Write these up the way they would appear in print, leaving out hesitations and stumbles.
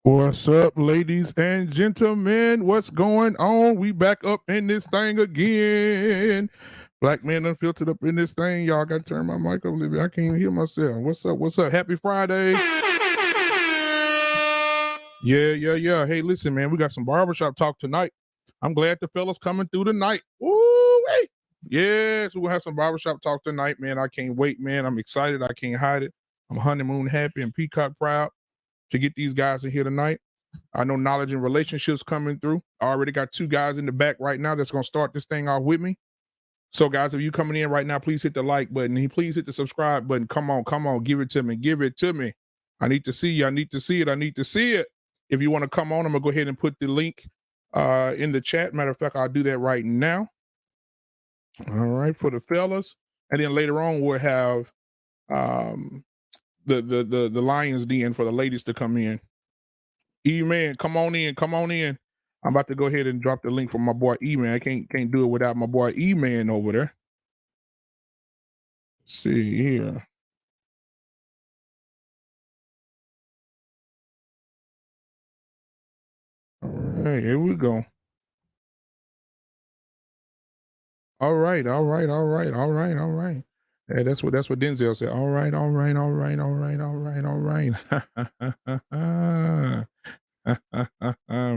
What's up, ladies and gentlemen? What's going on? We back up in this thing again. Black man unfiltered up in this thing. Y'all got to turn my mic up a little bit. I can't even hear myself. What's up? What's up? Happy Friday. Yeah. Hey, listen, man, we got some barbershop talk tonight. I'm glad the fellas coming through tonight. Ooh, wait. Yes, we're going to have some barbershop talk tonight, man. I can't wait, man. I'm excited. I can't hide it. I'm honeymoon happy and peacock proud to get these guys in here tonight. I know knowledge and relationships coming through. I already got 2 guys in the back right now that's going to start this thing off with me. So, guys, if you coming in right now, please hit the like button. Please hit the subscribe button. Come on. Give it to me. I need to see you. I need to see it. If you want to come on, I'm going to go ahead and put the link in the chat. Matter of fact, I'll do that right now. All right, for the fellas. And then later on, we'll have the Lions Den for the ladies to come in. E-Man, come on in. I'm about to go ahead and drop the link from my boy E-Man. I can't do it without my boy E-Man over there. Let's see here. All right, here we go. All right. Yeah, that's what Denzel said. All right.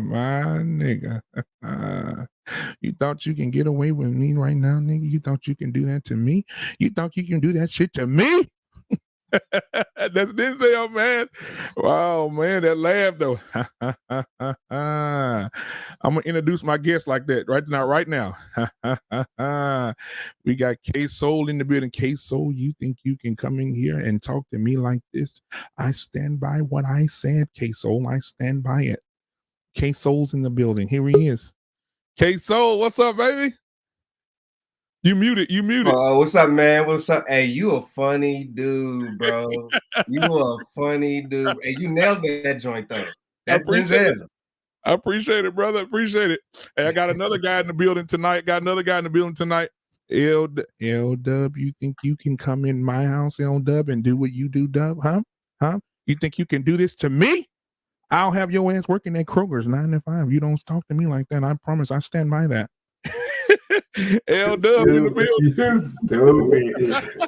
My nigga. You thought you can get away with me right now, nigga? You thought you can do that to me? You thought you can do that shit to me? That's Denzel, man. Wow, man, that laugh though. I'm gonna introduce my guest like that right now. We got K-Soul in the building. K-Soul, you think you can come in here and talk to me like this? I stand by what I said, K-Soul. I stand by it. K-Soul's in the building. Here he is. K-Soul, what's up, baby? You muted. What's up, man? What's up? Hey, you a funny dude, bro. You a funny dude. Hey, you nailed that joint, though. That's Denzel. I appreciate it, brother. Appreciate it. Hey, I got another guy in the building tonight. L-Dub, you think you can come in my house, L-Dub, and do what you do, Dub? Huh? You think you can do this to me? I'll have your ass working at Kroger's 9 to 5. You don't talk to me like that. I promise. I stand by that. L-Dub in the building.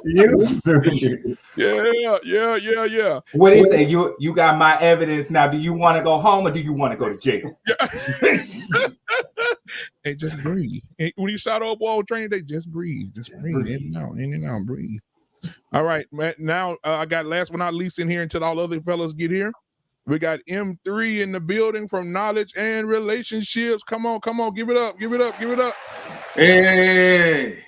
You stupid. Yeah. What do you say? You got my evidence now. Do you want to go home or do you want to go to jail? Yeah. Hey, just breathe. Hey, when you shot old boy training day, just breathe. Just breathe. In and out, breathe. All right, man. Now I got last but not least in here until all other fellas get here. We got M3 in the building from Knowledge and Relationships. Come on. Give it up. Hey,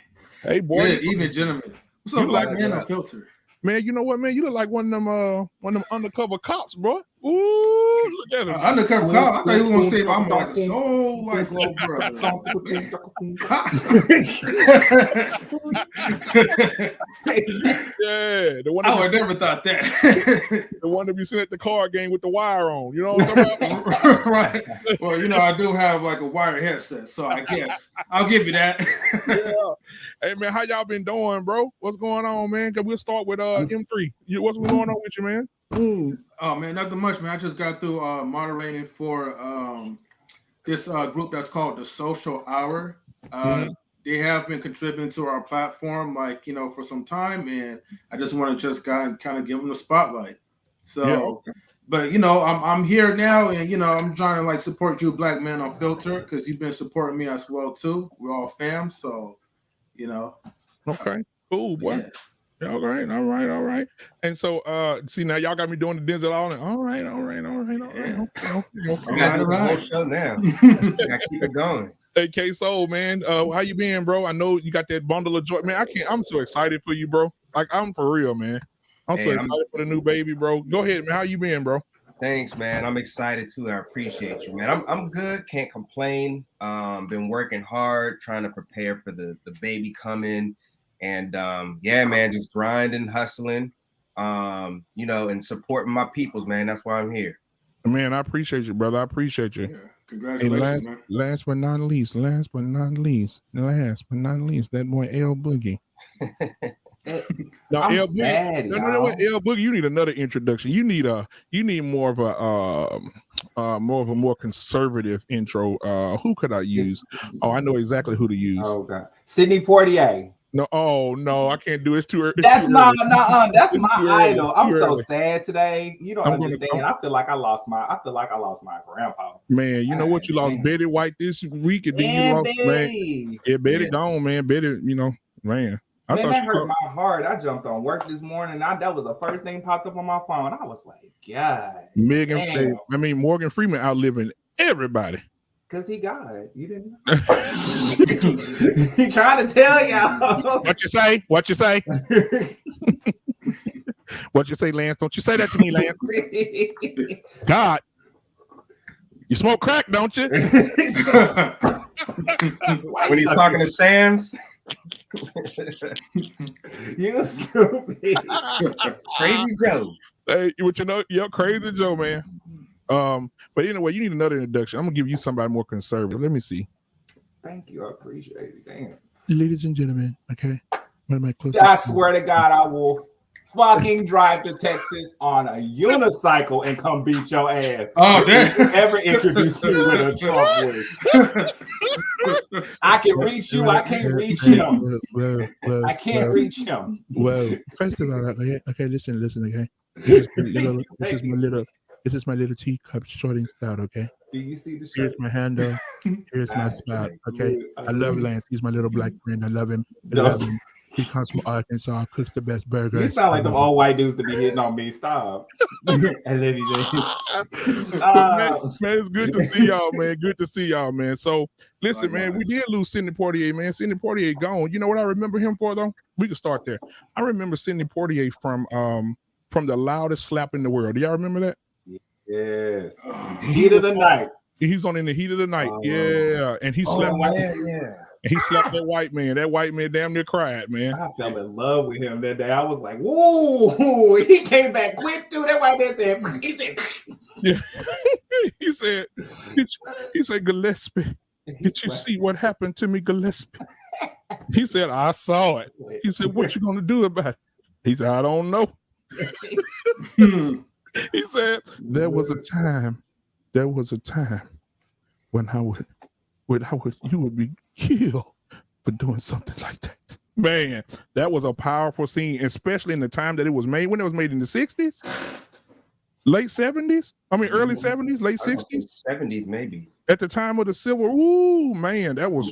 boy. Good evening, gentlemen. What's up, Black Man Unfiltered? Man, you know what, man? You look like one of them undercover cops, bro. Ooh, look at him. Undercover cop. I thought he was gonna say I'm like a soul like little brother. Yeah, the one I would never thought that. the one that be sitting at the card game with the wire on. You know what I'm talking about? Right. Well, you know, I do have like a wired headset, so I guess I'll give you that. Yeah. Hey man, how y'all been doing, bro? What's going on, man? Cause we'll start with M3. What's going on with you, man? Oh man, nothing much, man. I just got through moderating for this group that's called the Social Hour. They have been contributing to our platform, like, you know, for some time, and I just want to just kind of give them the spotlight. So, Yeah, okay. But you know, I'm here now, and you know, I'm trying to like support you, Black Man Unfiltered, because you've been supporting me as well too. We're all fam, so you know. Okay, cool, boy. Yeah. All right. And so, see, now y'all got me doing the Denzel all right. Yeah. Okay. I gotta do the whole show now. Gotta keep it going. Hey, K-Soul, man, how you been, bro? I know you got that bundle of joy, man. I'm so excited for you, bro. Like, I'm for real, man. I'm so excited for the new baby, bro. Go ahead, man. How you been, bro? Thanks, man. I'm excited too. I appreciate you, man. I'm good. Can't complain. Been working hard, trying to prepare for the baby coming, and yeah, man, just grinding, hustling, you know, and supporting my peoples, man. That's why I'm here. Man, I appreciate you, brother. I appreciate you. Yeah. Congratulations, man. Last but not least, that boy L Boogie. I'm L sad, Boogie. No, what, L Boogie, you need another introduction. You need more of a more conservative intro. Who could I use? Oh, I know exactly who to use. Oh God, Sidney Poitier. No, I can't do it. It's too early. That's not that's my idol. I'm so sad today. You don't understand. I feel like I lost my grandpa. Man, you know what? You lost Betty White this week, and then you lost man. Yeah, Betty gone, man. Betty, you know, man. Man, that hurt my heart. I jumped on work this morning. That was the first thing popped up on my phone. I was like, God. Morgan Freeman outliving everybody. Because he God. You didn't know. He trying to tell y'all. What you say? What you say, Lance? Don't you say that to me, Lance. God. You smoke crack, don't you? When he's talking to Sam's. You stupid. Crazy Joe. Hey, what you know? You're Crazy Joe, man. But anyway, you need another introduction. I'm gonna give you somebody more conservative. Let me see. Thank you. I appreciate it. Damn. Ladies and gentlemen, okay. One of my close I swear to God, I will fucking drive to Texas on a unicycle and come beat your ass. Oh, damn. Ever introduce me with a Trump voice? I can reach you. I can't reach him. I can't reach him. Well, first of all, okay, listen, okay. This is my little teacup short and stout, okay? Do you see the shirt? Here's my handle. Here's my spout, okay? I love Lance. He's my little black friend. I love him. He comes from Arkansas, cooks the best burgers. You sound like them old white dudes to be hitting on me. Stop. I love you, man, it's good to see y'all, man. Good to see y'all, man. So, listen, man, we did lose Sidney Poitier, man. Sidney Poitier gone. You know what I remember him for, though? We can start there. I remember Sidney Poitier from The Loudest Slap in the World. Do y'all remember that? Yes. Heat of the night. He's on In the Heat of the Night. Yeah. And he slept he slapped that white man. That white man damn near cried, man. I fell in love with him that day. I was like, whoa, he came back quick, too. That white man said, yeah. he said, Gillespie, did you see what happened to me, Gillespie? He said, I saw it. He said, what you gonna do about it? He said, I don't know. He said, there was a time when you would be killed for doing something like that. Man, that was a powerful scene, especially in the time that it was made. When it was made in the 60s, late 70s. I mean, early 70s, late 60s, 70s, maybe. At the time of the Civil War. Ooh, man, that was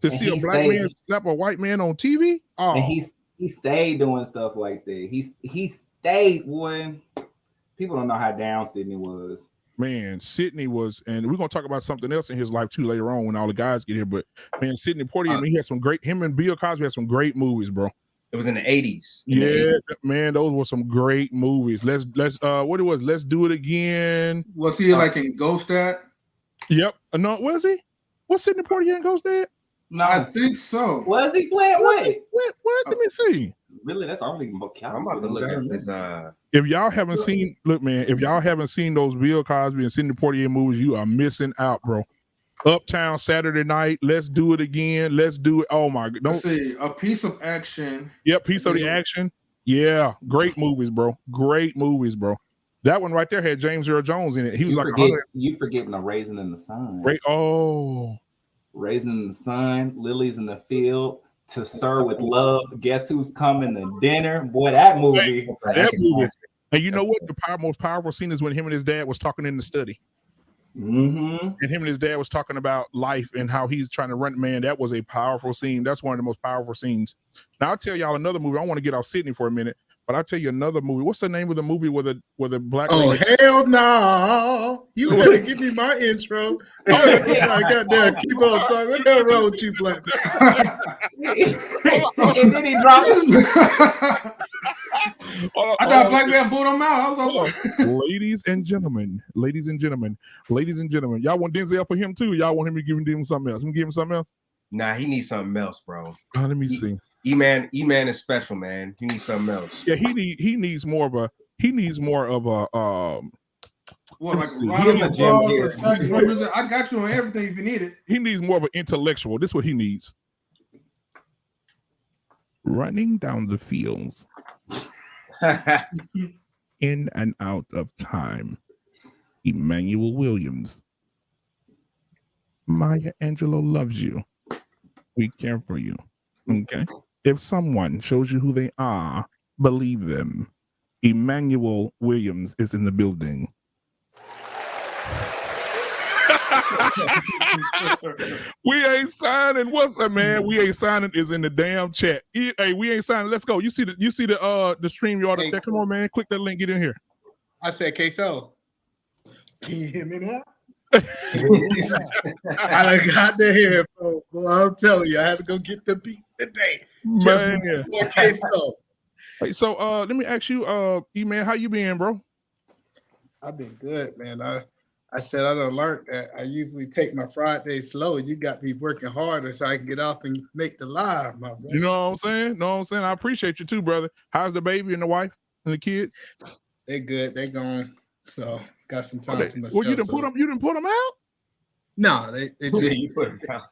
to see a black man slap a white man on TV. Oh, and he stayed doing stuff like that. He stayed when people don't know how down Sidney was. Man, Sidney was, and we're gonna talk about something else in his life too later on when all the guys get here. But man, Sidney Poitier, he had some great. Him and Bill Cosby had some great movies, bro. It was in the 80s. Yeah, man, those were some great movies. Let's what it was. Let's do it again. Was he like in Ghost Dad? Yep. No, was he? Was Sidney Poitier in Ghost Dad? No, I think so. Was he playing? Wait. What? Let me see. Really? That's only I'm about to look at this. If y'all haven't seen, look, man, if y'all haven't seen those Bill Cosby and Sidney Poitier movies, you are missing out, bro. Uptown Saturday Night. Let's do it again. Let's do it. Oh my God. Let's see. A Piece of Action. Yep, Piece of the Action. Yeah, great movies, bro. Great movies, bro. That one right there had James Earl Jones in it. He was you forgetting a Raisin in the Sun. Raisin in the Sun, Lilies in the Field, To Sir with Love. Guess who's coming to dinner? Boy, that movie. That movie. And you know what? The most powerful scene is when him and his dad was talking in the study. Mm-hmm. And him and his dad was talking about life and how he's trying to run. Man, that was a powerful scene. That's one of the most powerful scenes. Now I'll tell y'all another movie. I want to get off Sydney for a minute, but I'll tell you another movie. What's the name of the movie where the black? Oh hell no! You better give me my intro. I got there. Keep on talking. What the hell wrong with you, black man? And then he dropped I thought Black Man booed him out. I was like, ladies and gentlemen, y'all want Denzel for him too? Y'all want him to give him something else? Give him something else? Nah, he needs something else, bro. Let me see. E-Man is special, man. He needs something else. Yeah, he needs more of a what, like Ronald McCall? I got you on everything if you need it. He needs more of an intellectual. This is what he needs. Running down the fields. In and out of time. Emmanuel Williams. Maya Angelou loves you. We care for you. Okay. If someone shows you who they are, believe them. Emmanuel Williams is in the building. We ain't signing. What's that, man? We ain't signing is in the damn chat. Hey, we ain't signing. Let's go. You see the stream yard up there. Come on, man. Click that link. Get in here. I said queso. Can you hear me now? I got to hear, folks. Well, I'm telling you, I had to go get the beat today. Man. Queso. Hey, so let me ask you, E-Man, how you been, bro? I've been good, man. I said I done learned that I usually take my Friday slow. You got me working harder so I can get off and make the live, my brother. You know what I'm saying? I appreciate you too, brother. How's the baby and the wife and the kids? They good. They gone. So got some time to myself. Well, you didn't put them out? No, they just you put them out.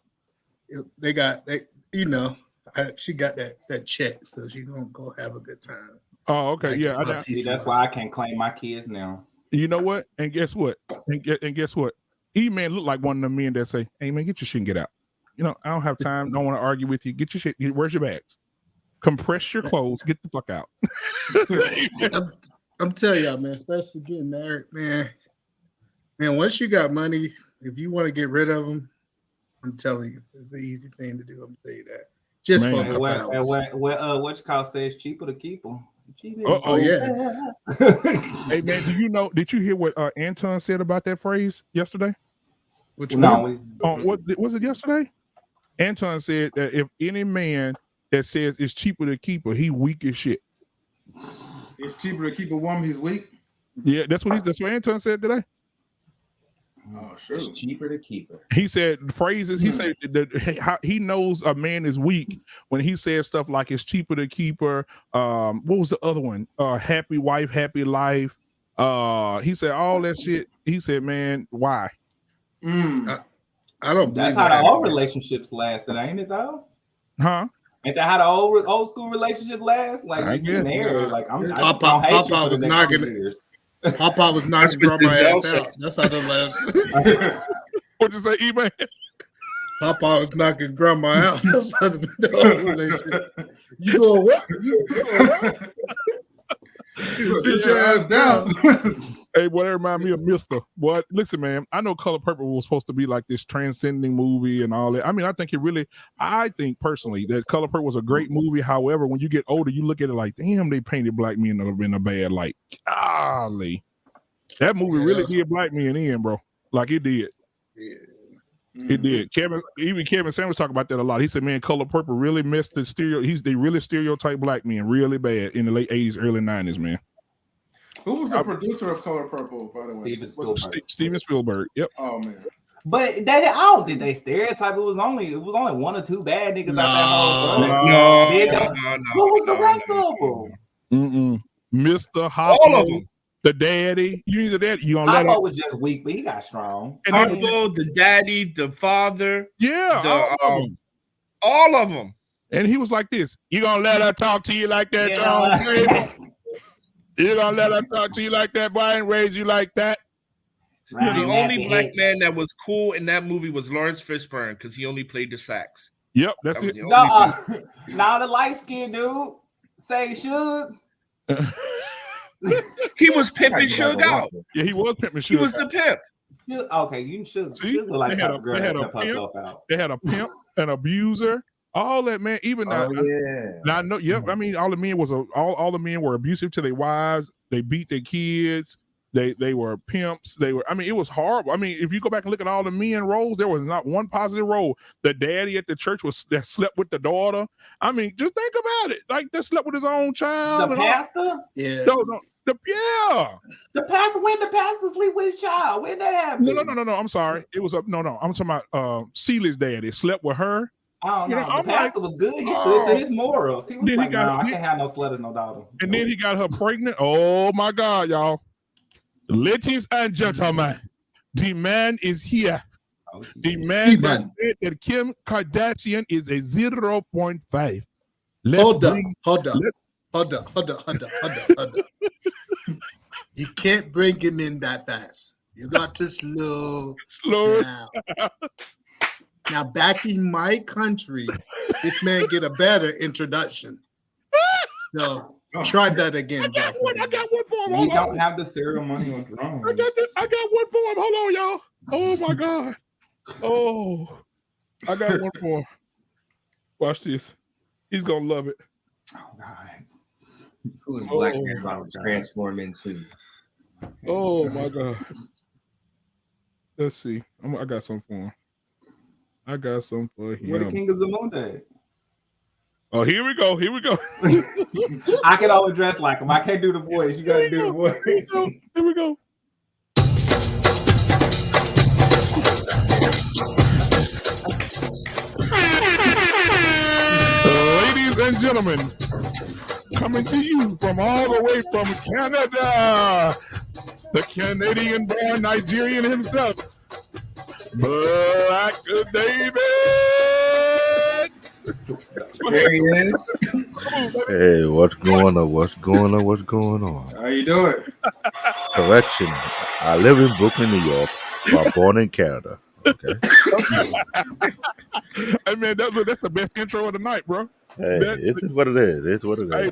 She got that check, so she gonna go have a good time. Oh, okay. Yeah. That's why I can't claim my kids now. You know what? And guess what? And guess what? E-Man look like one of the men that say, "Hey man, get your shit and get out." You know, I don't have time. Don't want to argue with you. Get your shit. Where's your bags? Compress your clothes. Get the fuck out. I'm telling y'all, man. Especially getting married, man. Man, once you got money, if you want to get rid of them, I'm telling you, it's the easy thing to do. I'm gonna tell you that. Just for a couple hours. What you call say it's cheaper to keep them. Oh yeah. Hey man, did you hear what Anton said about that phrase yesterday? Which one? What was it yesterday? Anton said that if any man that says it's cheaper to keep her, he weak as shit. It's cheaper to keep a woman, he's weak. Yeah, that's what Anton said today. Oh, sure. It's cheaper to keep her. He said phrases. He said that he knows a man is weak when he says stuff like it's cheaper to keep her. What was the other one? Happy wife, happy life. He said all that shit. He said, man, why? I don't. That's how all relationships lasted, ain't it though? Huh? Ain't that how the old school relationship lasts? Like you married, like Papa was knocking years. Papa was knocking grandma ass out. That's how the last. What'd you say, E-Man? Papa was knocking grandma out. That's how the relationship. You going what? You sit your ass down. Hey, boy, that remind me of Mr. Boy, listen, man, I know Color Purple was supposed to be like this transcending movie and all that. I mean, I think personally that Color Purple was a great movie. However, when you get older, you look at it like, damn, they painted black men in a bad light. Golly. That movie really did black men in, bro. Like it did. Yeah. It did. Kevin Sanders talked about that a lot. He said, "Man, Color Purple really missed the They really stereotype black men really bad in the late '80s, early '90s, man." Who was the producer of Color Purple, by the way? Steven Spielberg. Yep. Oh man. But I don't think they stereotype. It was only one or two bad niggas out that whole. What was the rest of them? Mr. Hoppo, all of them. The daddy. You need the daddy. You gonna let Hoppo was just weak, but he got strong. Hoppo, the daddy, the father. Yeah, all of them. And he was like this. You gonna let her talk to you like that, John? You gonna let her talk to you like that, boy, and raise you like that? The only black man that was cool in that movie was Lawrence Fishburne because he only played the sax. Yep, that's it. Now the light-skinned dude say Suge. He was pimping Suge out. Yeah, he was pimping Suge. He was the pimp. Okay, you should look like a girl that pimp herself out. They had a pimp, an abuser, all that, man. Even now, I know. Yep, I mean, all the men were abusive to their wives. They beat their kids. They were pimps. I mean, it was horrible. I mean, if you go back and look at all the men roles, there was not one positive role. The daddy at the church that slept with the daughter. I mean, just think about it. Like, they slept with his own child. The pastor? Yeah. The pastor, when the pastor sleep with his child? When that happen? No. I'm sorry. It was I'm talking about Celia's daddy slept with her. I don't know. The pastor was good. He stood to his morals. He was like, I can't have no slut as no daughter. And then he got her pregnant. Oh my God, y'all. Ladies and gentlemen, the man is here. The man that said that Kim Kardashian is a 0.5. Hold up. You can't bring him in that fast. You got to slow down. Now, back in my country, this man get a better introduction. So try that again. I got one for him. We don't have the ceremony on drums. I got one for him. Hold on, y'all. Oh my God. Oh, I got one for him. Watch this. He's gonna love it. Oh God. Who is black man about to transform into? Oh my God. Let's see. I got something for him. I got something for him. Where the King of Zamunda? Oh, here we go. I can always dress like him. I can't do the voice. You gotta do the voice. Here we go. Ladies and gentlemen, coming to you from all the way from Canada, the Canadian-born Nigerian himself, Black David. There he is. Hey, what's going on? How you doing? Correction. I live in Brooklyn, New York, but born in Canada. Okay. Hey man, that's the best intro of the night, bro. Hey, it's what it is.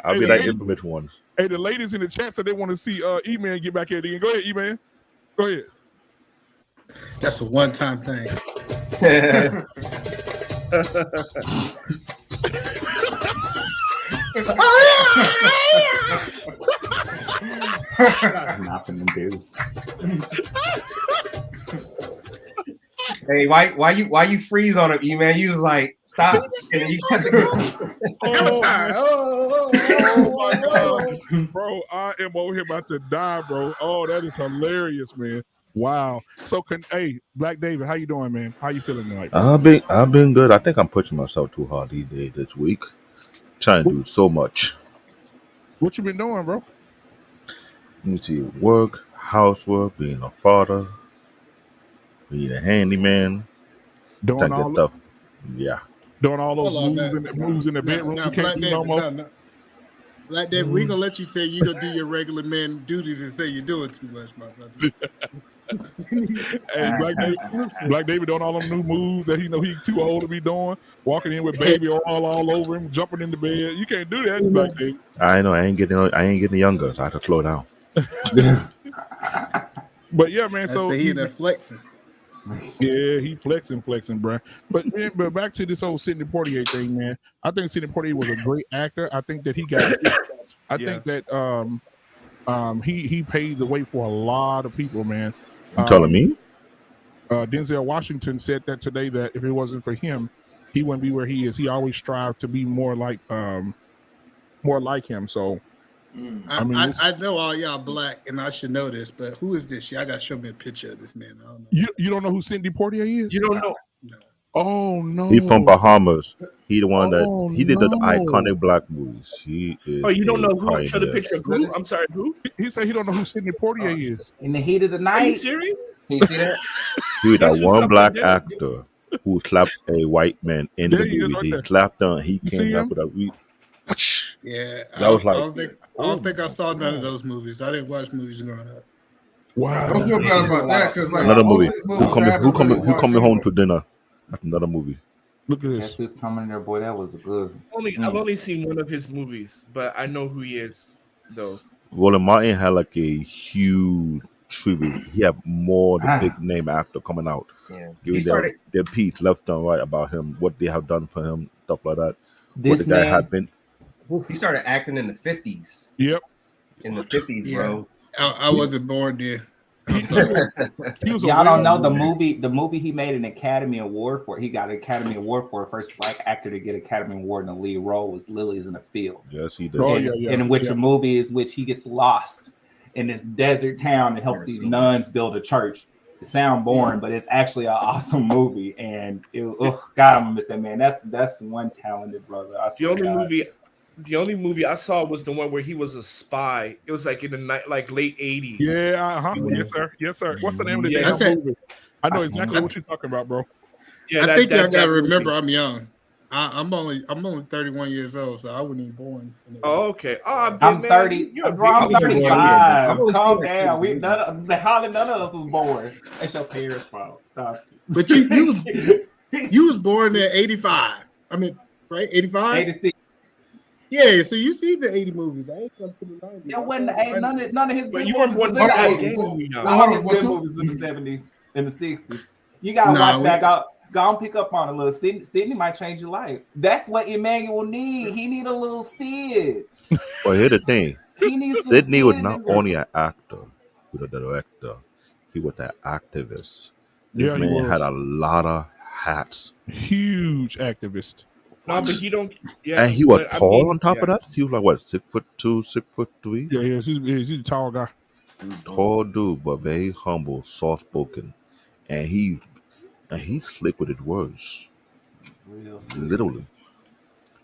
I'll be like infamous ones. Hey, the ladies in the chat said they want to see E-Man get back here again. Go ahead, E-Man. Go ahead. That's a one-time thing. Nothing to do. Hey, why you freeze on him, E-Man? You was like, stop. And you got to go. Oh my God. Bro, I am over here about to die, bro. Oh, that is hilarious, man. Wow. So, Black David, how you doing, man? How you feeling tonight? I've been good. I think I'm pushing myself too hard these days this week. Trying to do so much. What you been doing, bro? Let me see. Work, housework, being a father, being a handyman. Doing all stuff. Yeah. Doing all those moves in the bedroom. Now, you can't do no more. Black David, we gonna let you say you gonna do your regular man duties and say you're doing too much, my brother. Hey, Black David doing all them new moves that he know he's too old to be doing. Walking in with baby all over him, jumping in the bed. You can't do that, Black David. I know. I ain't getting younger. So I have to slow down. But yeah, man. So he in there flexing. Yeah, he flexing, bro. But back to this whole Sidney Poitier thing, man. I think Sidney Poitier was a great actor. I think that he got. I think that he paved the way for a lot of people, man. You telling me? Denzel Washington said that today, that if it wasn't for him, he wouldn't be where he is. He always strived to be more like him. So I mean, I know all y'all black, and I should know this, but who is this? Y'all got to show me a picture of this man. I don't know. you don't know who Sidney Poitier is? You don't know. No. Oh no, He's from Bahamas. He the one Oh, that he did the no. iconic black movies. He is. Oh, you don't a know who? Show the pioneer. picture of who? I'm sorry, who? He said he don't know who Sidney Poitier is. In the heat of the Are you night. serious? Can you see that? He was that That's who's one up black there. actor who slapped a white man in There the he is movie. right He there. slapped him. He You see came back him? with a. Yeah, That was like- I don't think I saw none of those movies. I didn't watch movies growing up. Wow. Don't feel bad about that because like Another most movie. of these Who movies I coming? haven't really Who watched coming home anyway. to dinner? That's another movie. Look at That's this. who's coming there, boy. That was a good. I've only seen one of his movies, but I know who he is, though. Roland Martin had like a huge tribute. He had more the big name actor coming out. Yeah. He Giving started. their piece left and right about him, what they have done for him, stuff like that. What This the guy man. had been. He started acting in the 50s. Yep. In the 50s, bro. I wasn't born then. I'm He sorry. was a Y'all don't know the well-known- movie. The movie he made an Academy Award for. He got an Academy Award for. First black actor to get Academy Award in the lead role was Lilies in the Field. Yes, he did. Oh, and, yeah. and in which Yeah. the movie is which he gets lost in this desert town and help these nuns build a church. It sounds boring, but it's actually an awesome movie. And God, I'm gonna miss that man. That's one talented brother. I The swear to God. only movie I saw was the one where he was a spy. It was like in the night, like late 80s. Yeah, yes, sir. Yes, sir. What's the name of the Yeah, damn that's it. movie? I know exactly what you're talking about, bro. Yeah, I think y'all gotta movie. remember I'm young. I'm only 31 years old, so I wasn't even born. Oh, okay. Oh, I'm man, 30. you're a Bro, I'm baby. 35. only Calm seen that down. too, We none of us was born. It's your parents' fault. Stop. But you was born in 85. I mean, right? 85? 86. Yeah, so you see the 80 movies. I ain't come to the 90s. It wasn't none of his But good you weren't movies born was in in the the 80s. 80s. No. All his What's good up? movies in the 70s and the 60s. You gotta Nah, watch that. Go and pick up on a little. Sydney might change your life. That's what Emmanuel need. He need a little Sid. But here's the thing. He needs some Sidney was Sid in not his life. only an actor, he was a director. He was an activist. This Yeah, he man was. had a lot of hats. Huge activist. No, but he don't. Yeah, And he was but I tall mean, on top yeah. of that. He was like what, 6'2", 6'3"? Yeah, he's a tall guy. Tall dude, but very humble, soft spoken. And he's slick with his words. Real Sid. Literally.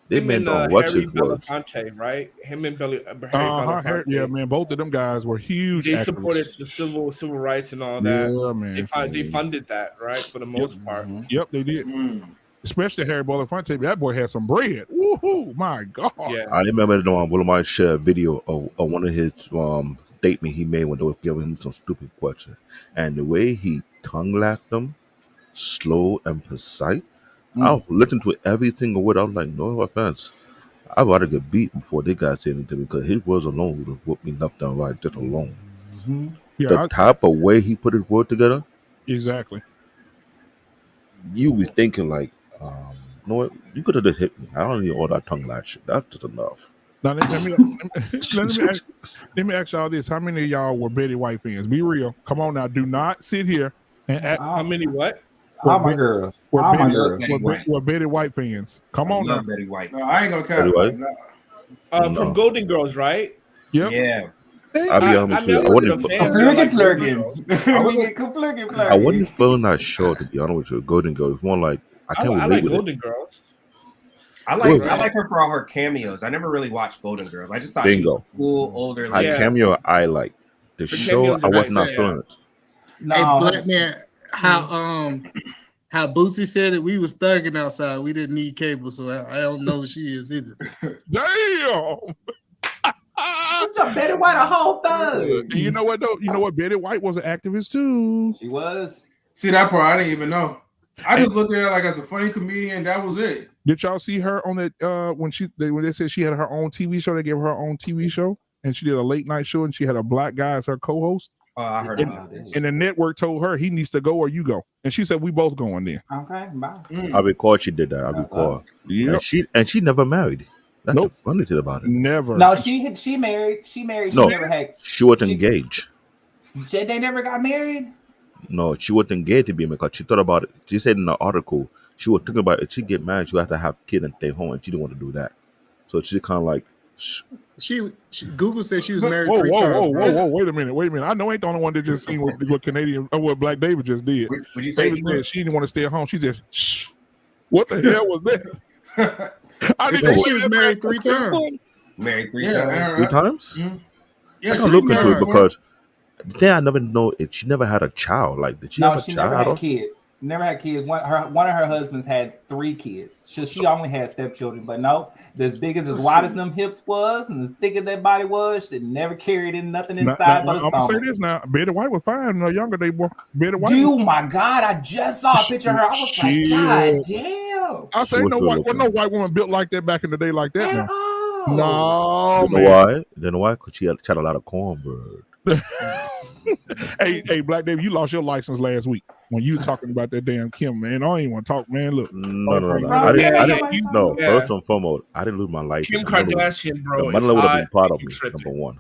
They Him men and don't watch Harry his words. Belafonte, right? Him and Harry Harry, Belafonte. yeah, man. Both of them guys were huge. They activists. supported the civil rights and all that. Yeah, man. They funded that, right, for the most part. Mhm. Yep, they did. Mm. Especially Harry Belafonte. That boy had some bread. Woohoo! My God. Yeah. I remember Willamite shared a video of one of his statement he made when they were giving him some stupid question. And the way he tongue lapped them, slow and precise, I'll listen to every single word. I was like, no offense. I'd rather get beat before they got to say anything to me because his words alone would have whooped me left and right just alone. Yeah, The type of way he put his word together, exactly. you be thinking like, you know what? You could have just hit me. I don't need all that tongue lap shit. That's just enough. Now let me ask y'all this: how many of y'all were Betty White fans? Be real. Come on now. Do not sit here and act. How many what? All my girls. We're All my Betty, girls. we're Betty White fans. Come I on now. love Betty White. No, I ain't gonna Betty cut. White? No. From Golden Girls, right? Yep. Yeah. I'll be honest with you. I wasn't I wasn't feeling that show, to be honest with you. Golden Girls. It's more like I can't I relate like with Golden it. Girls. I like her for all her cameos. I never really watched Golden Girls. I just thought she was Bingo. a cool older Her lady. Yeah. cameo I like. The Her show cameos I are was nice, not yeah. feeling it. No, Hey, black man, how Boosie said that we was thugging outside. We didn't need cable, so I don't know who she is either. Damn. Betty White a whole thug. And you know what though? You know what? Betty White was an activist too. She was. See that part? I didn't even know. I just looked at her like as a funny comedian. That was it. Did y'all see her on that when they said she had her own TV show? They gave her own TV show, and she did a late night show, and she had a black guy as her co-host. Oh, I heard about this. And the network told her he needs to go or you go, and she said we both going there. Okay, bye. I recall she did that. I recall. Yep. And she never married. That's Nope. the funny thing about it. Never. No, she married. She No. never had. She was engaged. They never got married. No, she wasn't gay to be married because she thought about it. She said in the article she was thinking about if she get married, she would have to have a kid and stay home, and she didn't want to do that. So she kind of like, She Google said she was married Whoa, 3 whoa, times. whoa, bro. whoa, whoa! Wait a minute, I know I ain't the only one that just seen what Canadian or what Black David just did. Would you say David said she didn't want to stay at home. She just, shh. What the hell was that? I They didn't said know she was married 3 times. married 3 Yeah, times? 3 times? Yeah, I she gotta look was into married it before. because the thing I never know is she never had a child. Like, did she No, have a she child? never had kids. Never had kids. One of her husbands had 3 kids. She only had stepchildren, but no, as big as wide as them hips was, and as thick as that body was, she never carried in nothing inside but a I'm gonna say stomach. this now. Betty White was fine. No younger day, boy. Betty White. Dude, my God, I just saw a picture of her. I was like, God damn. I She say was no good white. looking. Well, no white woman built like that back in the day, like that. At Now. all. No, You know man. why? You know why? Because she had a lot of cornbread. Hey, Black David, you lost your license last week when you was talking about that damn Kim, man. I don't even want to talk, man. Look, No. Bro, I didn't. yeah, I nobody didn't. talking No, about Yeah. first and foremost, I didn't lose my license. Kim The mother Kardashian, bro, is would have hot. been proud of You me. tripping. Number one.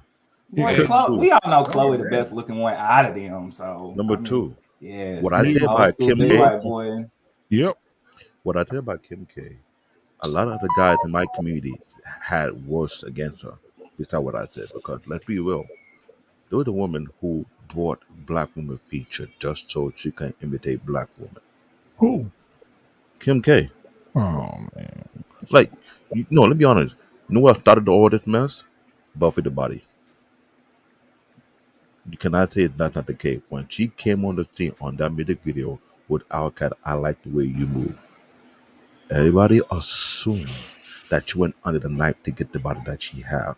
Boy, Yeah. Chloe, we all know Chloe the Yeah. best looking one out of them. So Number two, yes, what I did old by school Kim big K. white boy. yep. What I did about Kim K. A lot of the guys in my community had worse against her. Besides what I said, because let's be real, there was a woman who bought black women feature just so she can imitate black women. Who? Kim K. Oh man. Like, no, let me be honest. You know what started all this mess? Buffy the Body. You cannot say that's not the case. When she came on the scene on that music video with Outcat, I like the way you move. Everybody assumed that she went under the knife to get the body that she have.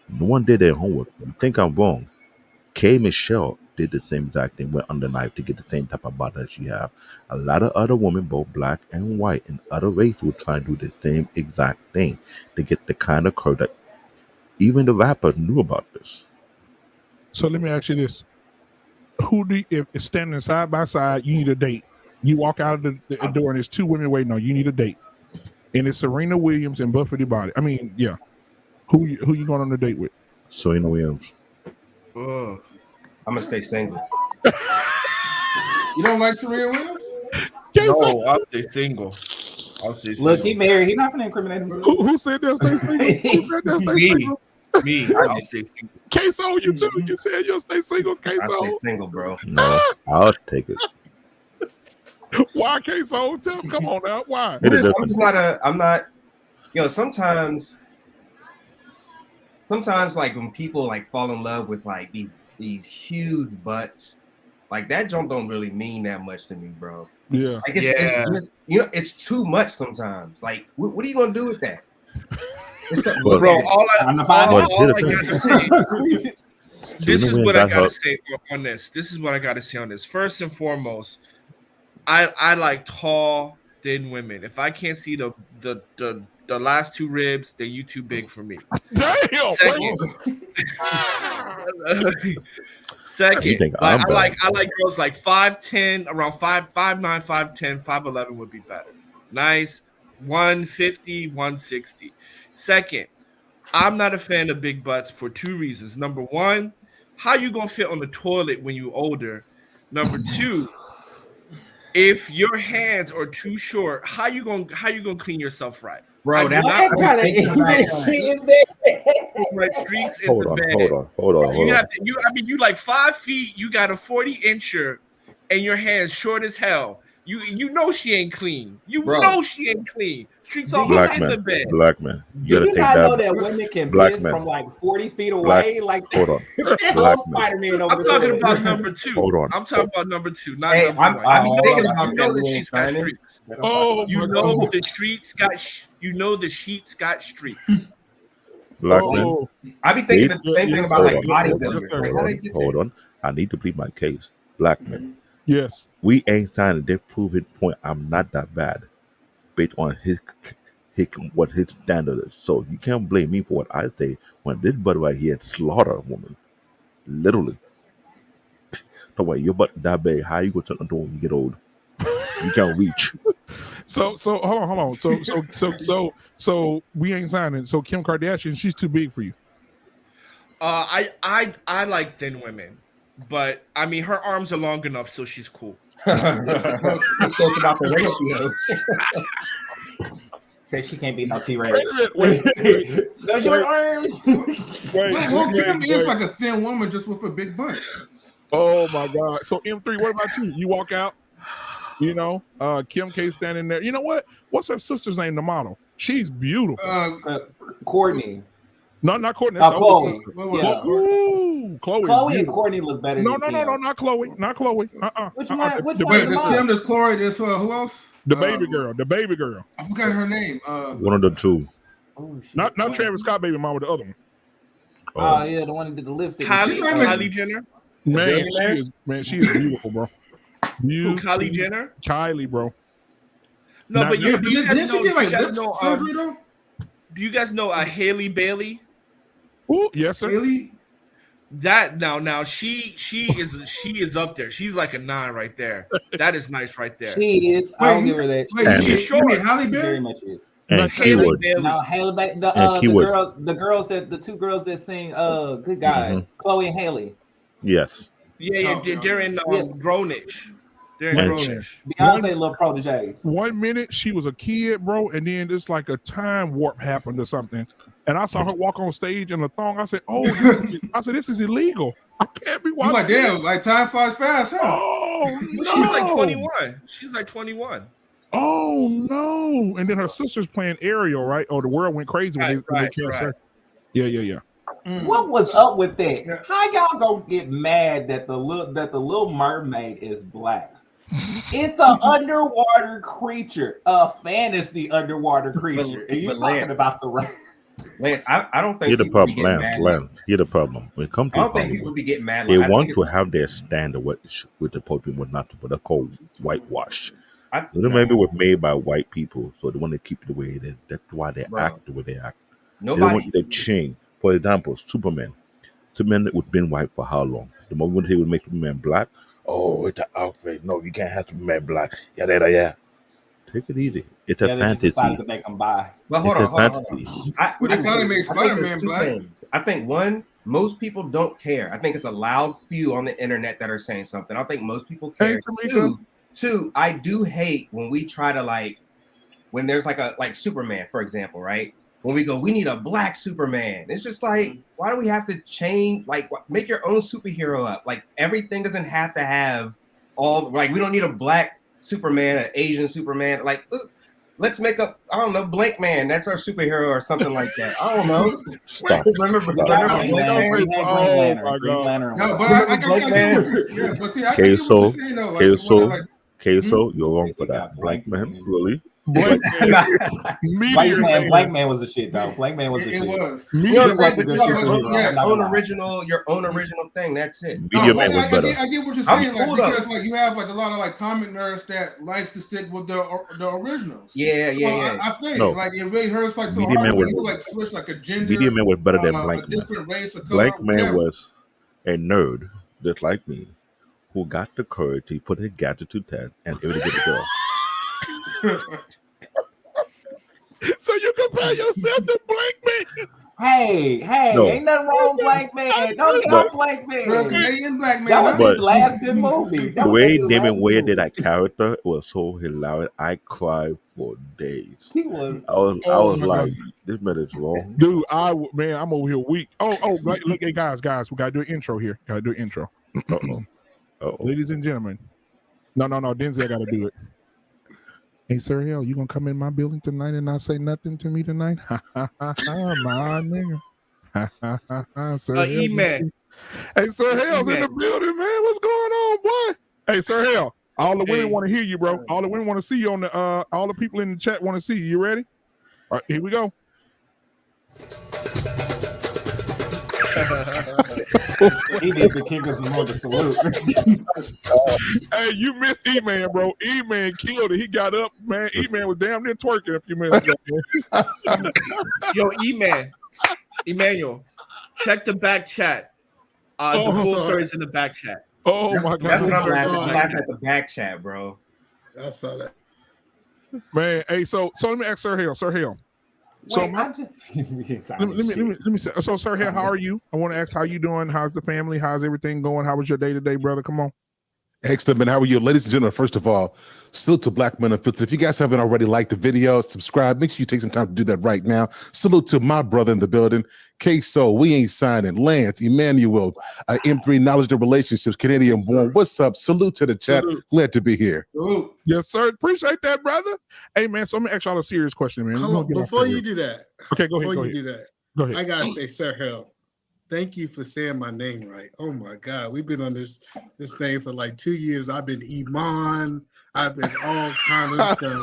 No one did their homework. You think I'm wrong? K. Michelle did the same exact thing, went under the knife to get the same type of body that she have. A lot of other women, both black and white, and other races will try and do the same exact thing to get the kind of curve that even the rappers knew about this. So let me ask you this: who do if it's standing side by side, you need a date. You walk out of the door and there's 2 women waiting on you. You need a date, and it's Serena Williams and Buffy the Body. I mean, yeah. Who you going on a date with? Serena Williams. Ugh. I'm gonna stay single. You don't like Serena Williams? No, I'll stay single. Look, he married. He's not gonna incriminate himself. Who said they'll stay single? Who said they'll stay Me. single? Me, I'll stay single. Queso, you too. You said you'll stay single, I stay Queso. single, bro. No, I'll take it. Why Queso? Come on now. Why? It is I'm just not I'm not, sometimes like when people like fall in love with like these huge butts, like that jump don't really mean that much to me, bro. Yeah. Like it's just, it's too much sometimes. Like, what are you gonna do with that? Well, Bro, all I here's the gotta say, this is Serena what I Williams got gotta her- say on this. This is what I gotta say on this. First and foremost, I like tall, thin women. If I can't see the last 2 ribs, then you too big for me. Damn. Second, You think like, I'm I like girls like 5'10", around 5'9", 5'10", 5'11" would be better. Nice, 150, 160. Second, I'm not a fan of big butts for 2 reasons. Number one, how you gonna fit on the toilet when you older? Number 2, if your hands are too short, how you gonna clean yourself right? Bro, that's What kind of ignorant shit is that? Right, streaks in Hold the on, bed. hold on. You like 5 feet, you got a 40-incher, and your hands short as hell. You know she ain't clean. Bro. Know she ain't clean. Streaks all Black up in the man, bed. black man. You Do gotta you take not know that. that women can Black piss man. from like 40 feet away? Like Hold on. that Black whole man. Spider-Man over I'm talking there. about number 2. Hold on. I'm talking about number 2, not Hey, number I'm 1. I be Oh, thinking you about You that. know that Lou she's got Simon. streaks. Oh, You my know God. the streets got. You know the sheets got streaks. Black man. Oh, I be thinking the same Yeah, thing yes, about sir. like Yes, bodybuilders. sir. Like, how they get Hold there? on. I need to plead my case. Black man. yes. We ain't signed a death prove his point. I'm not that bad. Based on his what his standard is. So you can't blame me for what I say when this butt right here slaughter a woman. Literally. No way, your butt that big. How you gonna turn into when you get old? You can't reach. So hold on. So we ain't signing. So Kim Kardashian, she's too big for you. I like thin women. but I mean, her arms are long enough, so she's cool. So it's about the ratio. Say she can't be no T-Rex. Wait. Those your arms. Well, Kim is like a thin woman just with a big butt. Oh my God. So M3, what about you? You walk out, you know, Kim K standing there. You know what? What's her sister's name, the model? She's beautiful. Courtney. No, not Courtney. Chloe. Yeah. Ooh, Chloe And Courtney look better No, than no, Kim. no, not Chloe. Not Chloe. Which one? Which the one? Wait, there's Kim, there's Chloe, there's who else? The baby girl. The baby girl. I forgot her name. One of the two. Oh, shit. Not Travis Scott baby mama, the other one. Oh, yeah, the one that did the lipstick. Kylie Jenner. Man, she is beautiful, bro. Who, Kylie Jenner? Kylie, bro. No, Not but yet. do you guys Didn't she know? get like Do you lip guys know? surgery though? Do you guys know Haley Bailey? Ooh, yes, sir. Really? That now she is up there. She's like a 9 right there. That is nice right there. She is. I don't give her that. Wait, she's she's short. Halle She very Berry? much is. And Haley keyword. Bailey. No, Haley, the two girls that sing, good God, Chloe and Haley. Yes. Yeah, they're in Grownish. They're in And Grownish. Beyonce little proteges. 1 minute she was a kid, bro, and then just like a time warp happened or something. And I saw her walk on stage in a thong. I said, "Oh, this is illegal. I can't be I'm watching." like, damn, like time flies fast, huh? Oh no. She's like 21. She's like 21. Oh no! And then her sister's playing Ariel, right? Oh, the world went crazy when they canceled her. Yeah. What was up with that? How y'all gonna get mad that the little mermaid is black? It's an underwater creature, a fantasy underwater creature, and you're talking about the right. Lance, I don't think Here's the people be problem. getting mad. Here's the problem. When it comes I to don't think people Hollywood, be getting mad. they I want think to it's- have their standard with the people what not to, what they call whitewash. I- The movie was made by white people, so they want to keep it the way it is. That's why they Bro. act the way they act. They don't Nobody. want you to change. For example, Superman. Superman would been white for how long? The moment he would make Superman black, oh, it's an outrage. No, you can't have Superman black. Yeah. Take it easy. It's a They just fantasy. decided to make them buy. But hold It's on, a hold on. fantasy. Well, they finally made I think Spider-Man there's two black. things. I think one, most people don't care. I think it's a loud few on the internet that are saying something. I don't think most people care. Hey, Tamika. Two, I do hate when we try to when there's like Superman, for example, right? When we go, we need a black Superman. It's just like, why do we have to change? Like, make your own superhero up. Like, everything doesn't have to have all. Like, we don't need a black Superman, an Asian Superman. Like, let's make up. I don't know, Blank Man. That's our superhero or something like that. I don't know. Stop. Remember Green Blank Lantern, Man? Green Lantern. No, but I get what Black Man. you're saying. Yeah, but see, I get what you're Queso, saying though. Queso, you're wrong for that. Black man, really? Blank White Man, Blank Man was the shit though. Blank Man was the It shit. was. You know, It's like a good your own superhero. original thing. That's it. Media Man was better. I get what you're I'm saying, cool, because you have a lot of comic nerds that likes to stick with the originals. Yeah. I think No. it really hurts to Media heart Man when was- you switch a gender. Media Man was better than a Blank Man. different race or color. Blank Man was a nerd just like me who got the courage to put his gadget to 10 and able to get a girl. So you compare yourself to Blank Man? Hey, No. ain't nothing wrong with Blank Man. Don't get But- on Blank Girl, Man. Canadian black man. That was But- his last good movie. That The was way his last Damon good Wayne movie. did that character was so hilarious. I cried for days. He was. I was Oh my like, this man is wrong. Dude, I'm over here weak. Look, hey guys, we gotta do an intro here. Gotta do an intro. Uh-oh. Ladies and gentlemen. No, Denzel gotta do it. Hey, Sir Hill, you gonna come in my building tonight and not say nothing to me tonight? Ha ha ha ha, my nigga. Ha ha ha ha, Sir Hill. E-Man. Hey, Sir Hill's in E-Man. the building, man. What's going on, boy? Hey, Sir Hill. All the women Hey. want to hear you, bro. All the women want to see you on the. All the people in the chat want to see you. You ready? All right, here we go. He did the King of the salute. Hey, you missed E-Man, bro. E-Man killed it. He got up, man. E-Man was damn near twerking a few minutes ago, man. Yo, Emmanuel, check the back chat. The full story is in the back chat. Oh my That's what god, I'm laughing at the back chat, bro. I saw that. man. Hey, so let me ask Sir Hill. Sir Hill, So I'm just let me say. So, sir, here, how are you? I want to ask how you doing. How's the family? How's everything going? How was your day today, brother? Come on. Excellent, man. How are you? Ladies and gentlemen, first of all, salute to Black Men Unfiltered. If you guys haven't already liked the video, subscribe. Make sure you take some time to do that right now. Salute to my brother in the building, K-So, We Ain't Signing, Lance, Emmanuel, M3 Knowledge and Relationships, Canadian Born. What's up? Salute to the chat. Salute. Glad to be here. Salute. Yes, sir. Appreciate that, brother. Hey, man, so I'm going to ask y'all a serious question, man. Hold on, before you do that. Okay, go ahead. Before Go you ahead. do that, Go ahead. I gotta say, Sir Harold, thank you for saying my name right. Oh my God, we've been on this thing for like 2 years. I've been Iman. I've been all kind of stuff.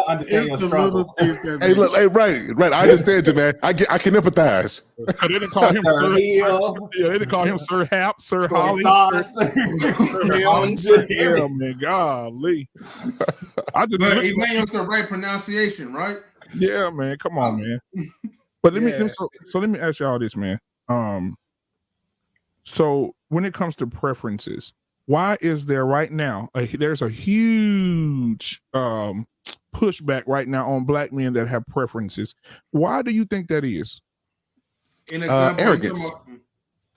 Understand your struggle. Hey, look, hey, right. I understand you, man. I can empathize. They didn't call him Sir. Yeah, they didn't call him Sir Hap, Sir Holly, Sir Hill, man. Golly. But Emmanuel's the right pronunciation, right? Yeah, man. Come on, man. But let me ask y'all this, man. So when it comes to preferences, why is there right now there's a huge pushback right now on Black men that have preferences? Why do you think that is? Arrogance.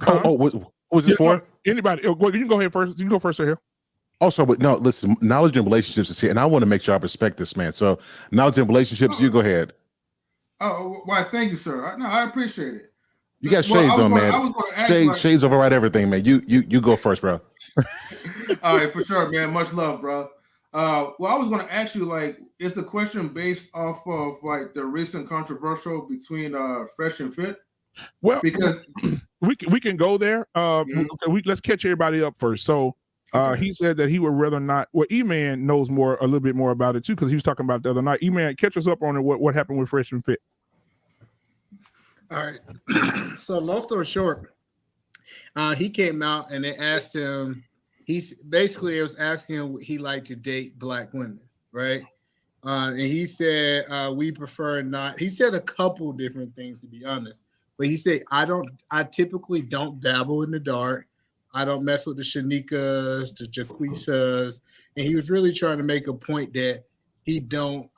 What was this for? Anybody? You can go ahead first. You can go first, Sir Hill. Also, but no, listen, knowledge and relationships is here, and I want to make sure I respect this, man. So, knowledge and relationships, you go ahead. Oh, why? Thank you, sir. I appreciate it. You got shades on, man. Shades override everything, man. You go first, bro. All right, for sure, man. Much love, bro. Well, I was going to ask you, like, is the question based off of like the recent controversial between Fresh and Fit? Well, because we can go there. Let's catch everybody up first. So. He said that he would rather not. Well, E-Man knows a little bit more about it too, because he was talking about it the other night. E-Man, catch us up on it. What happened with Fresh and Fit? All right. So, long story short, he came out and they asked him. It was asking him would he like to date Black women, right? And he said we prefer not. He said a couple different things, to be honest, but he said I typically don't dabble in the dark. I don't mess with the Shanikas, the Jaquisas, and he was really trying to make a point that he don't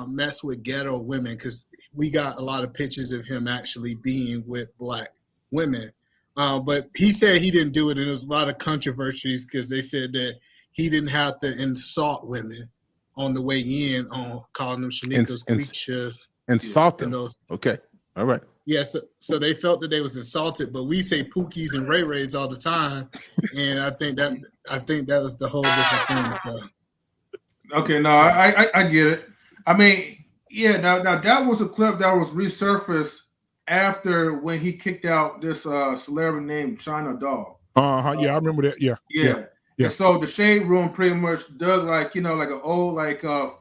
mess with ghetto women, because we got a lot of pictures of him actually being with Black women. But he said he didn't do it, and there was a lot of controversies because they said that he didn't have to insult women on the way in on calling them Shanikas, Queechas. Insult them. Okay. All right. Yes, so they felt that they was insulted, but we say Pookies and Ray Rays all the time, and I think that was the whole different thing. So, okay, no, I get it. I mean, yeah, now that was a clip that was resurfaced after when he kicked out this celebrity named China Doll. Yeah, I remember that. Yeah. And so the Shade Room pretty much dug like an old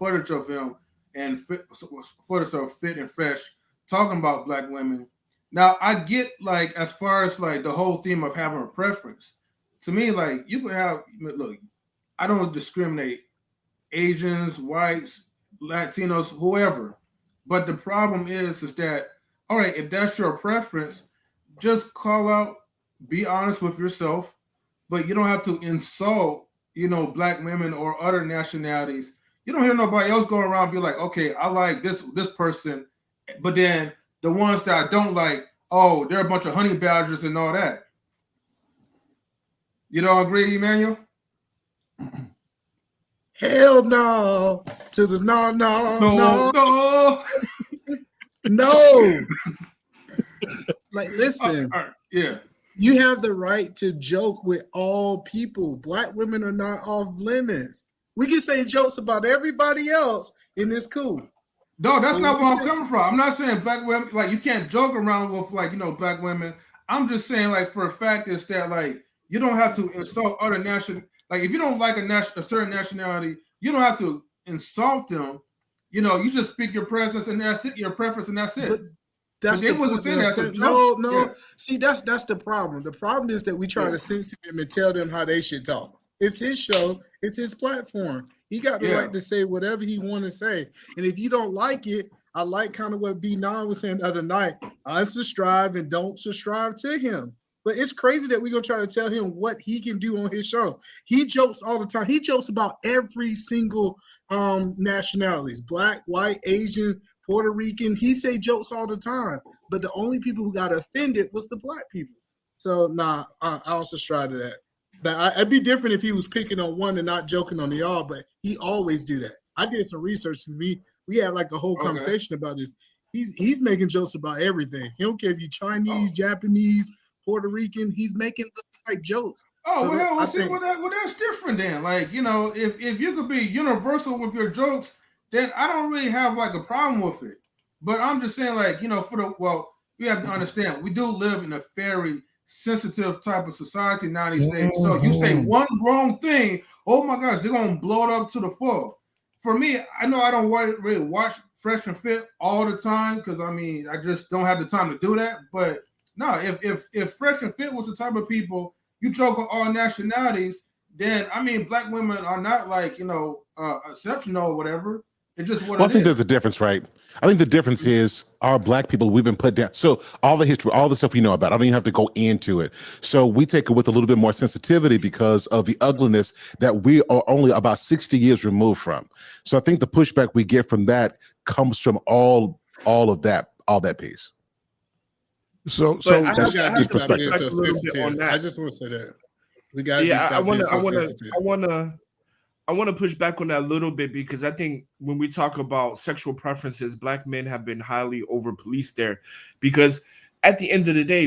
footage of him and footage of Fit and Fresh talking about Black women. Now I get like as far as like the whole theme of having a preference. To me, like you can have I don't discriminate Asians, whites, Latinos, whoever. But the problem is that all right, if that's your preference, just call out, be honest with yourself, but you don't have to insult, Black women or other nationalities. You don't hear nobody else going around and be like, okay, I like this person. But then the ones that I don't like, oh, they're a bunch of honey badgers and all that. You don't agree, Emmanuel? Hell no to the no. Like, listen, yeah. You have the right to joke with all people. Black women are not off limits. We can say jokes about everybody else, and it's cool. No, that's not where I'm coming from. I'm not saying Black women, like you can't joke around with Black women. I'm just saying like for a fact is that like you don't have to insult other national. Like if you don't like a certain nationality, you don't have to insult them. You just speak your presence and that's it, your preference and that's it. But that's the wasn't saying that. No. Yeah. See, that's the problem. The problem is that we try to censor them and tell them how they should talk. It's his show. It's his platform. He got the right to say whatever he want to say. And if you don't like it, I like kind of what B9 was saying the other night. Unsubscribe and don't subscribe to him. But it's crazy that we're going to try to tell him what he can do on his show. He jokes all the time. He jokes about every single nationalities, Black, white, Asian, Puerto Rican. He say jokes all the time, but the only people who got offended was the black people. So I don't subscribe to that. But it'd be different if he was picking on one and not joking on the all. But he always do that. I did some research. We had like a whole conversation about this. He's making jokes about everything. He don't care if you Chinese, Japanese, Puerto Rican. He's making the type jokes. Oh, well, that's different then. Like, you know, if you could be universal with your jokes, then I don't really have like a problem with it. But I'm just saying, like, you know, you have to understand, we do live in a very sensitive type of society now these days. So you say one wrong thing, oh my gosh, they're gonna blow it up to the full. For me, I know I don't really watch Fresh and Fit all the time because I mean I just don't have the time to do that. But no, if Fresh and Fit was the type of people you joke on all nationalities, then I mean black women are not like, you know, exceptional or whatever. It's just what I think there's a difference, right? I think the difference is our black people, we've been put down. So all the history, all the stuff we know about, I don't even have to go into it. So we take it with a little bit more sensitivity because of the ugliness that we are only about 60 years removed from. So I think the pushback we get from that comes from all of that piece. So that's just perspective. I just want to say that we got. Yeah, I want to push back on that a little bit because I think when we talk about sexual preferences, black men have been highly over-policed there. Because at the end of the day,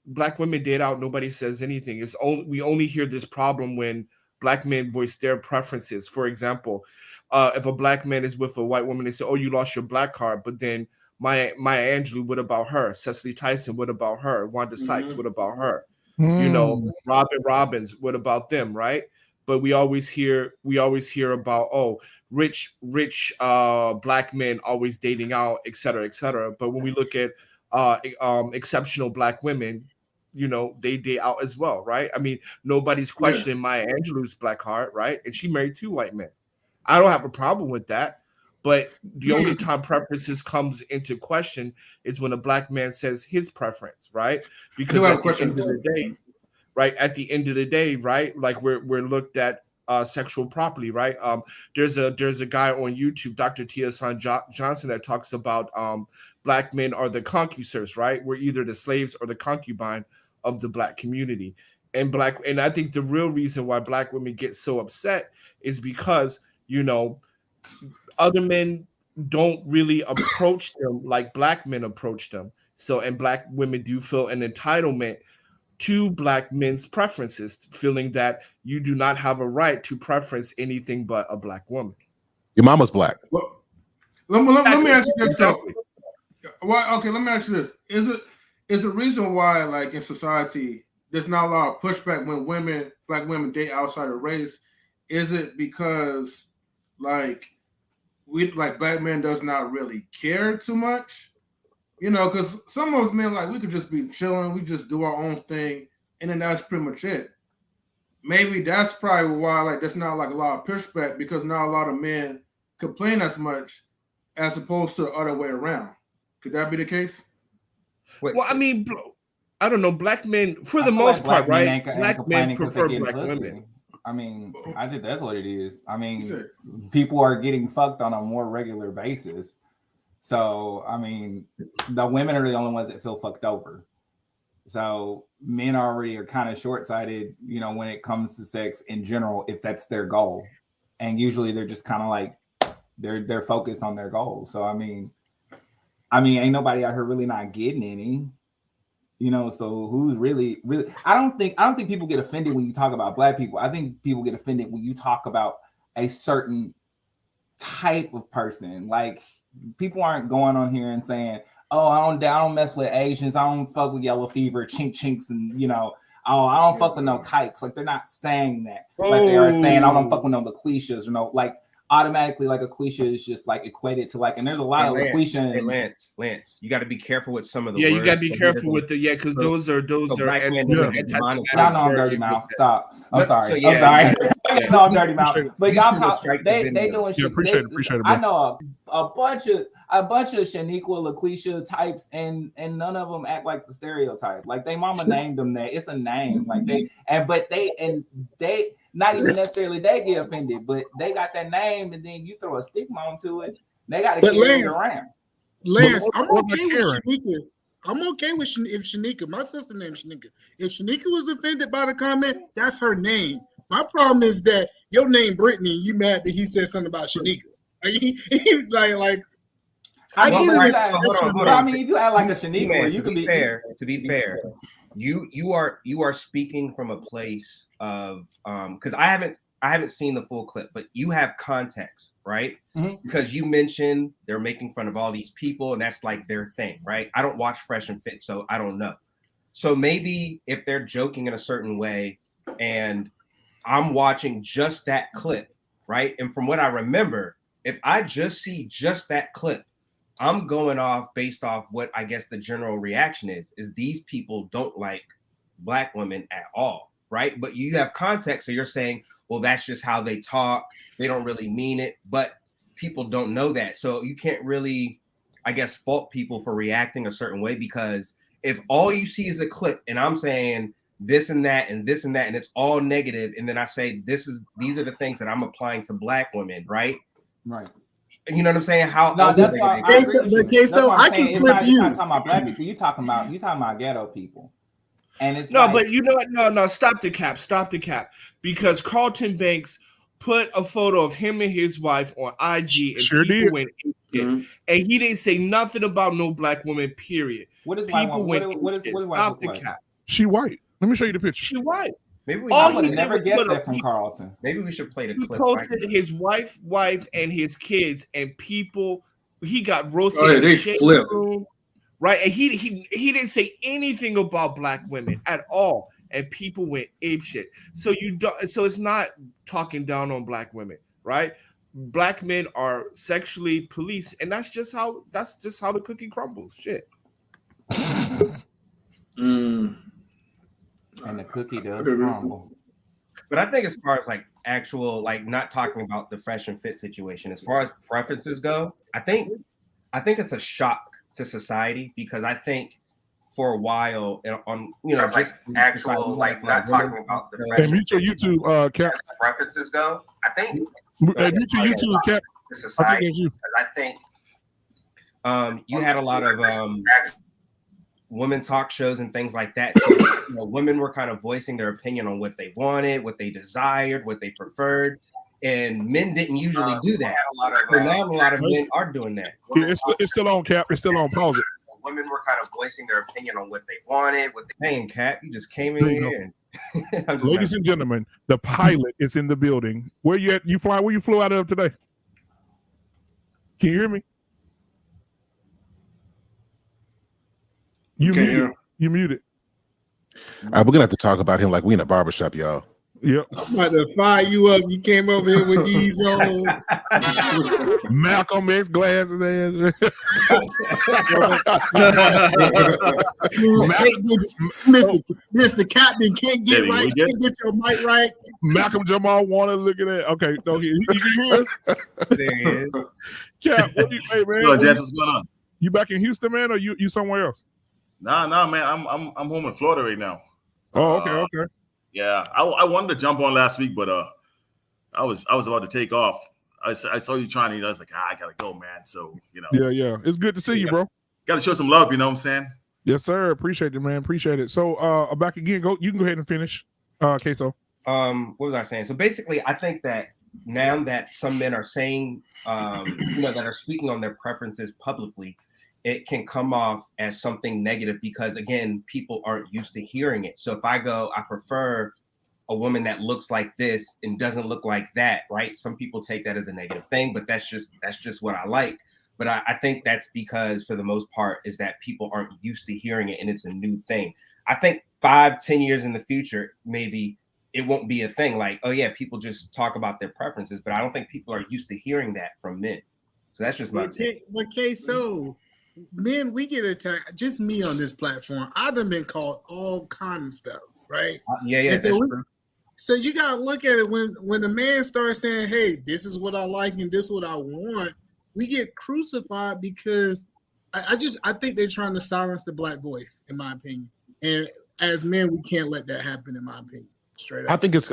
black women date out, nobody says anything. We only hear this problem when black men voice their preferences. For example, if a black man is with a white woman, they say, "Oh, you lost your black card," but then Maya Angelou, what about her? Cecily Tyson, what about her? Wanda Sykes, what about her? You know, Robin Robbins, what about them, right? But we always hear about rich black men always dating out, et cetera, et cetera. But when we look at exceptional black women, you know, they date out as well, right? I mean, nobody's questioning Maya Angelou's black heart, right? And she married 2 white men. I don't have a problem with that. But the only time preferences comes into question is when a black man says his preference, right? Because at the end of the day, right? At the end of the day, right? Like we're looked at sexual property, right? There's a guy on YouTube, Dr. Tia-San Johnson, that talks about black men are the concussors, right? We're either the slaves or the concubine of the black community. And I think the real reason why black women get so upset is because, you know, other men don't really approach them like black men approach them. So, and black women do feel an entitlement to black men's preferences, feeling that you do not have a right to preference anything but a black woman. Your mama's black. Well, let me ask you this though. Why? Okay, let me ask you this: is the reason why, like in society, there's not a lot of pushback when black women date outside of race? Is it because like black men does not really care too much? You know, because some of us men, like, we could just be chilling, we just do our own thing, and then that's pretty much it. Maybe that's probably why, like, there's not like a lot of pushback because not a lot of men complain as much as opposed to the other way around. Could that be the case? Well, I mean, I don't know. Black men, for the most part, right? Black men prefer black women. I mean, I think that's what it is. I mean, people are getting fucked on a more regular basis. So, I mean, the women are the only ones that feel fucked over. So men already are kind of short-sighted, you know, when it comes to sex in general, if that's their goal. And usually they're just kind of like, they're focused on their goal. So, I mean, ain't nobody out here really not getting any, you know, so who's really, I don't think people get offended when you talk about black people. I think people get offended when you talk about a certain type of person. Like, people aren't going on here and saying, "Oh, I don't mess with Asians. I don't fuck with yellow fever, chinks, and you know, oh, I don't fuck with no kikes." Like, they're not saying that. Like, they are saying, "I don't fuck with no LaQuishas," or no, like, automatically, like, LaQuisha is just like equated to like, and there's a lot of LaQuisha. Hey, Lance, you got to be careful with some of the. Yeah, words. you got to be careful with the because those are. Y'all know I'm dirty mouth. Stop. I'm sorry. I'm sorry. No, I'm dirty mouth. But y'all, they doing shit. Appreciate it. I know a bunch of Shaniqua, LaQuisha types, and none of them act like the stereotype. Like, they mama named them that. It's a name. Like, they not even necessarily they get offended, but they got that name, and then you throw a stigma onto it. They got to carry it around. Lance, But I'm what about okay with Karen? Shanika. I'm okay with if Shanika, my sister named Shanika. If Shanika was offended by the comment, that's her name. My problem is that your name Brittany, you mad that he said something about Shanika. Like I mean, get but it. you If act- that's hold your but I on. name. mean, if you act like a You, Shaniqua, man, where you to could be be fair, you are speaking from a place of because I haven't seen the full clip, but you have context, right? Mhm. Because you mentioned they're making fun of all these people, and that's like their thing, right? I don't watch Fresh and Fit, so I don't know. So maybe if they're joking in a certain way, and I'm watching just that clip, right? And from what I remember, if I just see just that clip, I'm going off based off what I guess the general reaction is these people don't like Black women at all, right? But you have context, so you're saying, well, that's just how they talk. They don't really mean it, but people don't know that. So you can't really, I guess, fault people for reacting a certain way, because if all you see is a clip and I'm saying this and that and this and that, and it's all negative, and then I say these are the things that I'm applying to Black women, right? Right. You know what I'm saying? How No, else that's are they why gonna I get agree with you. Okay, That's so why I I'm saying can clip it's not you. talking about Black people. You talking about ghetto people, and it's No, like, but you know what? No, stop the cap. Because Carlton Banks put a photo of him and his wife on IG, and Sure people did. went ape shit. And he didn't say nothing about no Black woman, period. what is white People woman? went What ape is shit. what is white Stop look the like? cap. She white. Let me show you the picture. She white. Maybe we All I should, would he have did never was guessed put that from Carlton. maybe we should play the he clip. Right posted now. his wife, and his kids, and people. He got roasted Oh, yeah, in the they shade flip. room, right? And he didn't say anything about Black women at all, and people went apeshit. So you don't. So it's not talking down on Black women, right? Black men are sexually policed, and that's just how the cookie crumbles. Shit. Mm. And the cookie does crumble. But I think as far as like actual, like not talking about the Fresh and Fit situation, as far as preferences go, I think it's a shock to society, because I think for a while on just like actual, like not talking about the Hey, mute your YouTube, Cap. preferences go. I think Hey, mute your YouTube, Cap. the I think society, that's you. I think you had a lot of women talk shows and things like that. So, women were kind of voicing their opinion on what they wanted, what they desired, what they preferred, and men didn't usually do that. So now a lot of men are doing that. Yeah, it's still on, Cap. It's still on. Pause it. women were kind of voicing their opinion on what they wanted, what they Hey, and Cap, you just came There in you go. here. And I'm just Ladies and gentlemen, the pilot is in the building. Where you at? You fly? Where you flew out of today? Can you hear me? You Can't muted. hear. You muted. All right, we're gonna have to talk about him like we in a barbershop, y'all. Yep. I'm about to fire you up. You came over here with these old Malcolm X glasses ass. Mr. Captain can't get right. Can't get your mic right. Malcolm Jamal Warner looking at. Okay, so you can hear us. there he is. Cap, what do you, hey man? What's going on? You back in Houston, man, or you somewhere else? Nah, man. I'm home in Florida right now. Oh, okay. Yeah, I wanted to jump on last week, but I was about to take off. I saw you trying to, I was like, I gotta go, man. So Yeah. It's good to see you, bro. Gotta show some love, you know what I'm saying? Yes, sir. Appreciate it, man. Appreciate it. So back again, you can go ahead and finish. Queso. What was I saying? So basically, I think that now that some men are saying, that are speaking on their preferences publicly, it can come off as something negative because, again, people aren't used to hearing it. So if I go, I prefer a woman that looks like this and doesn't look like that, right? Some people take that as a negative thing, but that's just what I like. But I think that's because, for the most part, is that people aren't used to hearing it and it's a new thing. I think 5-10 years in the future, maybe it won't be a thing. Like, oh yeah, people just talk about their preferences, but I don't think people are used to hearing that from men. So that's just my take. But so men, we get attacked. Just me on this platform, I've been called all kind of stuff, right? Yeah. So you gotta look at it when the man starts saying, "Hey, this is what I like and this is what I want." We get crucified because I think they're trying to silence the Black voice, in my opinion. And as men, we can't let that happen, in my opinion. Straight up. I think it's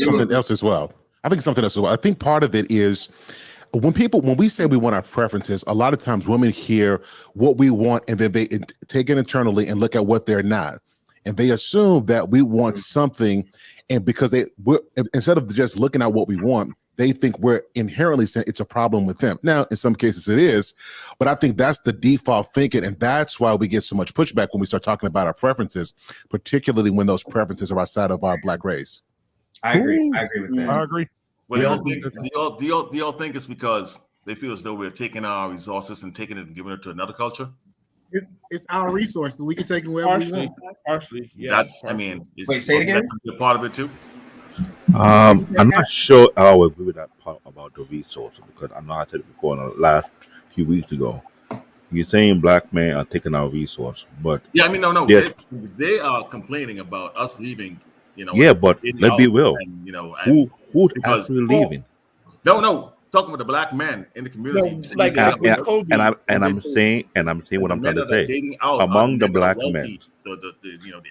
something else as well. I think part of it is when we say we want our preferences, a lot of times women hear what we want and then they take it internally and look at what they're not, and they assume that we want something, and because we're instead of just looking at what we want, they think we're inherently saying it's a problem with them. Now, in some cases it is, but I think that's the default thinking, and that's why we get so much pushback when we start talking about our preferences, particularly when those preferences are outside of our Black race. I agree. I agree with that. I agree. Well, do y'all think it's because they feel as though we're taking our resources and taking it and giving it to another culture? It's our resources. We can take it wherever we want. Partially, yeah. That's, I mean, Wait, say it again? That's a part of it too. I'm not sure I would agree with that part about the resources, because I know I said it before in the last few weeks ago. You're saying Black men are taking our resource, but Yeah, I mean, no. Yes. They are complaining about us leaving. Yeah, but let's be real. And, Who's because- actually leaving? No. Talking about the Black men in the community. No, like They- with Kobe. And I'm saying what I'm trying to say. Among the Black men, the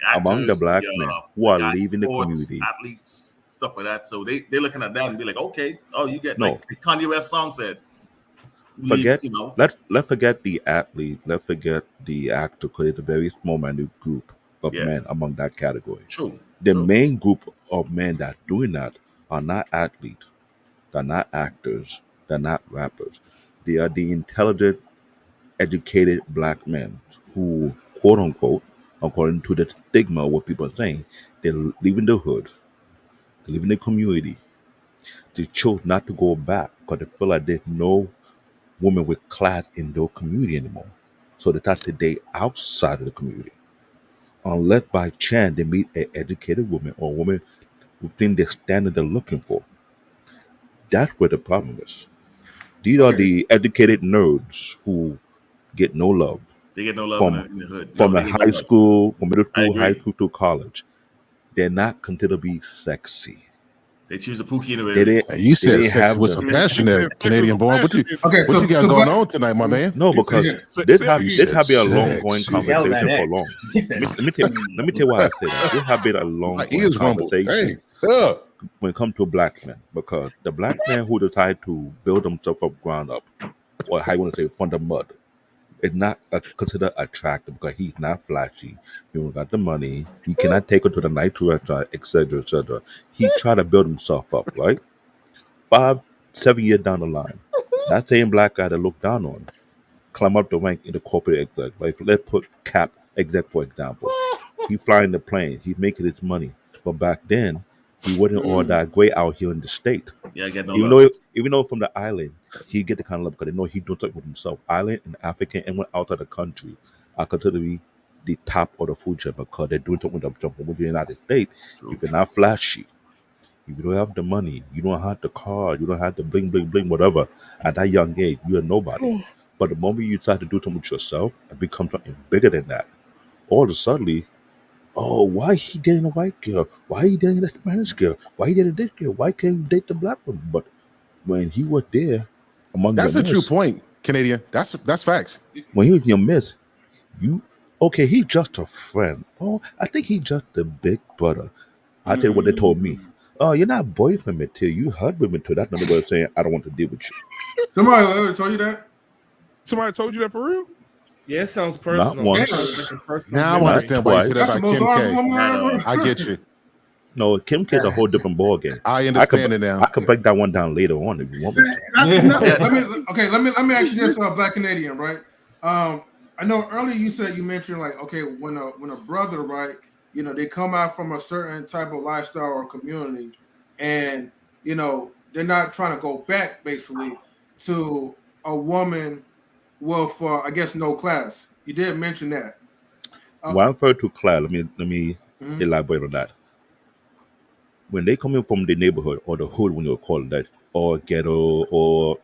actors, among the Black men who are guys in leaving the sports, community, athletes, stuff like that. So they're looking at that and be like, okay, you get No. like the Kanye West song said. forget leave, let's forget the athlete, let's forget the actor, because it's a very small minute group of Yeah. men among that category. True. The True. main group of men that are doing that are not athletes, they're not actors, they're not rappers. They are the intelligent, educated Black men who, quote unquote, according to the stigma of what people are saying, they're leaving the hood, they live in the community. They chose not to go back because they feel like there's no women with class in their community anymore. So they start to date outside of the community. Unless by chance they meet an educated woman or a woman within the standard they're looking for. That's where the problem is. These are the educated nerds who get no love They get no love from in the hood. from No, the they get high no love. school, from middle I school, high agree. school to college. They're not considered to be sexy. They choose the Pookie in the They didn't. You said didn't sex have with the- some passion there, Sex Canadian with born. What you passion. Okay, what you got so going but- on tonight, my man? No, because this have been a long going Sexy. conversation for long. He said, Let me tell you why I say that. This have been a long My going ears rumble. conversation Dang. when it comes to Black men, because the Black man who decide to build himself up ground up, or how you want to say from the mud, is not considered attractive because he's not flashy. He don't got the money. He cannot take her to the night restaurant, etc., etc. He try to build himself up, right? 5, 7 years down the line, that same Black guy that looked down on, climb up the rank in the corporate exec. Like let's put Cap exec for example. He flying the plane. He's making his money. But back then, he wasn't all that great out here in the state. Yeah, I get no Even love. though from the island, he get the kind of love because they know he doing something with himself. Island and African and went out of the country are considered to be the top of the food chain because they're doing something with themselves. When you're in the United States, if you're not flashy, if you don't have the money, you don't have the car, you don't have the bling, bling, bling, whatever, at that young age, you're nobody. But the moment you start to do something with yourself and become something bigger than that, all of a sudden, oh, why he dating a white girl? Why he dating a Spanish girl? Why he dating this girl? Why can't he date the Black one? But when he was there among That's your a true midst, point, Canadian. That's facts. when he was in your midst, okay, he's just a friend. Oh, I think he's just a big brother. I tell you what they told me. Oh, you're not boyfriend material. You husband material. That's another way of saying I don't want to deal with you. Somebody ever told you that? Somebody told you that for real? Yeah, it sounds personal. Not once. Yeah, it's like a personal Now I memory. understand why you said that That's the about most Kim honest K. woman I ever. I get you. No, Kim K's a whole different ball game. I understand it now. I can break that one down later on if you want me to. Let me ask you this, Black Canadian, right? I know earlier you said you mentioned like, okay, when a brother, right, you know, they come out from a certain type of lifestyle or community, and you know they're not trying to go back basically to a woman with, I guess, no class. You did mention that. When I refer to class, let me Mhm. elaborate on that. When they come in from the neighborhood or the hood, when you call it that, or ghetto, or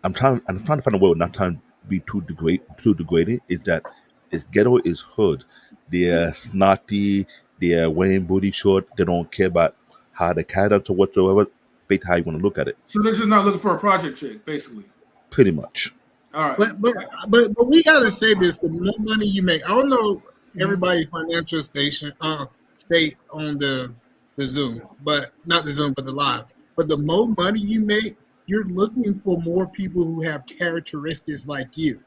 I'm trying to find a word, not trying to be too degrading. Is that it's ghetto is hood. They're snotty. They're wearing booty short. They don't care about how the character whatsoever. Based how you want to look at it. So they're just not looking for a project chick, basically. Pretty much. All right. But we gotta say this: the more money you make, I don't know everybody's financial state on the Zoom, but not the Zoom, but the live. But the more money you make, you're looking for more people who have characteristics like you,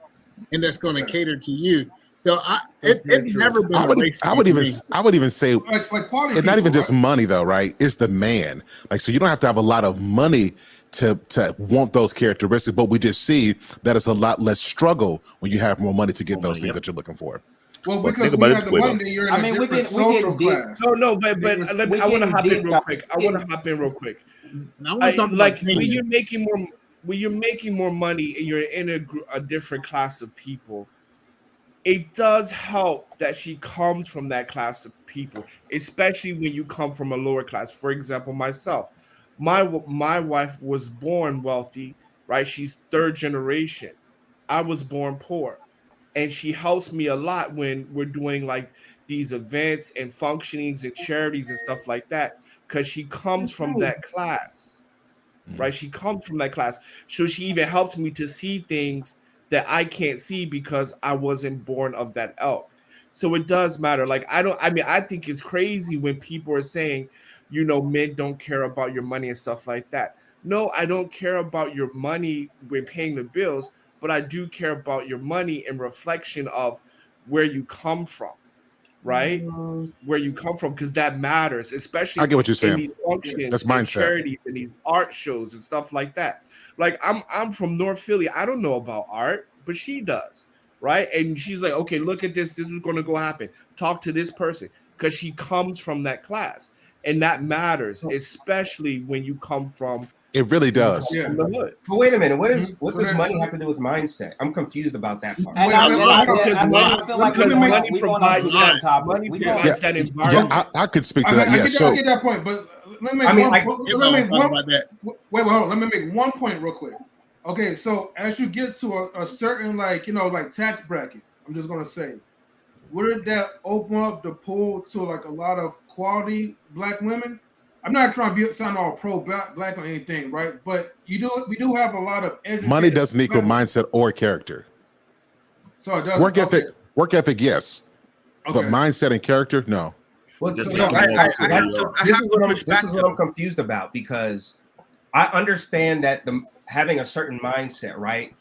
and that's going to cater to you. So it's never been a race. I would even say like quality it's not even people, just right? money though, right? It's the man. Like, so you don't have to have a lot of money to want those characteristics, but we just see that it's a lot less struggle when you have more money to get those things that you're looking for. Well, But because think when about you it have the this way, money, though. then you're in I a mean, we different can social deep. class. No, but let me, I want to hop in real quick. I want to hop in real quick. And I want to talk about Like training. when you're making more money and you're in a different class of people, it does help that she comes from that class of people, especially when you come from a lower class. For example, myself, my wife was born wealthy, right? She's third generation. I was born poor, and she helps me a lot when we're doing like these events and functionings and charities and stuff like that, because she comes from that class, right? She comes from that class. So she even helps me to see things that I can't see because I wasn't born of that elk. So it does matter. Like, I think it's crazy when people are saying, men don't care about your money and stuff like that. No, I don't care about your money when paying the bills, but I do care about your money in reflection of where you come from, right? Where you come from, because that matters, especially I get what you're in saying. these functions That's and mindset. charities and these art shows and stuff like that. Like, I'm from North Philly. I don't know about art, but she does, right? And she's like, okay, look at this. This is going to go happen. Talk to this person, because she comes from that class, and that matters, especially when you come from. It really does. From the hood. But wait a minute, what does money have to do with mindset? I'm confused about that part. And I feel like money we're going on to that topic. Money provides that environment. Yeah, I could speak to that. Yeah, I get that point, but let me make Let me make one point real quick. Okay, so as you get to a certain like tax bracket, I'm just gonna say, would that open up the pool to like a lot of quality black women? I'm not trying to sound all pro black or anything, right? But we do have a lot of educated money doesn't equal women. mindset or character. So it does. Work ethic, yes, but mindset and character, no. Well, This this is what I'm confused about, because I understand that having a certain mindset, right?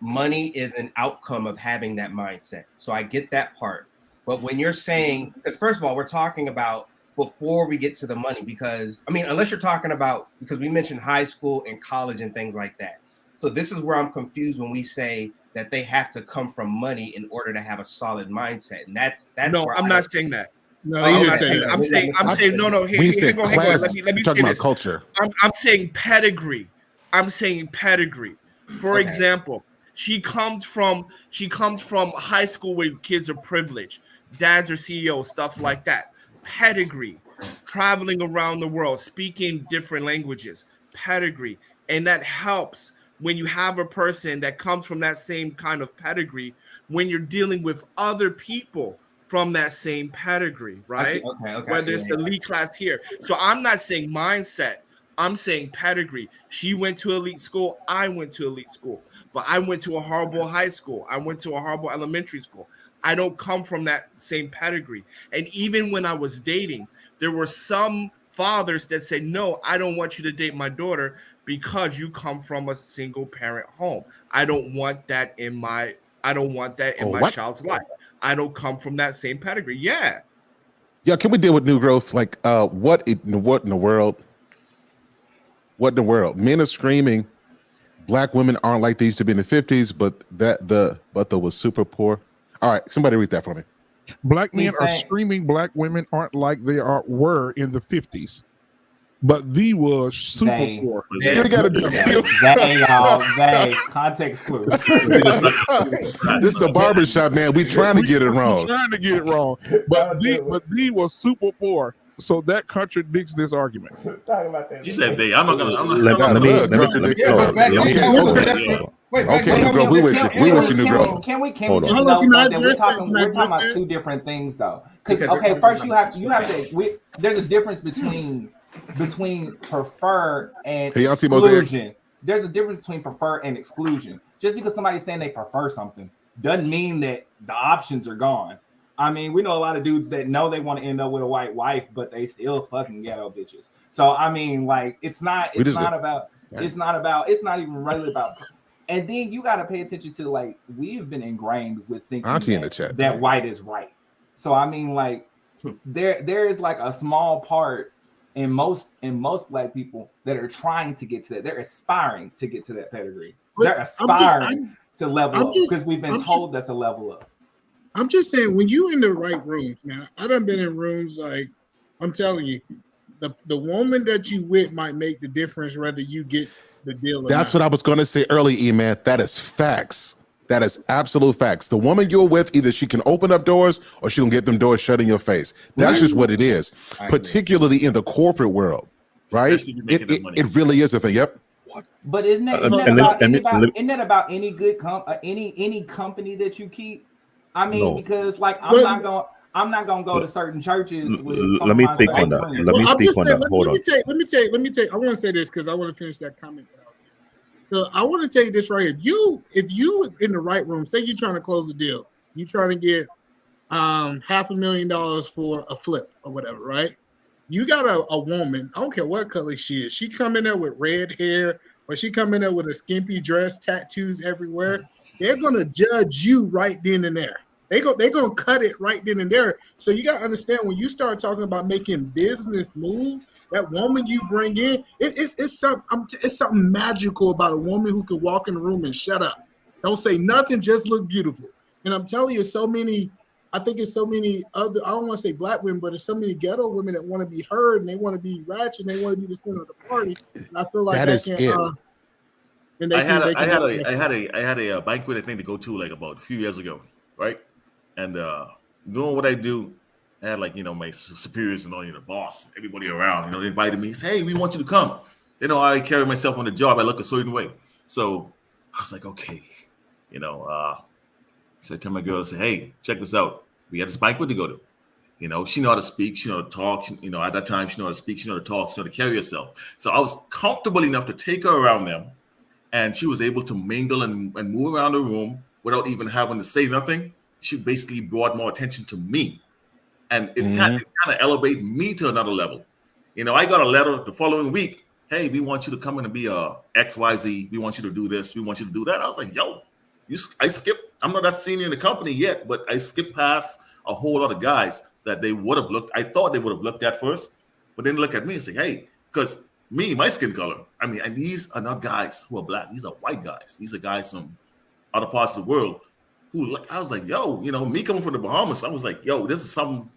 Money is an outcome of having that mindset. So I get that part. But when you're saying, because first of all, we're talking about before we get to the money, because unless you're talking about, because we mentioned high school and college and things like that. So this is where I'm confused when we say that they have to come from money in order to have a solid mindset. And that's no, I'm not saying that. No, I'm not saying that. I'm saying no. When you say Hang on. class, Let me you're talking say about this. culture. I'm saying pedigree. For example, she comes from high school where kids are privileged, dads are CEOs, stuff like that. Pedigree, traveling around the world, speaking different languages, pedigree, and that helps when you have a person that comes from that same kind of pedigree when you're dealing with other people from that same pedigree, right? Okay. Whether it's the elite class here. So I'm not saying mindset. I'm saying pedigree. She went to elite school. I went to elite school. But I went to a horrible high school. I went to a horrible elementary school. I don't come from that same pedigree. And even when I was dating, there were some fathers that said, no, I don't want you to date my daughter because you come from a single parent home. I don't want that in my child's life. I don't come from that same pedigree. Yeah. Yeah, can we deal with new growth? Like, what in the world? What in the world? Men are screaming, black women aren't like they used to be in the 50s, but they was super poor. All right, somebody read that for me. Black men are screaming black women aren't like they were in the 50s, but they was super poor. They got to do They context clues. This is the barbershop, man. We trying to get it wrong. But they was super poor. So that contradicts this argument. Talk about that. She said they. I'm not gonna. Let me contradict. Okay, Negro, we with you, Negro. Can we just note that we're talking about two different things though? Because first you have to. There's a difference between prefer and exclusion. There's a difference between prefer and exclusion. Just because somebody's saying they prefer something doesn't mean that the options are gone. I mean, we know a lot of dudes that know they want to end up with a white wife, but they still fucking ghetto bitches. So I mean, like, it's not even really about. And then you got to pay attention to, like, we've been ingrained with thinking that white is right. So I mean, like, there is like a small part in most black people that are trying to get to that. They're aspiring to get to that pedigree. They're aspiring to level up because we've been told that's a level up. I'm just saying, when you in the right rooms, now I done been in rooms, like, I'm telling you, the woman that you with might make the difference whether you get the deal or That's not. what I was going to say early, E-Man. That is facts. That is absolute facts. The woman you're with, either she can open up doors or she can get them doors shut in your face. That's just what it is, particularly in the corporate world, right? It really is a thing. Yep. But isn't that about any good any company that you keep? I mean, because like I'm not gonna go to certain churches with some let me of my think on that. friends. Let me think on that. Hold on. Let me tell you. I want to say this because I want to finish that comment. So I want to tell you this right here. If you in the right room, say you're trying to close a deal, you're trying to get $500,000 for a flip or whatever, right? You got a woman, I don't care what color she is. She come in there with red hair, or she come in there with a skimpy dress, tattoos everywhere. They're gonna judge you right then and there. They're gonna cut it right then and there. So you gotta understand, when you start talking about making business moves, that woman you bring in, it's something magical about a woman who can walk in the room and shut up, don't say nothing, just look beautiful. And I'm telling you, I think it's so many other, I don't want to say black women, but it's so many ghetto women that want to be heard and they want to be ratchet and they want to be the center of the party. And I feel like I had a banquet, I think, to go to like about a few years ago, right? And doing what I do, I had like, my superiors and all, the boss, everybody around, they invited me. Say, hey, we want you to come. They know I carry myself on the job. I look a certain way. So I was like, okay, so I tell my girl, I say, hey, check this out. We got this banquet to go to. She know how to speak, she know how to talk. At that time, she know how to speak, she know how to talk, she know how to carry herself. So I was comfortable enough to take her around them, and she was able to mingle and move around the room without even having to say nothing. She basically brought more attention to me, and it kind of elevated me to another level. I got a letter the following week. Hey, we want you to come in and be a XYZ. We want you to do this. We want you to do that. I was like, yo, I skipped. I'm not that senior in the company yet, but I skipped past a whole lot of guys that they would have looked. I thought they would have looked at first, but then look at me and say, hey, because my skin color. I mean, and these are not guys who are black. These are white guys. These are guys from other parts of the world who, I was like, yo, me coming from the Bahamas, I was like, yo, this is something,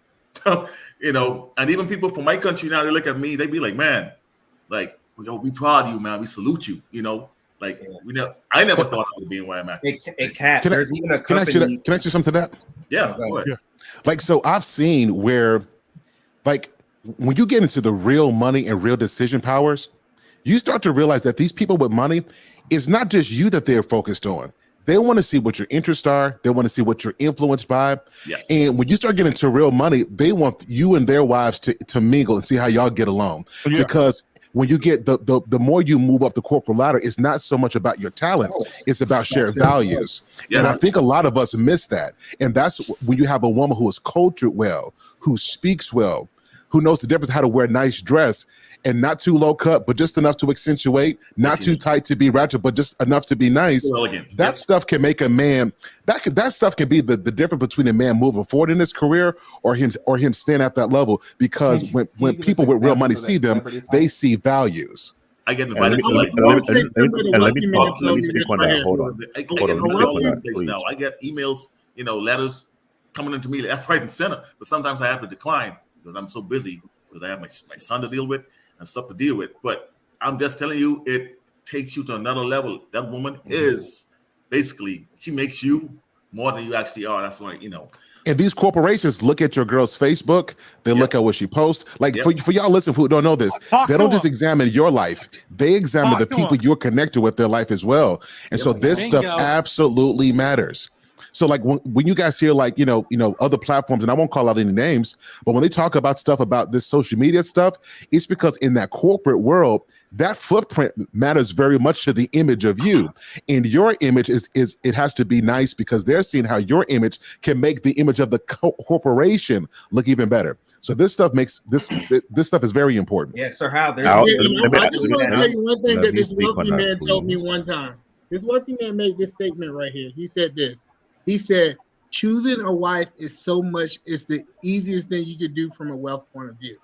and even people from my country now, they look at me, they be like, man, like, yo, we proud of you, man. We salute you, Like, I never thought I would be where I'm at. There's even a company. Can I say something to that? Yeah. Like, so I've seen where, like, when you get into the real money and real decision powers, you start to realize that these people with money, it's not just you that they're focused on. They want to see what your interests are. They want to see what you're influenced by. Yes. And when you start getting to real money, they want you and their wives to mingle and see how y'all get along. Yeah. Because when you get the more you move up the corporate ladder, it's not so much about your talent, it's about shared values. Yes. And I think a lot of us miss that. And that's when you have a woman who is cultured well, who speaks well, who knows the difference how to wear a nice dress, and not too low cut, but just enough to accentuate, not too tight to be ratchet, but just enough to be nice. That stuff can make a man, that stuff can be the difference between a man moving forward in his career or him staying at that level. Because when people with real money see them, they see values. I get invited to let me speak on that. Hold on. I get emails, letters coming into me left, right, and center. But sometimes I have to decline because I'm so busy because I have my son to deal with and stuff to deal with. But I'm just telling you, it takes you to another level. That woman is basically, she makes you more than you actually are. That's why, And these corporations look at your girl's Facebook. They look at what she posts. Like for y'all listening who don't know this, they don't just examine your life. They examine the people you're connected with, their life as well. And so this stuff absolutely matters. So like when you guys hear like, other platforms, and I won't call out any names, but when they talk about stuff about this social media stuff, it's because in that corporate world, that footprint matters very much to the image of you. And your image is it has to be nice because they're seeing how your image can make the image of the corporation look even better. So this stuff makes this stuff is very important. Yeah, Sir Hal. I just want to tell you one thing that this wealthy man told me one time. This wealthy man made this statement right here. He said this. He said, choosing a wife is the easiest thing you could do from a wealth point of view.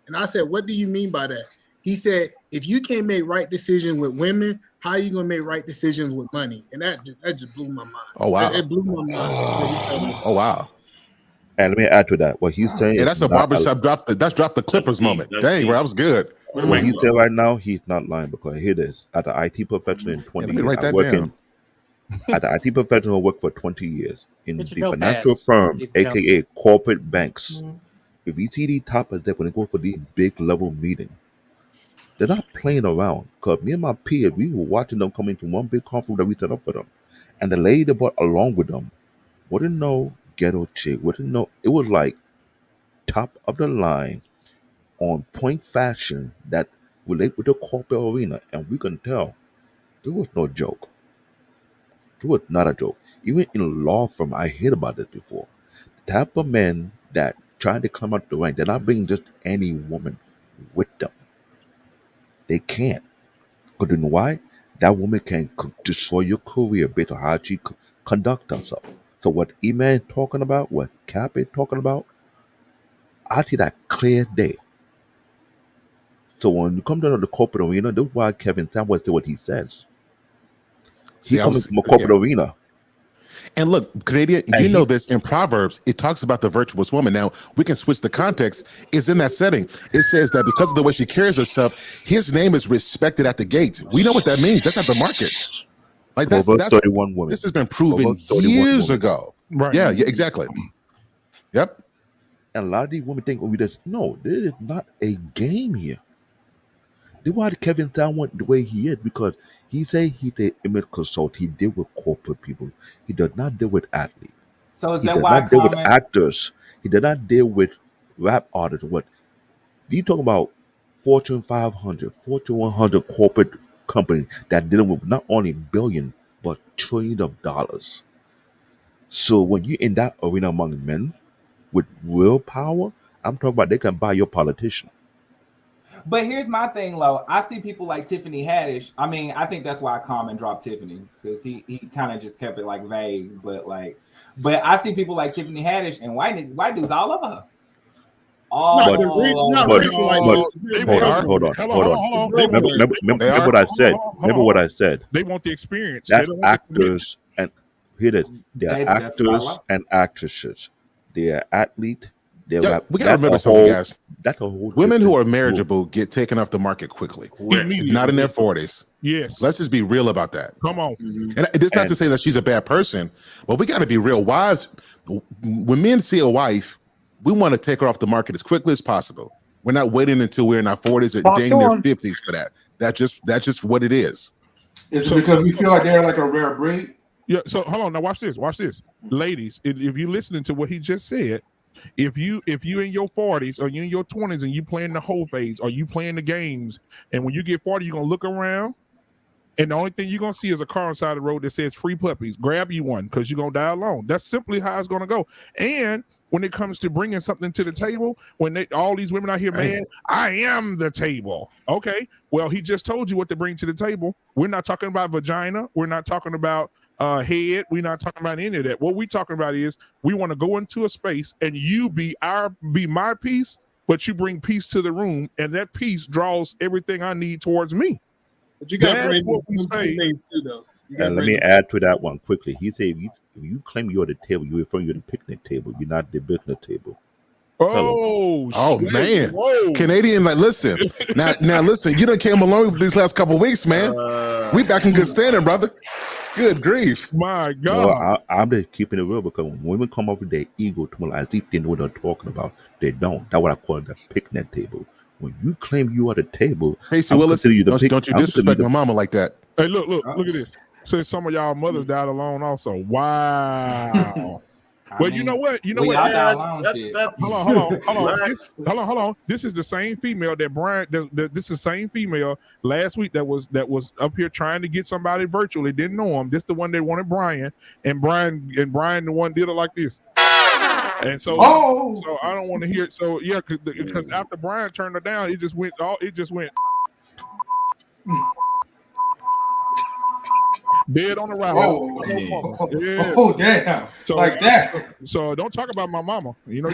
And I said, what do you mean by that? He said, if you can't make right decisions with women, how are you going to make right decisions with money? And that just blew my mind. Oh, wow. It blew my mind. Oh, wow. And let me add to that. What he's saying, that's a barbershop drop. That's drop the Clippers moment. Dang, bro, that was good. What he said right now, he's not lying because here it is. At the IT professional in 20 years, write that down. At the IT professional, worked for 20 years in the financial firm, aka corporate banks. If you see the top of that when they go for these big level meetings, they're not playing around. Because me and my peers, we were watching them come into one big conference that we set up for them, and the lady they brought along with them wouldn't know ghetto chick, wouldn't know. It was like top of the line, on point fashion that relate with the corporate arena, and we can tell there was no joke. It was not a joke. Even in law firm, I heard about this before. The type of men that trying to come out the rank, they're not bringing just any woman with them. They can't. Because you know why? That woman can destroy your career based on how she conduct herself. So what E-Man talking about, what Cap is talking about, I see that clear day. So when you come down to the corporate arena, that's why Kevin Samuel said what he says. He comes from a corporate arena. And look, Canadian, you know this in Proverbs, it talks about the virtuous woman. Now, we can switch the context. It's in that setting. It says that because of the way she carries herself, his name is respected at the gates. We know what that means. That's at the market. Like that's 31 women. This has been proven years ago. Right. Yeah, exactly. Yep. And a lot of these women think, no, this is not a game here. That's why Kevin Town went the way he is, because he say he's the image consultant. He deal with corporate people. He does not deal with athletes. So is he that does why not deal with actors? He does not deal with rap artists. What you talking about? Fortune 500, Fortune 100 corporate companies that dealing with not only billion but trillions of dollars. So when you're in that arena among men with real power, I'm talking about they can buy your politician. But here's my thing, Lo. I see people like Tiffany Haddish. I mean, I think that's why Common dropped Tiffany, because he kind of just kept it like vague. But I see people like Tiffany Haddish and white dudes all over her. Hold on. Remember what I said. Remember what I said. They want the experience. That's actors, and here it is. They're actors and actresses. They're athletes. We gotta remember something, guys. That's a whole women who are marriageable get taken off the market quickly. Not in their 40s. Yes. Let's just be real about that. Come on. And it's not to say that she's a bad person, but we got to be real. Wives, when men see a wife, we want to take her off the market as quickly as possible. We're not waiting until we're in our 40s or dang near 50s for that. That's just what it is. Is it because we feel like they're like a rare breed? Yeah. So hold on. Now watch this. Ladies, if you're listening to what he just said, if you in your 40s or you in your 20s and you playing the whole phase or you playing the games, and when you get 40, you're gonna look around and the only thing you're gonna see is a car on the side of the road that says free puppies. Grab you one because you're gonna die alone. That's simply how it's gonna go. And when it comes to bringing something to the table, when all these women out here, man, I am the table. Okay, well, he just told you what to bring to the table. We're not talking about vagina. We're not talking about head. We're not talking about any of that. What we're talking about is we want to go into a space and you be my piece, but you bring peace to the room, and that peace draws everything I need towards me. But you got to bring what we say too, though. And let me add to that one quickly. He said, if you claim you're the table, you're referring to the picnic table. You're not the business table. Oh man, whoa. Canadian, like listen, now listen. You done came along for these last couple of weeks, man. We back in good standing, brother. Good grief, my God. I'm just keeping it real, because when women come over their ego to as if they know what they're talking about, they don't. That's what I call the picnic table. When you claim you are the table, Casey Willis, don't you disrespect my mama like that. Hey, look at this. So some of y'all mothers died alone also. Wow. Well, you know what? You know we what? all die That's, alone, that's, shit. that's, Hold on. relax. Hold on. This is the same female that Brian. This is the same female last week that was up here trying to get somebody virtually. Didn't know him. This the one that wanted Brian, and Brian the one did it like this. And so, so I don't want to hear it. So yeah, because after Brian turned her down, it just went. Dead on the route. Damn. So, like that. So don't talk about my mama. You know,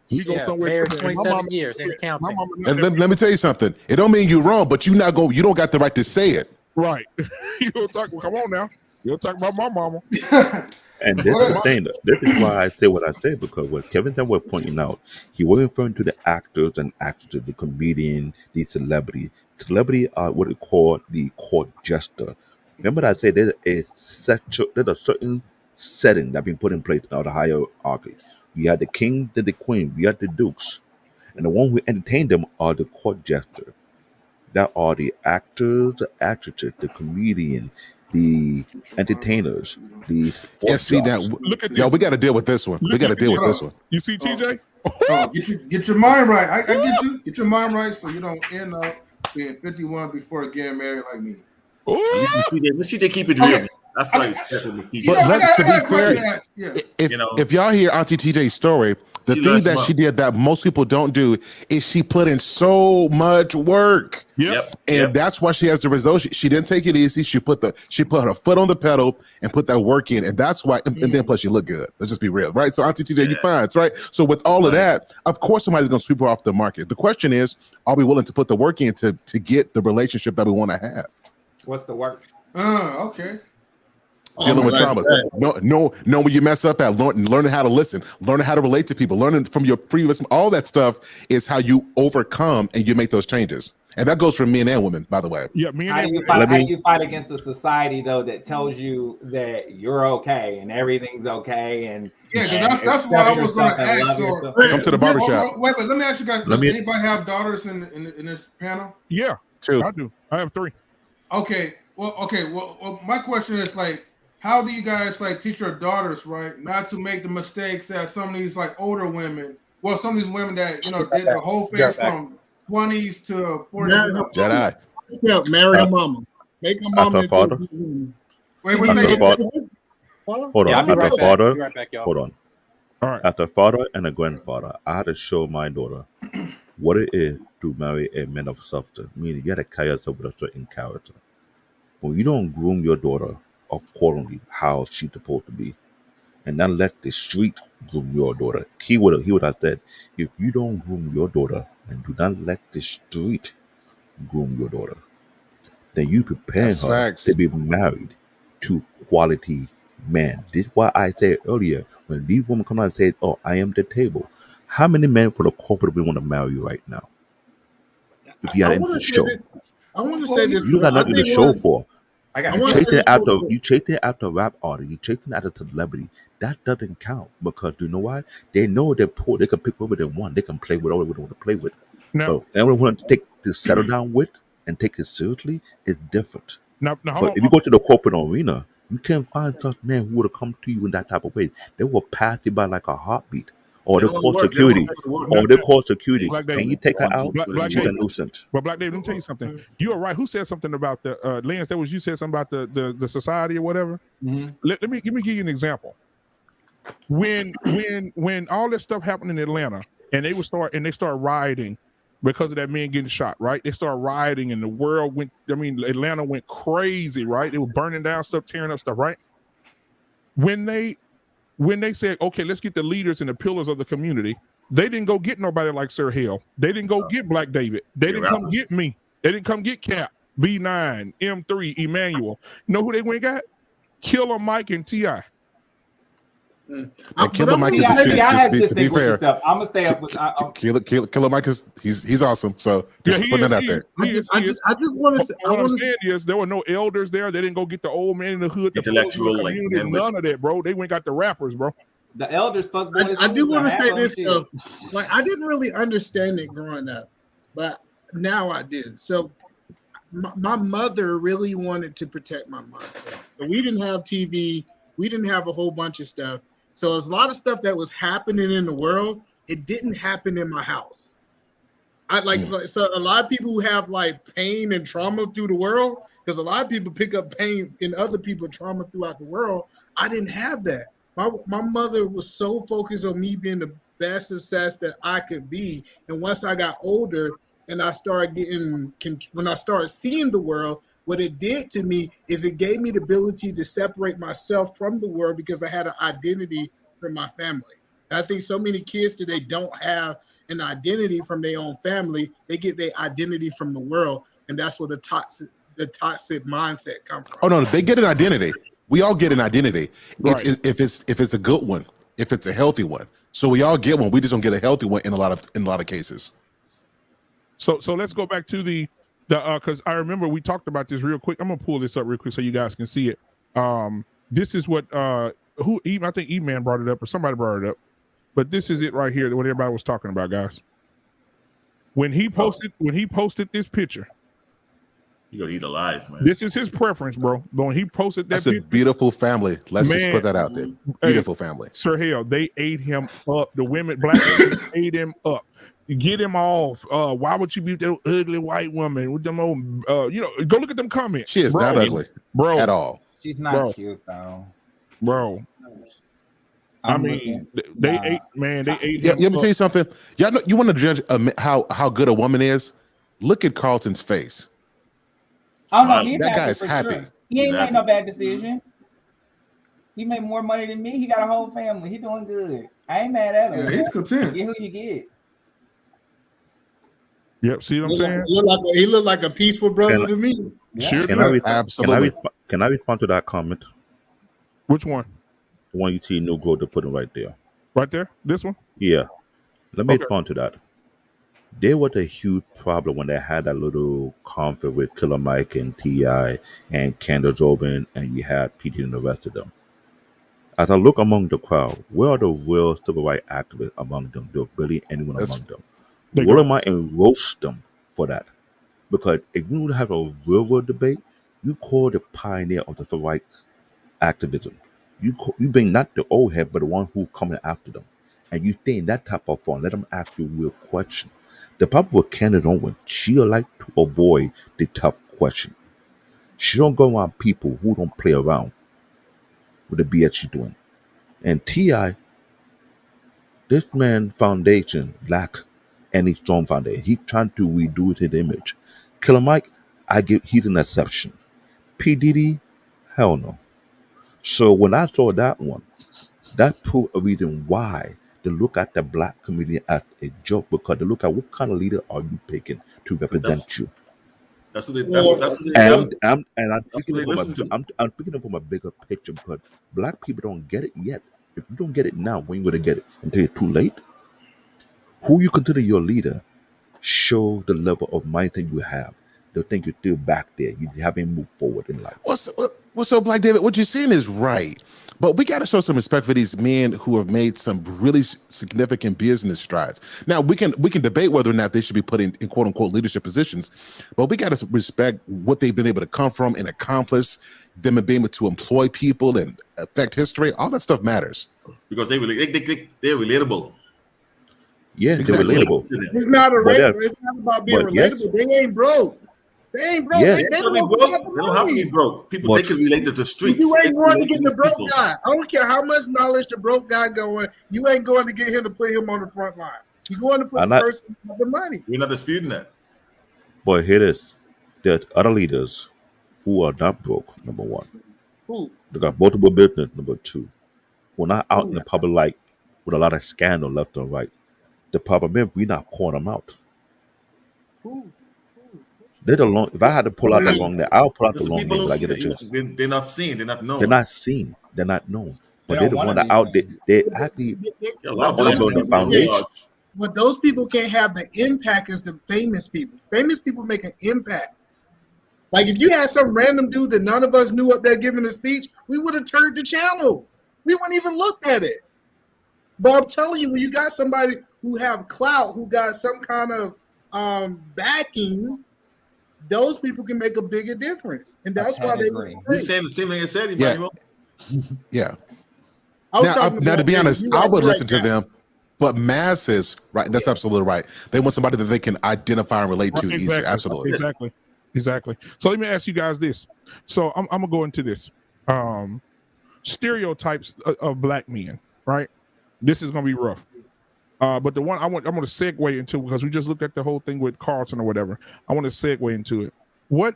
we go somewhere. Married 27 years and counting. And let me tell you something. It don't mean you're wrong, but you don't got the right to say it. Right. You don't talk. Come on now. You don't talk about my mama. And this is the thing. This is why I say what I say, because what Kevin was pointing out, he was referring to the actors and actresses, the comedian, the celebrity. Celebrity are what they call the court jester. Remember that I said there's a certain setting that been put in place in the hierarchy. We had the king, then the queen, we had the dukes. And the one who entertain them are the court jester. That are the actors, the actresses, the comedian, the entertainers, the see now, look at y'all, we got to deal with this one. We got to deal with this one. You see, TJ? Get your mind right. I get you. Get your mind right so you don't end up being 51 before getting married like me. Let's CJ keep it real. That's why he's stepping with But to be fair, if y'all hear Auntie TJ's story, the thing that she did that most people don't do is she put in so much work. And that's why she has the result. She didn't take it easy. She put her foot on the pedal and put that work in, and that's why. And then plus, she look good. Let's just be real, right? So Auntie TJ, you fine, right? So with all of that, of course, somebody's gonna sweep her off the market. The question is, are we willing to put the work in to get the relationship that we want to have? What's the work? Okay. Dealing with traumas. Know where you mess up at. Learning how to listen. Learning how to relate to people. Learning from your previous. All that stuff is how you overcome and you make those changes. And that goes for men and women, by the way. Yeah, men how and do you fight against a society though that tells you that you're okay and everything's okay? And that's why I was going to ask. Come to the barbershop. Wait, let me ask you guys. Does anybody have daughters in this panel? Yeah, 2. I do. I have 3. Okay. Well, my question is like, how do you guys like teach your daughters, right, not to make the mistakes that some of these like older women, some of these women that did the whole face from 20s to 40s. Jedi. Marry a mama. Make a mama into father. Wait, hold on. Yeah, I'll be right back. Father, Be right back, y'all. hold on. All right. As a father and a grandfather, I had to show my daughter what it is to marry a man of substance. Meaning, you got to carry yourself with a certain character. When you don't groom your daughter accordingly, how she's supposed to be, and not let the street groom your daughter. He would have said, if you don't groom your daughter and do not let the street groom your daughter, then you prepare her to be married to quality man. This is why I said earlier, when these women come out and say, "Oh, I am the table," how many men for the corporate would want to marry you right now? If you had anything to show, I want to say this. You got nothing to show for. You chasing after rap artist, you chasing after celebrity. That doesn't count because you know why? They know they're poor. They can pick whatever they want. They can play with whatever they want to play with. No. So anyone want to settle down with and take it seriously is different. Now, but if you go to the corporate arena, you can't find such men who would have come to you in that type of way. They will pass you by like a heartbeat. Or they call security. Can you take her out? She's a nuisance. But Black Dave, let me tell you something. You are right. Who said something about the Lance? That was you said something about the society or whatever. Mm-hmm. Let me give you an example. When all this stuff happened in Atlanta and they start rioting because of that man getting shot, right? They started rioting and the world Atlanta went crazy, right? They were burning down stuff, tearing up stuff, right? When they said, okay, let's get the leaders and the pillars of the community, they didn't go get nobody like Sir Hale. They didn't go get Black David. They didn't come get me. They didn't come get Cap, B9, M3, Emmanuel. You know who they went and got? Killer Mike and T.I. Killer Mike is to be fair. I'm gonna stay up with Killer Mike he's awesome. So just putting that out there. I just want to say, what I'm saying is there were no elders there. They didn't go get the old man in the hood, intellectual, none of that, bro. They went and got the rappers, bro. The elders fuck. I do want to say this though, like I didn't really understand it growing up, but now I do. So my mother really wanted to protect my mom. So we didn't have TV. We didn't have a whole bunch of stuff. So there's a lot of stuff that was happening in the world. It didn't happen in my house. So a lot of people who have like pain and trauma through the world, because a lot of people pick up pain in other people's trauma throughout the world. I didn't have that. My mother was so focused on me being the best success that I could be. And once I got older and I started when I started seeing the world, what it did to me is it gave me the ability to separate myself from the world because I had an identity from my family. And I think so many kids today don't have an identity from their own family. They get their identity from the world, and that's where the toxic mindset comes from. Oh no, they get an identity. We all get an identity. Right. If it's a good one, if it's a healthy one. So we all get one. We just don't get a healthy one in a lot of cases. So let's go back to the because I remember we talked about this real quick. I'm gonna pull this up real quick so you guys can see it. This is what I think E-Man brought it up or somebody brought it up. But this is it right here, what everybody was talking about, guys. When he posted this picture, you gotta eat alive, man. This is his preference, bro. But when he posted that, that's a beautiful family. Let's just put that out there. Beautiful family. Sir, hell, they ate him up. The black women ate him up. Get him off. Why would you be that ugly white woman with them old? Go look at them comments. She is not ugly, bro, at all. She's not cute though, bro. They ate, man. They ate. Yeah, let me tell you something. Y'all know, you want to judge how good a woman is? Look at Carlton's face. Oh no, that guy is happy. Sure. He ain't made no bad decision. He made more money than me. He got a whole family. He doing good. I ain't mad at him. Yeah, he's content. Get who you get. Yep. See what I'm saying? He looked like a peaceful brother to me. Yeah. Sure. Absolutely. Can I respond to that comment? Which one? The one you see New Growth to put it right there. Right there? This one? Yeah. Let me respond to that. There was a huge problem when they had that little conflict with Killer Mike and T.I. and Kendall Jobin, and you had P.D. and the rest of them. As I look among the crowd, where are the real civil rights activists among them? There's barely anyone among them. What am I and roast them for that? Because if you have a real debate, you call the pioneer of the civil rights activism. You bring not the old head, but the one who coming after them. And you stay in that type of form. Let them ask you a real question. The problem with Candace Owens, she like to avoid the tough question. She don't go around people who don't play around with the BS she's doing. And T.I., this man foundation lack any strong foundation. He trying to redo his image. Killer Mike, he's an exception. P. Diddy, hell no. So when I saw that one, that proved a reason why they look at the black community as a joke, because they look at what kind of leader are you picking to represent you. That's what I'm speaking from a bigger picture, because black people don't get it yet. If you don't get it now, when you gonna get it? Until it's too late. Who you consider your leader, show the level of mindset you have. They'll think you're still back there. You haven't moved forward in life. What's up, Black David? What you're saying is right. But we got to show some respect for these men who have made some really significant business strides. Now, we can debate whether or not they should be put in quote unquote leadership positions, but we got to respect what they've been able to come from and accomplish, them being able to employ people and affect history. All that stuff matters. Because they're relatable. Yeah, exactly. They're relatable. It's not about being relatable. They ain't broke. They ain't broke. Yeah. They don't have to be broke. People, they can relate to the streets. You ain't going to get the broke guy. I don't care how much knowledge the broke guy going. You ain't going to get him to put him on the front line. You're going to put the person with the money. We're not disputing that. But here it is. There's other leaders who are not broke, number one. Who? They got multiple business, number two. We're not out in the public light with a lot of scandal left and right. The problem is we're not calling them out. Who? They're the long. If I had to pull out the long name, I'll pull out the long name. Like get a chance. They're not seen. They're not known. They're not seen. They're not known. But they're the one that out there. They actually want to build a foundation. But those people can't have the impact as the famous people. Famous people make an impact. Like if you had some random dude that none of us knew up there giving a speech, we would have turned the channel. We wouldn't even looked at it. But I'm telling you, when you got somebody who have clout, who got some kind of backing, those people can make a bigger difference, and that's why they was You replaced. saying the same thing I said, Yeah. Emmanuel? Yeah. I was talking Now, to about be Jay. honest, You I right, would you right, listen to Jack. them, but masses, right? That's absolutely right. They want somebody that they can identify and relate to Right, easier. exactly. Absolutely. Exactly. So let me ask you guys this. So I'm gonna go into this. Stereotypes of black men, right? This is gonna be rough. But the one I'm gonna segue into, because we just looked at the whole thing with Carlton or whatever. I want to segue into it. What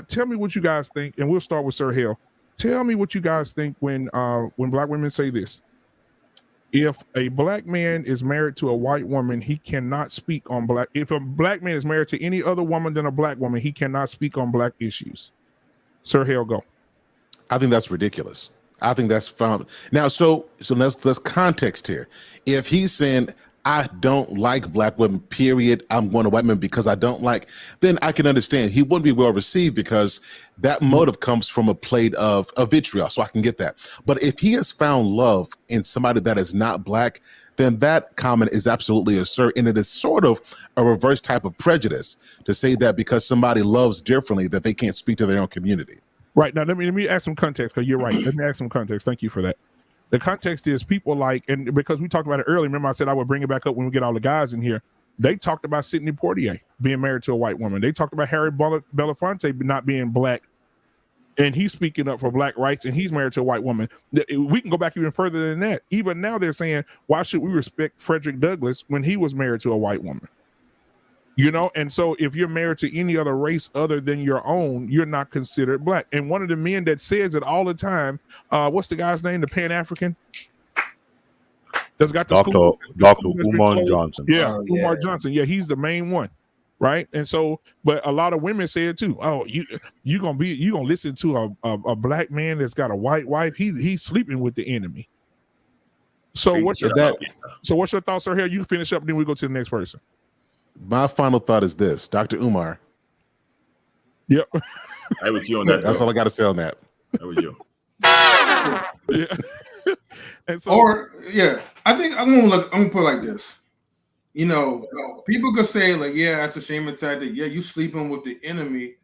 tell me what you guys think, and we'll start with Sir Hill. Tell me what you guys think when black women say this. If a black man is married to a white woman, he cannot speak on black. If a black man is married to any other woman than a black woman, he cannot speak on black issues. Sir Hill, go. I think that's ridiculous. I think that's found now. So let's context here. If he's saying I don't like black women, period, I'm going to white men because I don't like, then I can understand he wouldn't be well received because that motive comes from a plate of vitriol. So I can get that. But if he has found love in somebody that is not black, then that comment is absolutely absurd. And it is sort of a reverse type of prejudice to say that because somebody loves differently that they can't speak to their own community. Right. Now, let me add some context, because you're right. Let me add some context. Thank you for that. The context is people like, and because we talked about it earlier, remember I said I would bring it back up when we get all the guys in here. They talked about Sidney Poitier being married to a white woman. They talked about Harry Belafonte not being black, and he's speaking up for black rights, and he's married to a white woman. We can go back even further than that. Even now they're saying, why should we respect Frederick Douglass when he was married to a white woman? You know, and so if you're married to any other race other than your own, you're not considered black. And one of the men that says it all the time, what's the guy's name? The Pan-African? That's got the Dr. Umar Johnson. Yeah, Umar Johnson. Yeah, he's the main one, right? And so, but a lot of women say it too. Oh, you gonna listen to a black man that's got a white wife? He's sleeping with the enemy. So what's your thoughts, Sir? Here, you finish up, then we go to the next person. My final thought is this, Dr. Umar. Yep. I with you on that. That's all I got to say on that. I with you. Yeah. And so, I think I'm gonna put it like this. You know, people could say like, yeah, that's a shame attack. That you sleeping with the enemy,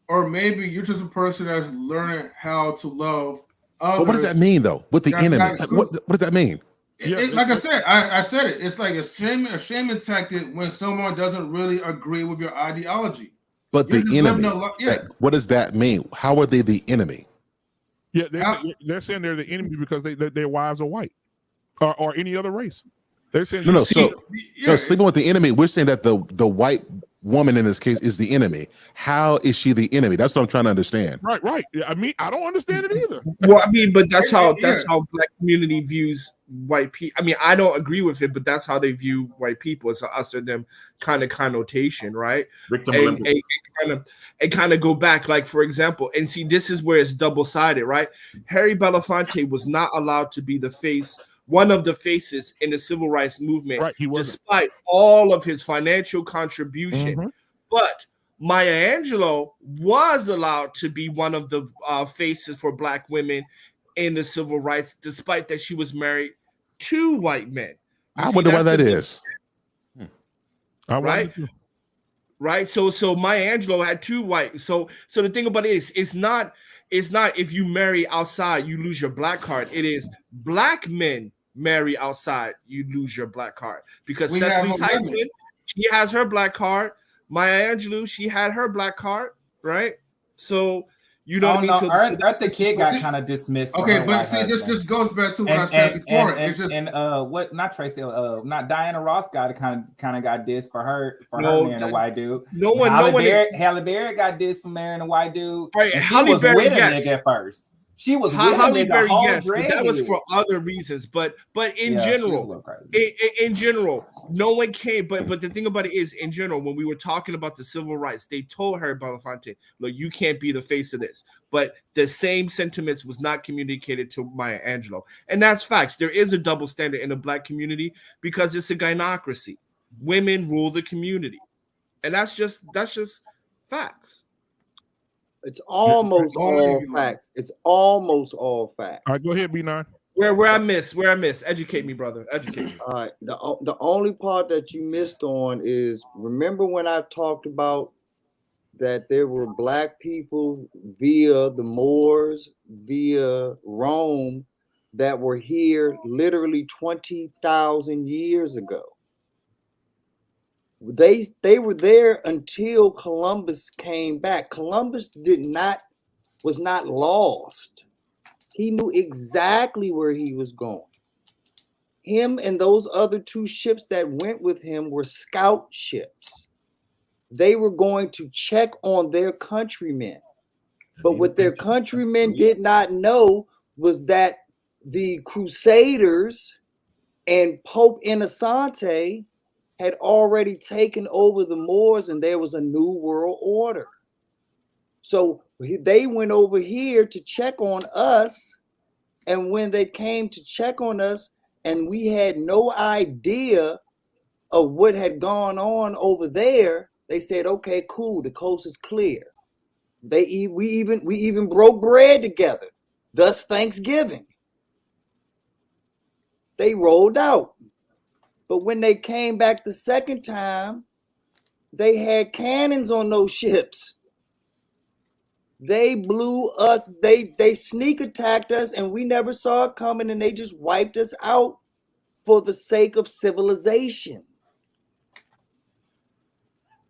or maybe you're just a person that's learning how to love others. But what does that mean though? With the enemy, what does that mean? Like I said, I said it. It's like a shame tactic when someone doesn't really agree with your ideology. But the enemy, what does that mean? How are they the enemy? Yeah, they're saying they're the enemy because their wives are white, or any other race. They're saying sleeping with the enemy. We're saying that the white woman in this case is the enemy. How is she the enemy? That's what I'm trying to understand. Right. I mean, I don't understand it either. Well, I mean, but that's how black community views white people. I mean, I don't agree with it, but that's how they view white people. It's a us or them kind of connotation, right? And kind of go back, like for example, and see, this is where it's double-sided, right? Harry Belafonte was not allowed to be one of the faces in the civil rights movement, right, despite all of his financial contribution. Mm-hmm. But Maya Angelou was allowed to be one of the faces for black women in the civil rights, despite that she was married to white men. I wonder why that is. Right. So Maya Angelou had two white. So the thing about it is, it's not if you marry outside, you lose your black card. It is black men marry outside, you lose your black card. Because Cecily Tyson, she has her black card. Maya Angelou, she had her black card, right? So you know what I mean? So Eartha Kitt got kind of dismissed. Okay, but see, this just goes back to what I said before. Not Tracy, not Diana Ross got kind of got dissed for her marrying a white dude. Halle Berry got dissed for marrying a white dude. Right, Halle Berry, yes. At first. She was Halle Berry, yes, but that was for other reasons. But in general, no one came. But the thing about it is, in general, when we were talking about the civil rights, they told Harry Belafonte, "Look, you can't be the face of this." But the same sentiments was not communicated to Maya Angelou, and that's facts. There is a double standard in the black community because it's a gynocracy. Women rule the community, and that's just facts. It's almost all facts. It's almost all facts. All right, go ahead, B9. Where I miss? Educate me, brother. Educate me. All right. The only part that you missed on is, remember when I talked about that there were black people via the Moors, via Rome, that were here literally 20,000 years ago. They were there until Columbus came back. Columbus was not lost. He knew exactly where he was going. Him and those other 2 ships that went with him were scout ships. They were going to check on their countrymen. But what their countrymen did not know was that the Crusaders and Pope Innocente had already taken over the Moors, and there was a new world order. So they went over here to check on us. And when they came to check on us, and we had no idea of what had gone on over there, they said, okay, cool, the coast is clear. We even broke bread together, thus Thanksgiving. They rolled out. But when they came back the second time, they had cannons on those ships. They blew us, they sneak attacked us, and we never saw it coming, and they just wiped us out for the sake of civilization.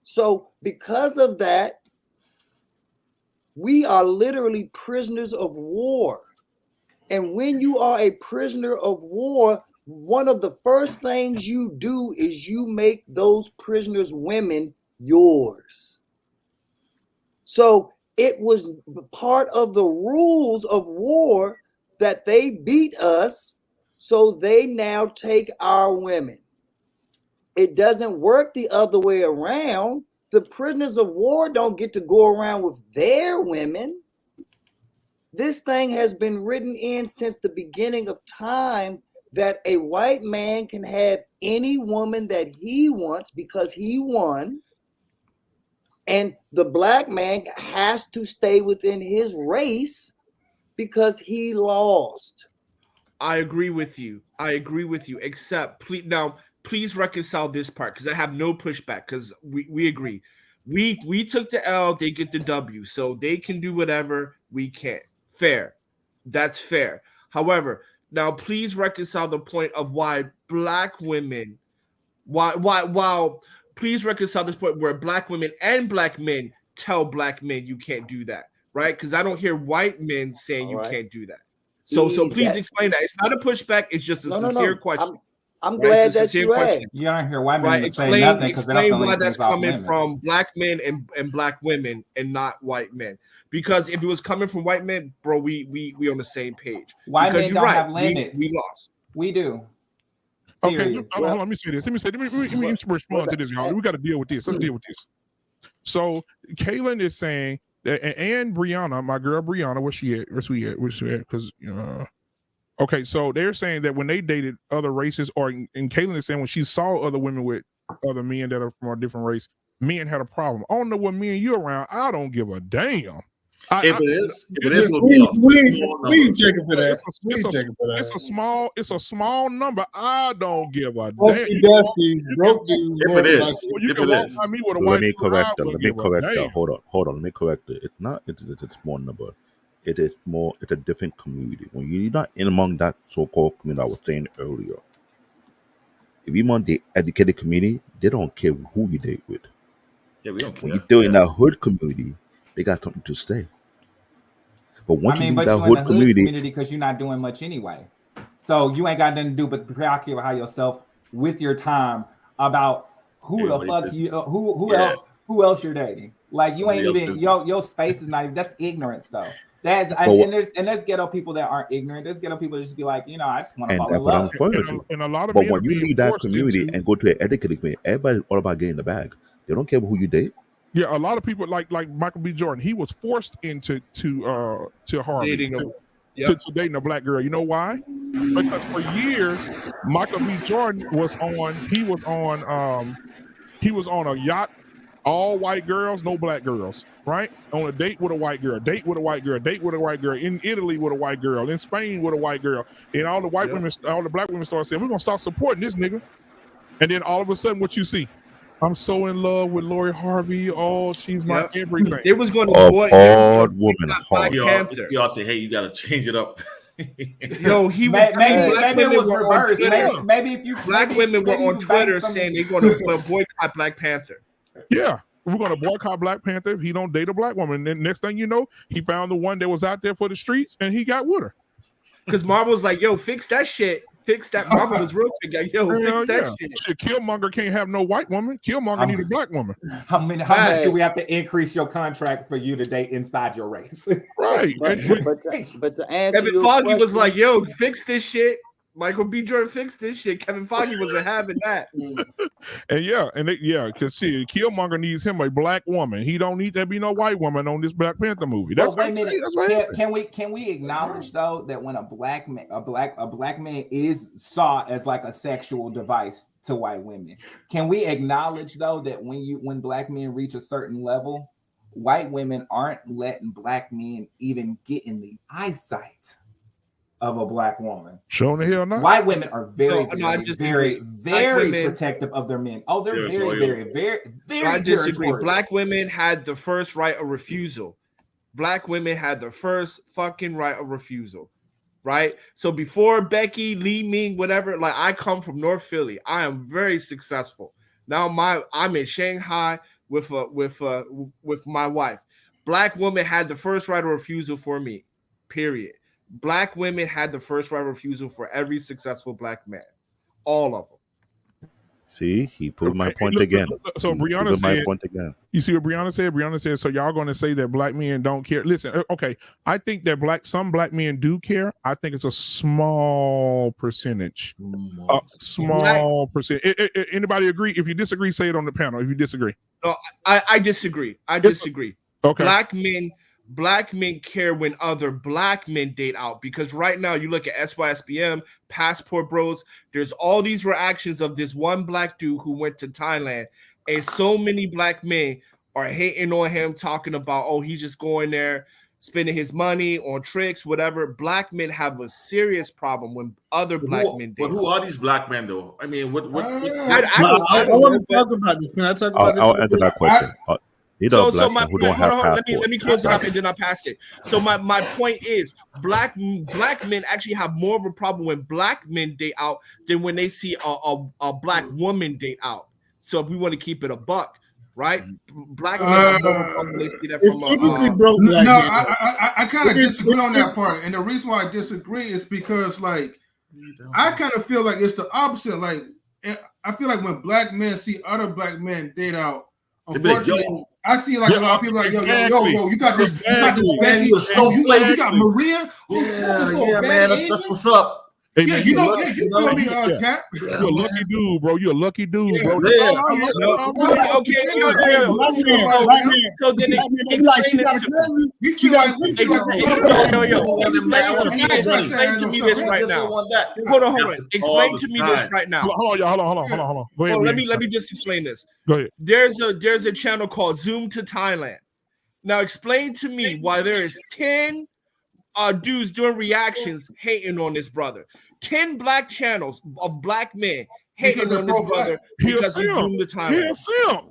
So because of that, we are literally prisoners of war. And when you are a prisoner of war, one of the first things you do is you make those prisoners women yours. So it was part of the rules of war that they beat us, so they now take our women. It doesn't work the other way around. The prisoners of war don't get to go around with their women. This thing has been written in since the beginning of time that a white man can have any woman that he wants because he won. And the black man has to stay within his race because he lost. I agree with you. Except please reconcile this part, because I have no pushback, because we agree. We took the L, they get the W, so they can do whatever, we can't. Fair. That's fair. However, now please reconcile the point of why black women, please reconcile this point where black women and black men tell black men you can't do that, right? Because I don't hear white men saying you can't do that. So please explain that. It's not a pushback. It's just a sincere question. I'm glad that you asked. You don't hear white men say nothing because they don't feel why like that's coming from black men and black women and not white men. Because if it was coming from white men, bro, we on the same page. White because men don't have limits. We lost. We do. Okay, hold on, let me say this. Let me respond to this, y'all. We got to deal with this. Let's deal with this. So Kaylin is saying that, and Brianna, my girl Brianna, where's she at? Where's she at? Because okay, so they're saying that when they dated other races, and Kaylin is saying when she saw other women with other men that are from a different race, men had a problem. I don't know what me and you around. I don't give a damn. If it is, we ain't checking for that. It's a small number. I don't give a damn. Broke dudes. If it is, let me correct that. Hold on. Let me correct it. It's not. It's a small number. It is more. It's a different community. When you're not in among that so-called community I was saying earlier, if you're among the educated community, they don't care who you date with. Yeah, we don't care. When you're still in that hood community, they got something to say. But once you leave that hood community, because you're not doing much anyway, so you ain't got nothing to do but preoccupy yourself with your time about who the fuck you, who else you're dating. Like you ain't even your space is not even. That's ignorance though. There's ghetto people that aren't ignorant. There's ghetto people that just be like, I just want to fall in love. And a lot of but when you leave that community and go to an educated community, everybody's all about getting the bag. They don't care who you date. Yeah, a lot of people like Michael B. Jordan. He was forced into Harvey to dating a black girl. You know why? Because for years, Michael B. Jordan was on a yacht, all white girls, no black girls, right? On a date with a white girl, date with a white girl, in Italy with a white girl, in Spain with a white girl, and all the white women, all the black women started saying, "We're gonna stop supporting this nigga," and then all of a sudden, what you see? I'm so in love with Lori Harvey. Oh, she's my everything. They was going to Of boy all women, Black Y'all Panther. say, hey, you got to change it up. Yo, he maybe black it women was were on reversed. Twitter. Maybe if you Black women were on Twitter saying they're going to boycott Black Panther. Yeah, we're gonna boycott Black Panther. He don't date a black woman. And next thing you know, he found the one that was out there for the streets, and he got with her. Because Marvel's like, yo, fix that shit. Fix that. Marvel was real big. Like, yo, fix that shit. Killmonger can't have no white woman. Killmonger need a black woman. How much do we have to increase your contract for you to date inside your race? Right. But to answer Kevin your Feige question, was like, yo, fix this shit. Michael B. Jordan fixed this shit. Kevin Feige wasn't having that. And because see, Killmonger needs him a black woman. He don't need there be no white woman on this Black Panther movie. That's Wait a minute. Can we acknowledge though that when a black man is saw as like a sexual device to white women, can we acknowledge though that when black men reach a certain level, white women aren't letting black men even get in the eyesight of a black woman? Showing the hell not. White women are very women, protective of their men. Oh, they're very. I disagree. Black women had the first right of refusal. Black women had the first fucking right of refusal. Right? So before Becky, Lee Ming, whatever, like I come from North Philly. I am very successful. Now I'm in Shanghai with my wife. Black women had the first right of refusal for me. Period. Black women had the first right of refusal for every successful black man. All of them. See, he proved my point again. So Brianna said, my point again. You see what Brianna said? Brianna said, so y'all going to say that black men don't care? Listen, okay, I think that some black men do care. I think it's a small percentage. Small percent. Anybody agree? If you disagree, say it on the panel. If you disagree. No, I disagree. I disagree. Okay. Black men care when other black men date out, because right now you look at SYSBM, Passport Bros, there's all these reactions of this one black dude who went to Thailand, and so many black men are hating on him, talking about, oh, he's just going there, spending his money on tricks, whatever. Black men have a serious problem when other black men date. But who are these black men, though? I mean, what I want to talk about this. Can I talk about this? I'll answer that question. Let me close it up and then I'll pass it. So my point is, black men actually have more of a problem when black men date out than when they see a black woman date out. So if we want to keep it a buck, right? Black men have more of a problem when they see that from I kind of disagree on that part, and the reason why I disagree is because like I kind of feel like it's the opposite. Like I feel like when black men see other black men date out, unfortunately, I see like a lot of people like, yo, you got this, Becky, you got Maria. Man, that's what's up. Hey, yeah, man, you feel me, Cap? You're a lucky dude, bro. You're a lucky dude, bro. Okay. So then explain to me this right now. Hold on. Explain to me this right now. Hold on. Go ahead. Let me just explain this. Go ahead. There's a channel called Zoom to Thailand. Now explain to me why there is 10 dudes doing reactions hating on this brother. 10 black channels of black men hating on this brother because of Zoom to Thailand.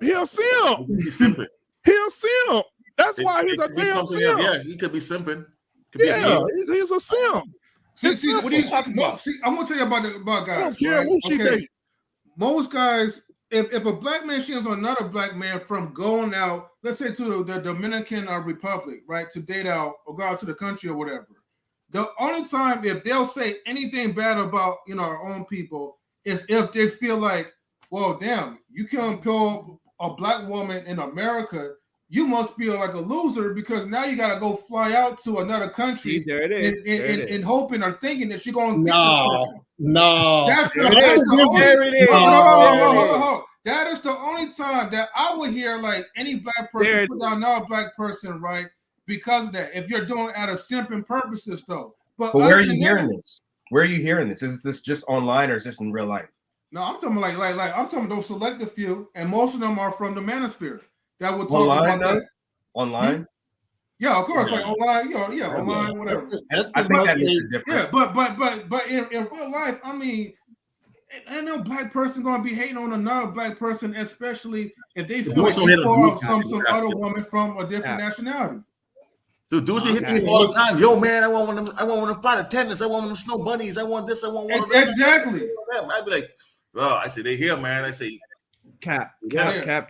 He'll simp. He's simping. He'll simp. That's why he's a damn simp. Yeah, he could be simping. He's a simp. See, what are you talking about? See, I'm gonna tell you about guys. Most guys, if a black man shares on another black man from going out, let's say to the Dominican Republic, right, to date out or go out to the country or whatever, the only time if they'll say anything bad about our own people is if they feel like, well, damn, you can't kill a black woman in America. You must feel like a loser because now you got to go fly out to another country. See, there it is. And hoping or thinking that you're going to That's the That is the only time that I would hear like any black person put down another black person, right? Because of that. If you're doing out of simping purposes, though. But where are you hearing this? Where are you hearing this? Is this just online or is this in real life? No, I'm talking like I'm talking those selective few, and most of them are from the manosphere that would talk online, about that. Online. Yeah, of course, like online, online, whatever. I think that makes a difference. Yeah, but in real life, I mean, ain't no black person gonna be hating on another black person, especially if they feel dudes like don't they hate on pull dudes, out man. some That's other it. woman from a different nationality. Dude, dudes be hitting people all the time. Yo, man, I want one of them flight attendants. I want one of them snow bunnies. I want this. I want one of them. Exactly. I'd be like, bro, I say they here, man. I say cap. Yeah. Cap.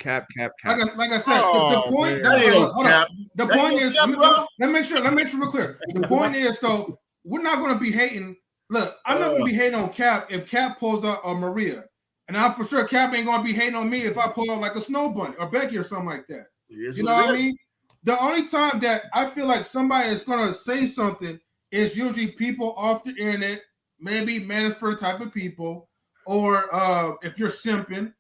Like I said, Oh, the point. That ain't no hold on. cap. The That point ain't no is, cap, bro. let me make sure real clear. The point is, though, we're not going to be hating. Look, I'm not going to be hating on Cap if Cap pulls out a Maria, and I'm for sure Cap ain't going to be hating on me if I pull out like a Snow Bunny or Becky or something like that. You know what I mean? The only time that I feel like somebody is going to say something is usually people off the internet, maybe manosphere type of people, or if you're simping.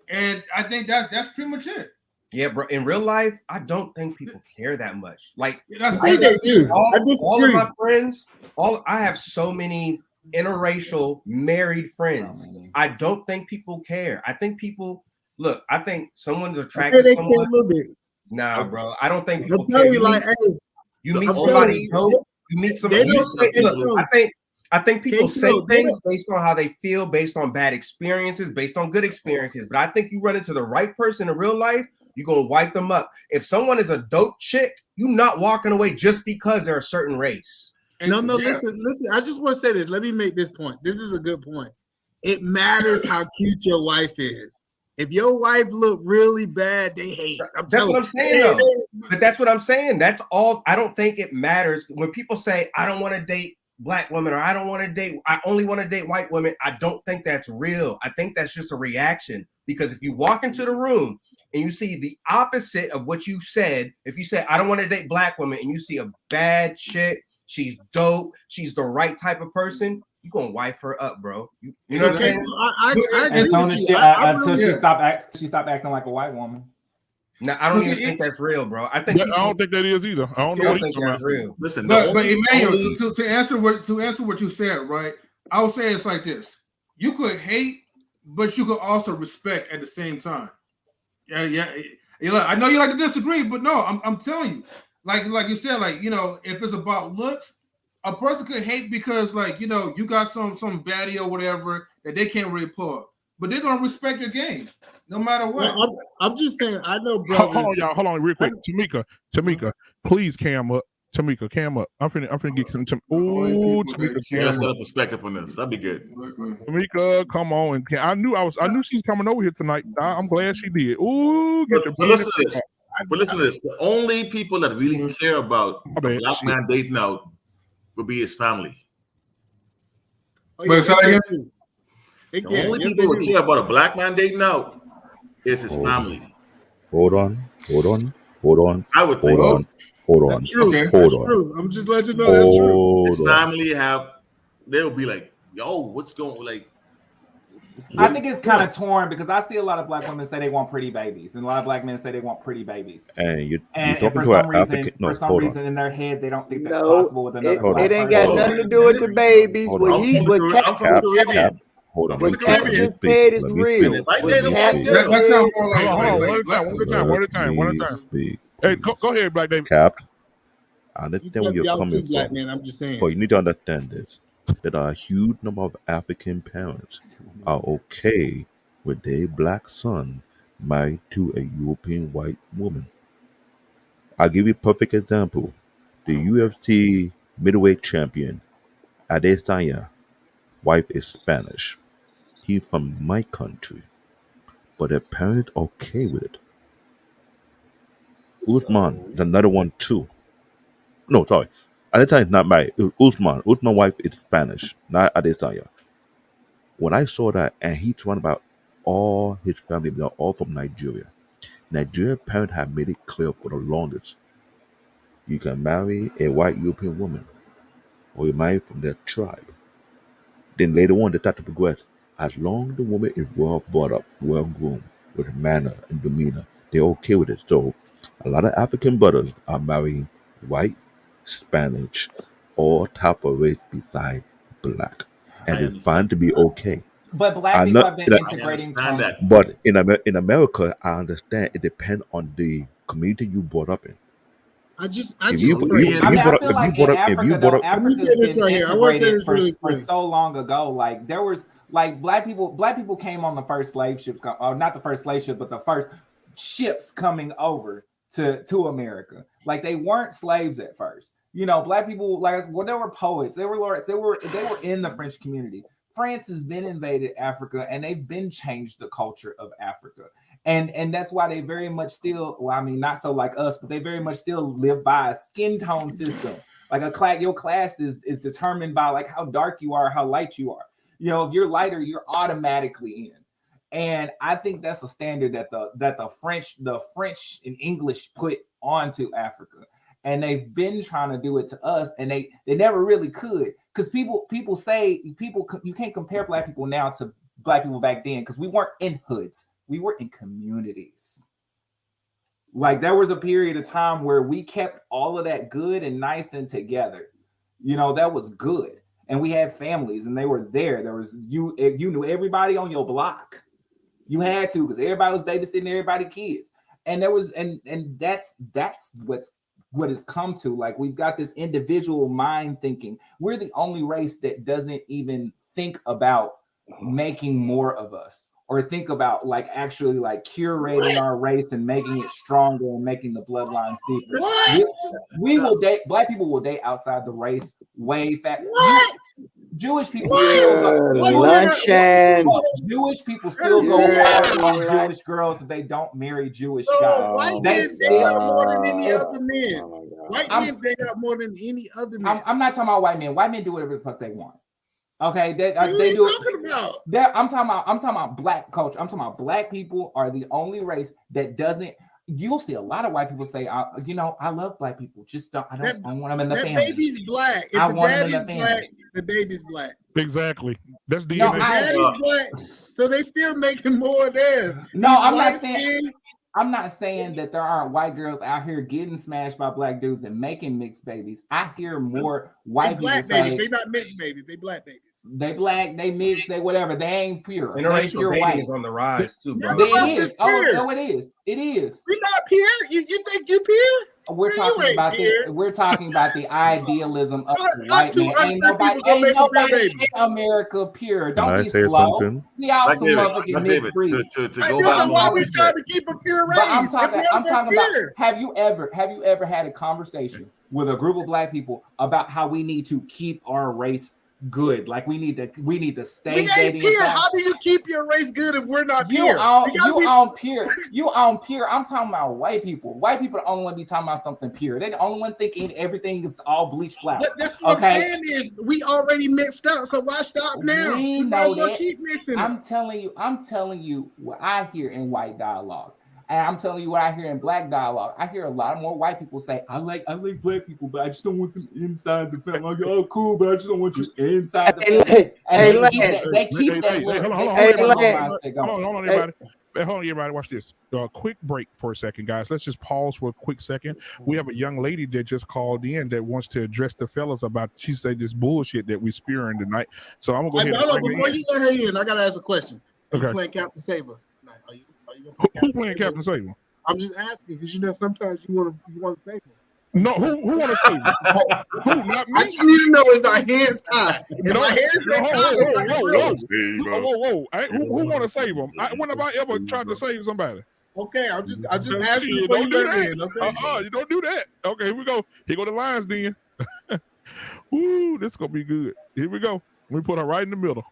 And I think that's pretty much it. Yeah, bro. In real life, I don't think people care that much. Like, I think they do. all of disagree. my friends, I have so many interracial married friends. I don't think people care. I think people look. I think someone's attracted to someone. A little bit. Nah, bro. I don't think people I'm telling care. you, like, hey, You meet I'm somebody telling dope. You meet somebody. they don't say- hey, Look, I think people Casey, say they things based on how they feel, based on bad experiences, based on good experiences. But I think you run into the right person in real life, you're gonna wipe them up. If someone is a dope chick, you're not walking away just because they're a certain race. No, listen. I just want to say this. Let me make this point. This is a good point. It matters how cute your wife is. If your wife look really bad, they hate. That's what I'm saying, though. But that's what I'm saying. That's all. I don't think it matters when people say, I don't want to date black women, or I only want to date white women. I don't think that's real. I think that's just a reaction. Because if you walk into the room and you see the opposite of what you said, if you say, I don't want to date black women, and you see a bad chick, she's dope, she's the right type of person, you're gonna wife her up, bro. You know what I'm saying? Until she stopped acting like a white woman. No, I don't even think that's real, bro. I think I don't think that is either. I don't know what he's talking about. real. Listen, but Emmanuel, to answer what you said, right? I would say it's like this: you could hate, but you could also respect at the same time. Yeah. I know you like to disagree, but no, I'm telling you, like you said, like, you know, if it's about looks, a person could hate because, like, you know, you got some baddie or whatever that they can't really pull up, but they're gonna respect your game no matter what. Well, I'm just saying, I know, Hold brother. on, y'all. Hold on, real quick. Tamika, please cam up. Tamika, cam up. I'm finna get some. Ooh, Tamika, Yeah, let's cam get up. a perspective on this. That'd be good. Tamika, come on. And I knew she was coming over here tonight. I'm glad she did. Ooh, get the But listen to this. But listen to this. The only people that really care about a black man dating out would be his family. The only people who care about a black man dating out is his family. Hold on. I would think. Hold on. That's true. Hold That's on. true. I'm just letting you know that's true. His family they'll be like, yo, what's going like? I think it's kind of torn because I see a lot of black women say they want pretty babies, and a lot of black men say they want pretty babies. And for some reason, in their head, they don't think that's possible with another. It ain't got nothing to do with the babies. Hold on. What Cap just said is real. One at a time. Hey, go ahead, Black David. Cap, I understand where you're coming black from. man, I'm just saying. But you need to understand this: that a huge number of African parents are okay with their black son married to a European white woman. I'll give you a perfect example: the UFC middleweight champion Adesanya wife is Spanish. He's from my country, but their parents okay with it. Usman is another one too. No, sorry. Adesanya is not married. It was Usman. Usman's wife is Spanish, not Adesanya. When I saw that, and he told about all his family, they're all from Nigeria. Nigerian parents have made it clear for the longest. You can marry a white European woman, or you marry from their tribe. Then later on, they start to progress. As long as the woman is well brought up, well groomed, with manner and demeanor, they're okay with it. So a lot of African brothers are marrying white, Spanish, all type of race beside black. And it's fine to be okay. But black people have been integrating. But in America, I understand it depends on the community you brought up in. Africa's been integrated for so long ago. Like there was Like black people came on the first slave ships, not the first slave ship, but the first ships coming over to America. Like they weren't slaves at first. You know, black people, like, well, they were poets, they were lords, they were in the French community. France has been invaded Africa, and they've been changed the culture of Africa, and that's why they very much still, well, I mean, not so like us, but they very much still live by a skin tone system. Like your class is determined by like how dark you are, how light you are. You know, if you're lighter, you're automatically in. And I think that's a standard that the French and English put onto Africa. And they've been trying to do it to us, and they never really could. Because people say you can't compare black people now to black people back then, because we weren't in hoods, we were in communities. Like there was a period of time where we kept all of that good and nice and together. You know, that was good. And we had families, and they were there. There was you knew everybody on your block. You had to, because everybody was babysitting everybody's kids. And there was and that's what it's come to. Like we've got this individual mind thinking. We're the only race that doesn't even think about making more of us, or think about like actually like curating our race and making it stronger and making the bloodlines deeper. We will date, black people will date outside the race way fast. Jewish people still go, Jewish people still go hard on Jewish girls if they don't marry Jewish guys. White men date up more than any other men. White men date up more than any other man. I'm not talking about white men. White men do whatever the fuck they want. Okay, they do it. I'm talking about black culture. I'm talking about black people are the only race that doesn't. You'll see a lot of white people say, I love black people. Just I want them in the family. That baby's black. If the daddy's black, the baby's black. Exactly. That's DNA. No, daddy's black, so they still making more of theirs. No, I'm not saying that there aren't white girls out here getting smashed by black dudes and making mixed babies. I hear more white people say they not mixed babies, they black babies. They black, they mixed, they whatever. They ain't pure. Interracial dating is on the rise too, bro. It is. Oh, it is. It is. We're not pure. You think you pure? We're talking about the idealism of the white man. Ain't nobody in America pure. Don't be slow. We all some motherfucking mixed breed. To go back, why we trying to keep a pure race? I'm talking about. Have you ever had a conversation with a group of black people about how we need to keep our race good? Like we need to stay. We ain't pure. How do you keep your race good if we're not pure? You on pure. I'm talking about white people. White people are the only one be talking about something pure. They're the only one thinking everything is all bleached flour. That's what I'm saying is we already mixed up. So why stop now? We know that. Keep mixing. I'm telling you what I hear in white dialogue. And I'm telling you what I hear in black dialogue. I hear a lot more white people say, I like black people, but I just don't want them inside the family. Like, oh, cool, but I just don't want you inside the family. They keep that. Hold on, everybody. Hold on, everybody. Watch this. Quick break for a second, guys. Let's just pause for a quick second. We have a young lady that just called in that wants to address the fellas about, she said, this bullshit that we spewing tonight. So I'm going to go ahead. Hold on, before you let her in, I got to ask a question. Okay. You playing Captain Saber? Who playing Captain Saber? I'm just asking because sometimes you want to save him. No, who want to save him? Who? Not me. I just need to know is our hands tied. If my hands are tied, who want to save him? When have I ever tried to save somebody? Okay, I just asking you before you let in. Okay. You don't do that. Okay, here we go. Here go the lines then. Ooh, this is gonna be good. Here we go. We put her right in the middle.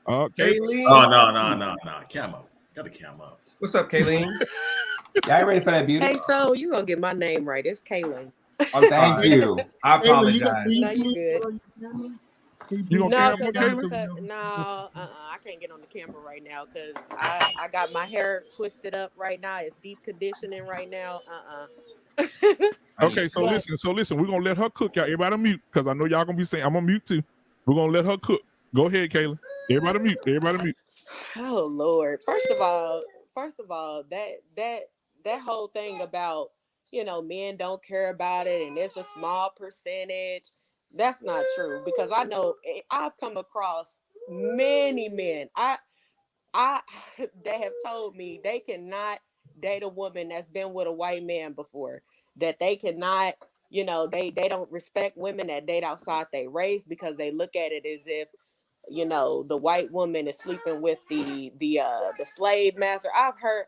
Okay. No. Cam up. Got a cam up. What's up, Kayleen? Y'all ready for that beauty? Hey, so you gonna get my name right? It's Kaylin. Thank you. I apologize. No, you good. I can't get on the camera right now because I got my hair twisted up right now. It's deep conditioning right now. Okay, so listen. We're gonna let her cook, y'all. Everybody mute, because I know y'all gonna be saying I'm gonna mute too. We're gonna let her cook. Go ahead, Kayla. Everybody mute. Oh Lord! First of all, that whole thing about men don't care about it and it's a small percentage. That's not true, because I know I've come across many men that have told me they cannot date a woman that's been with a white man before. That they cannot, they don't respect women that date outside their race because they look at it as if you know, the white woman is sleeping with the slave master. I've heard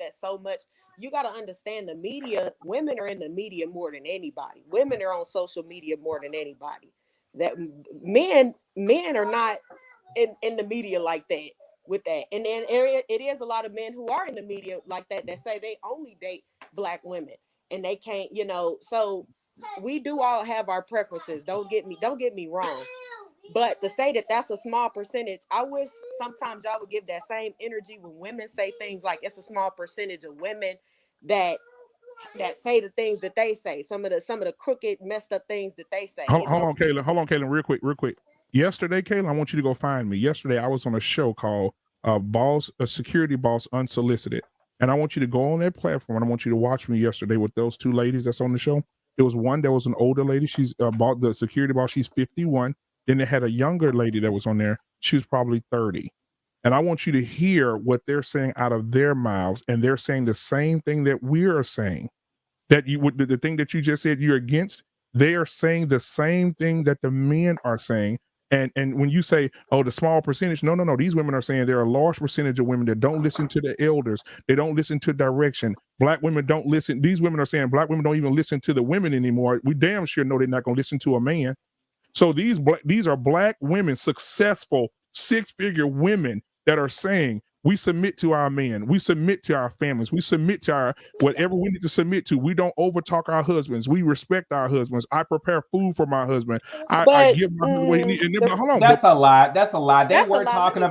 that so much. You got to understand the media. Women are in the media more than anybody. Women are on social media more than anybody. That men are not in the media like that with that. And then it is a lot of men who are in the media like that say they only date black women and they can't, you know. So we do all have our preferences. Don't get me wrong. But to say that that's a small percentage, I wish sometimes y'all would give that same energy when women say things like it's a small percentage of women that say the things that they say, some of the crooked, messed up things that they say. Hold on, Kaylin, real quick. Yesterday, Kaylin, I want you to go find me. Yesterday, I was on a show called Security Boss Unsolicited. And I want you to go on that platform and I want you to watch me yesterday with those two ladies that's on the show. There was one that was an older lady. She's bought the security boss. She's 51. Then they had a younger lady that was on there. She was probably 30. And I want you to hear what they're saying out of their mouths. And they're saying the same thing that we are saying. That you would, the thing that you just said you're against, they are saying the same thing that the men are saying. And when you say, oh, the small percentage, no, these women are saying there are a large percentage of women that don't listen to the elders. They don't listen to direction. Black women don't listen. These women are saying black women don't even listen to the women anymore. We damn sure know they're not going to listen to a man. So these are black women, successful 6-figure women that are saying we submit to our men, we submit to our families, we submit to our whatever we need to submit to. We don't overtalk our husbands. We respect our husbands. I prepare food for my husband. I give my husband what he needs. And they're like, hold on, that's a lot. That's a lot. They were talking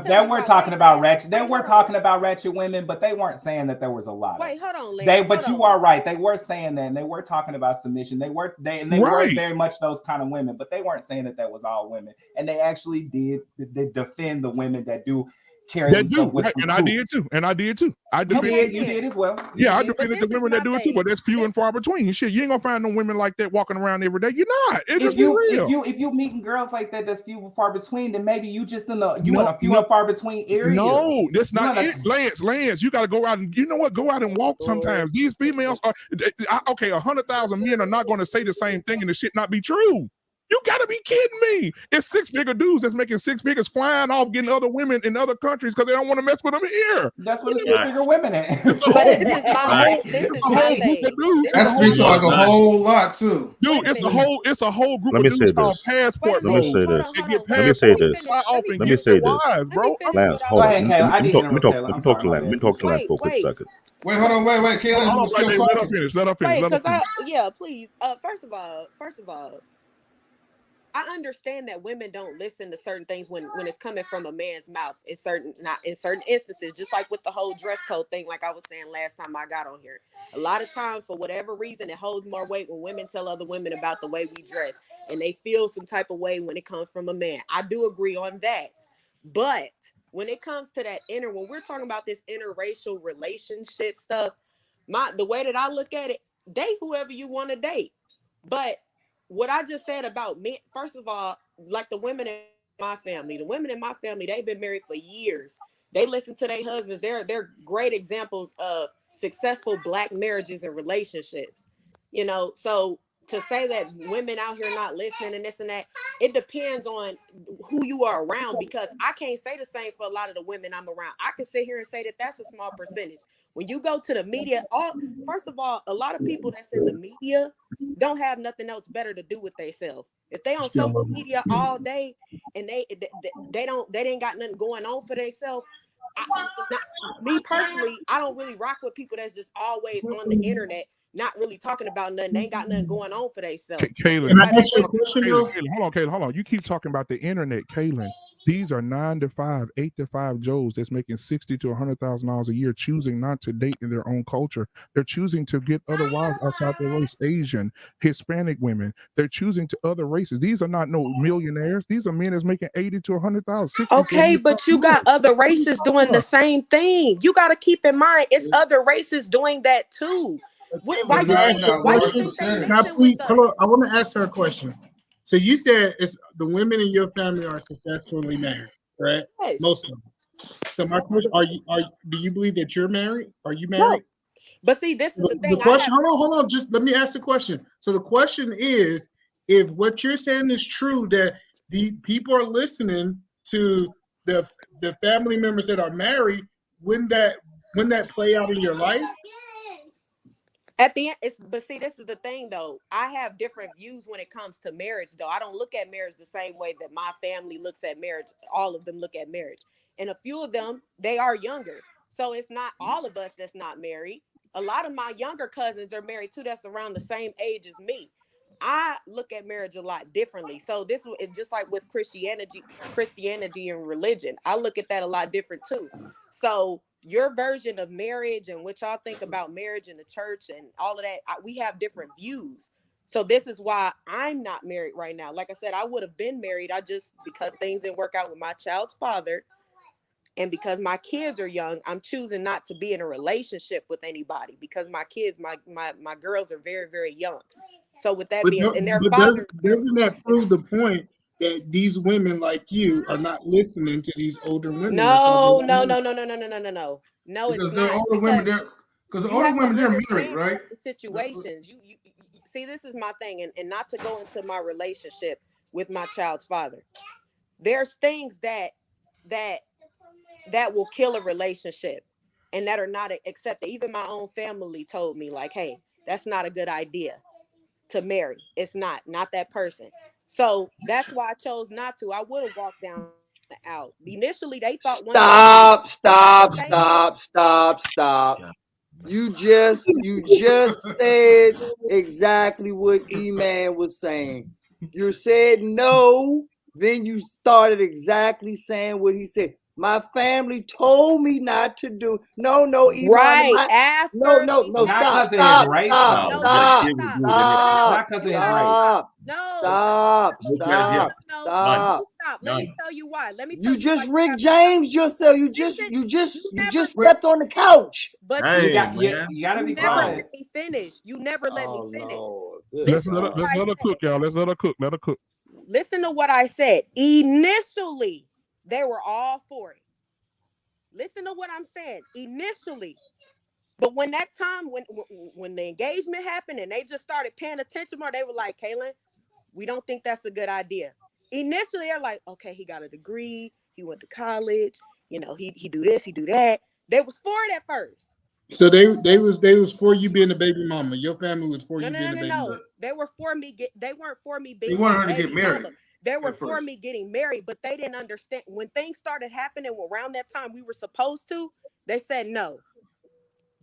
about ratchet. They were talking about ratchet women, but they weren't saying that there was a lot. Wait, hold on, Lance, but you are right. They were saying that, and they were talking about submission. They were very much those kind of women, but they weren't saying that was all women. And they actually did defend the women that do. That do, right. And I did too. I defended, you did as well. I defended the women that do it too, but that's few and far between. Shit, you ain't gonna find no women like that walking around every day. You're not. If you meeting girls like that, that's few and far between, then maybe you just in a few and far between area. No, that's not it. Lance, you gotta go out and go out and walk sometimes. These females are 100,000 men are not gonna say the same thing and the shit not be true. You gotta be kidding me. It's 6-figure dudes that's making 6 figures flying off getting other women in other countries because they don't want to mess with them here. That's what the 6-figure women is. This is my thing. That speaks like a whole lot too. Dude, it's a whole group of dudes called passport bros. Let me say this. Let me say this. Bro. Lance, hold on. Let me talk to Lance. Let me talk to Lance for a quick second. Wait, hold on, wait, Kaylin. Let her finish. Please. First of all, I understand that women don't listen to certain things when it's coming from a man's mouth in certain instances, just like with the whole dress code thing, like I was saying last time I got on here. A lot of times, for whatever reason, it holds more weight when women tell other women about the way we dress, and they feel some type of way when it comes from a man. I do agree on that. But when it comes to that when we're talking about this interracial relationship stuff, the way that I look at it, date whoever you want to date. But what I just said about men, first of all, like the women in my family, they've been married for years. They listen to their husbands. They're great examples of successful black marriages and relationships. You know, so to say that women out here not listening and this and that, it depends on who you are around, because I can't say the same for a lot of the women I'm around. I can sit here and say that that's a small percentage. When you go to the media, first of all, a lot of people that's in the media don't have nothing else better to do with themselves. If they on social media all day and they ain't got nothing going on for themselves. Me personally, I don't really rock with people that's just always on the internet, not really talking about nothing. They ain't got nothing going on for themselves. Kaylin, hold on. You keep talking about the internet, Kaylin. These are 9 to 5, 8 to 5 Joes that's making $60,000 to $100,000 a year, choosing not to date in their own culture. They're choosing to get other wives outside their race, Asian, Hispanic women. They're choosing to other races. These are not no millionaires. These are men that's making $80,000 to $100,000. Okay, but you got other races doing the same thing. You got to keep in mind it's other races doing that too. Why you please, hello, I want to ask her a question. So you said it's the women in your family are successfully married, right? Yes. Most of them. So my question: do you believe that you're married? Are you married? No. But see, this is the thing. The question. Hold on. Just let me ask the question. So the question is, if what you're saying is true, that the people are listening to the family members that are married, wouldn't that play out in your life? At the end, but see, this is the thing though. I have different views when it comes to marriage, though. I don't look at marriage the same way that my family looks at marriage. All of them look at marriage, and a few of them, they are younger. So it's not all of us that's not married. A lot of my younger cousins are married too. That's around the same age as me. I look at marriage a lot differently. So this is just like with Christianity and religion. I look at that a lot different too. So your version of marriage and what y'all think about marriage in the church and all of that, we have different views. So this is why I'm not married right now. Like I said, I would have been married. Because things didn't work out with my child's father, and because my kids are young, I'm choosing not to be in a relationship with anybody because my kids, my girls are very, very young. So with that being, and their father, doesn't that prove the point that these women like you are not listening to these older women? No, it's not. Because the older women, they're married, right? The situations. You see, this is my thing, and not to go into my relationship with my child's father. There's things that will kill a relationship and that are not accepted. Even my own family told me, like, hey, that's not a good idea to marry. It's not that person. So that's why I chose not to. I would have walked down out. Initially, they thought Stop. You just said exactly what E-Man was saying. You said no, then you started exactly saying what he said. My family told me not to do. No, E-Man. Right. No, stop. Let me tell you why. You just Rick James yourself. You just stepped on the couch. But you gotta be quiet. Let me finish. You never let me finish. Let's let her cook, y'all. Let's let her cook. Let her cook. Listen to what I said. Initially, they were all for it. Listen to what I'm saying. Initially. But when that time, when the engagement happened and they just started paying attention more, they were like, Kaylin, we don't think that's a good idea. Initially, they're like, okay, he got a degree. He went to college. You know, he do this, he do that. They was for it at first. So they was for you being a baby mama. Your family was for you being a baby mama. They were for me. They weren't for me being. They wanted her to get married. Mama. They were for me getting married, but they didn't understand when things started happening around that time we were supposed to. They said no.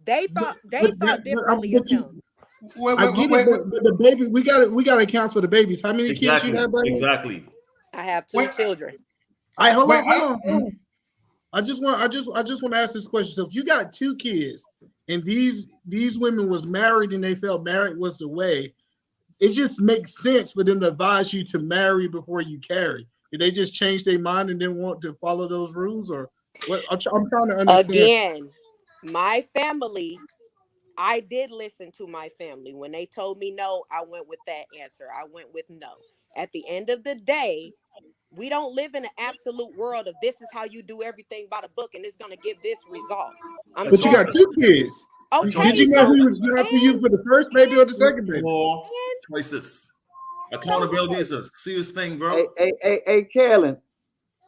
They thought differently of him. I get it, but the baby, we got to account for the babies. How many kids you have, buddy? Exactly. I have two children. All right, hold on. I just want to ask this question. So if you got two kids and these women was married and they felt married was the way, it just makes sense for them to advise you to marry before you carry. Did they just change their mind and didn't want to follow those rules, or what? I'm trying to understand. Again, my family, I did listen to my family. When they told me no, I went with that answer. I went with no. At the end of the day, we don't live in an absolute world of this is how you do everything by the book and it's going to give this result. But you got two kids. Okay, did you know he was not for you for the first baby or the second baby? Choices. Accountability is a serious thing, bro. Hey, Kaylin,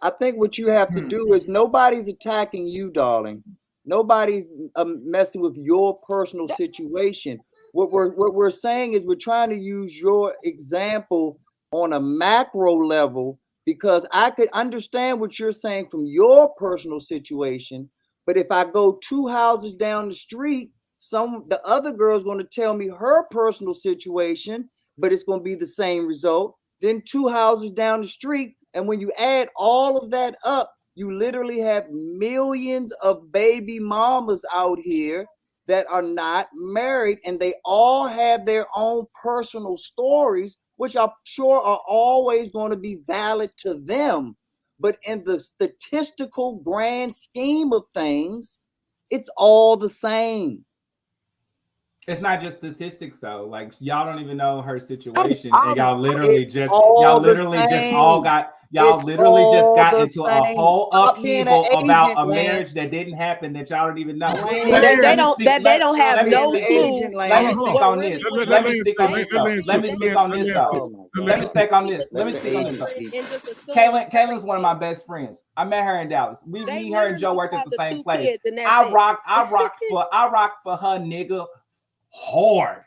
I think what you have to do is nobody's attacking you, darling. Nobody's messing with your personal situation. What we're saying is we're trying to use your example on a macro level because I could understand what you're saying from your personal situation. But if I go two houses down the street, the other girl is going to tell me her personal situation, but it's going to be the same result. Then two houses down the street, and when you add all of that up, you literally have millions of baby mamas out here that are not married, and they all have their own personal stories, which I'm sure are always going to be valid to them. But in the statistical grand scheme of things, it's all the same. It's not just statistics though. Like y'all don't even know her situation, and y'all literally just all Y'all It's literally just all got the into a same. whole Stop being an upheaval about agent, a Lance. marriage that didn't happen that y'all don't even know. Lance, They Let me don't speak. they don't have Let me no speak. clue Let me of speak what on really this. went Let on me in speak the on this though. space. Let me speak on this though. Oh my Let me God. speak on this. Let Let me the speak on this agent though. speak. And just assume Kaylin's one of my best friends. I met her in Dallas. they Me, her, and Joe literally worked at saw the the same 2 place. kids and that's I it. rocked for her nigga hard.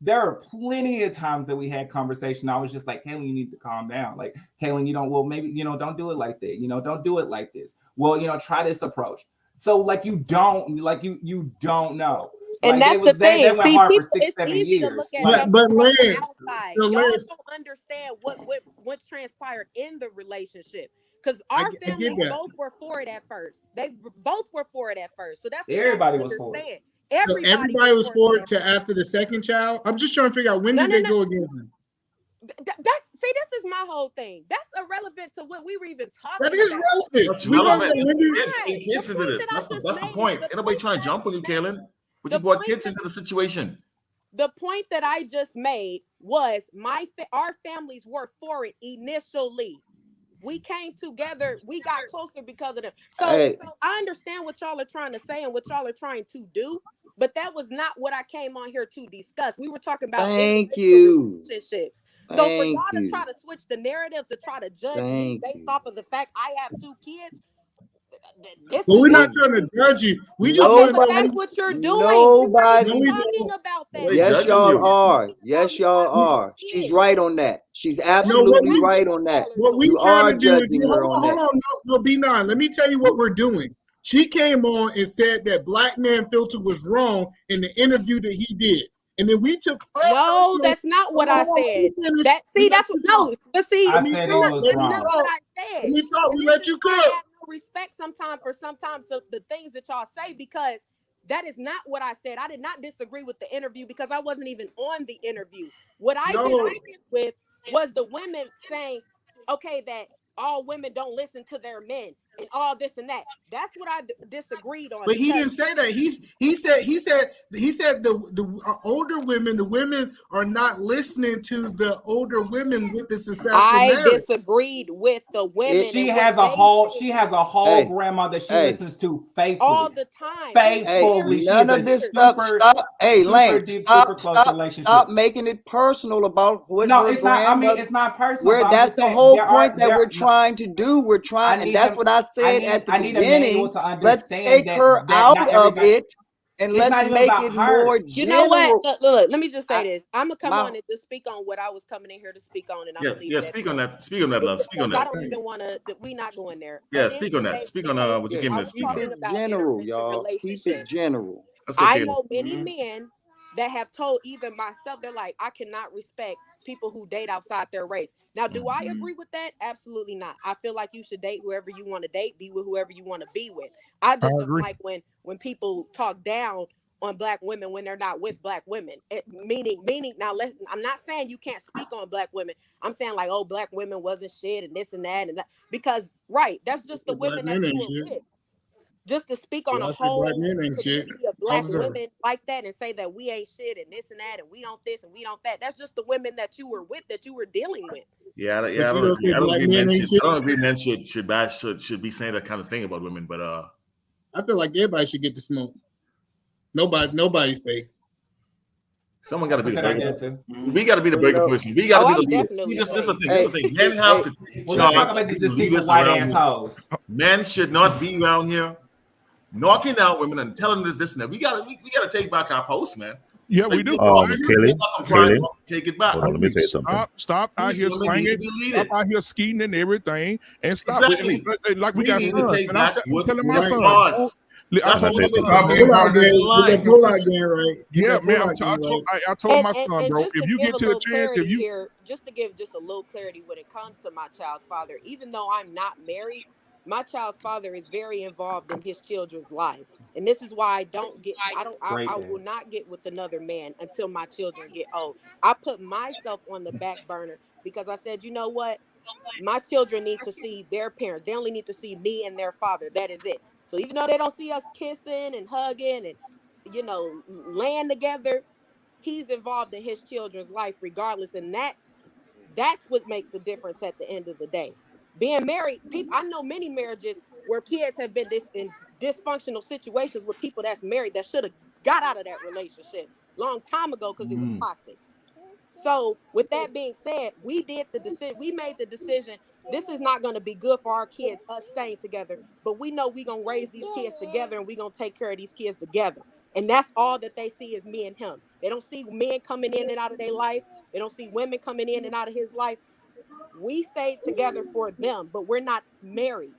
There are plenty of times that we had conversation. I was just like, Kaylin, you need to calm down. Like, Kaylin, maybe, don't do it like that. Don't do it like this. Well, try this approach. So like, you don't know. And Like, that's the thing. they went See, hard for people, 6, it's 7 easy to years. look at Like, something But from the Lance, outside. so Y'all Lance, don't understand what transpired in the relationship. Because I our get families that. both were for it at first. They both were for it at first. So that's what everybody y'all was for it. understand. So everybody was for it to after the second child. I'm just trying to figure out when did they go against him. This is my whole thing. That's irrelevant to what we were even talking about. That is relevant. That's We relevant. want to Kids into this. That's the point. Ain't nobody trying to jump on you, Kaylin. But you brought kids into the situation. The point that I just made was our families were for it initially. We came together. We got closer because of them. So I understand what y'all are trying to say and what y'all are trying to do, but that was not what I came on here to discuss. We were talking about relationships. So for y'all to try to switch the narrative to try to judge me based off of the fact I have 2 kids. But we're not trying to judge you. We just want to. That's what you're doing. Nobody. You're talking about that. Yes, y'all are. Yes, y'all are. She's right on that. She's absolutely right on that. What we You trying are to do is judging her on that. hold on, no, B9. Let me tell you what we're doing. She came on and said that Black Man Filter was wrong in the interview that he did. And then we took her. No, that's not what I said. But see, I said it was that's wrong. not what I said. Let me talk. We let you cook. I have no respect sometimes of the things that y'all say, because that is not what I said. I did not disagree with the interview because I wasn't even on the interview. What I disagreed with was the women saying, okay, that all women don't listen to their men and all this and that. That's what I disagreed on. But he didn't say that. He said the older women, the women are not listening to the older women with the successful marriage. I disagreed with the women. She has a whole grandma that she listens to faithfully all the time. Faithfully. None of this stuff. Stop. Hey, Lance, stop making it personal about what her grandmother. It's not personal. That's the whole point that we're trying to do. We're trying, and that's what I said at the beginning. Let's take her out of it and let's make it more general. You know what? Look, let me just say this. I'm gonna come on and just speak on what I was coming in here to speak on, and I'm gonna leave speak on that. Speak on that, love. Speak on that. I don't even want to. We not going there. Yeah, speak on that. Speak on what you came to speak on. Keep it general, y'all. Keep it general. I know many men that have told even myself, they're like, I cannot respect people who date outside their race. Now, do I agree with that? Absolutely not. I feel like you should date whoever you want to date, be with whoever you want to be with. I just don't like when people talk down on Black women when they're not with Black women. Meaning. Now, I'm not saying you can't speak on Black women. I'm saying like, oh, Black women wasn't shit and this and that because that's just the women that you were with. Just to speak on a whole community of Black women like that and say that we ain't shit and this and that and we don't this and we don't that. That's just the women that you were with, that you were dealing with. I don't agree men should be saying that kind of thing about women, but I feel like everybody should get the smoke. Nobody say. Someone got to be the breaker. We got to be the breaker person. We got to be the leader. This is the thing. This is the thing. Men have to take charge. Men should not be around here knocking out women and telling them this and that. We gotta take back our post, man. Yeah, we do. Kelly, take it back. Hold on, let me tell you something. Stop out here slanging, stop out here skeeting and everything, and stop. Exactly. Like we got sons. And I'm telling my son. That's what we do. Yeah, man. I told my son, bro, if you get to the chance, if you here, just to give just a little clarity when it comes to my child's father, even though I'm not married, my child's father is very involved in his children's life. And this is why I will not get with another man until my children get old. I put myself on the back burner because I said, you know what? My children need to see their parents. They only need to see me and their father. That is it. So even though they don't see us kissing and hugging and, laying together, he's involved in his children's life regardless. And that's That's what makes a difference at the end of the day. Being married, people, I know many marriages where kids have been in dysfunctional situations with people that's married that should have got out of that relationship long time ago because it was toxic. So with that being said, we did the decision. We made the decision. This is not going to be good for our kids, us staying together. But we know we're going to raise these kids together and we're going to take care of these kids together. And that's all that they see is me and him. They don't see men coming in and out of their life. They don't see women coming in and out of his life. We stayed together for them, but we're not married.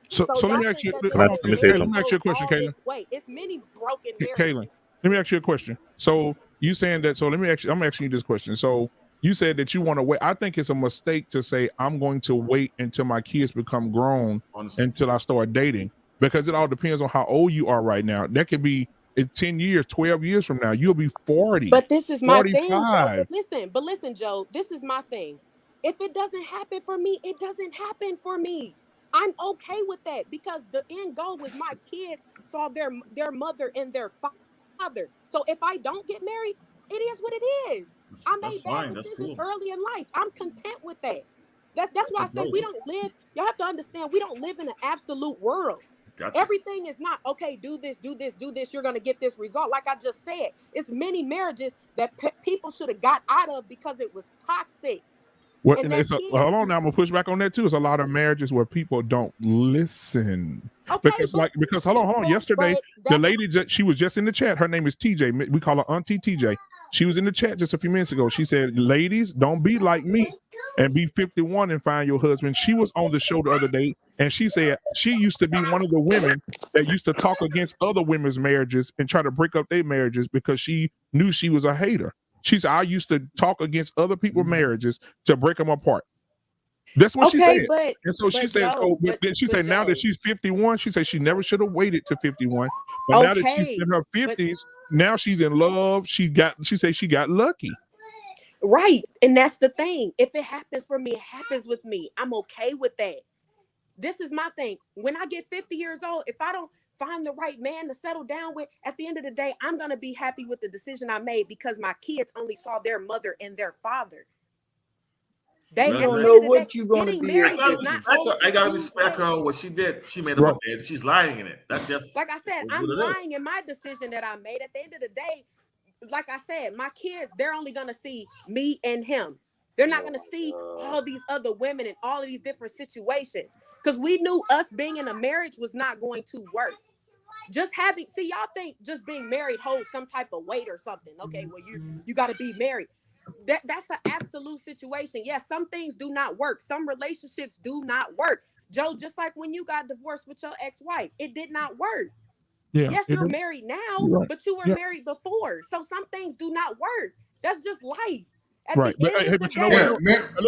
So let me ask you. Let me ask you a question, Kaylin. Wait, it's many broken marriages. Kaylin, let me ask you a question. So you saying that? So let me I'm asking you this question. So you said that you want to wait. I think it's a mistake to say I'm going to wait until my kids become grown until I start dating, because it all depends on how old you are right now. That could be in 10 years, 12 years from now. You'll be 40. But this is my 45. thing, Joe. But listen, Joe. This is my thing. If it doesn't happen for me, it doesn't happen for me. I'm okay with that because the end goal was my kids saw their mother and their father. So if I don't get married, it is what it is. I made bad decisions early in life. I'm content with that. That's why I say we don't live. Y'all have to understand we don't live in an absolute world. Gotcha. Everything is not okay. Do this, do this, do this. You're gonna get this result. Like I just said, it's many marriages that people should have got out of because it was toxic. Hold on now, I'm gonna push back on that too. It's a lot of marriages where people don't listen. Okay, because hold on. Yesterday, the lady she was just in the chat. Her name is TJ. We call her Auntie TJ. She was in the chat just a few minutes ago. She said, "Ladies, don't be like me and be 51 and find your husband." She was on the show the other day, and she said she used to be one of the women that used to talk against other women's marriages and try to break up their marriages because she knew she was a hater. She said, I used to talk against other people's marriages to break them apart. That's what she said. And so she said, now that she's 51, she said she never should have waited to 51. But now that she's in her 50s, now she's in love. She said she got lucky. Right. And that's the thing. If it happens for me, it happens with me. I'm okay with that. This is my thing. When I get 50 years old, if I don't find the right man to settle down with, at the end of the day, I'm going to be happy with the decision I made because my kids only saw their mother and their father. They don't know what you're going to be. I got to respect her on what she did. She made up a bed. She's lying in it. That's just like I said, I'm lying in my decision that I made. At the end of the day, like I said, my kids, they're only going to see me and him. They're not going to see all these other women in all of these different situations because we knew us being in a marriage was not going to work. Just y'all think just being married holds some type of weight or something. Okay, well, you got to be married. That's an absolute situation. Yes, some things do not work. Some relationships do not work. Joe, just like when you got divorced with your ex-wife, it did not work. Yeah, yes, you're married now, but you were married before. So some things do not work. That's just life. Right, but you know what?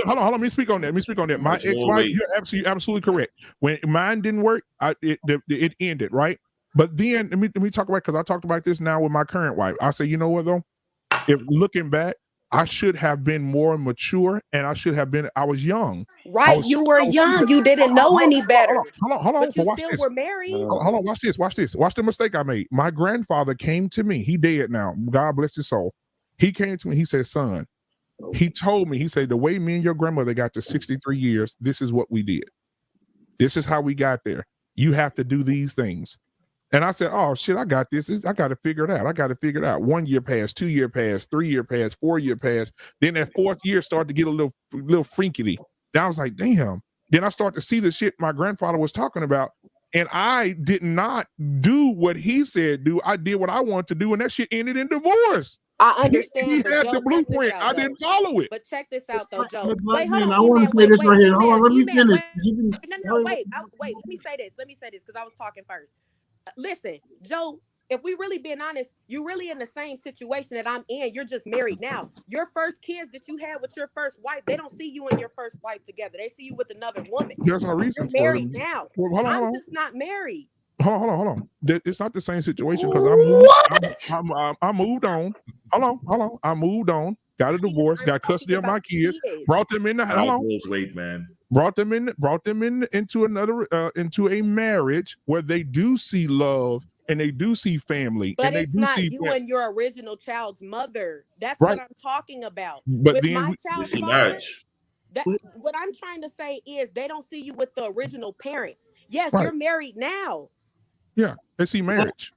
Hold on. Let me speak on that. My ex-wife, you're absolutely correct. When mine didn't work, it ended, right? But then let me talk about, because I talked about this now with my current wife. I say, you know what though? If looking back, I should have been more mature, and I was young. Right, you were young. You didn't know any better. Hold on. But you still were married. Hold on, watch this. Watch the mistake I made. My grandfather came to me. He dead now. God bless his soul. He came to me. He said, son, he told me, he said, the way me and your grandmother got to 63 years, this is what we did. This is how we got there. You have to do these things. And I said, oh, shit, I got this. I got to figure it out. 1 year passed, 2 year passed, 3 year passed, 4 year passed. Then that fourth year started to get a little freaky. Then I was like, damn. Then I started to see the shit my grandfather was talking about. And I did not do what he said do. I did what I wanted to do. And that shit ended in divorce. I understand. He had the blueprint. I didn't follow it. But check this out, though, Joe. Wait, hold on. I want to say this right here. Hold on. Let me finish. No, wait. Let me say this because I was talking first. Listen, Joe, if we really being honest, you're really in the same situation that I'm in. You're just married now. Your first kids that you had with your first wife, they don't see you and your first wife together. They see you with another woman. There's no reason. You're married now. Well, I'm just not married. Hold on. It's not the same situation because I moved on. Hold on. I moved on. Got a divorce. Got custody of my kids. Brought them in the house. Wait, man. Brought them into a marriage where they do see love and they do see family. But and it's they do not see you and your original child's mother. That's right. what I'm talking about. But with then my child's see father, marriage. That what I'm trying to say is they don't see you with the original parent. Yes, Right. you're married now. Yeah, they see marriage.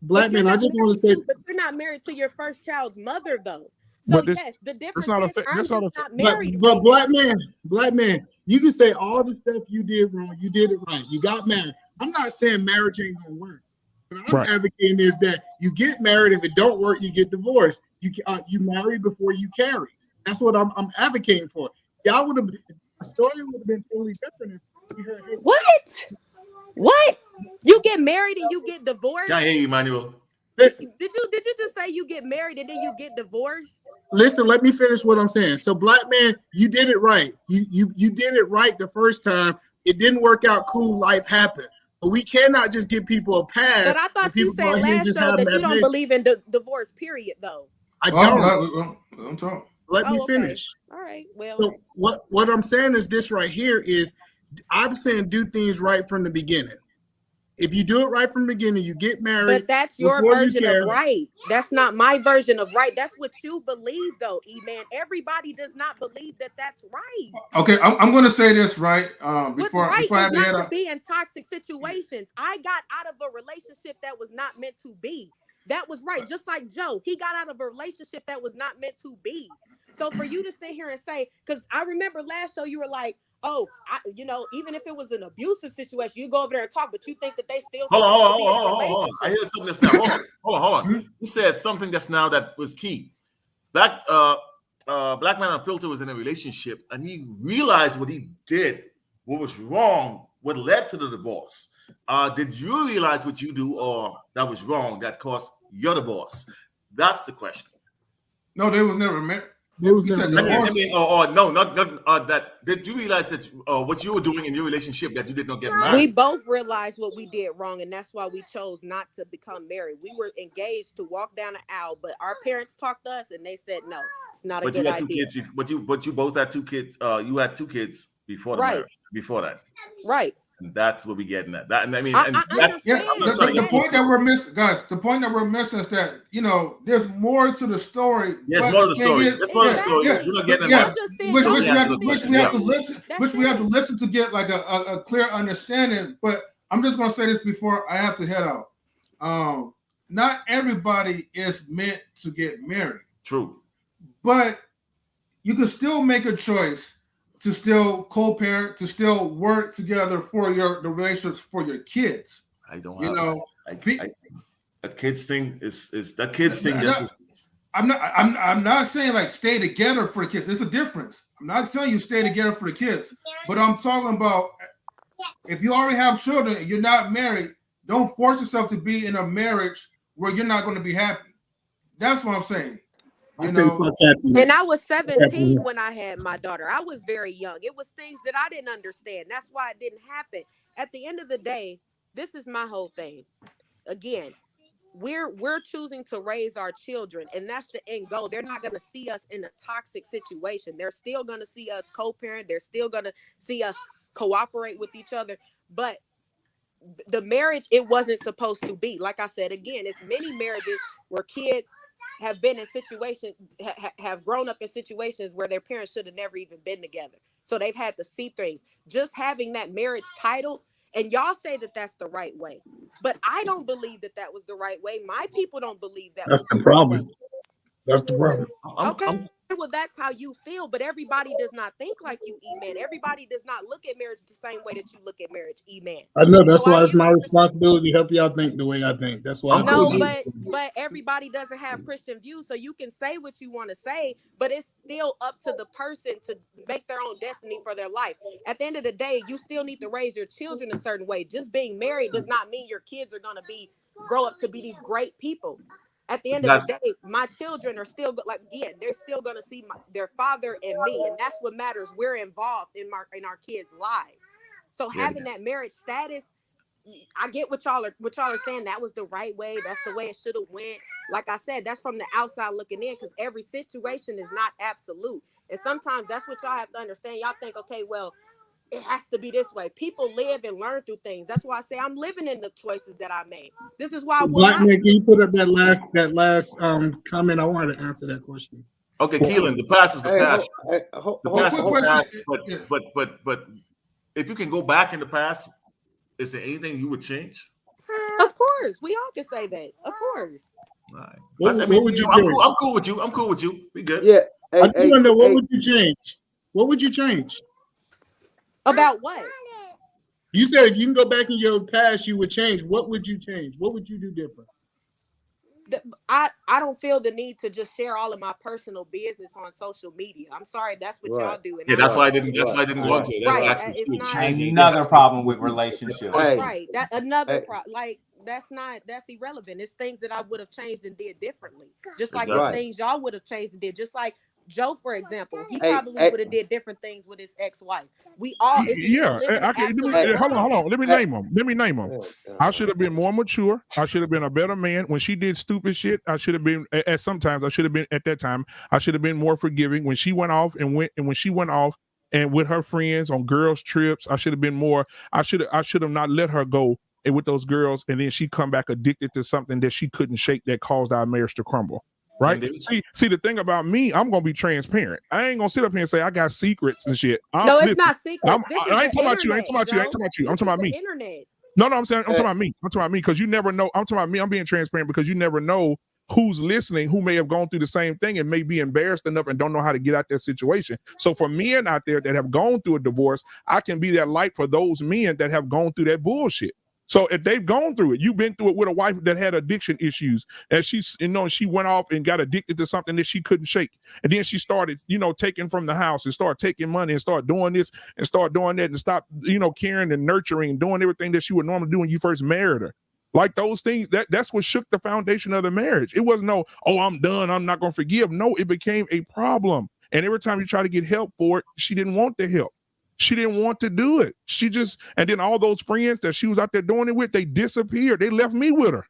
Black man, I just want to say, but you're not married to your first child's mother, though. So But this- yes, the that's difference not a is fa- I'm that's just not a- not but married. but right black man, you can say all the stuff you did wrong, you did it right, you got married. I'm not saying marriage ain't gonna work. What I'm Right. advocating is that you get married. If it don't work, you get divorced. You marry before you carry. That's what I'm advocating for. Y'all would have, the story would have been totally different if we heard. What? You get married and you get divorced? Can't hear you, Emmanuel. Listen, Did you just say you get married and then you get divorced? listen, let me finish what I'm saying. So, black man, you did it right. You did it right the first time. It didn't work out. Cool, life happened. But we cannot just give people a pass. But I thought you said last show that you don't believe in divorce, period, though. I don't. Don't talk. Let me okay. finish. All right. Well, So what I'm saying is this right here is I'm saying do things right from the beginning. If you do it right from the beginning, you get married. but that's your before you version carry. of right. That's not my version of right. That's what you believe, though, E-Man. Everybody does not believe that that's right. Okay, I'm going to say this right What's before right I is have to head not to up. be in toxic situations. I got out of a relationship that was not meant to be. That was right. Just like Joe, he got out of a relationship that was not meant to be. So for you to sit here and say, because I remember last show you were like, oh, even if it was an abusive situation, you go over there and talk, but you think that they still Hold supposed to be in a on. relationship. I heard something that's now. Hold on. You said something that's now that was key. Black man Unfiltered was in a relationship, and he realized what he did, what was wrong, what led to the divorce. Did you realize what you do or that was wrong that caused your divorce? That's the question. No, they was never married. There was You said I divorce. mean, no, not that. Did you realize that what you were doing in your relationship that you did not get married? We both realized what we did wrong, and that's why we chose not to become married. We were engaged to walk down the aisle, but our parents talked to us, and they said no, it's not a good idea. But you had 2 kids. But you both had 2 kids. You had 2 kids before the marriage. Before that, right? And that's what we're getting at. That, and I mean, I that's The point that we're missing, guys. The point that we're missing is that there's more to the story. Yes, more to the story. There's more to the story. Yeah, We're not getting which we have to listen. Which we have to listen to get like a clear understanding. But I'm just gonna say this before I have to head out. Not everybody is meant to get married. True. But you can still make a choice to still co-parent, to still work together for the relationships for your kids. I don't a kids thing is that kids thing. I'm not saying like stay together for the kids. There's a difference. I'm not telling you stay together for the kids, but I'm talking about if you already have children and you're not married, don't force yourself to be in a marriage where you're not going to be happy. That's what I'm saying. And I was 17 when I had my daughter. I was very young. It was things that I didn't understand. That's why it didn't happen. At the end of the day, this is my whole thing. Again, we're choosing to raise our children, and that's the end goal. They're not going to see us in a toxic situation. They're still going to see us co-parent. They're still going to see us cooperate with each other. But the marriage, it wasn't supposed to be. Like I said, again, it's many marriages where kids have been in situations, have grown up in situations where their parents should have never even been together. So they've had to see things. Just having that marriage title, and y'all say that that's the right way, but I don't believe that that was the right way. My people don't believe that. That's the problem. That's the problem. Okay. Well, that's how you feel, but everybody does not think like you, E-Man. Everybody does not look at marriage the same way that you look at marriage, E-Man. I know that's why it's my responsibility to help y'all think the way I think. That's why. But everybody doesn't have Christian views, so you can say what you want to say, but it's still up to the person to make their own destiny for their life. At the end of the day, you still need to raise your children a certain way. Just being married does not mean your kids are going to grow up to be these great people. At the end of the day, my children are still they're still going to see their father and me, and that's what matters. We're involved in our kids' lives. So having that marriage status, I get what y'all are saying. That was the right way. That's the way it should have went. Like I said, that's from the outside looking in, because every situation is not absolute, and sometimes that's what y'all have to understand. Y'all think, okay, well, it has to be this way. People live and learn through things. That's why I say I'm living in the choices that I made. This is why I will Black man, can you put up that last comment? I wanted to answer that question. Okay, Keelan, the past is the past. The past is quick the past. question. But if you can go back in the past, is there anything you would change? Of course, we all can say that. Of course. All right. What would you I'm change? cool with you. I'm cool with you. We good. Yeah. I just want to know, what would you change? What would you change? About what? You said if you can go back in your past, you would change. What would you change? What would you do different? I don't feel the need to just share all of my personal business on social media. I'm sorry, that's what y'all do. And Yeah, that's why I didn't. That's why I didn't go into it. That's right. actually It's not another problem with relationships. Right. That another like that's irrelevant. It's things that I would have changed and did differently. Just like it's things y'all would have changed and did. Just like Joe, for example, he probably would have did different things with his ex-wife. We all hold on. Let me name them. I should have been more mature. I should have been a better man. When she did stupid shit, I should have been at that time, I should have been more forgiving. When she went off and with her friends on girls' trips, I should have been more. I should have not let her go and with those girls, and then she come back addicted to something that she couldn't shake that caused our marriage to crumble. Right? See, the thing about me, I'm gonna be transparent. I ain't gonna sit up here and say I got secrets and shit. No, it's not secret. I ain't talking about you. I ain't talking about you. I'm talking about me. Internet. No, I'm saying I'm talking about me. I'm talking about me because you never know. I'm talking about me. I'm being transparent because you never know who's listening, who may have gone through the same thing and may be embarrassed enough and don't know how to get out that situation. So for men out there that have gone through a divorce, I can be that light for those men that have gone through that bullshit. So if they've gone through it, you've been through it with a wife that had addiction issues, and she went off and got addicted to something that she couldn't shake, and then she started, taking from the house and start taking money and start doing this and start doing that and stop, caring and nurturing and doing everything that she would normally do when you first married her. Like those things, that's what shook the foundation of the marriage. It wasn't I'm done, I'm not gonna forgive. No, it became a problem, and every time you try to get help for it, she didn't want the help. She didn't want to do it. And then all those friends that she was out there doing it with, they disappeared. They left me with her.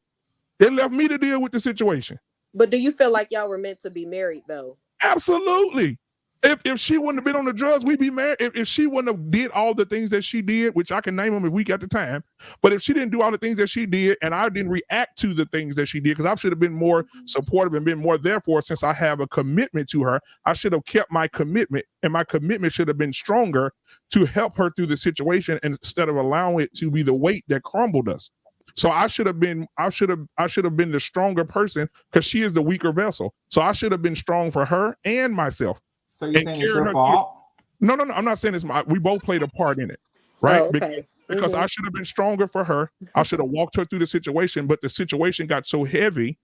They left me to deal with the situation. But do you feel like y'all were meant to be married though? Absolutely. If she wouldn't have been on the drugs, we'd be married. If she wouldn't have did all the things that she did, which I can name them if we got the time, but if she didn't do all the things that she did and I didn't react to the things that she did, because I should have been more supportive and been more there for her since I have a commitment to her, I should have kept my commitment, and my commitment should have been stronger to help her through the situation instead of allowing it to be the weight that crumbled us. So I should have been the stronger person because she is the weaker vessel. So I should have been strong for her and myself. So you're saying it's your fault? No, I'm not saying it's we both played a part in it, right? Oh, okay. Because I should have been stronger for her. I should have walked her through the situation, but the situation got so heavy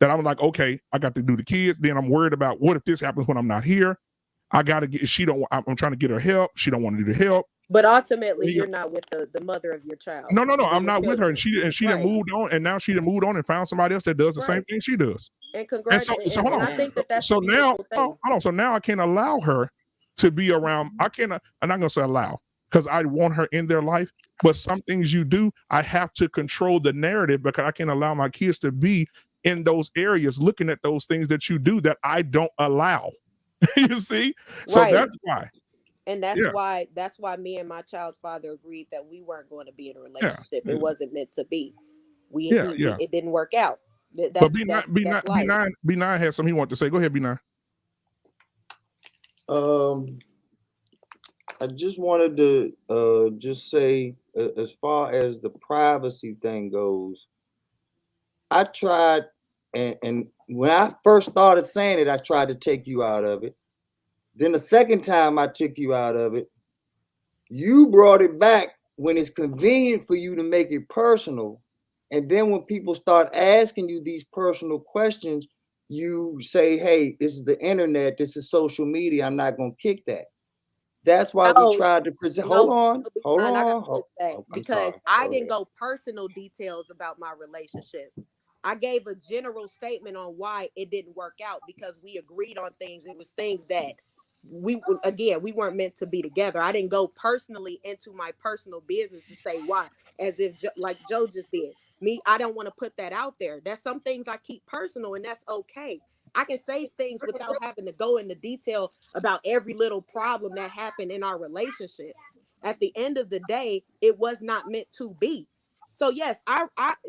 that I'm like, okay, I got to do the kids. Then I'm worried about what if this happens when I'm not here. I'm trying to get her help. She don't want to do the help. But ultimately, you're not with the mother of your child. No, I'm not with her. And she done moved on, and now she done moved on and found somebody else that does the same thing she does. And congratulations. And I think that's so now. Hold on. So now I can't allow her to be around. I'm not gonna say allow because I want her in their life. But some things you do, I have to control the narrative because I can't allow my kids to be in those areas looking at those things that you do that I don't allow. You see? So that's why. And that's why me and my child's father agreed that we weren't going to be in a relationship. It wasn't meant to be. It didn't work out. But B9 has something he wanted to say. Go ahead, B9. I just wanted to just say, as far as the privacy thing goes, I tried, and when I first started saying it, I tried to take you out of it. Then the second time I took you out of it, you brought it back when it's convenient for you to make it personal. And then when people start asking you these personal questions, you say, hey, this is the internet, this is social media, I'm not going to kick that. That's why we tried to present. Hold on. Because I didn't go personal details about my relationship. I gave a general statement on why it didn't work out because we agreed on things. It was things that we weren't meant to be together. I didn't go personally into my personal business to say why, as if like Joe just did. Me, I don't want to put that out there. That's some things I keep personal, and that's okay. I can say things without having to go into detail about every little problem that happened in our relationship. At the end of the day, it was not meant to be. So yes,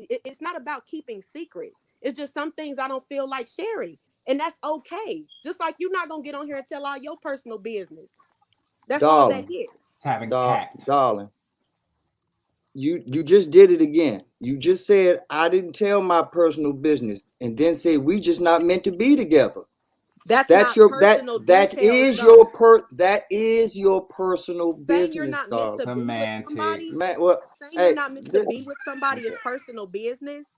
it's not about keeping secrets. It's just some things I don't feel like sharing. And that's okay. Just like you're not gonna get on here and tell all your personal business. That's Darling, all that is. It's having tact. Darling, you just did it again. You just said I didn't tell my personal business, and then said we just not meant to be together. That's That is your personal business. Saying you're not meant to be with somebody. Man, well, saying you're not meant to be with somebody is personal business.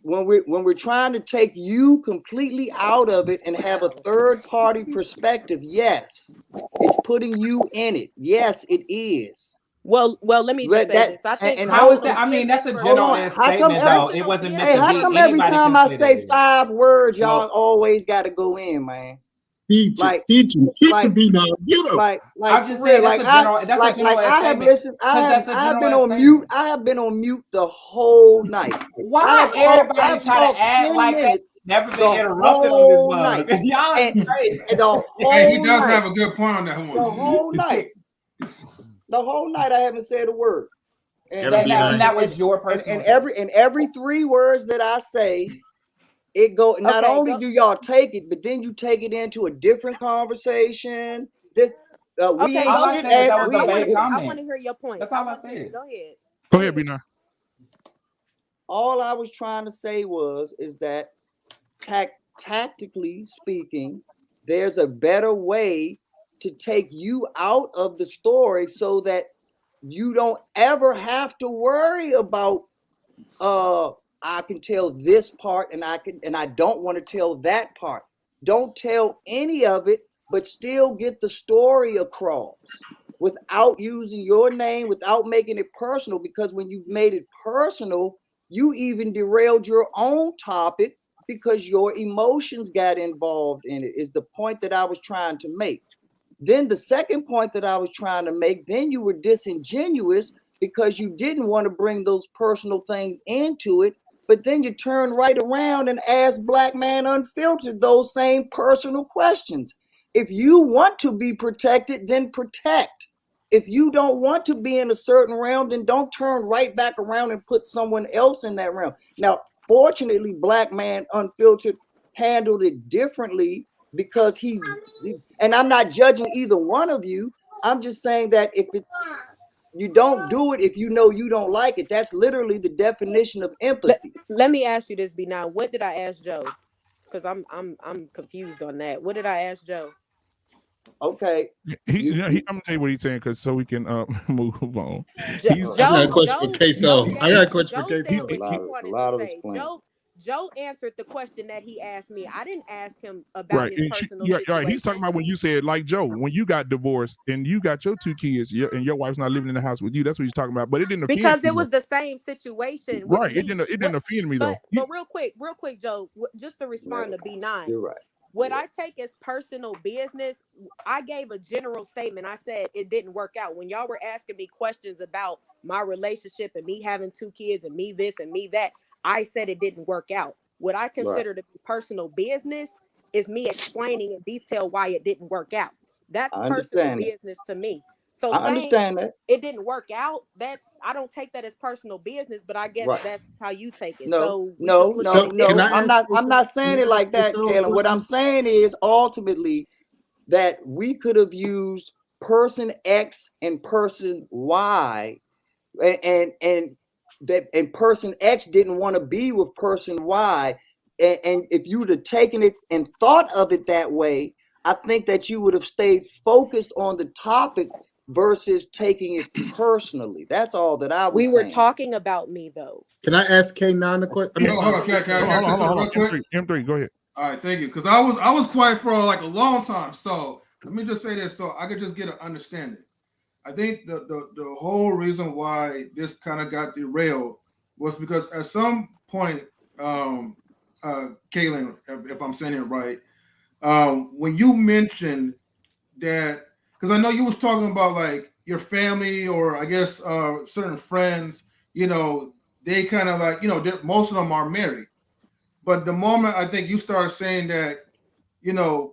When we're trying to take you completely out of it and have a third party perspective, yes, it's putting you in it. Yes, it is. Well, let me just say this. I think, and how is that? I mean, that's a general statement, though. It wasn't meant to be. How come every time I say 5 words, y'all always got to go in, man? Teach him, be now. Get him. I'm just saying that's a general. That's a general I have listened. I have been on mute. I have been on mute the whole night. Why everybody try to act like they never been interrupted on this one? Y'all is crazy. He does have a good point on that one. The whole night. The whole night I haven't said a word. And that was your personal. And every 3 words that I say, it go. Not only do y'all take it, but then you take it into a different conversation. This I want to hear your point. That's all I said. Go ahead. Go ahead, Bina. All I was trying to say is that tactically speaking, there's a better way to take you out of the story so that you don't ever have to worry about I can tell this part and I don't want to tell that part. Don't tell any of it, but still get the story across without using your name, without making it personal, because when you made it personal, you even derailed your own topic because your emotions got involved in it, is the point that I was trying to make. Then the second point that I was trying to make, then you were disingenuous because you didn't want to bring those personal things into it, but then you turn right around and ask Black Man Unfiltered those same personal questions. If you want to be protected, then protect. If you don't want to be in a certain realm, then don't turn right back around and put someone else in that realm. Now, fortunately, Black Man Unfiltered handled it differently because and I'm not judging either one of you. I'm just saying that you don't do it if you know you don't like it. That's literally the definition of empathy. Let me ask you this, B. Now, what did I ask Joe? Because I'm confused on that. What did I ask Joe? Okay. I'm gonna tell you what he's saying so we can move on. I got a question for Queso. I got a question for Queso. Joe answered the question that he asked me. I didn't ask him about his personal situation. Right. He's talking about when you said, like Joe, when you got divorced and you got your 2 kids and your wife's not living in the house with you. That's what he's talking about. But it didn't offend because you. it was the same situation. Right. It didn't offend me though. But real quick, Joe, just to respond to B9. You're right. What I take as personal business, I gave a general statement. I said it didn't work out. When y'all were asking me questions about my relationship and me having 2 kids and me this and me that, I said it didn't work out. What I consider to be personal business is me explaining in detail why it didn't work out. That's personal business to me. So I understand that it didn't work out, that I don't take that as personal business, but I guess that's how you take it. No. I'm not saying it like that, Kayla. What I'm saying is ultimately that we could have used person X and person Y, and person X didn't want to be with person Y. And if you would have taken it and thought of it that way, I think that you would have stayed focused on the topic versus taking it personally. That's all that I was saying. We were talking about me though. Can I ask K9 a question? Hold on. Can I say something real quick? M3, go ahead. All right, thank you. Because I was quiet for like a long time. So let me just say this so I could just get an understanding. I think the whole reason why this kind of got derailed was because at some point, Kaylin, if I'm saying it right, when you mentioned that, because I know you was talking about like your family or I guess certain friends, they kind of like, most of them are married. But the moment I think you started saying that,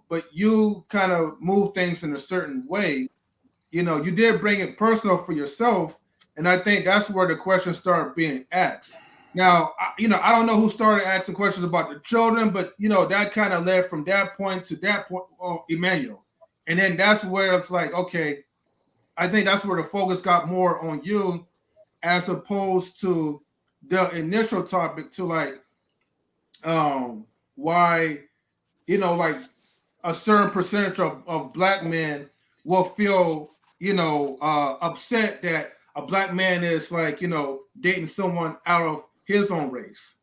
but you kind of move things in a certain way, you did bring it personal for yourself. And I think that's where the questions start being asked. Now, I don't know who started asking questions about the children, but that kind of led from that point to that point, Emmanuel, and then that's where it's like, okay, I think that's where the focus got more on you, as opposed to the initial topic to like, why, like a certain percentage of black men will feel, upset that a black man is like, dating someone out of his own race,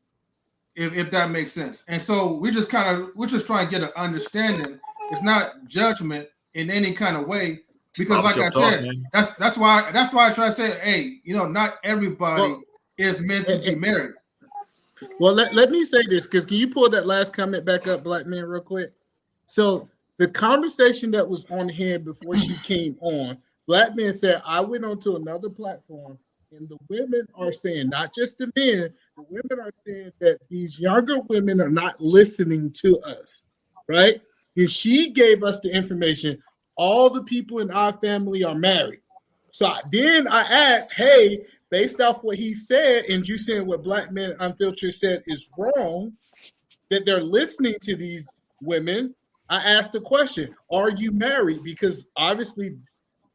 if that makes sense. And so we're just trying to get an understanding. It's not judgment in any kind of way, because like I said, that's why I try to say, hey, not everybody is meant to be married. Well, let me say this, because can you pull that last comment back up, Black Man, real quick? So the conversation that was on here before she came on, Black Man said, I went onto another platform, and the women are saying, not just the men, the women are saying that these younger women are not listening to us, right? And she gave us the information, all the people in our family are married. So then I asked, hey, based off what he said, and you saying what Black Men Unfiltered said is wrong, that they're listening to these women, I asked the question, are you married? Because obviously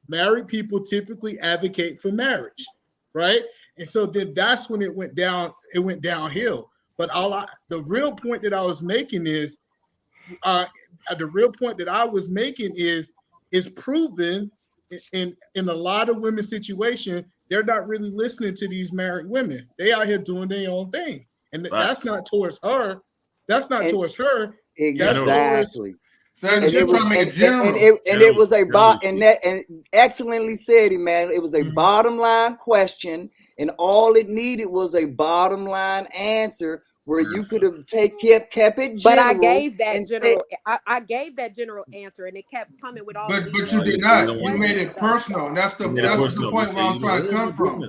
married people typically advocate for marriage, right? And so then that's when it went downhill. But the real point that I was making is, proven in a lot of women's situation, they're not really listening to these married women. They out here doing their own thing. And that's not towards her. That's not towards her. Exactly. That's towards, it was and excellently said, man. It was a bottom line question, and all it needed was a bottom line answer where you could have kept it general. But I gave that general. I gave that general answer, and it kept coming with all. But you did not. You made it personal, and that's the point where I'm trying to come from.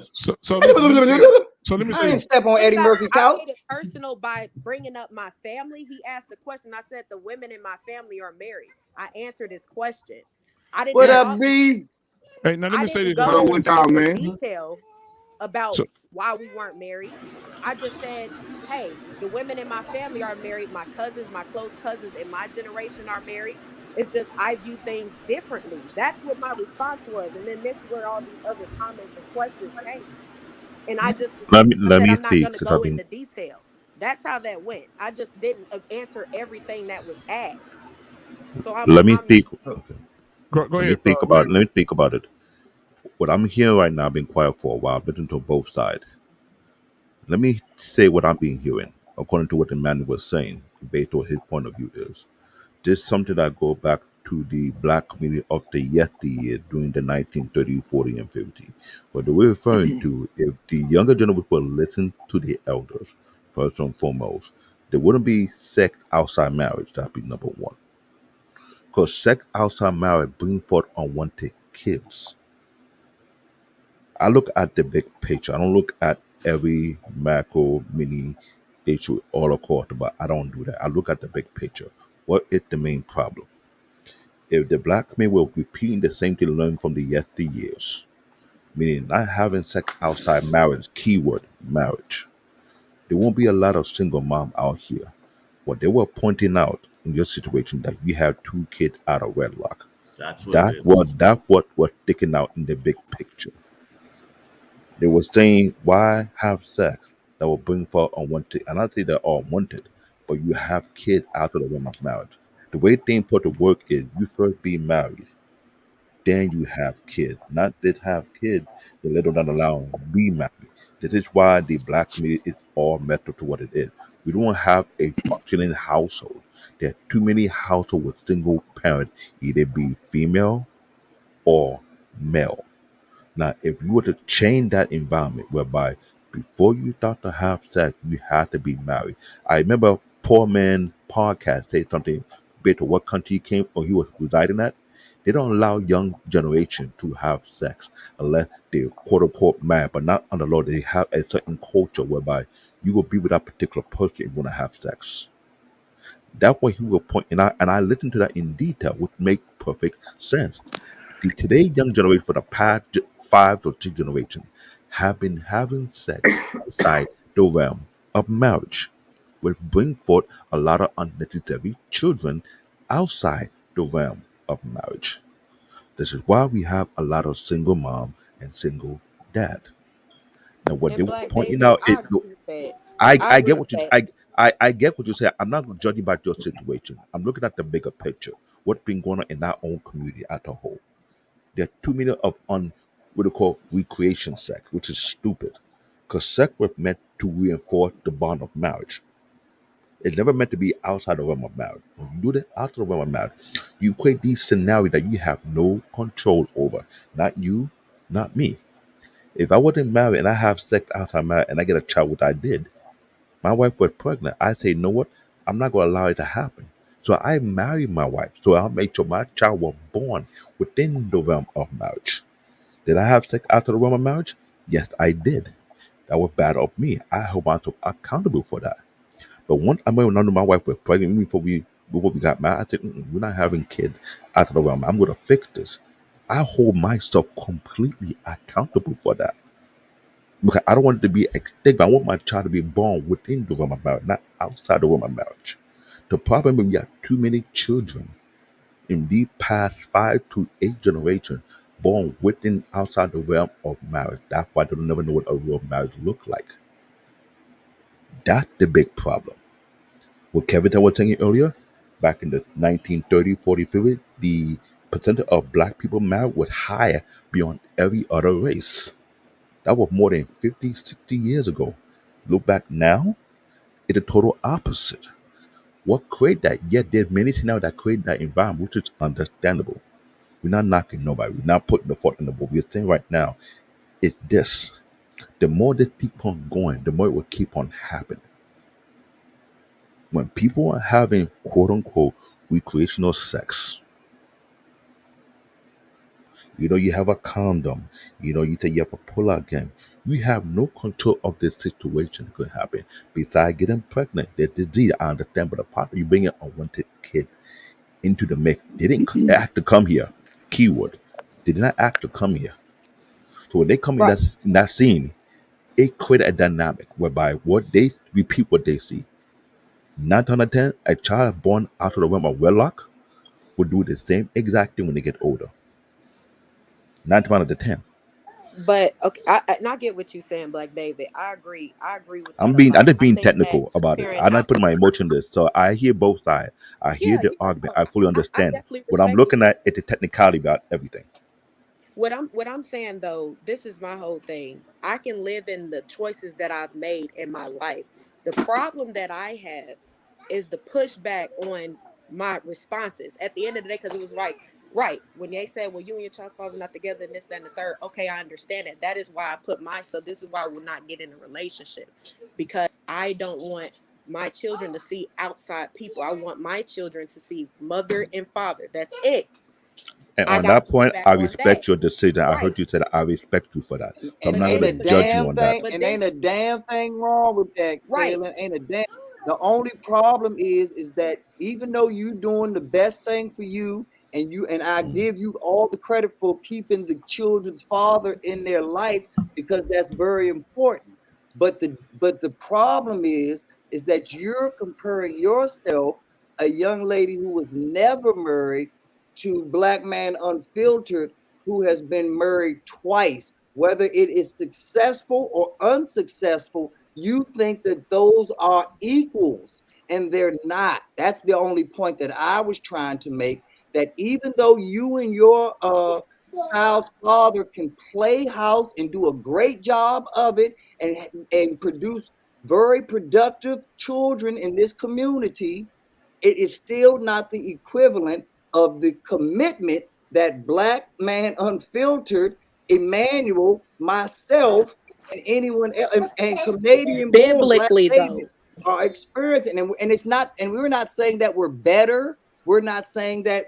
So let me say, I didn't step on Eddie Murphy couch. I made it personal by bringing up my family. He asked the question. I said the women in my family are married. I answered his question. I didn't. What up, B? Hey, now let me say this. Go into detail about why we weren't married. I just said, hey, the women in my family are married. My cousins, my close cousins in my generation are married. It's just I view things differently. That's what my response was. And then this is where all these other comments and questions came. And I just let me I'm not speak, going to go into detail. That's how that went. I just didn't answer everything that was asked. So let me speak. Okay. Go ahead. Let me speak about it. What I'm hearing right now, I've been quiet for a while, listening to both sides. Let me say what I'm being hearing, according to what the man was saying, based on his point of view is. This is something that go back to the black community of the yesteryear during the 1930s, 40, and 50. What they were referring to, if the younger generation will listen to the elders, first and foremost, there wouldn't be sex outside marriage. That'd be number one. Because sex outside marriage brings forth unwanted kids. I look at the big picture. I don't look at every macro mini issue all across, but I don't do that. I look at the big picture. What is the main problem? If the black men were repeating the same thing learned from the yesteryears, meaning not having sex outside marriage, keyword marriage, there won't be a lot of single mom out here. What they were pointing out in your situation that you have 2 kids out of wedlock. That's what was sticking out in the big picture. They were saying, why have sex that will bring forth unwanted? And I say they're all wanted, but you have kids after the realm of marriage. The way things put to work is you first be married, then you have kids. Not just have kids, the little not allowed be married. This is why the black community is all messed up to what it is. We don't have a functioning household. There are too many households with single parent, either be female or male. Now, if you were to change that environment whereby before you start to have sex, you have to be married. I remember Poor Man podcast say something based on what country he came or he was residing at. They don't allow young generation to have sex unless they're quote unquote mad, but not under law. They have a certain culture whereby you will be with that particular person if you want to have sex. That's what he was pointing out, and I listened to that in detail, which make perfect sense. Today young generation for the past 5 to 6 generations have been having sex outside the realm of marriage, which bring forth a lot of unnecessary children outside the realm of marriage. This is why we have a lot of single mom and single dad. Now, what they And were Black pointing David, out, I agree with that. I I agree get with what you that. I get what you say. I'm not judging about your situation. I'm looking at the bigger picture. What's been going on in our own community as a whole. There are too many of what they call recreation sex, which is stupid. Because sex was meant to reinforce the bond of marriage. It's never meant to be outside the realm of marriage. When you do that outside the realm of marriage, you create these scenarios that you have no control over. Not you, not me. If I wasn't married and I have sex outside marriage and I get a child, which I did, my wife was pregnant. I say, you know what? I'm not going to allow it to happen. So I married my wife. So I'll make sure my child was born within the realm of marriage. Did I have sex outside the realm of marriage? Yes, I did. That was bad of me. I hold myself accountable for that. But once I remember none of my wife was pregnant even before we got married, I said, we're not having kids out of the realm. I'm gonna fix this. I hold myself completely accountable for that. Because I don't want it to be extinct. I want my child to be born within the realm of marriage, not outside the realm of marriage. The problem is we have too many children in the past 5 to 8 generations born within outside the realm of marriage. That's why they'll never know what a real marriage look like. That's the big problem. What Kevin was saying earlier, back in the 1930, 40, 50, the percentage of black people married was higher beyond every other race. That was more than 50, 60 years ago. Look back now, it's the total opposite. What created that? Yet there's many things now that create that environment, which is understandable. We're not knocking nobody. We're not putting the fault in the book. We're saying right now, it's this. The more they keep on going, the more it will keep on happening. When people are having quote unquote recreational sex, you have a condom, you say you have a pull-out gun. You have no control of the situation that could happen. Besides getting pregnant, the disease, I understand, but apart from you bringing a wanted kid into the mix, they didn't act to come here. Keyword. They did not act to come here. So when they come Right. in that scene, it created a dynamic whereby what they repeat what they see. 9 out of 10, a child born out of the realm of wedlock would do the same exact thing when they get older. 9 out of 10. But okay, and I get what you're saying, Black David. I agree. I agree with that a I'm lot. just I being think that technical about it. parent I'm not child. putting my emotion in this. So I hear both sides. I hear Yeah, the yeah. argument. No, I fully I understand. definitely What I'm respect what looking you're at is the technicality about everything. what I'm saying though, this is my whole thing. I can live in the choices that I've made in my life. The problem that I have is the pushback on my responses at the end of the day, because it was right when they said, well, you and your child's father not together and this, that, and the third. Okay, I understand it. That is why I put myself, this is why I will not get in a relationship, because I don't want my children to see outside people. I want my children to see mother and father. That's it. And I on gotta that push point, back I on that. respect your decision. I Right. heard you say that I respect you for that. So I'm And But not ain't then a going to judge you damn on that. thing, but and then ain't a damn thing wrong with that, right. Kaylin. Ain't a damn. The only problem is that even though you doing the best thing for you, and I give you all the credit for keeping the children's father in their life, because that's very important. But the problem is that you're comparing yourself, a young lady who was never married, to Black Man Unfiltered, who has been married twice. Whether it is successful or unsuccessful, you think that those are equals, and they're not. That's the only point that I was trying to make, that even though you and your child's father can play house and do a great job of it, and produce very productive children in this community, it is still not the equivalent of the commitment that Black Man Unfiltered, Emmanuel, myself, and anyone else, and Canadian born Black Biblically David though. are experiencing. And it's not, and we're not saying that we're better. We're not saying that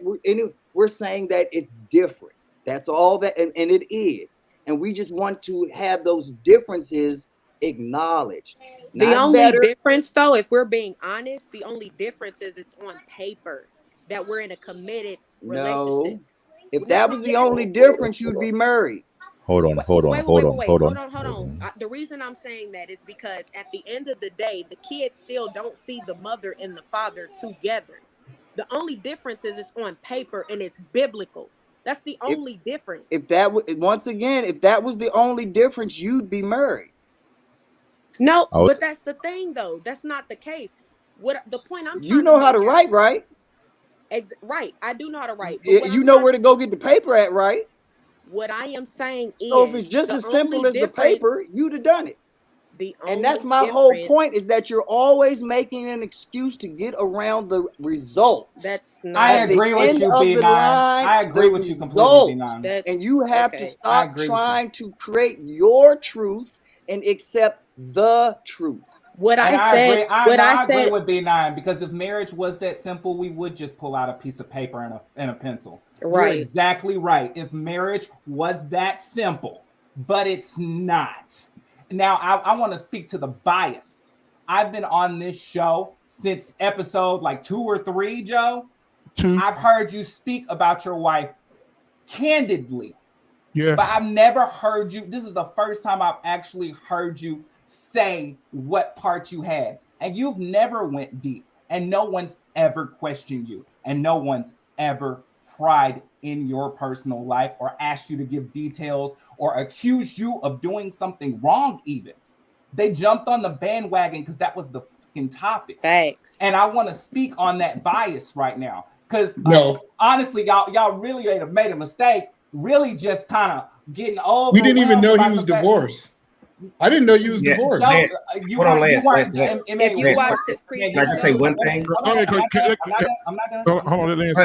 we're saying that it's different. That's all that, and it is. And we just want to have those differences acknowledged. The Not only better. difference though, if we're being honest, the only difference is it's on paper that we're in a committed relationship. No. If No, that no, was the yes. only difference, you'd be married. Hold on. The reason I'm saying that is because at the end of the day, the kids still don't see the mother and the father together. The only difference is it's on paper and it's biblical. That's the only difference. If that if that was the only difference, you'd be married. No, but that's the thing, though. That's not the case. What the point I'm trying you know to how to write, right? Right, I do know how to write. But you know where to go get the paper at, right? What I am saying is, so if it's just as simple as the paper, you'd have done it. And that's my whole point, is that you're always making an excuse to get around the results. That's not. I agree with you, B9. I agree with you completely, B9. And you have to stop trying to create your truth and accept the truth. I agree with B9, because if marriage was that simple, we would just pull out a piece of paper and a pencil. Right. You're exactly right. If marriage was that simple, but it's not. Now, I want to speak to the bias. I've been on this show since episode like 2 or 3, Joe. 2. I've heard you speak about your wife candidly. Yes. But I've never heard you. This is the first time I've actually heard you say what part you had. And you've never went deep. And no one's ever questioned you. And no one's ever pried in your personal life or asked you to give details or accused you of doing something wrong even. They jumped on the bandwagon because that was the fucking topic. Thanks. And I want to speak on that bias right now. Because honestly, y'all really made a mistake. Really just kind of getting old. We didn't even know he was divorced. I didn't know you was divorced. Hold on, Lance. If you watch this can I just say one thing? I'm not done. Hold on, Lance.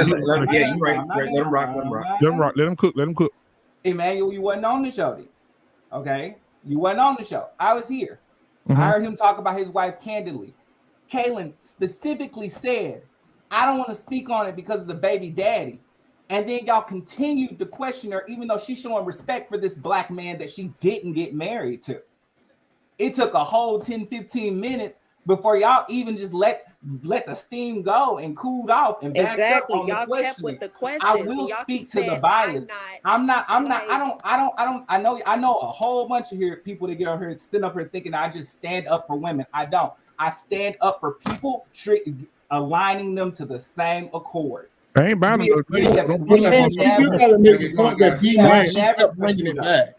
Yeah, you're right. Let him rock. Let him cook. Emmanuel, you wasn't on the show, okay? You wasn't on the show. I was here. Mm-hmm. I heard him talk about his wife candidly. Kaylin specifically said, I don't want to speak on it because of the baby daddy. And then y'all continued to question her, even though she's showing respect for this black man that she didn't get married to. It took a whole 10, 15 minutes before y'all even just let the steam go and cooled off and backed up on y'all the kept with the question. I will speak to the bias. I know a whole bunch of people that get on here and sit up here thinking I just stand up for women. I don't. I stand up for people, aligning them to the same accord. I ain't bound to you do gotta make the point that B9 kept bringing it back.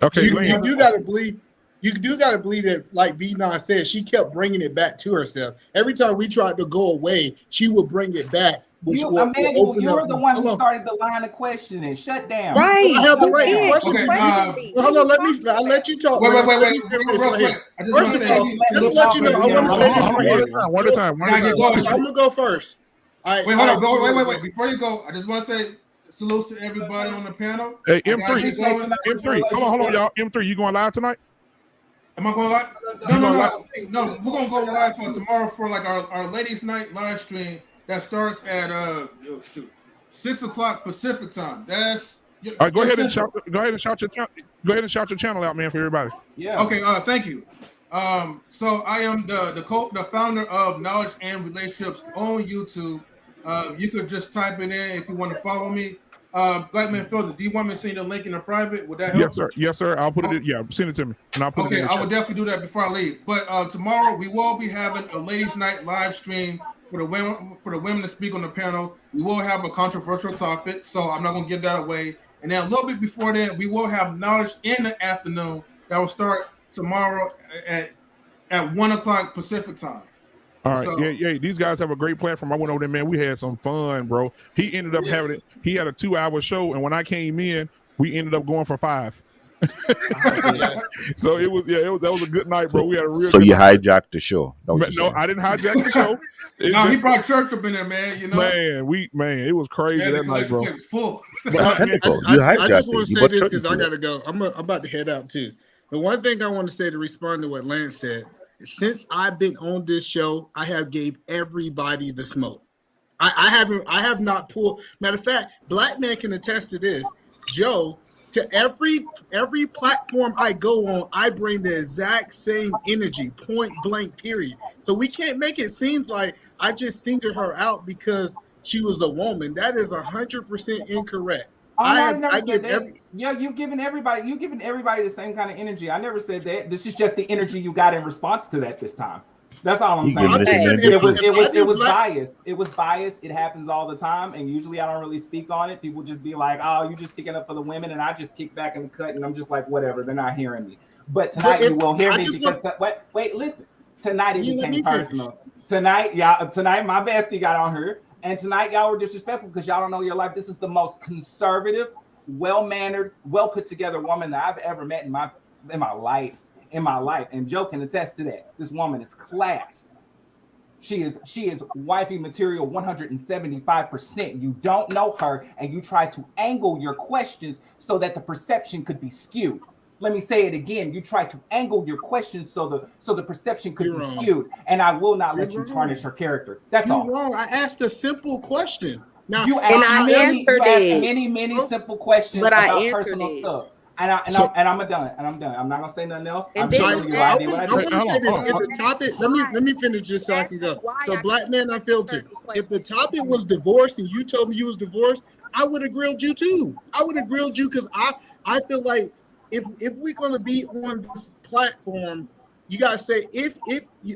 Okay, you do gotta believe. You do gotta believe that, like B9 said, she kept bringing it back to herself. Every time we tried to go away, she would bring it back. You're the one who started the line of questioning. Shut down. Right. I have the right to question. Okay, hold on. I'll let you talk. Wait. First of all, just to let you know, I want to say this right here. One at a time. I'm gonna go first. Wait, hold on. Wait. Before you go, I just want to say salutes to everybody on the panel. Hey, M3. Hold on, y'all. M3, you going live tonight? Am I going live? No. We're gonna go live for tomorrow for like our ladies' night live stream that starts at 6 o'clock Pacific time. That's all right. Go ahead and shout your channel out, man, for everybody. Yeah. Okay. Thank you. So I am the founder of Knowledge and Relationships on YouTube. You could just type it in if you want to follow me. Black Man Filter, do you want me to send the link in the private? Would that help? Yes, sir. I'll put it in. Yeah, send it to me. And I'll put it in. I will definitely do that before I leave. But tomorrow we will be having a ladies' night live stream for the women to speak on the panel. We will have a controversial topic, so I'm not gonna give that away. And then a little bit before that, we will have knowledge in the afternoon that will start tomorrow at 1 o'clock Pacific time. All right, so, yeah. These guys have a great platform. I went over there, man. We had some fun, bro. He ended up having it. He had a 2-hour show, and when I came in, we ended up going for 5. So that was a good night, bro. We had a real. So good you night. hijacked the show? No, I didn't hijack the show. He brought church up in there, man. You know, man, it was crazy that night, bro. It was full. I just want to say this because I gotta go. I'm about to head out too. The one thing I want to say to respond to what Lance said. Since I've been on this show, I have gave everybody the smoke. I have not pulled. Matter of fact, Black Man can attest to this. Joe, to every platform I go on, I bring the exact same energy, point blank, period. So we can't make it seem like I just singled her out because she was a woman. That is 100% incorrect. I never said that. Yeah, you've given everybody the same kind of energy. I never said that. This is just the energy you got in response to that this time. That's all I'm saying. It was biased. It was biased. It happens all the time, and usually I don't really speak on it. People just be like, "Oh, you just sticking up for the women," and I just kick back in the cut, and I'm just like, "Whatever." They're not hearing me. But tonight you will hear me because wait, listen. Tonight it became personal. Tonight my bestie got on her. And tonight, y'all were disrespectful because y'all don't know your life. This is the most conservative, well-mannered, well-put-together woman that I've ever met in my life. And Joe can attest to that. This woman is class. She is wifey material 175%. You don't know her, and you try to angle your questions so that the perception could be skewed. Let me say it again. You try to angle your questions so the perception could be skewed, and I will not let you tarnish her character. That's all. You're wrong. I asked a simple question. Now you asked many simple questions about personal stuff. And I'm done. I'm not gonna say nothing else. I'm showing you I did what I did. I want to say this. If the topic, let me finish this so I can go. So, Black Man Unfiltered. If the topic was divorce and you told me you was divorced, I would have grilled you too. I would have grilled you because I feel like if we're gonna be on this platform, you gotta say if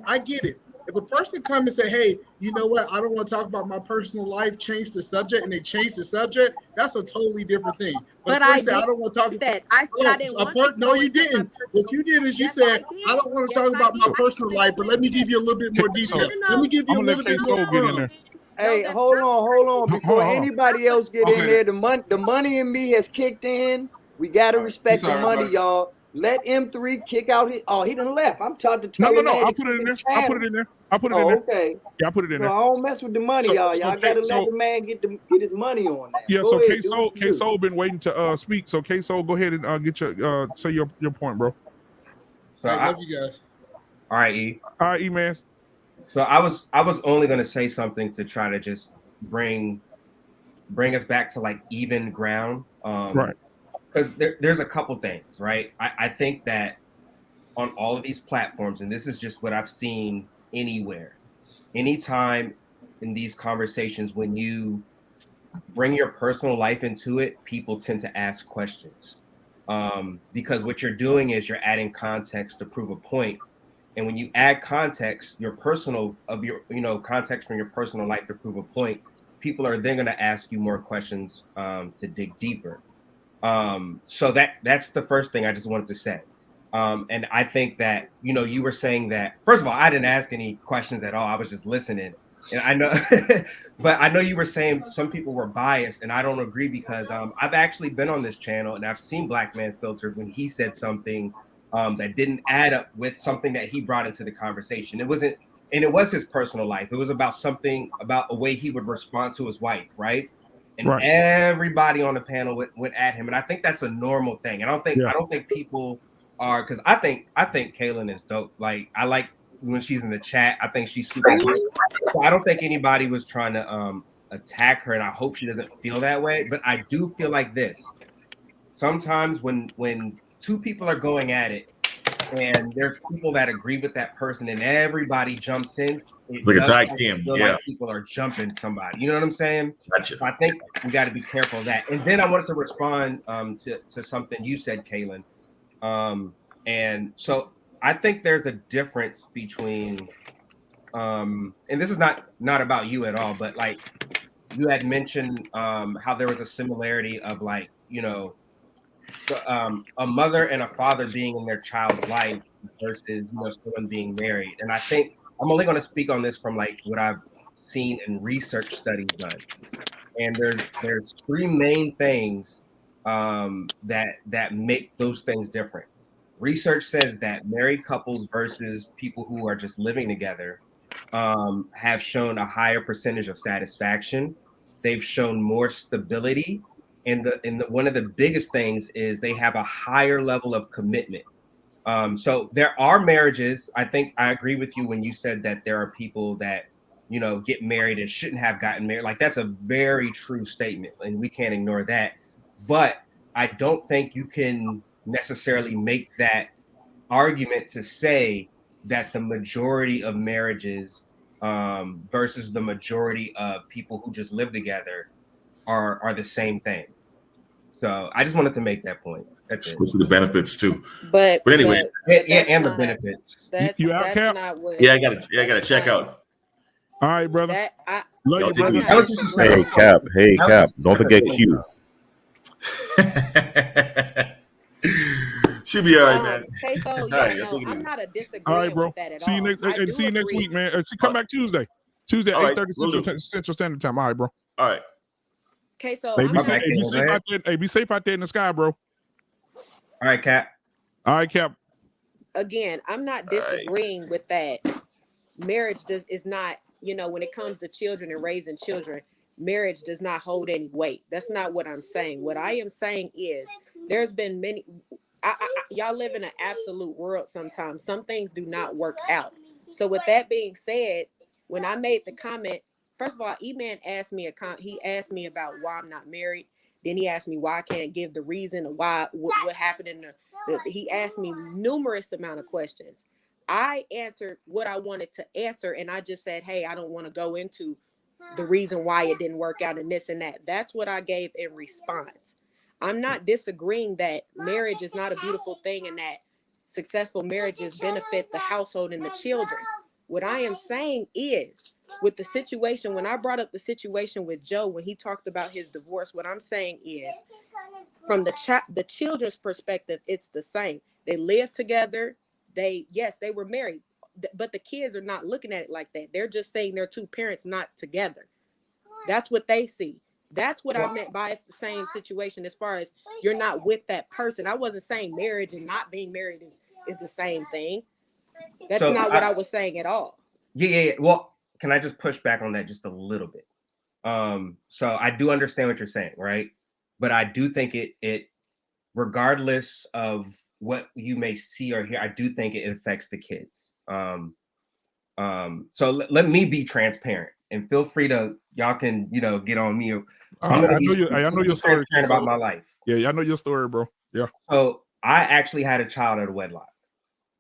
I get it. If a person come and say, "Hey, you know what? I don't want to talk about my personal life," change the subject, and they change the subject, that's a totally different thing. But I don't want to talk about that. No, you didn't. What you did is you said, "I don't want to talk about my personal life, but let me give you a little bit more detail. Let me give you a little bit more." Hey, hold on. Before anybody else get in there, the money in me has kicked in. We gotta respect the money, y'all. Let M3 kick out his. Oh, he done left. I'm trying to tell him. No. I put it in there. I put it in there. Okay. Yeah, I put it in there. I don't mess with the money, y'all. Y'all gotta let the man get his money on that. Yeah. So K-Soul been waiting to speak. So K-Soul, go ahead and get your say your point, bro. So I love you guys. All right, E. All right, E man. So I was only gonna say something to try to just bring us back to like even ground. Right. Because there's a couple things, right? I think that on all of these platforms, and this is just what I've seen anywhere, anytime in these conversations, when you bring your personal life into it, people tend to ask questions. Because what you're doing is you're adding context to prove a point. And when you add context, context from your personal life to prove a point, people are then going to ask you more questions to dig deeper. So that's the first thing I just wanted to say. And I think that, you were saying that, first of all, I didn't ask any questions at all. I was just listening. And I know, but I know you were saying some people were biased, and I don't agree because I've actually been on this channel and I've seen Black Man Filtered when he said something that didn't add up with something that he brought into the conversation. It was his personal life. It was about a way he would respond to his wife, right? And everybody on the panel went at him, and I think that's a normal thing. I don't think people are, because I think Kaylin is dope. Like, I like when she's in the chat. I think she's super cool. So I don't think anybody was trying to attack her, and I hope she doesn't feel that way. But I do feel like this. Sometimes when two people are going at it, and there's people that agree with that person, and everybody jumps in. Like a tag team, like people are jumping somebody. You know what I'm saying? Gotcha. So I think we got to be careful of that. And then I wanted to respond to something you said, Kaylin. And so I think there's a difference between, and this is not about you at all, but like you had mentioned how there was a similarity of like, a mother and a father being in their child's life versus someone being married. And I think I'm only going to speak on this from like what I've seen in research studies done. And there's three main things that make those things different. Research says that married couples versus people who are just living together have shown a higher percentage of satisfaction. They've shown more stability. And one of the biggest things is they have a higher level of commitment. So there are marriages. I think I agree with you when you said that there are people that, get married and shouldn't have gotten married. Like, that's a very true statement, and we can't ignore that. But I don't think you can necessarily make that argument to say that the majority of marriages versus the majority of people who just live together are the same thing. So I just wanted to make that point. That's it. Especially the benefits too. But anyway, yeah, and the benefits. You out, Cap? Not what. Yeah, I gotta check out. All right, brother. That I Love Y'all you, take brother. it That was just a Hey, separate Cap. point. Hey, That was Cap. just a Don't separate forget point. Q. She'll be all right, man. Okay, so All yeah, right, no, y'all take it I'm easy. not a All disagreeing right, bro. with that at See you all. next. I do See you next agree. week, man. Come back Tuesday. Tuesday, All right, 8:30 will do. Central Standard Time. All right, bro. All right. Okay, so Hey, I'm be not safe, Go ahead. out there. Hey, be safe out there in the sky, bro. All right, Cap. All right, Cap. again, I'm not All right. disagreeing with that. Marriage is not, when it comes to children and raising children, marriage does not hold any weight. That's not what I'm saying. What I am saying is there's been many, y'all live in an absolute world sometimes. Some things do not work out. So with that being said, when I made the comment, first of all, E-Man asked me he asked me about why I'm not married. Then he asked me why I can't give the reason or what happened in he asked me numerous amount of questions. I answered what I wanted to answer, and I just said, hey, I don't want to go into the reason why it didn't work out and this and that. That's what I gave in response. I'm not disagreeing that marriage is not a beautiful thing and that successful marriages benefit the household and the children. What I am saying is, with the situation, when I brought up the situation with Joe, when he talked about his divorce, what I'm saying is, from the children's perspective, it's the same. They live together. They were married, but the kids are not looking at it like that. They're just saying they're two parents not together. That's what they see. That's what I meant by it's the same situation as far as you're not with that person. I wasn't saying marriage and not being married is the same thing. That's not what I was saying at all. Yeah. Well, can I just push back on that just a little bit? So I do understand what you're saying, right? But I do think it regardless of what you may see or hear, I do think it affects the kids. So let me be transparent and feel free to, y'all can, get on me. I know your story about my life. Yeah, I know your story, bro. Yeah. So I actually had a child out of wedlock.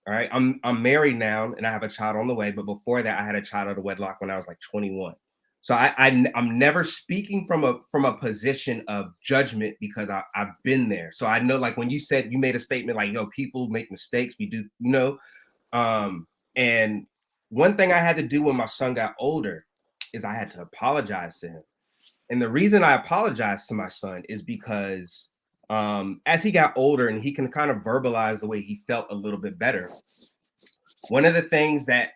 All right. I'm married now and I have a child on the way. But before that, I had a child out of wedlock when I was like 21. So I'm never speaking from a position of judgment because I've been there. So I know, like when you said, you made a statement like, people make mistakes. We do, and one thing I had to do when my son got older is I had to apologize to him. And the reason I apologized to my son is because as he got older and he can kind of verbalize the way he felt a little bit better, one of the things that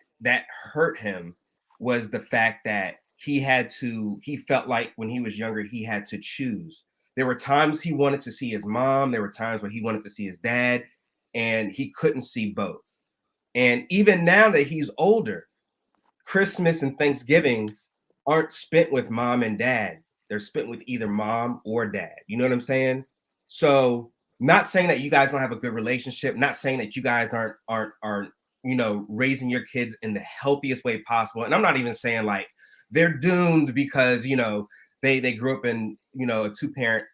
hurt him was the fact that he felt like when he was younger, he had to choose. There were times he wanted to see his mom. There were times where he wanted to see his dad, and he couldn't see both. And even now that he's older, Christmas and Thanksgivings aren't spent with mom and dad. They're spent with either mom or dad. You know what I'm saying? So not saying that you guys don't have a good relationship, not saying that you guys aren't raising your kids in the healthiest way possible. And I'm not even saying like they're doomed because, they grew up in, a two-parent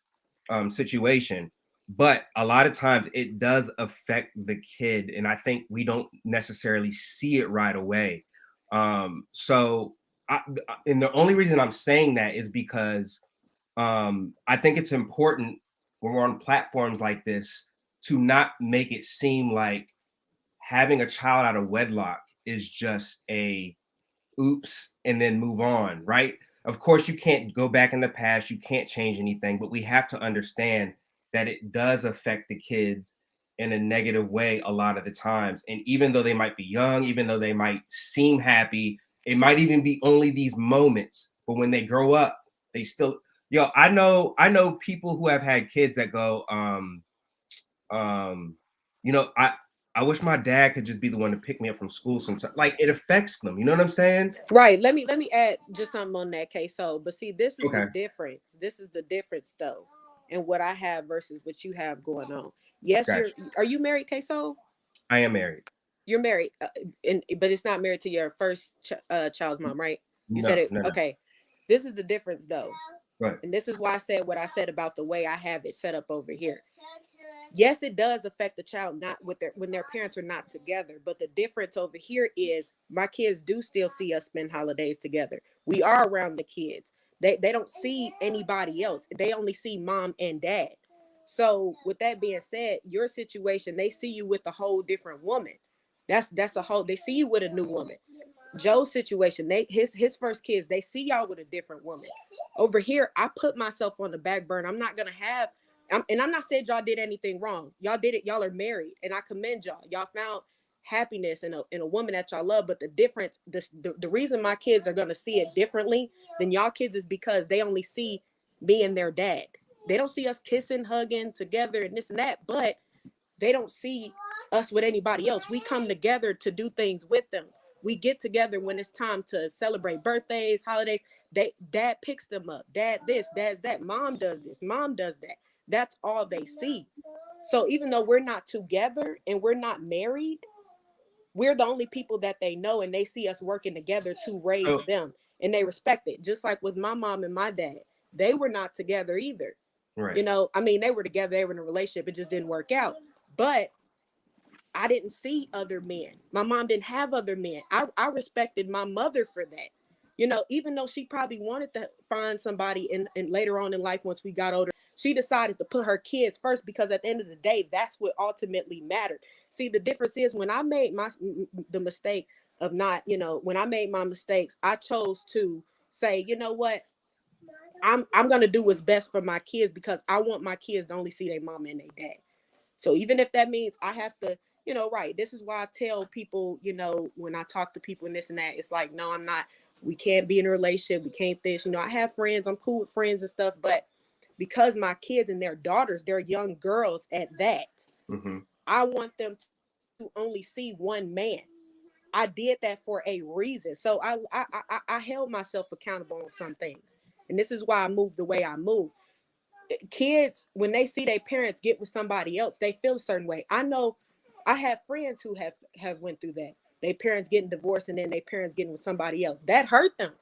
situation. But a lot of times it does affect the kid. And I think we don't necessarily see it right away. And the only reason I'm saying that is because I think it's important when we're on platforms like this to not make it seem like having a child out of wedlock is just a oops and then move on, right? Of course, you can't go back in the past. You can't change anything, but we have to understand that it does affect the kids in a negative way a lot of the times. And even though they might be young, even though they might seem happy, it might even be only these moments. But when they grow up, they still, I know people who have had kids that go, I wish my dad could just be the one to pick me up from school sometimes. Like it affects them. You know what I'm saying? Right. Let me add just something on that, Queso. But see, this is Okay. the difference. This is the difference, though, in what I have versus what you have going on. Yes, Gotcha. Are you married, Queso? I am married. You're married, but it's not married to your first child's mom, right? You No, said it. no. Okay. This is the difference, though. Right. And this is why I said what I said about the way I have it set up over here. Yes, it does affect the child when their parents are not together. But the difference over here is my kids do still see us spend holidays together. We are around the kids. They don't see anybody else. They only see mom and dad. So with that being said, your situation, they see you with a whole different woman. That's a whole, they see you with a new woman. Joe's situation, his first kids, they see y'all with a different woman. Over here, I put myself on the back burner. I'm not gonna have, and I'm not saying y'all did anything wrong. Y'all did it. Y'all are married, and I commend y'all. Y'all found happiness in a woman that y'all love. But the difference, the reason my kids are gonna see it differently than y'all kids is because they only see me and their dad. They don't see us kissing, hugging together, and this and that. But they don't see us with anybody else. We come together to do things with them. We get together when it's time to celebrate birthdays, holidays. Dad picks them up. Dad this, dad's that. Mom does this, mom does that. That's all they see. So even though we're not together and we're not married, we're the only people that they know, and they see us working together to raise them, and they respect it. Just like with my mom and my dad, they were not together either. Right. You know, I mean, they were together, they were in a relationship, it just didn't work out. But I didn't see other men. My mom didn't have other men. I respected my mother for that. You know, even though she probably wanted to find somebody in later on in life, once we got older, she decided to put her kids first, because at the end of the day, that's what ultimately mattered. See, the difference is when I made the mistake of not, you know, when I made my mistakes, I chose to say, you know what, I'm going to do what's best for my kids, because I want my kids to only see their mom and their dad. So even if that means I have to, you know, right, this is why I tell people, you know, when I talk to people and this and that, it's like, no, I'm not, we can't be in a relationship, we can't this, you know, I have friends, I'm cool with friends and stuff, but because my kids and their daughters, they're young girls at that, I want them to only see one man. I did that for a reason. So I held myself accountable on some things. And this is why I moved the way I moved. Kids, when they see their parents get with somebody else, they feel a certain way. I know I have friends who have went through that. Their parents getting divorced and then their parents getting with somebody else. That hurt them.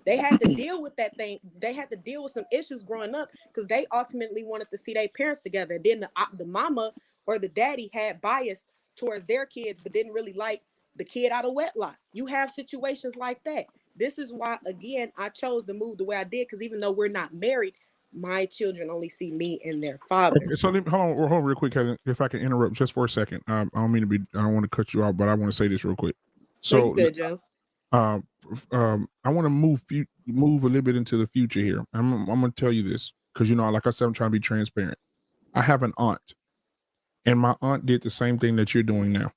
They had to deal with that thing. They had to deal with some issues growing up, because they ultimately wanted to see their parents together. And then the mama or the daddy had bias towards their kids, but didn't really like the kid out of wedlock. You have situations like that. This is why, again, I chose to move the way I did, because even though we're not married, my children only see me and their father. Okay, so hold on real quick, Kevin, if I can interrupt just for a second. I don't mean to be, I don't want to cut you off, but I want to say this real quick. So you good, Joe. I want to move a little bit into the future here. I'm going to tell you this, because, you know, like I said, I'm trying to be transparent. I have an aunt, and my aunt did the same thing that you're doing now.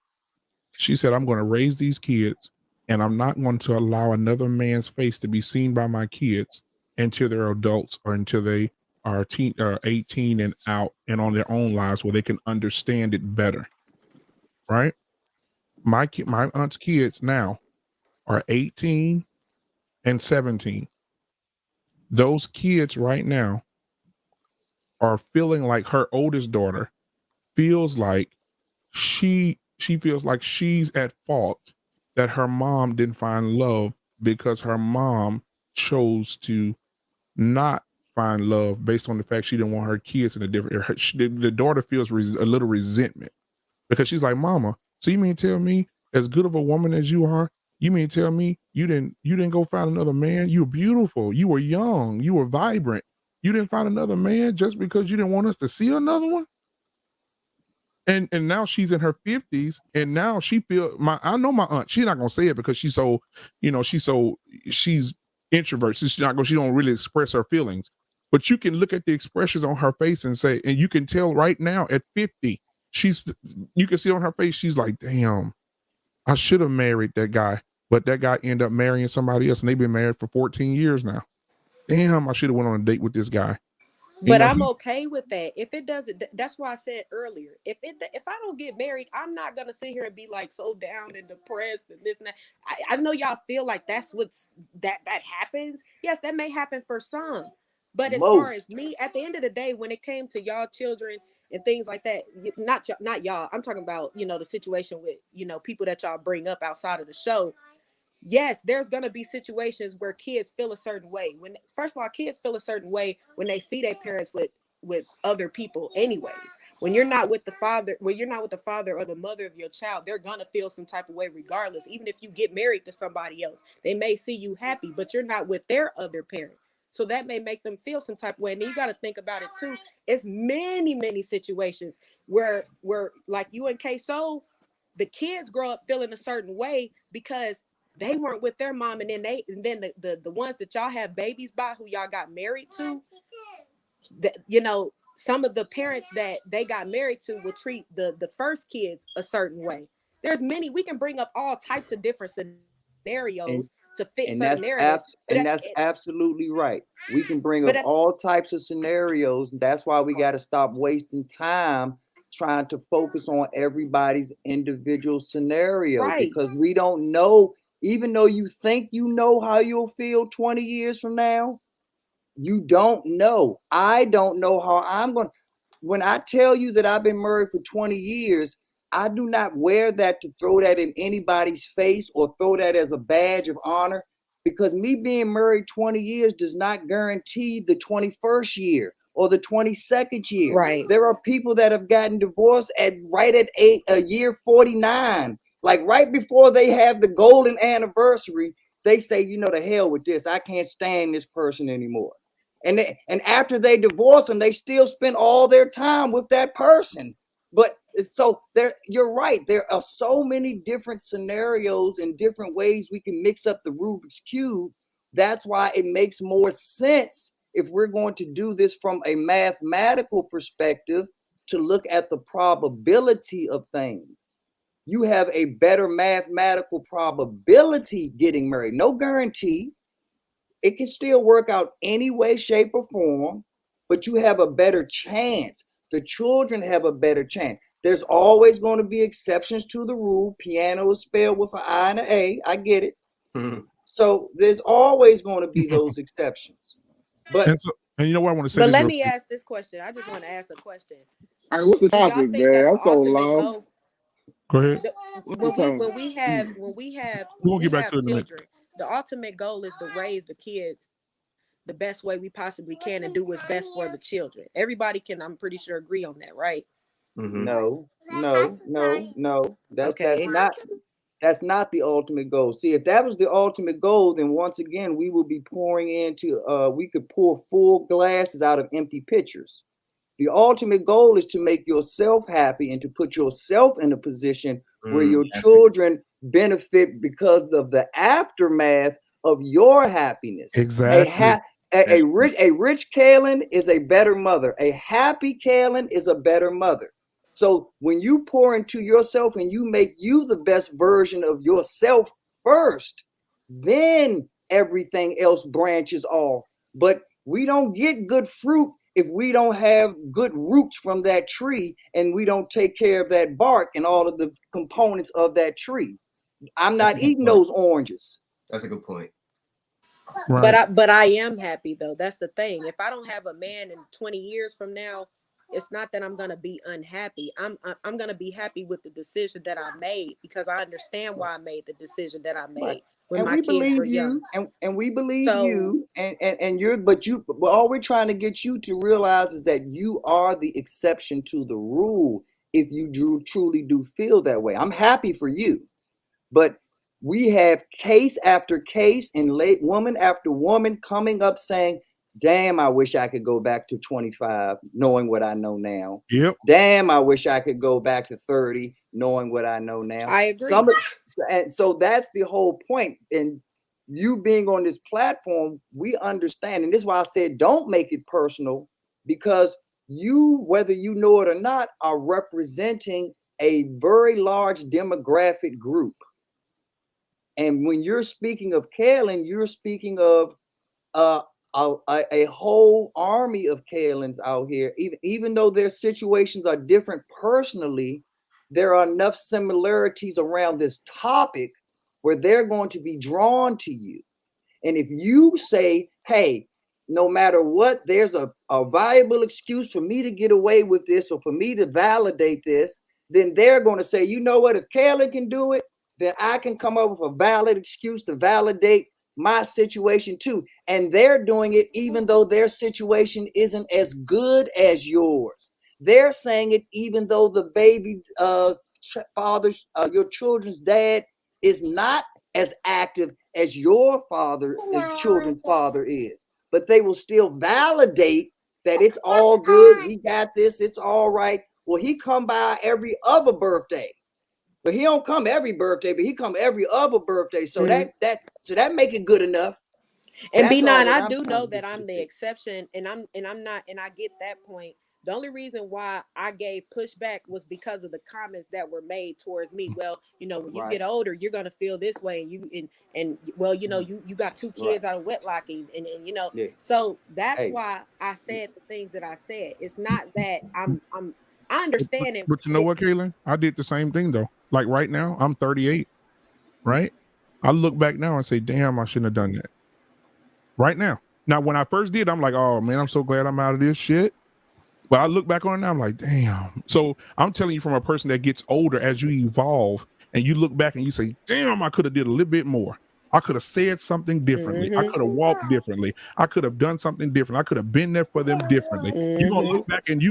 She said, I'm going to raise these kids, and I'm not going to allow another man's face to be seen by my kids until they're adults, or until they are 18 and out and on their own lives, where they can understand it better. Right? My aunt's kids now are 18 and 17. Those kids right now are feeling like her oldest daughter feels like she feels like she's at fault that her mom didn't find love, because her mom chose to not find love based on the fact she didn't want her kids in a different. The daughter feels a little resentment, because she's like, "Mama, so you mean tell me, as good of a woman as you are, you mean tell me you didn't go find another man? You were beautiful, you were young, you were vibrant. You didn't find another man just because you didn't want us to see another one?" And now she's in her 50s, and now she I know my aunt, she's not gonna say it because she's so, you know, she's introvert. She don't really express her feelings. But you can look at the expressions on her face and say, and you can tell right now at 50, you can see on her face, she's like, damn, I should have married that guy, but that guy ended up marrying somebody else, and they've been married for 14 years now. Damn, I should have went on a date with this guy. But I'm okay with that. If it doesn't, that's why I said earlier, if I don't get married, I'm not gonna sit here and be like so down and depressed and this and that. I know y'all feel like that's what's that happens. Yes, that may happen for some. But as far as me, at the end of the day, when it came to y'all children and things like that, not y'all, I'm talking about, you know, the situation with, you know, people that y'all bring up outside of the show. Yes, there's going to be situations where kids feel a certain way. When, first of all, kids feel a certain way when they see their parents with other people anyways. When you're not with the father or the mother of your child, they're going to feel some type of way regardless. Even if you get married to somebody else, they may see you happy, but you're not with their other parent. So that may make them feel some type of way. And you got to think about it too. It's many situations where like you and K-So, the kids grow up feeling a certain way because they weren't with their mom, and then the ones that y'all have babies by, who y'all got married to, you know, some of the parents that they got married to will treat the first kids a certain way. There's many, we can bring up all types of different scenarios to fit certain narratives. That's absolutely right. We can bring up all types of scenarios. That's why we got to stop wasting time trying to focus on everybody's individual scenario, because we don't know. Even though you think you know how you'll feel 20 years from now, you don't know. I don't know how I'm going to. When I tell you that I've been married for 20 years, I do not wear that to throw that in anybody's face or throw that as a badge of honor, because me being married 20 years does not guarantee the 21st year or the 22nd year. Right. There are people that have gotten divorced right at a year 49, like right before they have the golden anniversary. They say, you know, to hell with this. I can't stand this person anymore. And after they divorce them, they still spend all their time with that person. But so you're right. There are so many different scenarios and different ways we can mix up the Rubik's Cube. That's why it makes more sense, if we're going to do this from a mathematical perspective, to look at the probability of things. You have a better mathematical probability getting married. No guarantee. It can still work out any way, shape, or form, but you have a better chance. The children have a better chance. There's always going to be exceptions to the rule. Piano is spelled with an I and an A. I get it. So there's always going to be those exceptions. But and you know what I want to say? But let me ask this question. I just want to ask a question. All right, what's the topic, man? I'm so lost. Go ahead. When we have we'll get back to it in a minute. Children, the ultimate goal is to raise the kids the best way we possibly can and do what's best for the children. Everybody can, I'm pretty sure, agree on that, right? No. That's not the ultimate goal. See, if that was the ultimate goal, then once again, we will be pouring into, we could pour full glasses out of empty pitchers. The ultimate goal is to make yourself happy and to put yourself in a position where your children benefit because of the aftermath of your happiness. Exactly. A rich Kaylin is a better mother. A happy Kaylin is a better mother. So when you pour into yourself and you make you the best version of yourself first, then everything else branches off. But we don't get good fruit if we don't have good roots from that tree and we don't take care of that bark and all of the components of that tree. I'm not eating those oranges. That's a good point. Right. But I am happy though. That's the thing. If I don't have a man in 20 years from now, it's not that I'm gonna be unhappy. I'm gonna be happy with the decision that I made, because I understand why I made the decision that I made. And we believe you, and we believe you, and you're, but all we're trying to get you to realize is that you are the exception to the rule. If you truly do feel that way, I'm happy for you, but we have case after case and woman after woman coming up saying, damn, I wish I could go back to 25, knowing what I know now. Yep. Damn, I wish I could go back to 30, knowing what I know now. I agree. And so that's the whole point. And you being on this platform, we understand. And this is why I said, don't make it personal, because you, whether you know it or not, are representing a very large demographic group. And when you're speaking of Kaylin, you're speaking of a whole army of Kaylins out here. Even though their situations are different personally, there are enough similarities around this topic where they're going to be drawn to you. And if you say, hey, no matter what, there's a viable excuse for me to get away with this or for me to validate this, then they're going to say, you know what, if Kaylin can do it, then I can come up with a valid excuse to validate my situation too. And they're doing it even though their situation isn't as good as yours. They're saying it even though the baby father, your children's dad, is not as active as your father, as children's father is. but they will still validate that it's all good. We got this. It's all right. Well, he come by every other birthday, but he don't come every birthday, but he come every other birthday. So that make it good enough. And That's B9, all that I I'm do trying know to that get I'm you to the see. exception, and I'm not, and I get that point. The only reason why I gave pushback was because of the comments that were made towards me. Well, you know, when you get older, you're gonna feel this way, and well, you know, you got 2 kids out of wedlock, and you know, so that's why I said the things that I said. It's not that I understand it. But you know what, Kaylin? I did the same thing though. Like right now, I'm 38, right? I look back now and say, damn, I shouldn't have done that. Right now. Now, when I first did, I'm like, oh man, I'm so glad I'm out of this shit. But I look back on it now, I'm like, damn. So I'm telling you from a person that gets older as you evolve and you look back and you say, damn, I could have did a little bit more. I could have said something differently. I could have walked differently. I could have done something different. I could have been there for them differently. You're gonna look back and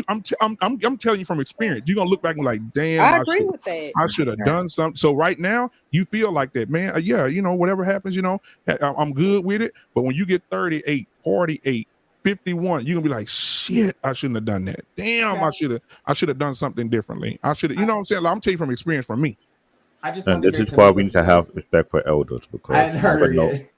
I'm telling you from experience, you're gonna look back and like, damn, I agree with that. I should have done something. So right now, you feel like that, man. Yeah, you know, whatever happens, you know, I'm good with it. But when you get 38, 48, 51, you're gonna be like, shit, I shouldn't have done that. Damn, I should have done something differently. I should have, you know what I'm saying? Like, I'm telling you from experience from me. I just And want to this hear is why we Tamika's need to have voice. respect for elders I because hadn't heard but her no, yet.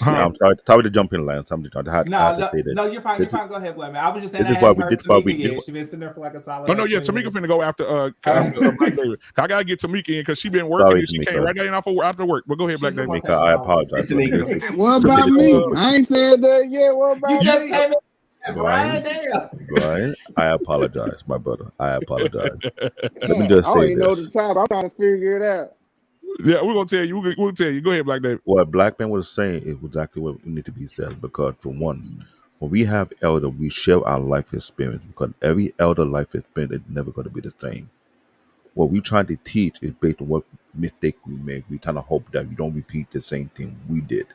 yeah, I'm sorry to jump in, Lance. I'm just trying to have to say this. No, you're fine. This You're fine. Go ahead, Black man. I was just saying this I is why hadn't we heard this is why Tamika we yet. She's been sitting there for like a solid. Oh no, like yeah, 20 Tamika finna go after Black David. I gotta get Tamika in because she been working sorry, and she came Tamika. right there after work. But go ahead, Black David. Tamika, I apologize. Let me just say, What so about this, me? I ain't said that yet. What about You just me? came in, Brian, damn. Brian, I apologize, my brother. I apologize. Let me Yeah, just I say don't even know the this. top. I'm trying to figure it out. Yeah, we're gonna tell you. We'll tell you. Go ahead, Black David. What Black Man was saying is exactly what need to be said because for one, when we have elder, we share our life experience because every elder life experience is never going to be the same. What we trying to teach is based on what mistake we made. We kind of hope that we don't repeat the same thing we did.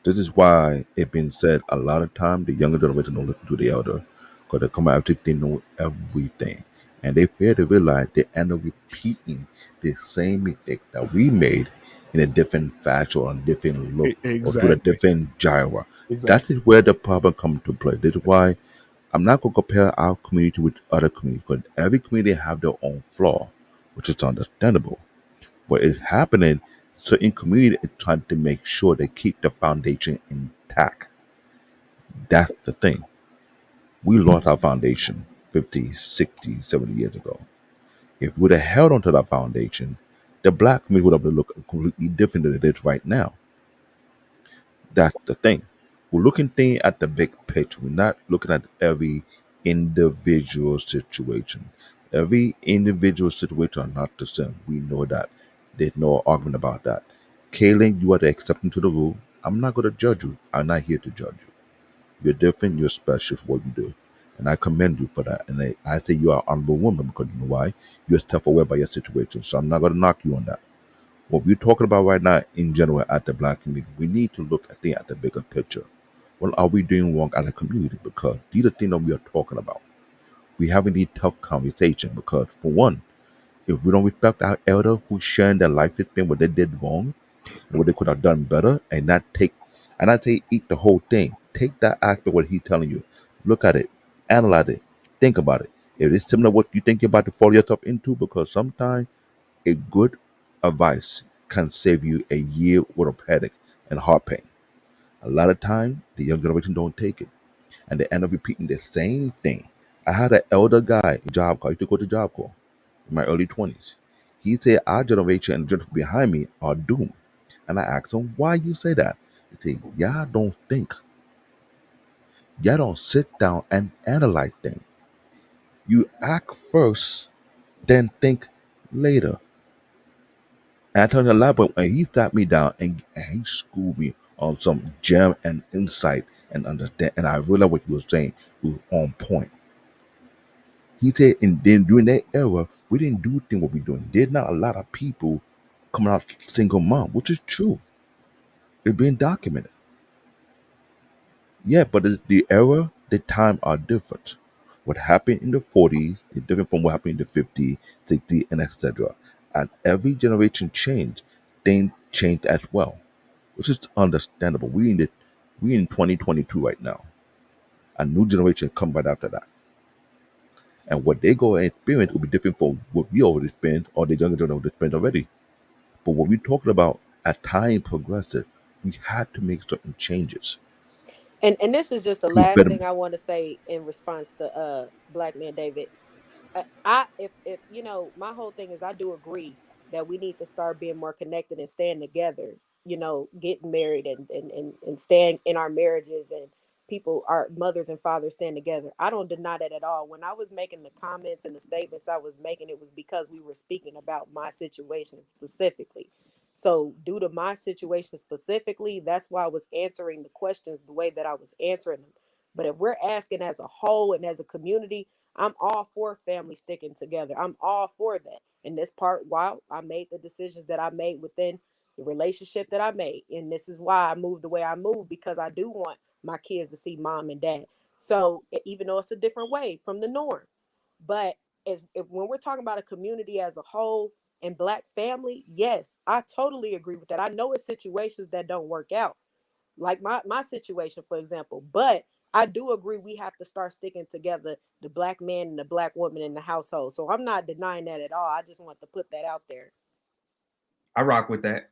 This is why it been said a lot of time the younger generation don't listen to the elder because they come out after they know everything. And they fail to realize they end up repeating the same mistake that we made in a different fashion or a different look or through a Exactly. different genre. That Exactly. is where the problem comes to play. This is why I'm not gonna compare our community with other communities because every community have their own flaw, which is understandable. What is happening, certain community is trying to make sure they keep the foundation intact. That's the thing. We lost our foundation 50, 60, 70 years ago. If we would have held onto that foundation, the black community would have looked completely different than it is right now. That's the thing. We're looking thing at the big picture. We're not looking at every individual situation. Every individual situation are not the same. We know that. There's no argument about that. Kaylin, you are the exception to the rule. I'm not going to judge you. I'm not here to judge you. You're different. You're special for what you do. And I commend you for that. And I say you are an honorable woman because you know why? You're self-aware by your situation. So I'm not going to knock you on that. What we're talking about right now in general at the black community, we need to look at the bigger picture. What are we doing wrong as a community? Because these are things that we are talking about. We're having these tough conversations because, for one, if we don't respect our elder who's sharing their life experience, what they did wrong, and what they could have done better, and not say eat the whole thing. Take that aspect what he's telling you, look at it, analyze it, think about it. If it's similar to what you think you're about to fall yourself into, because sometimes a good advice can save you a year worth of headache and heart pain. A lot of time, the young generation don't take it, and they end up repeating the same thing. I had an elder guy, job call. I used to go to job call in my early 20s. He said our generation and the generation behind me are doomed. And I asked him, why you say that? He said, y'all don't think. Y'all don't sit down and analyze things. You act first, then think later. And I told him a lot, but when he sat me down and he schooled me on some gem and insight and understand, and I realized what he was saying was on point. He said, and then during that era, we didn't do things what we're doing. There's not a lot of people coming out single mom, which is true. It's been documented. Yeah, but the era, the time are different. What happened in the 40s is different from what happened in the 50s, 60s, and etc. And every generation changed, things changed as well, which is understandable. We in 2022 right now. A new generation come right after that. And what they go and experience will be different from what we already spent or the younger generation already spent already. But what we're talking about, as time progresses, we had to make certain changes And this is just the to last better. thing I want to say in response to Black Man David. I if you know, my whole thing is I do agree that we need to start being more connected and staying together, you know, getting married and staying in our marriages, and people, our mothers and fathers, stand together. I don't deny that at all. When I was making the comments and the statements I was making, it was because we were speaking about my situation specifically. So due to my situation specifically, that's why I was answering the questions the way that I was answering them. But if we're asking as a whole and as a community, I'm all for family sticking together. I'm all for that. And this part, why I made the decisions that I made within the relationship that I made. And this is why I moved the way I moved, because I do want my kids to see mom and dad. So even though it's a different way from the norm, but when we're talking about a community as a whole and Black family, yes, I totally agree with that. I know it's situations that don't work out, like my situation, for example. But I do agree we have to start sticking together, the Black man and the Black woman in the household. So I'm not denying that at all. I just want to put that out there. I rock with that.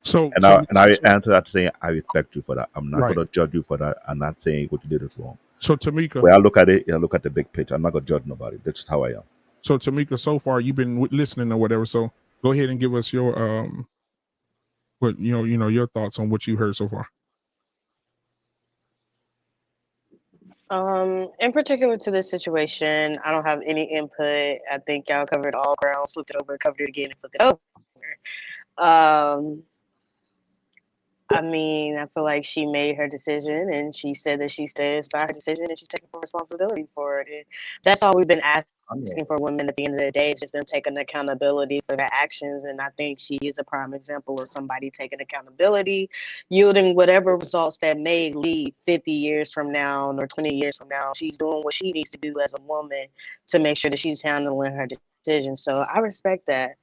So, And I answer that saying I respect you for that. I'm not Right. going to judge you for that. I'm not saying what you did is wrong. So Tamika, When I look at it, I look at the big picture. I'm not going to judge nobody. That's how I am. so Tamika, so far you've been listening or whatever. So go ahead and give us your what you know your thoughts on what you heard so far. In particular to this situation, I don't have any input. I think y'all covered all grounds, flipped it over, covered it again, and flipped it over. I mean, I feel like she made her decision, and she said that she stands by her decision, and she's taking full responsibility for it. And that's all we've been asking for women at the end of the day, is just them taking accountability for their actions. And I think she is a prime example of somebody taking accountability, yielding whatever results that may lead 50 years from now or 20 years from now. She's doing what she needs to do as a woman to make sure that she's handling her decisions. So I respect that.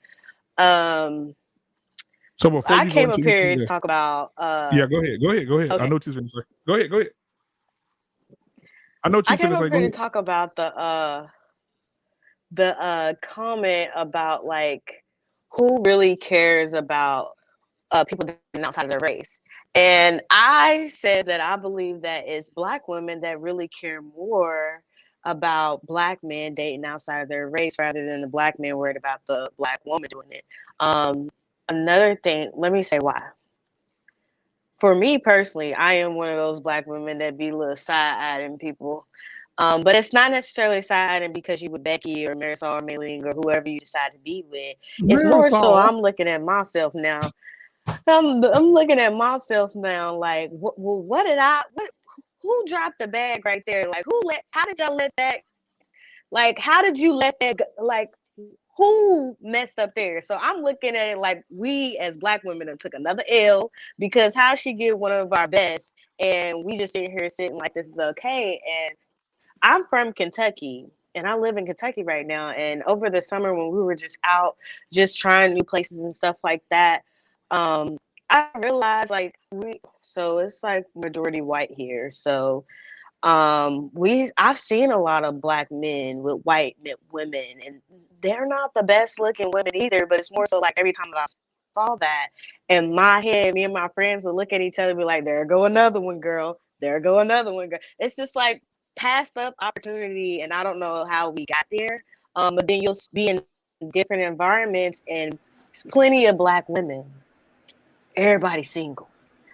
So before I you go came into up here anything to else, talk about yeah, go ahead. I okay. know what you're going to say. Go ahead. I know what I you're came going to up say. Go here to ahead. talk about the comment about like who really cares about people dating outside of their race. And I said that I believe that it's Black women that really care more about Black men dating outside of their race rather than the Black men worried about the Black woman doing it. Another thing, let me say why. For me personally, I am one of those Black women that be a little side-eyeing people. But it's not necessarily side-eyeing because you with Becky or Marisol or Mailing or whoever you decide to be with. It's more so Marisol. I'm looking at myself now. I'm looking at myself now like, what did who dropped the bag right there? Like, how did y'all let that, like, how did you let that, like, who messed up there? So I'm looking at it like we as Black women have took another L, because how she get one of our best and we just sit here sitting like this is okay. And I'm from Kentucky and I live in Kentucky right now. And over the summer when we were just out, just trying new places and stuff like that, I realized like so it's like majority white here. So I've seen a lot of Black men with white women, and they're not the best looking women either, but it's more so like every time that I saw that in my head, me and my friends would look at each other and be like, there go another one, girl, there go another one, girl. It's just like passed up opportunity, and I don't know how we got there. But then you'll be in different environments and plenty of Black women, everybody single,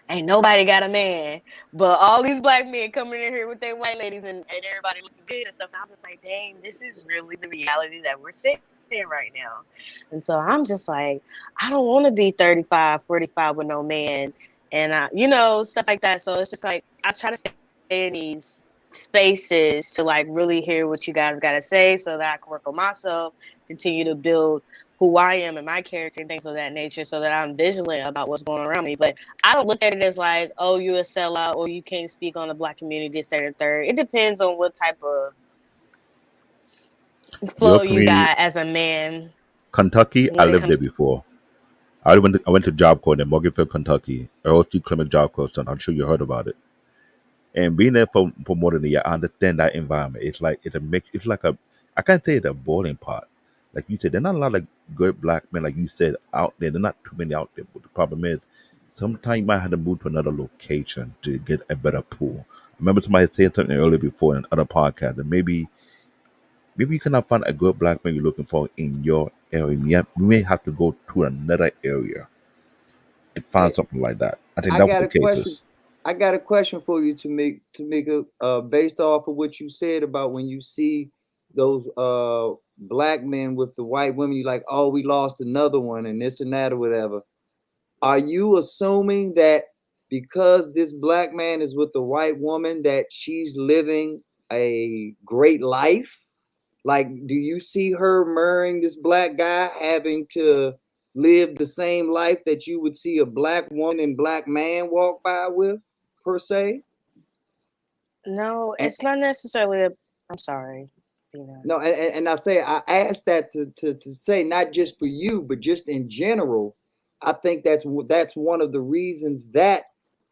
ain't nobody got a man, but all these Black men coming in here with their white ladies and everybody looking good and stuff. And I'm just like, dang, this is really the reality that we're sitting in right now. And so I'm just like, I don't want to be 35, 45 with no man and, stuff like that. So it's just like, I try to stay in these spaces to like really hear what you guys got to say so that I can work on myself, continue to build who I am and my character and things of that nature so that I'm vigilant about what's going on around me. But I don't look at it as like, oh, you a sellout or you can't speak on the Black community, this, that, and third. It depends on what type of flow Your you community, got as a man Kentucky, I when it lived there comes. before. I went to Job Corps in Morganfield, Kentucky. Earl T. Clement Job Corps, son. I'm sure you heard about it. And being there for more than a year, I understand that environment. It's like it's a mix. It's like a I can't say it's a boiling pot. Like you said, there are not a lot of good black men, like you said, out there. There are not too many out there. But the problem is, sometimes you might have to move to another location to get a better pool. I remember somebody saying something earlier before in other podcasts that maybe you cannot find a good black man you're looking for in your area. You may have to go to another area and find something like that. I think I that was got the a question. cases. I got a question for you to make a based off of what you said about when you see those black men with the white women, you like, oh, we lost another one and this and that or whatever. Are you assuming that because this black man is with the white woman that she's living a great life? Like, do you see her marrying this black guy having to live the same life that you would see a black woman and black man walk by with, per se? No, it's not necessarily I'm sorry. No, and I say I asked that to say not just for you, but just in general. I think that's one of the reasons that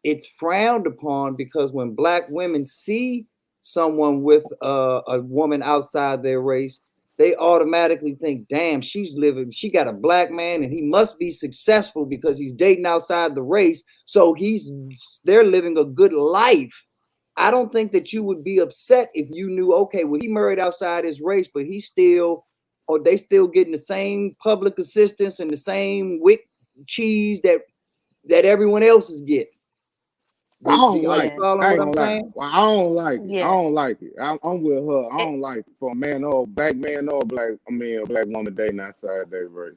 it's frowned upon, because when black women see someone with a woman outside their race, they automatically think, damn, she got a black man and he must be successful because he's dating outside the race. So they're living a good life. I don't think that you would be upset if you knew, okay, well, he married outside his race, but they still getting the same public assistance and the same wick cheese that everyone else is getting. I don't Are you like it. following I ain't what I'm gonna lie. saying? Well, I don't like it. I Yeah. don't like it. I'm with her. I don't like it for a man or a black man or a black woman dating outside their race.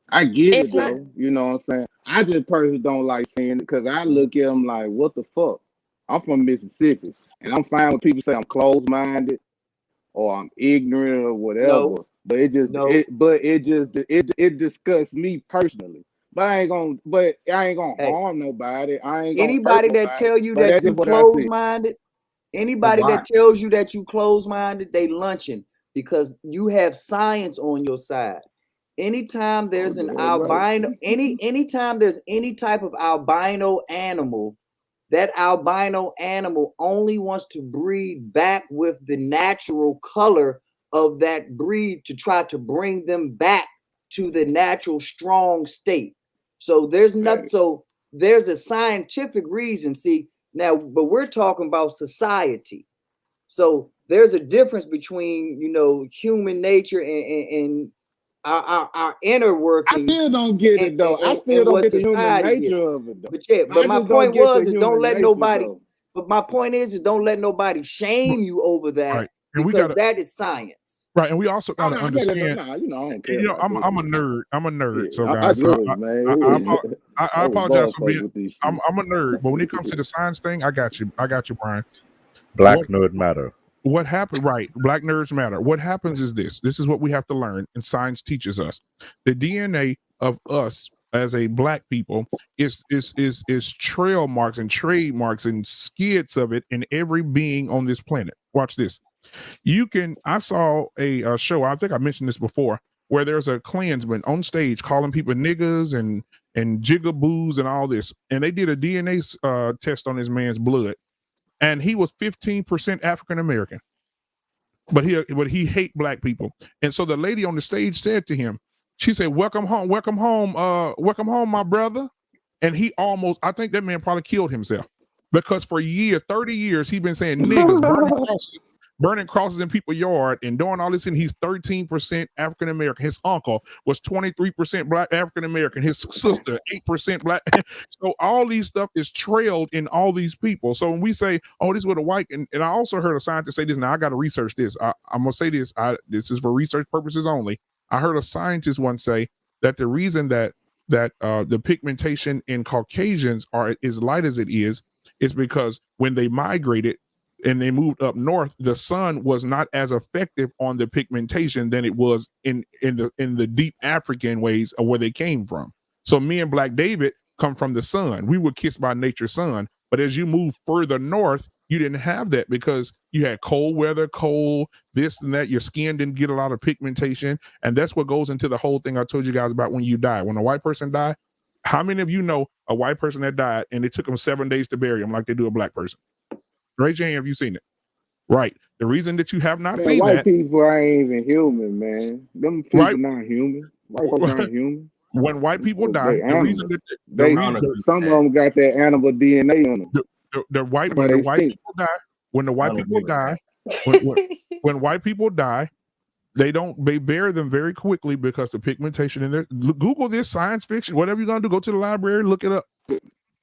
I get It's it not though. You know what I'm saying? I just personally don't like seeing it because I look at them like, what the fuck? I'm from Mississippi, and I'm fine with people say I'm closed-minded or I'm ignorant or whatever. No, But no. it disgusts me personally. But I ain't gonna Hey, harm nobody. I ain't gonna hurt anybody that nobody. tell you But that that's you just what I see. closed-minded, anybody Right. that tells you that you closed-minded, they lunching, because you have science on your side. Anytime there's an albino, anytime there's any type of albino animal, that albino animal only wants to breed back with the natural color of that breed to try to bring them back to the natural strong state. So there's a scientific reason. See, now, but we're talking about society. So there's a difference between human nature and our inner I workings still don't get it though. I still and don't what get the human society gets. nature of it though. But I my just don't point get the is don't human let nature nobody. though. But my point is don't let nobody shame you over that, Right. And we because gotta that is science. right, and we also Oh gotta no, that is, understand. nah, I don't care You know, about that. I'm a nerd. I'm a nerd. So Yeah, I guys, so love it, man. I I was apologize for motherfucker being. with this I'm shit. a nerd, but when it comes to the science thing, I got you. I got you, Brian. Black What nerd matter. what happened? Right, black nerds matter. What happens is this. This is what we have to learn, and science teaches us. The DNA of us as a black people is trail marks and trademarks and skids of it in every being on this planet. Watch this. I saw a show, I think I mentioned this before, where there's a Klansman on stage calling people niggas and jigaboos and all this, and they did a DNA test on this man's blood, and he was 15% African American, but he hate black people. And so the lady on the stage said to him, she said, welcome home, welcome home, my brother. And he almost, I think that man probably killed himself, because for 30 years he's been saying niggas, burning crosses in people's yard and doing all this, and he's 13% African American. His uncle was 23% black African American. His sister 8% black. So all these stuff is trailed in all these people. So when we say, "Oh, this is what a white," and I also heard a scientist say this. Now I got to research this. I'm gonna say this. This is for research purposes only. I heard a scientist once say that the reason that the pigmentation in Caucasians is light as it is because when they migrated and they moved up north, the sun was not as effective on the pigmentation than it was in the deep African ways of where they came from. So me and Black David come from the sun. We were kissed by nature's sun. But as you move further north, you didn't have that because you had cold weather, this and that. Your skin didn't get a lot of pigmentation. And that's what goes into the whole thing I told you guys about when you die. When a white person died, how many of you know a white person that died and it took them 7 days to bury him like they do a black person? Raise your hand if you've seen it. Right. The reason that you have not Man, seen white that, people ain't even human, man. Them people right? not human. White folks ain't human. When white people They die, the reason animals. that They some of them got that animal DNA on them. the white That's why when the they white stink. people die, when the white I don't people agree with die, when white people die, they bury them very quickly because the pigmentation in there. Google this, science fiction, whatever you're gonna do, go to the library, look it up.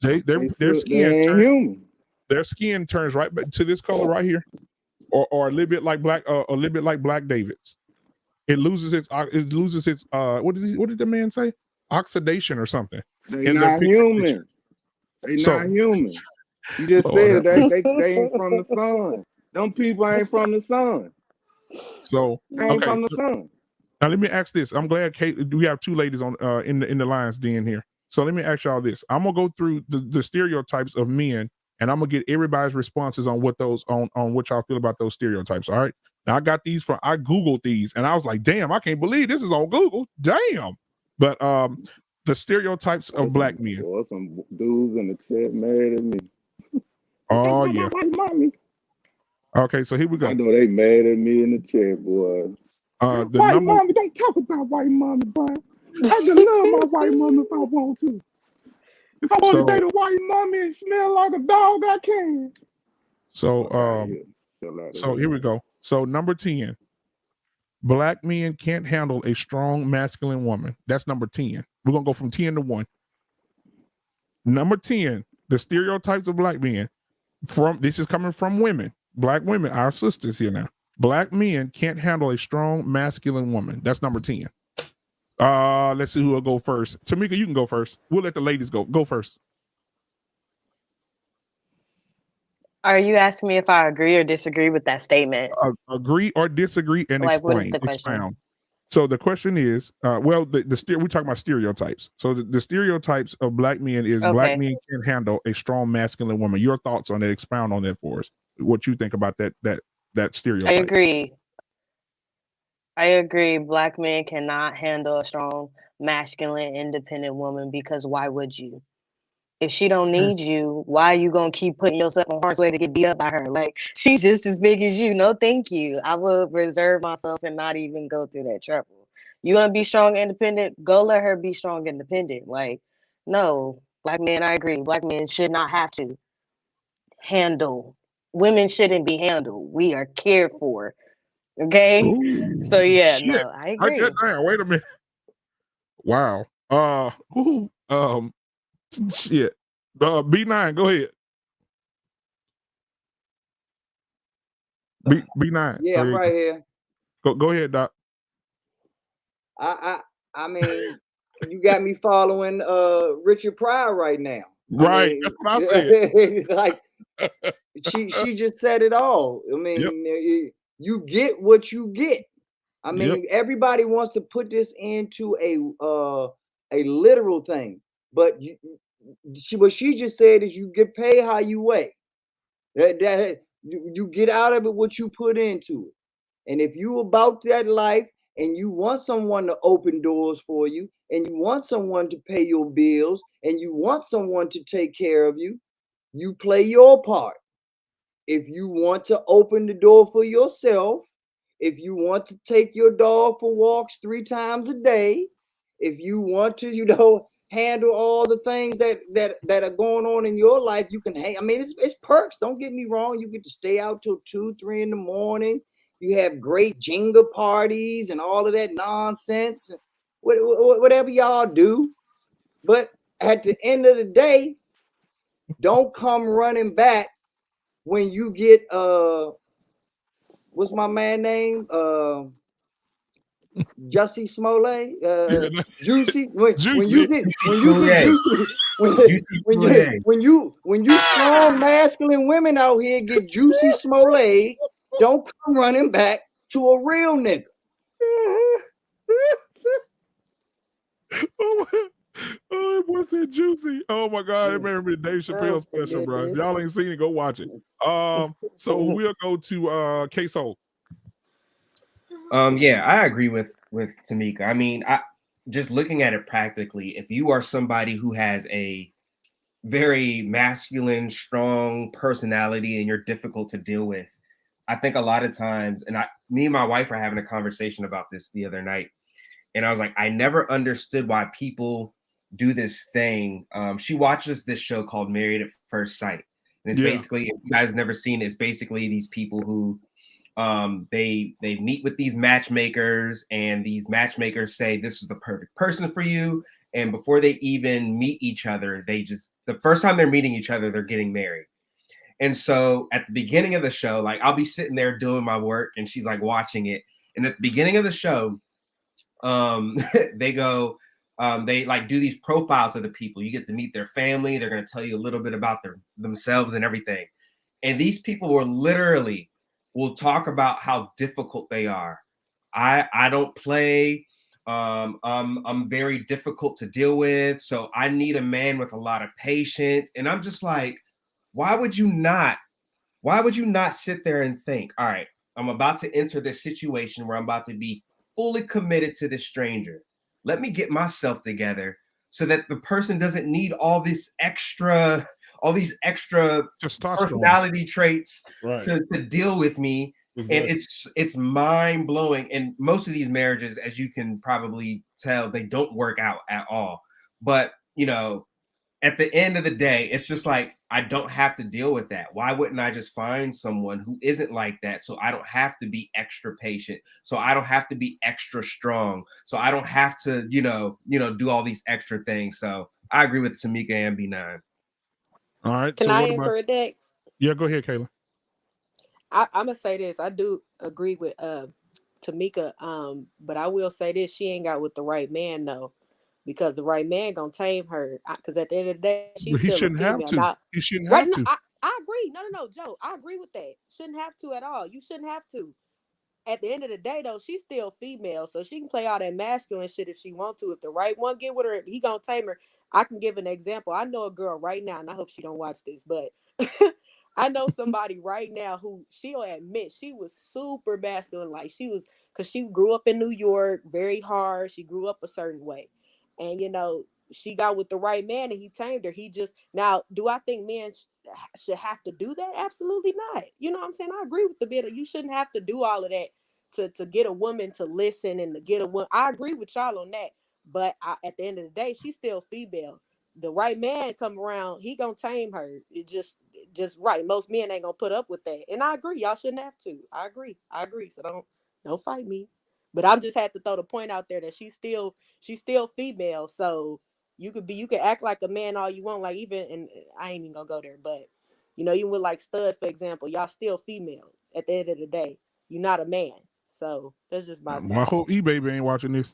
Their They skin ain't turns, human. their skin turns right back to this color right here, or a little bit like black, a little bit like Black David's. It loses its what did the man say? Oxidation or something. They In their not pigmentation. human. They So, not human. You just Lord, said they ain't from the sun. Them people ain't from the sun. so They ain't okay. from the sun. Now let me ask this. I'm glad Kate. We have two ladies on in the Lions Den here. So let me ask y'all this. I'm gonna go through the stereotypes of men, and I'm gonna get everybody's responses on what those on what y'all feel about those stereotypes. All right. Now I got these from I Googled these, and I was like, damn, I can't believe this is on Google. Damn. But the stereotypes of black men. Boy, some dudes in the chat mad at me. Oh yeah. White mommy. Okay, so here we go. I know they mad at me in the chat, boy. The White number. mommy, don't talk about white mommy, boy. I can love my white mommy if I want to. If I want to date a white mommy and smell like a dog, I can. So so here we go. So number 10. Black men can't handle a strong masculine woman. That's number 10. We're gonna go from 10 to 1. Number 10, the stereotypes of black men. This is coming from women, black women, our sisters here now. Black men can't handle a strong masculine woman. That's number 10. Let's see who will go first. Tamika, you can go first. We'll let the ladies go. Go first. Are you asking me if I agree or disagree with that statement? Agree or disagree and Like, what is explain. the question? Expound. So the question is, we're talking about stereotypes. So the stereotypes of black men is black Okay. men can't handle a strong masculine woman. Your thoughts on that? Expound on that for us. What you think about that stereotype? I agree. Black men cannot handle a strong, masculine, independent woman because why would you? If she don't need you, why are you gonna keep putting yourself on harm's way to get beat up by her? Like, she's just as big as you. No, thank you. I would reserve myself and not even go through that trouble. You wanna be strong, independent? Go let her be strong, independent. Like, no, black men, I agree. Black men should not have to handle. Women shouldn't be handled. We are cared for. Okay. Ooh, So yeah, shit. no, I Write agree. that down. Wait a minute. Wow. Shit. B9, go ahead. B9. Yeah, I'm right here. Go ahead, Doc. I mean, you got me following Richard Pryor right now. Right, I mean, that's what I said. like she just said it all. I mean, you get what you get. I mean, everybody wants to put this into a literal thing, but what she just said is you get paid how you weigh. That you get out of it what you put into it. And if you about that life and you want someone to open doors for you and you want someone to pay your bills and you want someone to take care of you, you play your part. If you want to open the door for yourself, if you want to take your dog for walks 3 times a day, if you want to, handle all the things that are going on in your life, you can hang. I mean, it's perks. Don't get me wrong. You get to stay out till 2, 3 in the morning. You have great Jenga parties and all of that nonsense, whatever y'all do. But at the end of the day, don't come running back when you get what's my man name? Jussie Smollett, Juicy. When you get when you strong masculine women out here get Juicy Smollett, don't come running back to a real nigga. Oh, what's it juicy? Oh my god, it made me the Dave Chappelle special, bro. If y'all ain't seen it, go watch it. So we'll go to K-Soul. Yeah, I agree with Tamika. I mean, I just looking at it practically, if you are somebody who has a very masculine, strong personality and you're difficult to deal with, I think a lot of times, and me and my wife were having a conversation about this the other night, and I was like, I never understood why people do this thing. She watches this show called Married at First Sight. And it's basically, if you guys never seen it, it's basically these people who they meet with these matchmakers, and these matchmakers say this is the perfect person for you. And before they even meet each other, the first time they're meeting each other, they're getting married. And so at the beginning of the show, like I'll be sitting there doing my work and she's like watching it. And at the beginning of the show, they go, they like do these profiles of the people. You get to meet their family. They're going to tell you a little bit about themselves and everything. And these people will talk about how difficult they are. I don't play. I'm very difficult to deal with. So I need a man with a lot of patience. And I'm just like, why would you not sit there and think, all right, I'm about to enter this situation where I'm about to be fully committed to this stranger. Let me get myself together so that the person doesn't need all these extra personality traits to deal with me. Exactly. And it's mind blowing. And most of these marriages, as you can probably tell, they don't work out at all. But at the end of the day, it's just like, I don't have to deal with that. Why wouldn't I just find someone who isn't like that? So I don't have to be extra patient. So I don't have to be extra strong. So I don't have to, do all these extra things. So I agree with Tamika and B9. All right. Can I answer it next? Yeah, go ahead, Kayla. I'm gonna say this. I do agree with Tamika. But I will say this: she ain't got with the right man though. Because the right man gonna tame her. Because at the end of the day, she's still a female. He shouldn't have to. I agree. No, Joe. I agree with that. Shouldn't have to at all. You shouldn't have to. At the end of the day, though, she's still female, so she can play all that masculine shit if she want to. If the right one get with her, he gonna tame her. I can give an example. I know a girl right now, and I hope she don't watch this, but I know somebody right now who she'll admit she was super masculine. Like she was, because she grew up in New York, very hard. She grew up a certain way. And, she got with the right man and he tamed her. Now, do I think men should have to do that? Absolutely not. You know what I'm saying? I agree with the bit of you shouldn't have to do all of that to get a woman to listen and to get a woman. I agree with y'all on that. But at the end of the day, she's still female. The right man come around, he gonna tame her. It just right. Most men ain't gonna put up with that. And I agree. Y'all shouldn't have to. I agree. So don't fight me. But I'm just had to throw the point out there that she's still female. So you can act like a man all you want, like even, and I ain't even gonna go there, but even with like studs, for example, y'all still female at the end of the day. You're not a man. So that's just my whole eBay ain't watching this.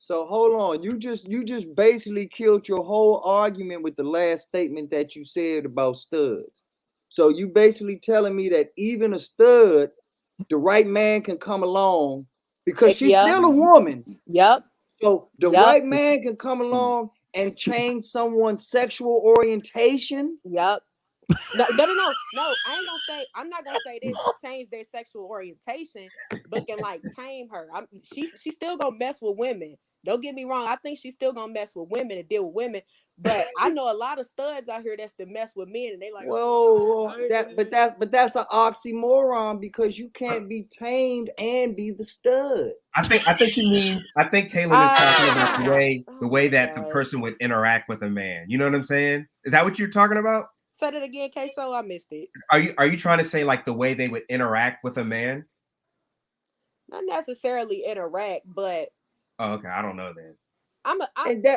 So hold on. You just basically killed your whole argument with the last statement that you said about studs. So you basically telling me that even a stud, the right man can come along because she's still a woman. Yep. So the right man can come along and change someone's sexual orientation. Yep. No. I'm not gonna say this change their sexual orientation, but can like tame her. She's still gonna mess with women. Don't get me wrong. I think she's still gonna mess with women and deal with women. But I know a lot of studs out here that's to mess with men, and they like. But that's an oxymoron because you can't be tamed and be the stud. I think Kaylin is talking about the way that the person would interact with a man. You know what I'm saying? Is that what you're talking about? Say that again, Queso. I missed it. Are you trying to say like the way they would interact with a man? Not necessarily interact, but. Oh, okay. I don't know then.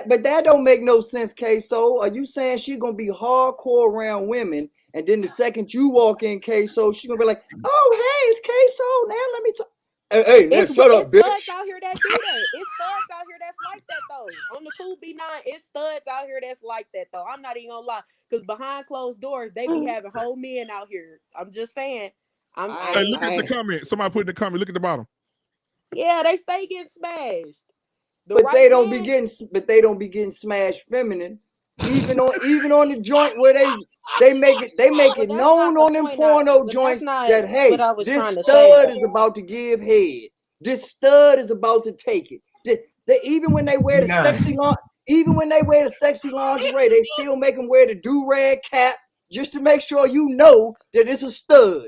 But that don't make no sense, Queso. Are you saying she's gonna be hardcore around women, and then the second you walk in, Queso, she's gonna be like, "Oh, hey, it's Queso. Now let me talk." Hey, shut up, bitch. It's studs out here that do that. It's studs out here that's like that though. On the cool B9, it's studs out here that's like that though. I'm not even gonna lie, because behind closed doors, they be having whole men out here. I'm just saying. Hey, look at the comment. Somebody put in the comment. Look at the bottom. Yeah, they stay getting smashed. They don't be getting smashed feminine. Even on the joint where they make it known on them porno joints that hey, this stud is about to give head. This stud is about to take it. Even when they wear the sexy long, Even when they wear the sexy lingerie, they still make them wear the do-rag cap just to make sure you know that it's a stud.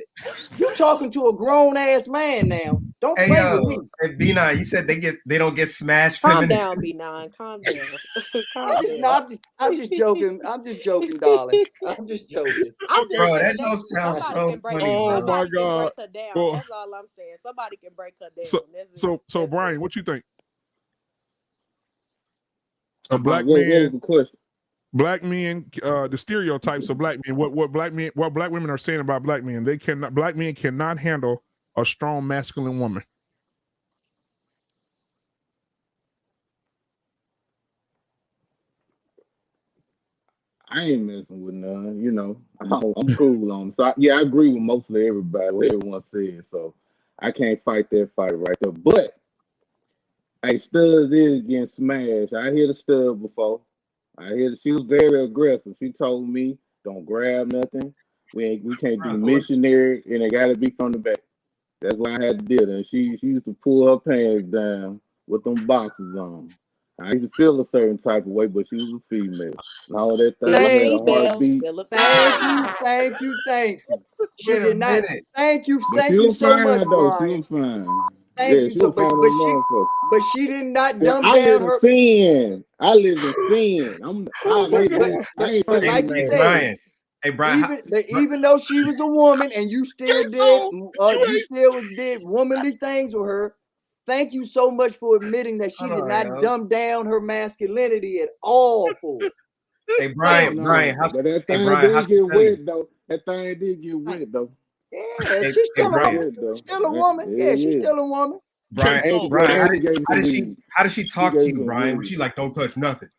You talking to a grown-ass man now. Don't Hey, play with me. hey, B9, you said they don't get smashed Calm feminine. down, B9. Calm down. Calm down. I'm just joking. I'm just joking, darling. I'm just joking. I'm just Bro, saying that don't sound somebody so can break. funny, Oh bro. my Somebody can God. break her down. Well, That's all I'm saying. Somebody can break her down. so Brian, what you think? A black What was man, the question? black men, the stereotypes of black men. What black women are saying about black men. Black men cannot handle a strong masculine woman. I ain't messing with none, you know. I'm cool on them. So I agree with mostly everybody, what everyone said. So I can't fight that fight right there. But hey, studs is getting smashed. I hear the stud before. She was very aggressive. She told me, don't grab nothing. We can't do missionary, and it gotta be from the back. That's why I had to deal. And she used to pull her pants down with them boxes on. I used to feel a certain type of way, but she was a female. And all that thing Still a had a female. heartbeat. Still a female. Thank you. She Wait a did not. minute. Thank you But she so was fine much, though. She Brian. was fine. Thank Yeah, you she so was fine much. on motherfucker. But she did not See, dumb I live down in her. sin. I live in sin. I ain't But fucking like with you that. said, Brian. Hey, Brian. even though she was a woman and you still did, So you still did womanly things with her. Thank you so much for admitting that she Hold did on, not yo. dumb down her masculinity at all for it. Hey, No, Brian. no. Brian, But that hey, thing Brian, how did she get tell you? wet though. That thing did get wet though. Yeah, Hey, she's hey, still a Brian. woman. Wet though. Still a woman. Yeah, she's Yeah. still a woman. Brian, so Brian, And she gave me some weed. how did she She talk to gave you, some Brian? Was weed. she like, don't touch nothing?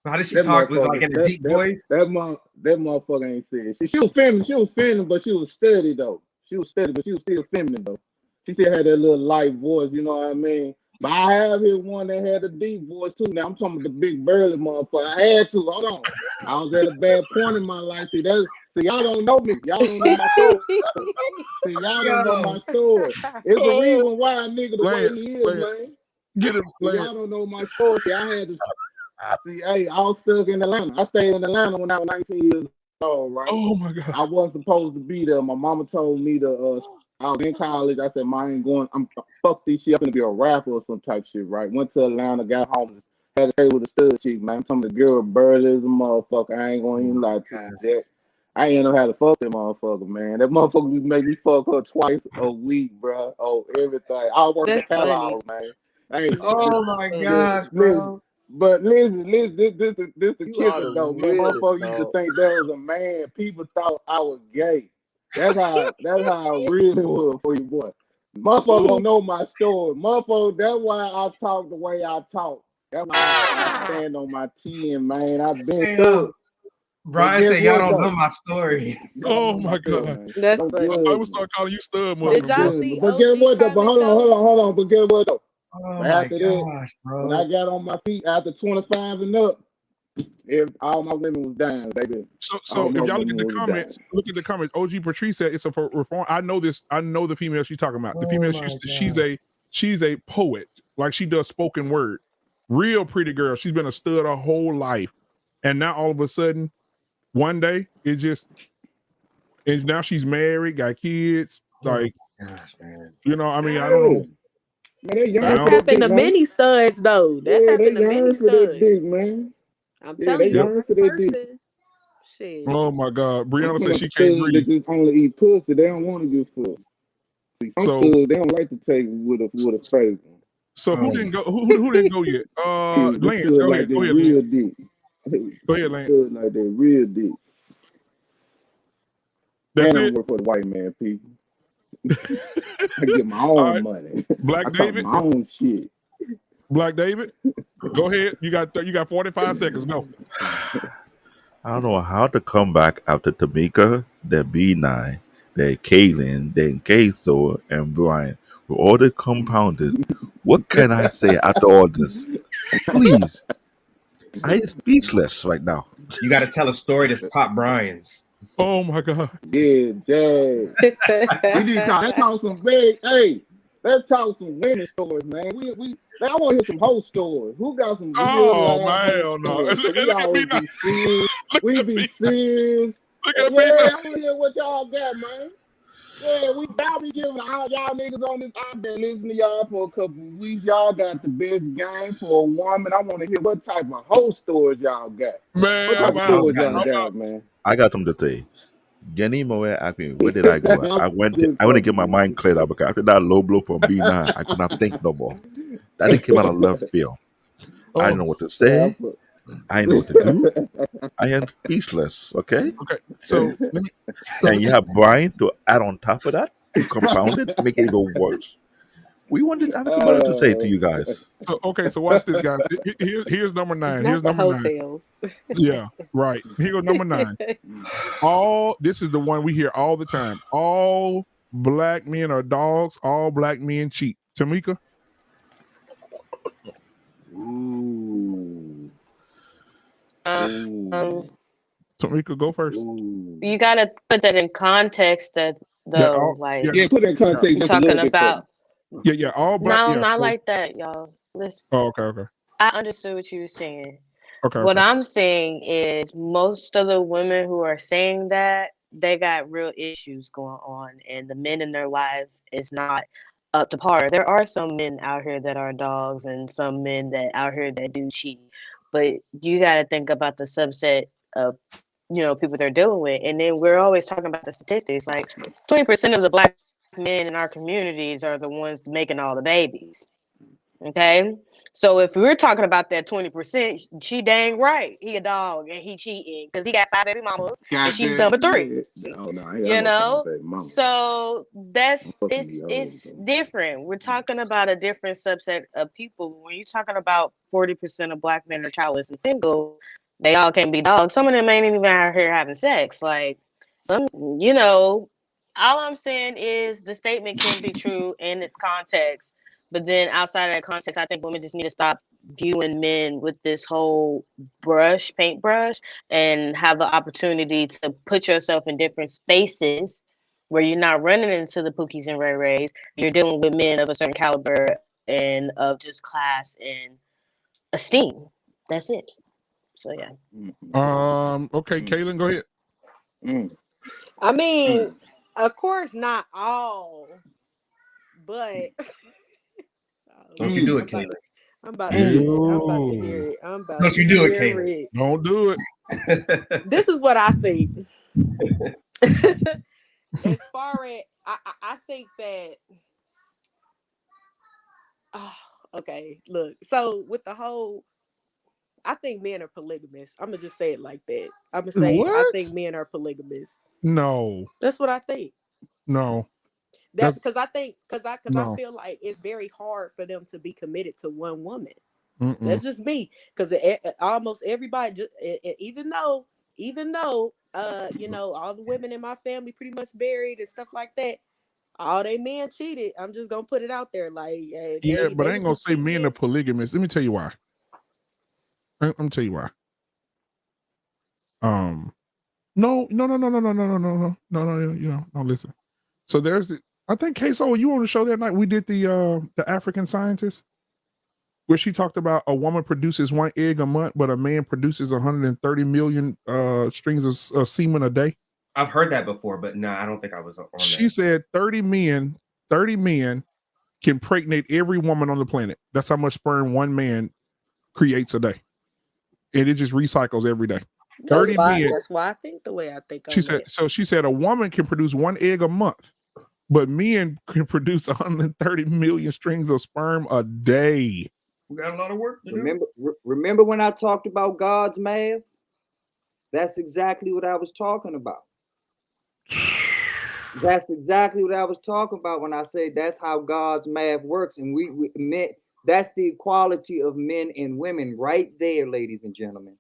How did she That talk? Was it like motherfucker, in a deep voice? that motherfucker ain't said. She was feminine, but she was steady though. She was steady, but she was still feminine though. She still had that little light voice, you know what I mean? But I have here one that had a deep voice too. Now I'm talking about the big burly motherfucker. I had to. Hold on. I was at a bad point in my life. See, y'all don't know me. Y'all don't know my story. See, y'all don't know my story. It's the reason why a nigga the way he is, man. Get him, See, y'all don't know my story. See, I had to. See, hey, I was stuck in Atlanta. I stayed in Atlanta when I was 19 years old, right? Oh my God. I wasn't supposed to be there. My mama told me to. I was in college. I said, "I ain't going. I'm fuck this shit. I'm gonna be a rapper or some type shit." Right? Went to Atlanta, got home, had to stay with the stud chick, man. I'm talking the girl burly as a motherfucker. I ain't gonna even lie to you, Jack. I ain't know how to fuck that motherfucker, man. That motherfucker used to make me fuck her twice a week, bro. Oh, everything. I work That's the hell funny. out, man. Hey, Oh my gosh, bro. but listen, this the You kicker are the though, man. realest, Motherfucker used to dog. think that was a man. People thought I was gay. That's how I really was for you, boy. Motherfucker don't know my story. Motherfucker, that's why I talk the way I talk. That's why I stand on my 10, man. I've been Hey, through it. Brian guess said y'all what, don't know though? my story. Y'all Oh know my my story, God. man. That's Don't funny. I judge would me. start calling you stud mother. Did y'all see But guess OG what though? But comment though? hold on. But guess what though? Oh But my after that, gosh, when bro. I got on my feet after 25 and up, all my women was dying, baby. So if y'all look at the comments, OG Patrice said it's a reform. I know this. I know the female she's talking about. The female she's a poet. Like she does spoken word. Real pretty girl. She's been a stud her whole life. And now all of a sudden, one day, and now she's married, got kids. Like, gosh, man. You know, I mean, I don't know. Man, That's happened to many studs though. That's happened to many for that studs. dick, man. I'm Yeah, telling they you, the yearn right for that dick. person. Shit. Oh my God. Brianna I'm said talking she about can't studs breathe. that just only eat pussy. They don't want to get fucked. See, some So- studs, they don't like to take with a fake one. So who didn't go? Who didn't go yet? Shit, they Lance, stud go like ahead. that Go ahead, real Lance. dick. Go ahead, Lance. Stud like that real dick. That's and I it? work for the white man, people. I get my own money. Black I talk David? my own shit. Black David, go ahead. You got 45 seconds. Go. I don't know how to come back after Tamika, then B9, then Kaylin, then Queso, and Brian. We're all the compounded. What can I say after all this? Please. I'm speechless right now. You got to tell a story that's top Brian's. Oh my God. Yeah, Jay. We need to talk. Let's talk some big. Hey, let's talk some women stories, man. Man, I want to hear some hoe stories. Who got some real Oh life hoe man, no. stories? So we Look at me always now. be serious. We Look be at me. serious. Look at Yeah, me now. I want to hear what y'all got, man. Yeah, y'all be giving all y'all niggas on this. I've been listening to y'all for a couple of weeks. Y'all got the best game for a woman. I want to hear what type of hoe stories y'all got. Man, What type I'm of out. stories y'all I'm got, out. man? I got something to say. Jenny Moe asked me, where did I go? I went to get my mind cleared up because after that low blow from B9, I could not think no more. That thing came out of left field. I didn't know what to say. I didn't know what to do. I am speechless, okay? Okay, so let me. And you have Brian to add on top of that, to compound it, make it even worse. We wanted, I have nothing better to say to you guys. So okay, so watch this, guys. Here's number 9. Not Here's the number 9. hotels. Yeah, right. Here goes number 9. This is the one we hear all the time. All black men are dogs. All black men cheat. Tamika. Ooh. Tamika, go first. You gotta put that in context that though, like Yeah, put it in context you're just a little talking bit for about. Yeah, all black. No, Yeah, not so, like that, y'all. Listen, oh, okay. I understood what you were saying. Okay. What I'm saying is most of the women who are saying that, they got real issues going on, and the men in their life is not up to par. There are some men out here that are dogs and some men that out here that do cheat. But you got to think about the subset of people they're dealing with. And then we're always talking about the statistics. Like 20% of the black men in our communities are the ones making all the babies. Okay, so if we're talking about that 20%, she dang right he a dog and he cheating because he got 5 baby mamas and she's number 3. Oh no, I ain't got no 5 baby mama. So that's I'm fucking it's different. We're talking about a different subset of people. When you're talking about 40% of black men are childless and single, they all can't be dogs. Some of them ain't even out here having sex. Like some, all I'm saying is the statement can be true in its context. But then outside of that context, I think women just need to stop viewing men with this whole paintbrush, and have the opportunity to put yourself in different spaces where you're not running into the Pookies and Ray Rays. You're dealing with men of a certain caliber and of just class and esteem. That's it. So yeah. Okay, Kaylin, go ahead. I mean, of course, not all, but Don't you do it, Kaylin. I'm about to hear it. Don't you do it, Kaylin. Don't do it. This is what I think. As far as I think that. Okay, look. So with the whole, I think men are polygamous. I'm gonna just say it like that. I'm gonna say I think men are polygamous. No. That's what I think. No. Because I No. feel like it's very hard for them to be committed to one woman. Mm-mm. That's just me. Because almost everybody, even though all the women in my family pretty much married and stuff like that, all they men cheated. I'm just gonna put it out there, like but I ain't gonna say men are polygamous. Let me tell you why. I'm gonna tell you why. No. Listen. So there's I think Queso, you on the show that night we did the African scientist, where she talked about a woman produces 1 egg a month, but a man produces 130 million strings of semen a day. I've heard that before, but no, I don't think I was on She that. said 30 men can pregnate every woman on the planet. That's how much sperm one man creates a day. And it just recycles every day. 30 men. That's why I think the way I think. She said a woman can produce 1 egg a month, but men can produce 130 million strings of sperm a day. We got a lot of work to do. Remember when I talked about God's math? That's exactly what I was talking about. That's exactly what I was talking about when I say that's how God's math works. And we meant that's the equality of men and women right there, ladies and gentlemen.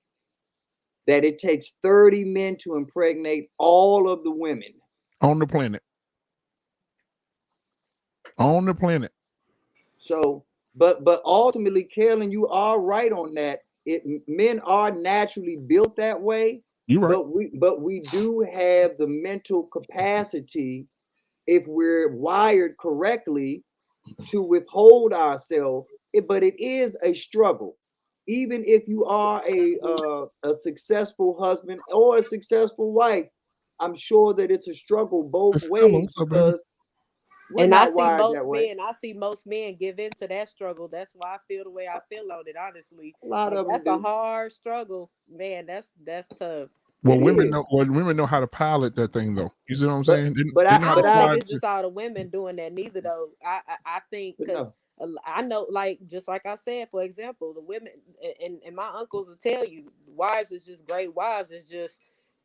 That it takes 30 men to impregnate all of the women on the planet. On the planet. So, but ultimately, Carolyn, you are right on that. Men are naturally built that way. You're right. But we do have the mental capacity, if we're wired correctly, to withhold ourselves, but it is a struggle. Even if you are a successful husband or a successful wife, I'm sure that it's a struggle both ways because we're And I not see wired that way. most men give into that struggle. That's why I feel the way I feel on it, honestly. A lot Like of them that's a do. hard struggle. Man, that's tough. Well, It women is. know. Well, women know how to pilot that thing, though. You see what I'm But saying? but They I know how I to but don't I think fly. it's just all the women doing that neither though. I think because no. I know, like just like I said, for example, the women and my uncles will tell you, wives is just great. Wives is just,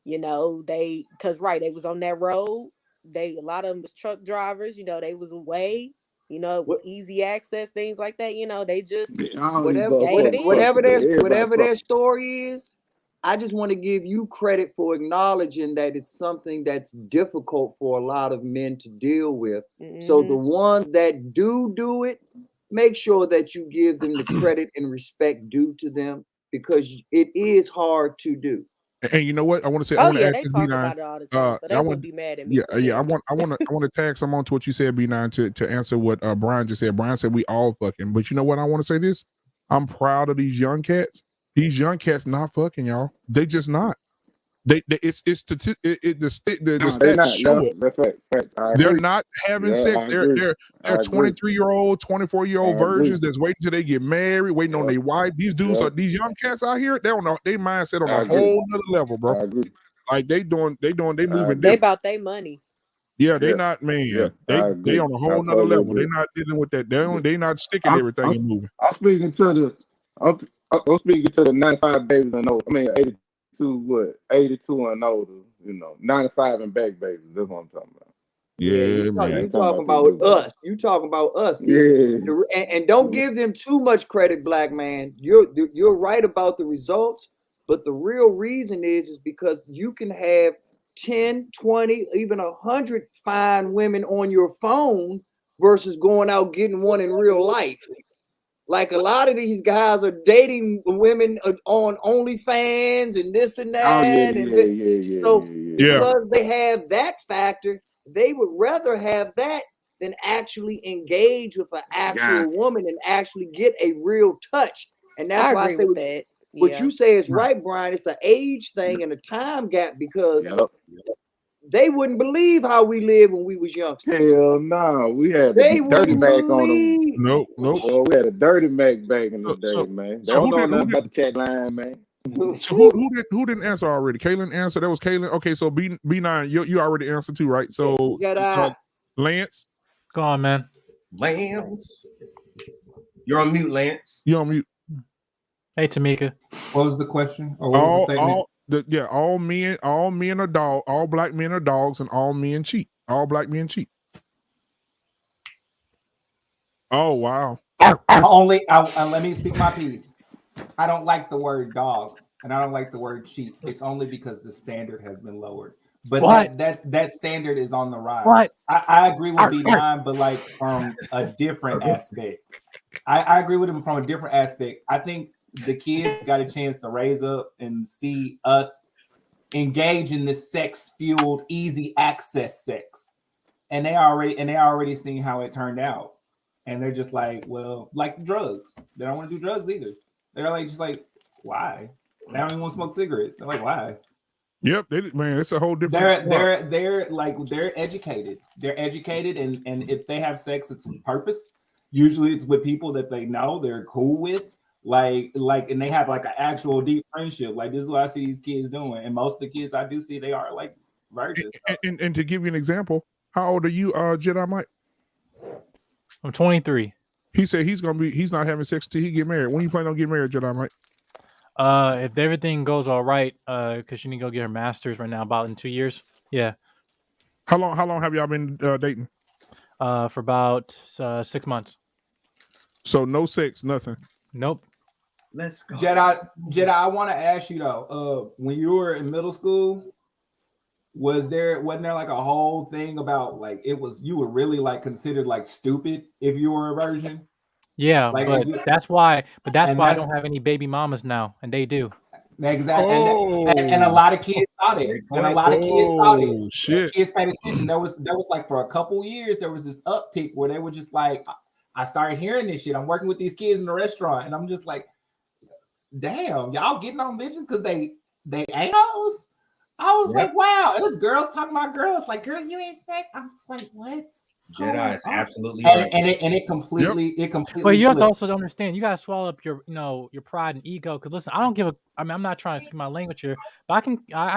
they because they was on that road. A lot of them was truck drivers. They was away. It was easy access, things like that. They just All these gave motherfuckers in. fucking, but everybody Whatever their fucking. story is, I just want to give you credit for acknowledging that it's something that's difficult for a lot of men to deal with. So the ones that do it, make sure that you give them the credit and respect due to them because it is hard to do. And you know what? I want to say. I Oh want to yeah, ask they this talk B9. about it all the time, so they I wouldn't want. be mad at me Yeah, for yeah. I saying want. I want to tag some on to what you said, B9, to answer what Brian just said. Brian said we all fucking, but you know what? I want to say this. I'm proud of these young cats. These young cats not fucking, y'all. They just not. It's the No, they're stats not. show No, it. that's fact. I They're agree. not having Yeah, sex. I They're agree. they're I they're agree. 23-year-old, 24-year-old I agree. versions that's waiting till they get married, waiting on Yep. their wife. These dudes Yep. these young cats out here, they mindset on I a agree. whole nother level, bro. I agree. Like they moving they different. about their money. Yeah, they Yeah. not, man. Yeah. They I they agree. on a I whole nother totally level. They agree. not dealing with that. Yeah. They not sticking I'm, everything I'm, and moving. I'm speaking to the. I'm speaking to the 95 babies and older. I mean, 82 and older. 95 and back babies. That's what I'm talking about. Yeah, Yeah, I you man. ain't talking talking about the about new babies. us. You talking about us. See, Yeah. and don't give them too much credit, black man. You're right about the results, but the real reason is because you can have 10, 20, even 100 fine women on your phone versus going out getting one in real life. Like a lot of these guys are dating women on OnlyFans and this and Oh yeah, that, and so yeah. Yeah. because they have that factor, they would rather have that than actually engage with an actual Gotcha. woman and actually get a real touch. And that's I why I agree say with that. what Yeah. you say is Right. right, Brian. It's an age thing and a time gap because Yep. they wouldn't believe how we lived when we was youngsters. Hell no, we had the They dirty wouldn't Mac on them. believe. Nope. Well, we had a dirty Mac back in the day, So man. They so don't who know did nothing about the chat line, man. so who didn't answer already? Kaylin answered. That was Kaylin. Okay, so B9, you already answered too, right? So Jedi. Lance, Go on, man. Lance, you're on mute, Lance. you on mute. Hey, Tamika. What was the question, or what was the statement? All men are dogs. All black men are dogs, and all men cheat. All black men cheat. Oh wow. Let me speak my piece. I don't like the word dogs, and I don't like the word cheat. It's only because the standard has been lowered. But What? that standard is on the rise. What? I agree with B9, but like from a different aspect. I agree with him from a different aspect. I think the kids got a chance to raise up and see us engage in this sex-fueled, easy access sex, and they already seen how it turned out, and they're just like, well, like drugs. They don't want to do drugs either. They're like, just like, why? They don't even want to smoke cigarettes. They're like, why? Yep, man, it's a whole different. They're educated. They're educated, and if they have sex, it's with purpose. Usually, it's with people that they know they're cool with, like, and they have like an actual deep friendship. Like this is what I see these kids doing, and most of the kids I do see, they are like virgins. And to give you an example, how old are you, Jedi Mike? I'm 23. He said he's not having sex till he get married. When you plan on getting married, Jedi Mike? If everything goes all right, because she need to go get her master's right now, about in 2 years. Yeah. How long have y'all been dating? For about 6 months. So no sex, nothing. Nope. Let's go. Jedi, I want to ask you though, when you were in middle school, wasn't there like a whole thing about like you were really like considered like stupid if you were a virgin? Yeah, like, but that's why I don't have any baby mamas now, and they do. Exactly, and a lot of kids thought it, and a lot of kids thought it. Shit. Kids paid attention. There was like for a couple years there was this uptick where they were just like, I started hearing this shit. I'm working with these kids in the restaurant, and I'm just like, damn, y'all getting on bitches because they a-hoes? I was like, wow. And this girls talking about girls. Like, girl, you ain't snake. I'm just like, what? Jedi is absolutely and, right. And it completely, it completely. But you have to flipped. also understand, you gotta swallow up your, your pride and ego. Because listen, I don't give a. I mean, I'm not trying to speak my language here, but I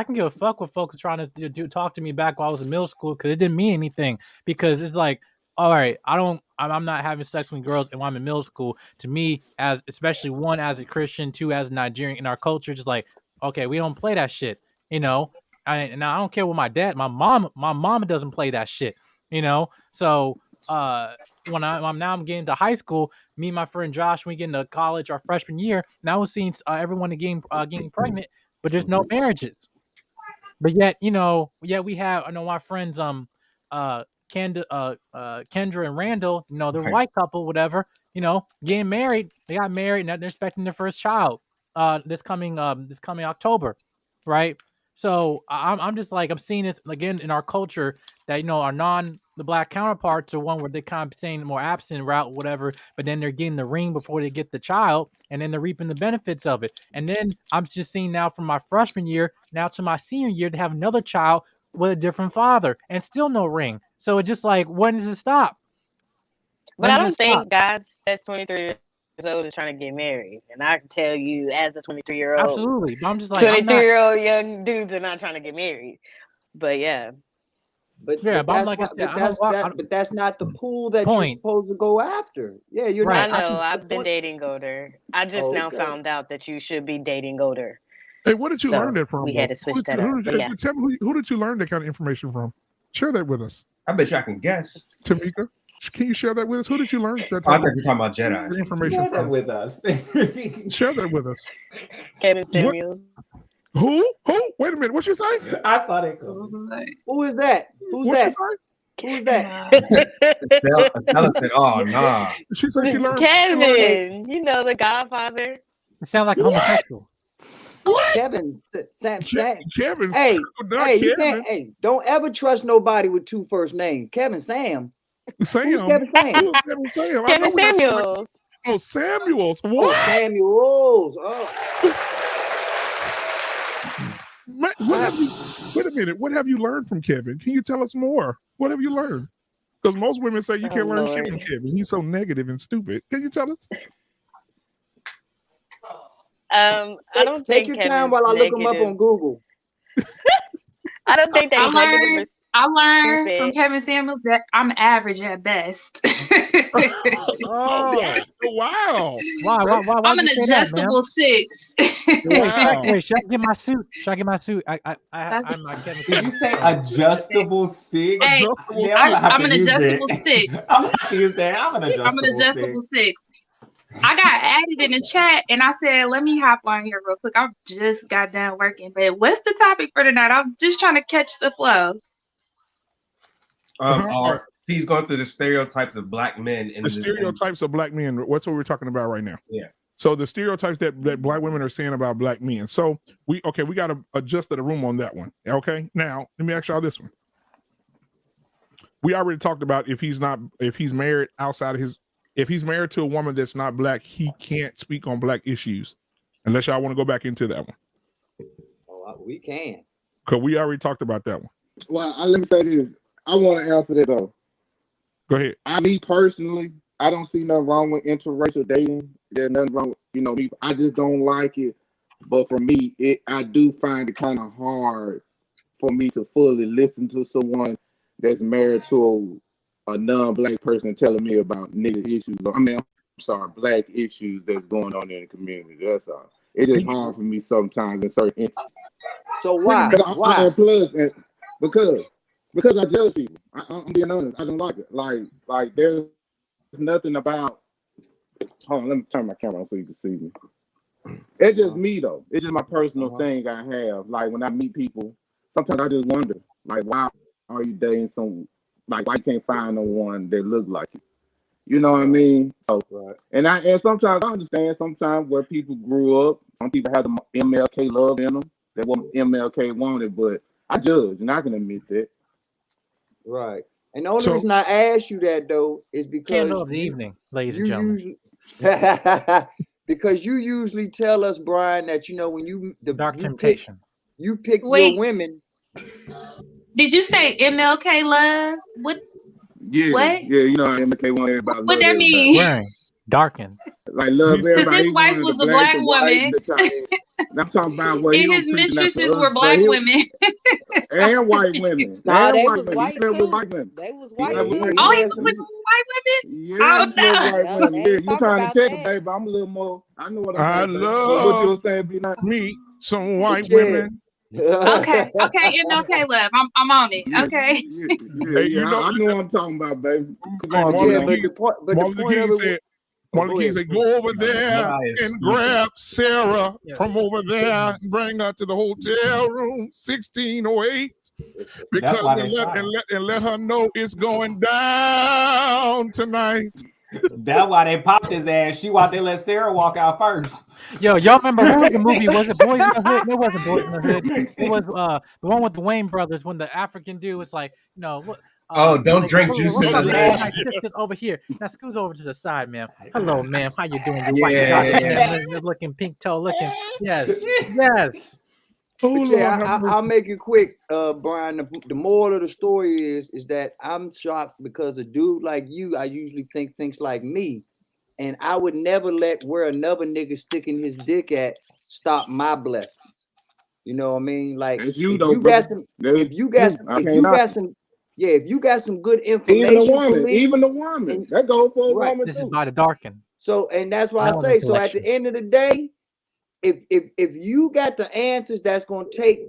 can give a fuck with folks trying to talk to me back while I was in middle school because it didn't mean anything. Because it's like, all right, I'm not having sex with girls, and when I'm in middle school, to me, as especially one as a Christian, two as a Nigerian in our culture, just like, okay, we don't play that shit, and I don't care what my mom doesn't play that shit, so when I'm getting to high school, me and my friend Josh, when we get into college our freshman year, now we're seeing everyone getting pregnant, but there's no marriages. But yet, we have, I know my friends, Kendra and Randall, they're a white couple, whatever, getting married. They got married and they're expecting their first child, this coming October, right? So I'm just like, I'm seeing this again in our culture that, our the black counterparts are one where they kind of saying more absent route, whatever, but then they're getting the ring before they get the child, and then they're reaping the benefits of it. And then I'm just seeing now from my freshman year now to my senior year to have another child with a different father and still no ring. So it's just like, when does it stop? But I don't think guys that's 23 years old is trying to get married. And I can tell you, as a 23-year-old, absolutely. But I'm just like, 23-year-old young dudes are not trying to get married. But yeah. But that's not the pool that you're supposed to go after. Yeah, you're right. not. I know. I've been dating older. I just now found out that you should be dating older. Hey, what did you learn that from? We had to switch that up. Tell me, who did you learn that kind of information from? Share that with us. I bet you I can guess. Tamika, can you share that with us? Who did you learn that? I think you're talking about Jedi. Information Share that with us. Share that with us. Kevin Samuels. Who? Wait a minute. What you say? I saw that. Who is that? Who's that? Who's that? Estella said, "Oh nah." She said she learned. Kevin, the Godfather. It sounds like a homosexual. Kevin, Sam. Kevin. Hey, you can't. Hey, don't ever trust nobody with two first names. Kevin Sam. Sam. Who's Kevin Sam? Kevin Sam. Kevin Samuels. Oh, Samuels. What? Oh, Samuels. Oh. Wait a minute. What have you learned from Kevin? Can you tell us more? What have you learned? Because most women say you can't learn shit from Kevin. He's so negative and stupid. Can you tell us? I don't take think your Kevin's time while I look him up on Google. I don't think that I learned from Kevin Samuels that I'm average at best. Oh, wow. Why I'm an adjustable 6. Wait, should I get my suit? I'm not Kevin. Did you say adjustable 6? Hey, I'm an adjustable 6. I'm going to use that. I'm an adjustable 6. I got added in the chat and I said, let me hop on here real quick. I just got done working. But what's the topic for tonight? I'm just trying to catch the flow. He's going through the stereotypes of black men. The stereotypes of black men. What's what we're talking about right now? Yeah. So the stereotypes that black women are saying about black men. So we got to adjust the room on that one. Okay. Now let me ask y'all this one. We already talked about if he's married outside of his. If he's married to a woman that's not black, he can't speak on black issues, unless y'all want to go back into that one. Oh, we can. Because we already talked about that one. Well, let me say this. I want to answer that though. Go ahead. Me personally, I don't see nothing wrong with interracial dating. There's nothing wrong with, I just don't like it. But for me, I do find it kind of hard for me to fully listen to someone that's married to a non-black person telling me about nigga issues. I mean, I'm sorry, black issues that's going on in the community. That's all. It is hard for me sometimes in certain instances. So why? Why? Because I judge people. I'm being honest. I don't like it. Like there's nothing about. Hold on, let me turn my camera on so you can see me. It's just me though. It's just my personal thing I have. Like when I meet people, sometimes I just wonder, like, why are you dating some? Like, why you can't find no one that look like you? You know what I mean? So, and sometimes I understand. Sometimes where people grew up, some people have the MLK love in them. They want MLK wanted, but I judge, and I can admit that. Right. And the only So- reason I asked you that though is because Candle of the evening, ladies and gentlemen. usually because you usually tell us, Brian, that when you Dark you temptation. you pick Wait. your women. Did you say MLK love? What? Yeah, What? yeah, you know how MK want everybody to What love that everybody. mean? Wearing darkened. Like love Because everybody. his He wife wanted was the a black, black the white, woman. the Chinese. And I'm talking about what he And was his preaching after mistresses us, were but black he women. and white women. Nah, And they white was women. He white slept with too. white women. They was He white slept with too. white Oh, he women. was with white women? Yeah, Oh he slept with white No, women. they Yeah, ain't you talk trying to about tell me, that. baby? I'm a little more. I know what I'm I saying, baby. What you love was saying, be like, me some white Yeah. women. Okay, MLK love. I'm on it. yeah, Okay. Hey, you know, I know what I'm talking about, baby. Come hey, on, Martin Yeah, man. but King, the point, Martin King said, oh, Martin go King ahead. said, go over there That is and stupid. grab Sarah Yes. from over there and bring her to the hotel room 1608 because That's why they and shot him. let her know it's going down tonight. That's why they popped his ass. They let Sarah walk out first. Yo, y'all remember what was the movie? Was it Boys in the Hood? No, it wasn't Boys in the Hood. It was the one with the Wayne brothers when the African dude was like, what? Oh, don't like, drink juice what's in up, the man? hood. My sister's over here. Now scoot over to the side, ma'am. Hello, ma'am. How you doing? You white Yeah. chocolate looking, pink toe looking. Yes, yes. Oh, But yeah, Lord, have I'll mercy. make it quick, Brian. The moral of the story is that I'm shocked because a dude like you, I usually thinks like me, and I would never let where another nigga sticking his dick at stop my blessings. You know what I mean? Like It's you if though, you got brother. some, That's if you got you. some, I if can't you knock got it. some, yeah, if you got some good Even the information for woman, me, even the woman. and That goes for a right. woman This is too. by the darken. So, and that's why I Element say, so at the collection. end of the day, if you got the answers that's going to take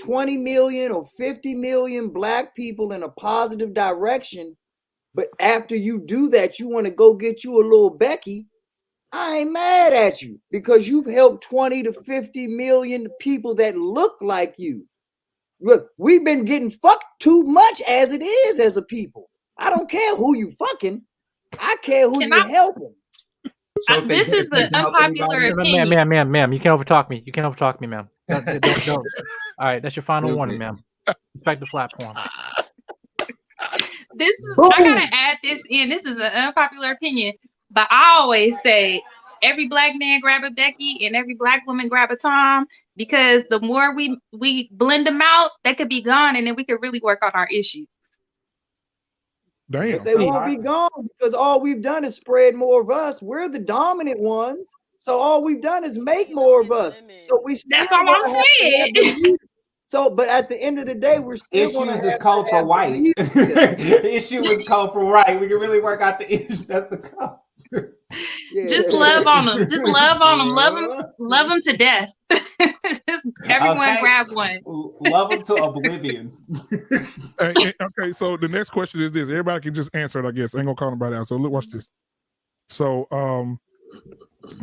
20 million or 50 million black people in a positive direction, but after you do that, you want to go get you a little Becky, I ain't mad at you because you've helped 20 to 50 million people that look like you. Look, we've been getting fucked too much as it is as a people. I don't care who you fucking. I care who Can you I? helping. So if they This is the dedicate to help unpopular anybody, opinion. Ma'am. You can't overtalk me. You can't overtalk me, ma'am. Don't. All right, that's your final warning, ma'am. Respect the platform. I gotta add this in. This is an unpopular opinion, but I always say every black man grab a Becky and every black woman grab a Tom because the more we blend them out, they could be gone, and then we could really work on our issues. Damn. But they won't be gone because all we've done is spread more of us. We're the dominant ones. So all we've done is make more of us. So we still That's all I'm gonna have to saying. have the leader. So, but at the end of the day, we're still gonna Issues have is to code for have the white. leadership. Issue is code for white. We can really work out the issue. That's the code. Just love on them. Just love on them. Love them to death. Just everyone Okay. grab one. Love them to oblivion. Okay, so the next question is this. Everybody can just answer it, I guess. I ain't gonna call nobody out. So look, watch this. So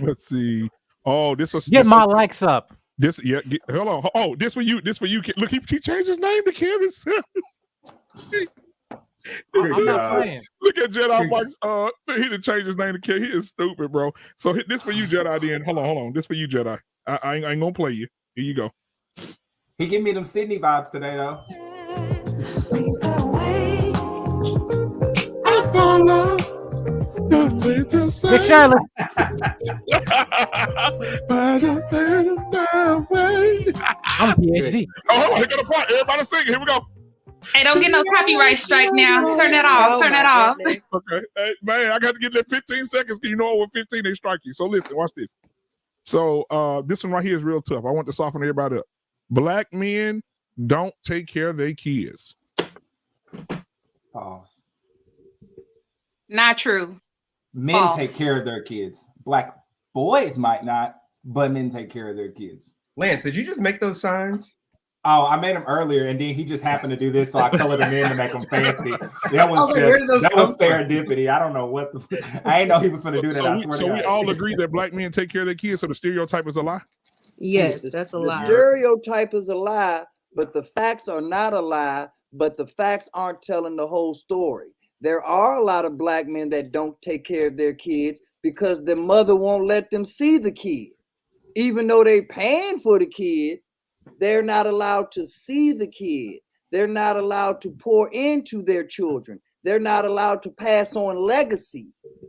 let's see. Oh, this was Get my likes up. This hold on. Oh, this for you. This for you. Look, he changed his name to Kevin. I'm not playing. Look at Jedi Mike's. He didn't change his name to Kevin. He is stupid, bro. So this for you, Jedi. Then hold on. This for you, Jedi. I ain't gonna play you. Here you go. He give me them Sydney vibes today, though. I follow nothing to say. Big Charlotte. I'm a PhD. Oh, I got a part. Everybody sing. Here we go. Hey, don't get no copyright strike now. Turn that off. Turn that off. Okay, hey, man, I got to get that 15 seconds because you know with 15 they strike you. So listen, watch this. So this one right here is real tough. I want to soften everybody up. Black men don't take care of their kids. Pause. Not true. Men False. take care of their kids. Black boys might not, but men take care of their kids. Lance, did you just make those signs? Oh, I made them earlier, and then he just happened to do this, so I colored them in to make them fancy. That was like, where did those that come was serendipity. I don't know what I ain't know he was going to do that. So, I swear to we God. all agree that black men take care of their kids. So the stereotype is a lie. Yes, that's a The lie. stereotype is a lie, but the facts are not a lie, but the facts aren't telling the whole story. There are a lot of black men that don't take care of their kids because their mother won't let them see the kid. Even though they paying for the kid, they're not allowed to see the kid. They're not allowed to pour into their children. They're not allowed to pass on legacy.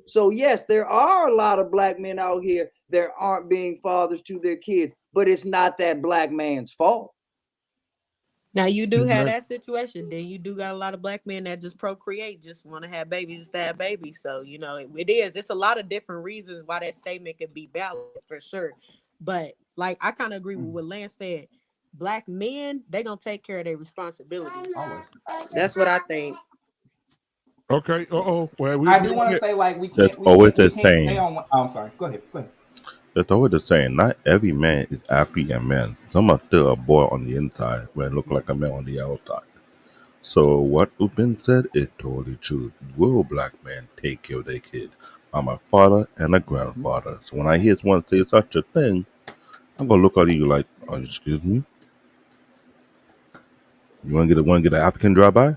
So yes, there are a lot of black men out here that aren't being fathers to their kids, but it's not that black man's fault. Now you do have that situation. Then you do got a lot of black men that just procreate, just want to have babies, just to have babies. So you know it is. It's a lot of different reasons why that statement could be valid for sure. But like I kind of agree with what Lance said. Black men, they gonna take care of their responsibility. Always. That's what I think. Okay. Well, I do want to say like we That's can't always the stay same. on. Oh, I'm sorry. Go ahead. That's always the same. Not every man is African man. Some are still a boy on the inside, but look like a man on the outside. So what Upin said is totally true. Will black men take care of their kid? I'm a father and a grandfather. So when I hear someone say such a thing, I'm gonna look at you like, oh, excuse me? You wanna get an African drive-by?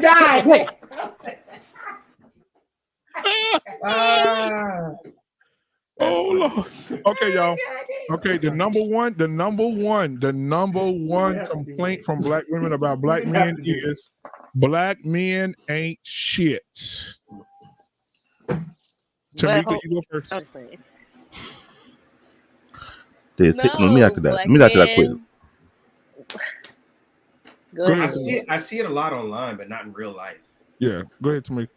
Die. Oh Lord. Okay, y'all. Okay, the number one complaint from black women about black men is black men ain't shit. Tamika, you go first. Let me ask you that quick. Go ahead. I see it a lot online, but not in real life. Yeah, go ahead, Tamika.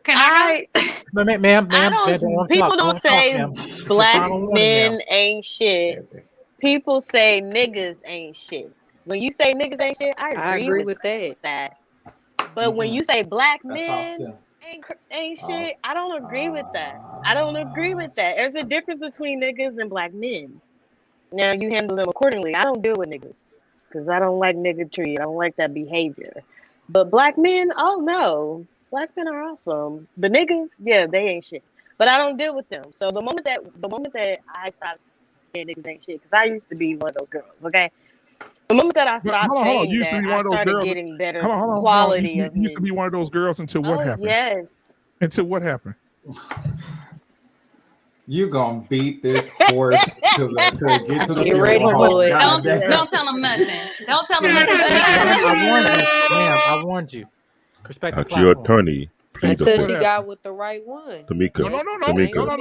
Can I Ma'am, people don't say black men ain't shit. People say niggas ain't shit. When you say niggas ain't shit, I agree with that. But when you say black men ain't shit, I don't agree with that. There's a difference between niggas and black men. Now you handle them accordingly. I don't deal with niggas because I don't like niggatry. I don't like that behavior. But black men, oh no. Black men are awesome. The niggas, yeah, they ain't shit. But I don't deal with them. So the moment that I stop saying niggas ain't shit, because I used to be one of those girls, okay? The moment that I stopped saying that, I started getting better quality of men. You used to be one of those girls until what happened? Yes. Until what happened? You gonna beat this horse to get to the Get ready for it. Don't tell him nothing. Don't tell him nothing. I warned you, ma'am. I warned you. Respect the Your platform. attorney, plead the Until fifth. she got with the right one. Tamika. No.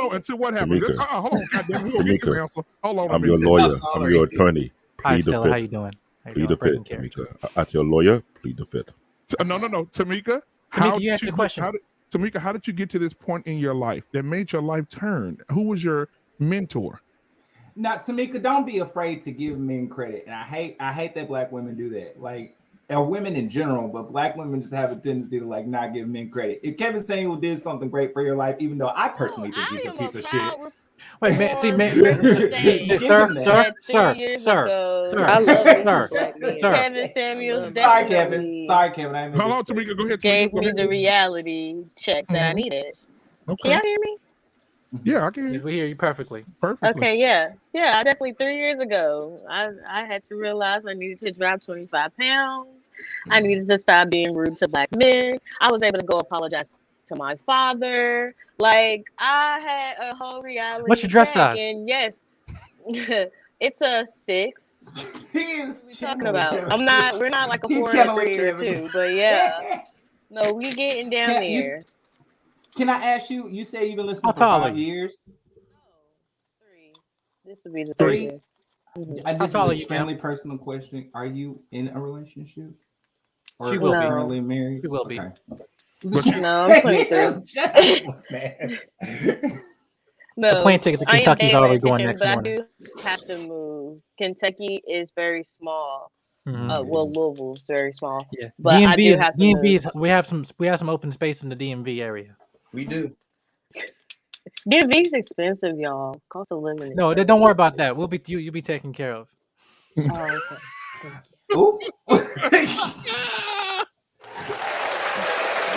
Until what happened? Tamika. Hold on, goddamn, we gonna get this answer. Hold on. I'm your lawyer. I'm your attorney. Hi, Plead the Stella. fifth. How you doing? Plead the fifth, Tamika. As your lawyer, plead the fifth. No. Tamika, you asked the question. Tamika, how did you get to this point in your life that made your life turn? Who was your mentor? Now, Tamika, don't be afraid to give men credit. And I hate that black women do that. Like, or women in general, but black women just have a tendency to like not give men credit. If Kevin Samuel did something great for your life, even though I personally think he's a piece of shit. Wait, man, sir. Kevin Samuels Sorry, Kevin. Hold on, Tamika. Go ahead. Gave me the reality check that I needed. Okay. Can y'all hear me? Yeah, I can hear you. We hear you perfectly. Okay, yeah. I definitely 3 years ago, I had to realize I needed to drop 25 pounds. I needed to stop being rude to black men. I was able to go apologize to my father. Like, I had a whole reality What's your dress check, size? and yes, it's a 6. He is talking about. We're not like a 4 or 3 or 2, but yeah. No, we getting down there. Can I ask you? You say you've been listening for tall are 5 you? years. 3. This would be the 3 years. This is an extremely personal question. Are you in a relationship? Or She will be. currently married? She will be. Okay. No, I'm 23. No, The plane ticket to I am Kentucky is dating already going attention, next but morning. I do have to move. Kentucky is very small. Mhm. Louisville's very small. Yeah, But I do have to DMV move. is we have some open space in the DMV area. We do. DMV's expensive, y'all. Cost of living. No, don't worry about that. You'll be taken care of. Oh, okay. Ooh.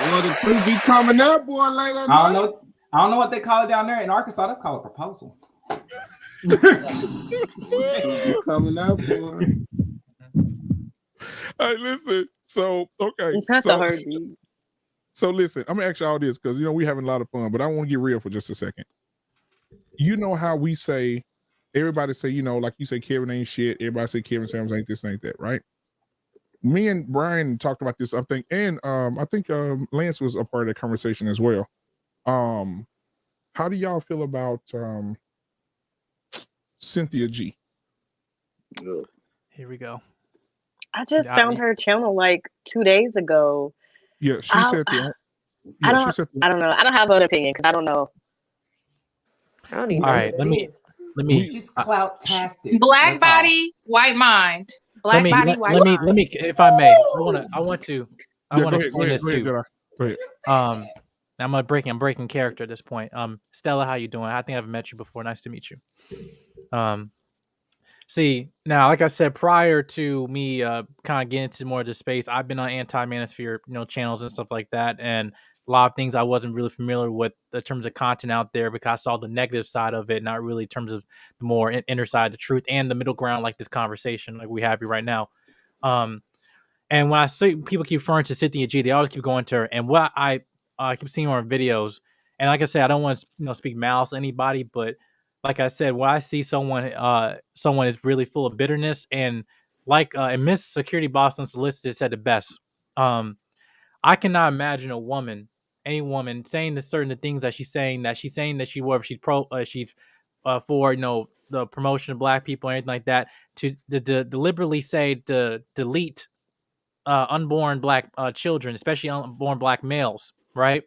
Well, the truth be coming out, boy, like that. I don't know what they call it down there in Arkansas. They call it proposal. Coming out, boy. Hey, listen. So, okay. That's a hard beat. So, listen, I'm going to ask you all this because, we're having a lot of fun, but I want to get real for just a second. You know how we say everybody say, like you say, Kevin ain't shit. Everybody say Kevin Samuels ain't this, ain't that, right? Me and Brian talked about this, I think, and I think Lance was a part of that conversation as well. How do y'all feel about Cynthia G? Here we go. I just found her channel like 2 days ago. Yeah, she said that. I don't know. I don't have an opinion because I don't know. I don't even All know right, who let that me. is. She's clout-tastic. Black body, white mind. Black body, white mind. Let me, if I may, I want to Go ahead, explain this too. Jedi. Go ahead. I'm breaking character at this point. Stella, how you doing? I think I've met you before. Nice to meet you. See, now, like I said, prior to me kind of getting into more of the space, I've been on anti-manosphere, channels and stuff like that, and a lot of things I wasn't really familiar with in terms of content out there because I saw the negative side of it, not really in terms of the more inner side, the truth, and the middle ground, like this conversation, like we have here right now. And when I see people keep referring to Cynthia G, they always keep going to her, and what I keep seeing on videos, and like I said, I don't want to speak malice to anybody, but like I said, when I see someone is really full of bitterness, and and Miss Security Boston Solicitor said the best. I cannot imagine any woman saying the certain things that she's saying that she's for the promotion of black people or anything like that to deliberately say to delete unborn black children, especially unborn black males, right?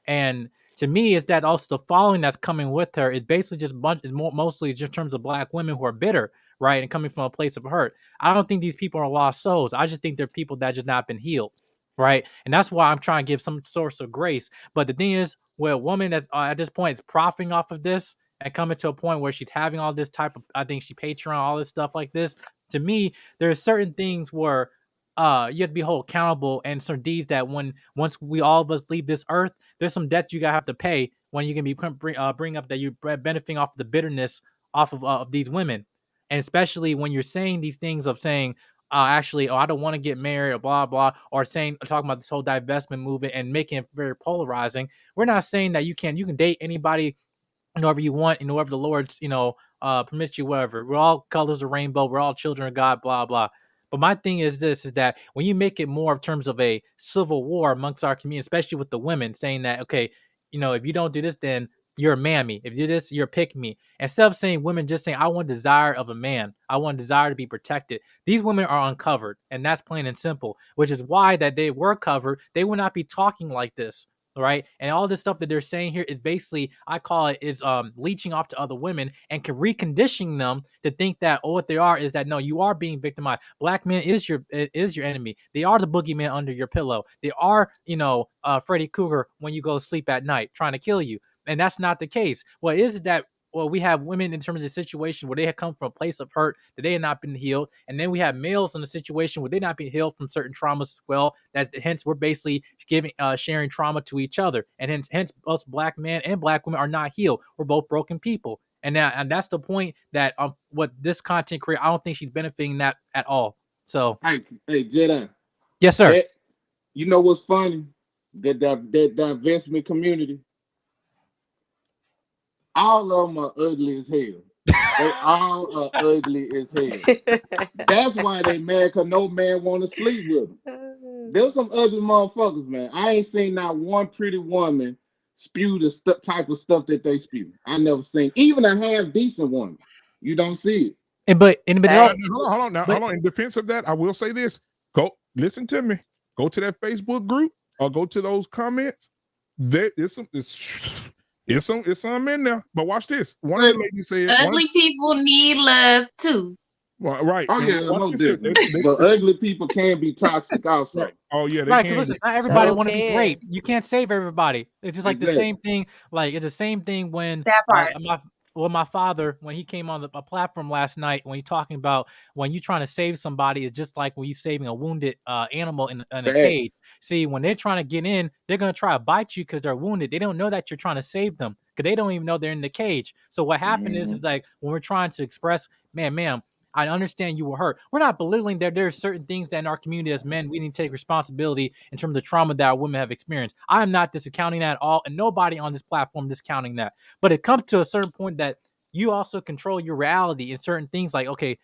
And to me, is that also the following that's coming with her is basically just mostly just in terms of black women who are bitter, right, and coming from a place of hurt. I don't think these people are lost souls. I just think they're people that just not been healed, right? And that's why I'm trying to give some source of grace. But the thing is, where a woman that's at this point is profiting off of this and coming to a point where she's having all this type of, I think she Patreon, all this stuff like this. To me, there's certain things where you have to be held accountable and certain deeds that once we all of us leave this earth, there's some debts you gotta have to pay when you can be bring up that you're benefiting off the bitterness off of these women, and especially when you're saying these things of saying actually, I don't want to get married or blah blah, or talking about this whole divestment movement and making it very polarizing. We're not saying that you can date anybody whoever you want and whoever the Lord's permits you, whatever. We're all colors of rainbow, we're all children of God, blah blah. But my thing is is that when you make it more in terms of a civil war amongst our community, especially with the women, saying that, okay, if you don't do this, then you're a mammy. If you do this, you're a pick me. Instead of saying women just saying, I want desire of a man. I want desire to be protected. These women are uncovered, and that's plain and simple, which is why that they were covered. They would not be talking like this. Right, and all this stuff that they're saying here is basically, I call it, is leeching off to other women and reconditioning them to think that what they are is that no, you are being victimized. Black men is your enemy. They are the boogeyman under your pillow. They are Freddy Krueger when you go to sleep at night trying to kill you, and that's not the case. What is that? Well, we have women in terms of the situation where they have come from a place of hurt that they have not been healed, and then we have males in a situation where they're not being healed from certain traumas as well. That hence we're basically sharing trauma to each other, and hence us black men and black women are not healed. We're both broken people, and that's the point that what this content creator, I don't think she's benefiting that at all. So, hey Jedi. Yes, sir. You know what's funny? That investment community, all of them are ugly as hell. They all are ugly as hell. That's why they mad, because no man want to sleep with them. There's some ugly motherfuckers, man. I ain't seen not one pretty woman spew the type of stuff that they spew. I never seen even a half decent woman. You don't see it. But hold on. In defense of that, I will say this. Go listen to me. Go to that Facebook group or go to those comments. There is it's some in there. But watch this. One of the ladies said, ugly people need love too. Well, right. Oh yeah, no different. But ugly people can be toxic also. Right. Oh yeah, they right. can. Listen, not everybody want to be great. You can't save everybody. It's just like the same thing. Like it's the same thing when that part. My father, when he came on a platform last night, when he talking about when you trying to save somebody, it's just like when you saving a wounded animal in a cage. See, when they're trying to get in, they're gonna try to bite you because they're wounded. They don't know that you're trying to save them because they don't even know they're in the cage. So what happened is like when we're trying to express, ma'am, I understand you were hurt. We're not belittling that there are certain things that in our community as men, we need to take responsibility in terms of the trauma that our women have experienced. I am not discounting that at all, and nobody on this platform discounting that. But it comes to a certain point that you also control your reality in certain things. Like, okay,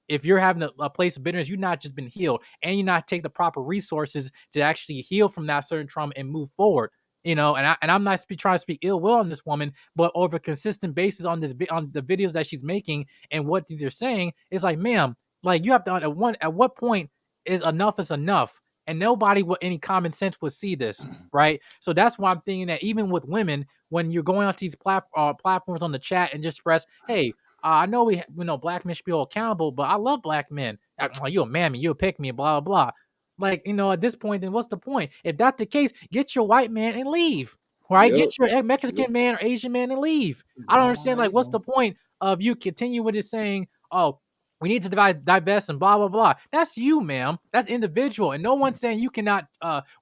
if you're having a place of bitterness, you've not just been healed, and you not take the proper resources to actually heal from that certain trauma and move forward. And I'm not trying to speak ill will on this woman, but over a consistent basis on on the videos that she's making and what they're saying, it's like, ma'am, like you have to at what point is enough, and nobody with any common sense would see this, right? So that's why I'm thinking that even with women, when you're going onto these platforms on the chat and just express, hey, I know black men should be all accountable, but I love black men. You a mammy, you a pick me, blah blah blah. Like, at this point, then what's the point? If that's the case, get your white man and leave. Right? Yep. Get your Mexican man or Asian man and leave. I don't understand. Like, what's the point of you continue with it saying, oh, we need to divest and blah blah blah. That's you, ma'am. That's individual, and no one's saying you cannot.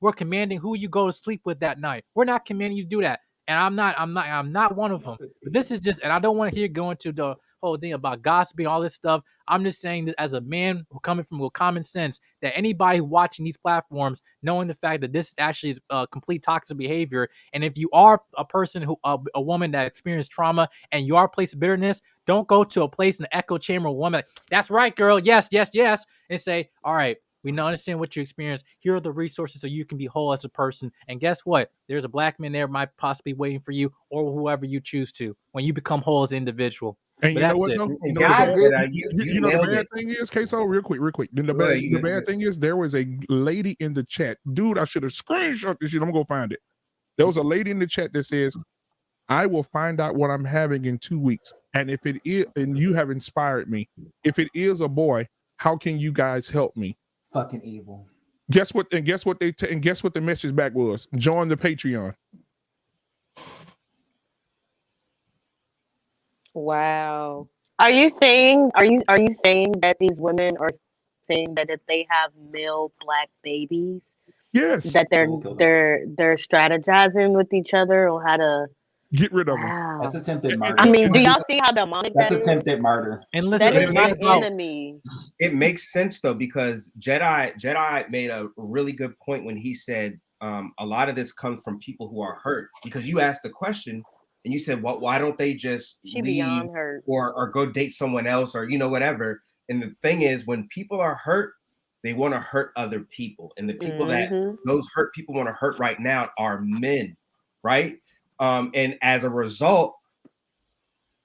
We're commanding who you go to sleep with that night. We're not commanding you to do that, and I'm not one of them. But this is just, and I don't want to hear going to the whole thing about gossiping, all this stuff. I'm just saying that as a man who coming from common sense, that anybody watching these platforms, knowing the fact that this actually is complete toxic behavior, and if you are a person who a woman that experienced trauma and you are a place of bitterness, don't go to a place in the echo chamber of woman. That's right, girl. Yes, yes, yes, and say, all right, we understand what you experienced. Here are the resources so you can be whole as a person. And guess what? There's a black man there might possibly waiting for you, or whoever you choose to, when you become whole as an individual. And but you know that's what? it. No, And the God, bad, you the nailed bad it. thing is, Queso, real quick. Then the Right, bad thing is, there was a lady in the chat. Dude, I should have screenshot this shit. I'm gonna go find it. There was a lady in the chat that says, I will find out what I'm having in 2 weeks. And if it is, and you have inspired me, if it is a boy, how can you guys help me? Fucking evil. Guess what? And guess what guess what the message back was? Join the Patreon. Wow. Are you saying that these women are saying that if they have male black babies, Yes. that they're strategizing with each other on how to get rid of them? Wow. That's attempted murder. I mean, do y'all see how demonic That's that is? attempted murder. And listen, That is my enemy. It makes sense though, because Jedi made a really good point when he said a lot of this comes from people who are hurt. Because you asked the question and you said, well, why don't they just leave or go date someone else, or whatever? And the thing is, when people are hurt, they want to hurt other people, and the people that those hurt people want to hurt right now are men, right? And as a result,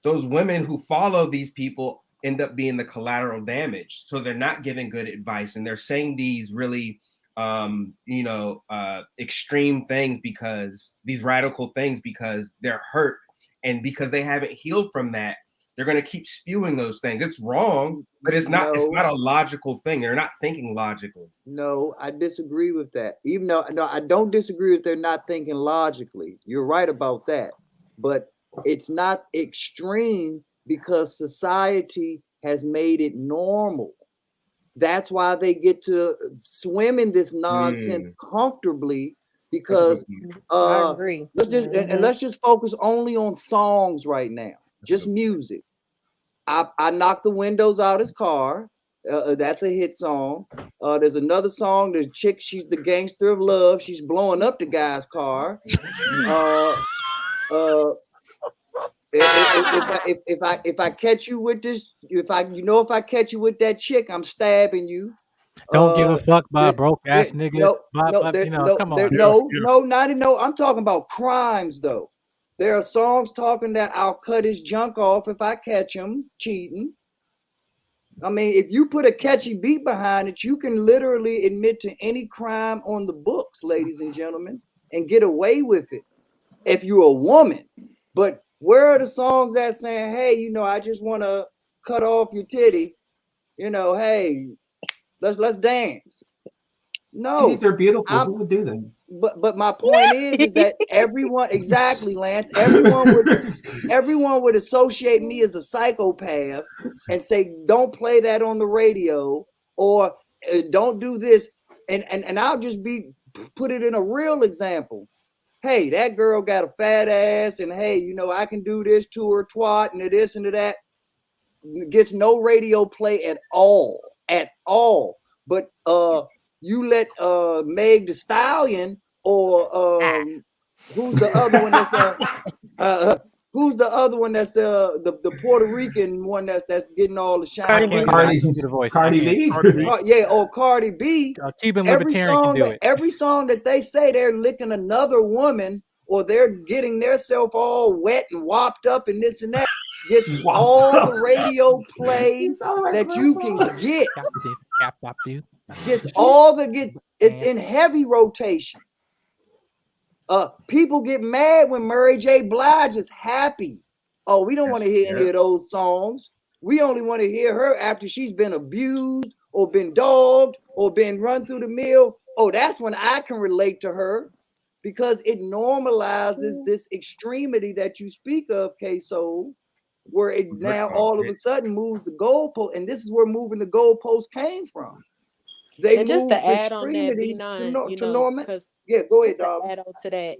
those women who follow these people end up being the collateral damage. So they're not giving good advice, and they're saying these really extreme things, because these radical things, because they're hurt, and because they haven't healed from that, they're going to keep spewing those things. It's wrong, but it's not a logical thing. They're not thinking logically. No, I disagree with that. Even though I don't disagree with they're not thinking logically. You're right about that. But it's not extreme because society has made it normal. That's why they get to swim in this nonsense comfortably, because I agree. let's just focus only on songs right now. Just music. I knocked the windows out his car. That's a hit song. There's another song. The chick, she's the gangster of love. She's blowing up the guy's car. If I catch you with this, if I catch you with that chick, I'm stabbing you. Don't give a fuck by a broke ass nigga. Come on. I'm talking about crimes though. There are songs talking that I'll cut his junk off if I catch him cheating. I mean, if you put a catchy beat behind it, you can literally admit to any crime on the books, ladies and gentlemen, and get away with it if you're a woman. But where are the songs that saying, hey, I just want to cut off your titty, hey, let's dance. No, Titties are beautiful. Who would do them? But my point is that everyone, exactly, Lance, everyone would associate me as a psychopath and say, don't play that on the radio, or don't do this. And I'll just put it in a real example. Hey, that girl got a fat ass, and hey, I can do this to her, twat, and to this and to that. Gets no radio play at all. But you let Meg the Stallion or who's the other one that's Who's the other one that's the Puerto Rican one that's getting all the shine I right can't now? Cardi, do the voice. Cardi I can't. B. Cardi B. Yeah, or Cardi B. Cuban Every Libertarian can song, do it. every song that they say they're licking another woman, or they're getting themselves all wet and whopped up and this and that, gets all the radio play that you can get. Gets all the it's in heavy rotation. People get mad when Mary J. Blige is happy. Oh, we don't want to hear any of those songs. We only want to hear her after she's been abused or been dogged or been run through the mill. Oh, that's when I can relate to her, because it normalizes this extremity that you speak of, K-Soul, where it now all of a sudden moves the goalpost. And this is where moving the goalpost came from. They And just moved to add on that, extremities B9, to Norman. because Yeah, go ahead, just to dog. add on to that,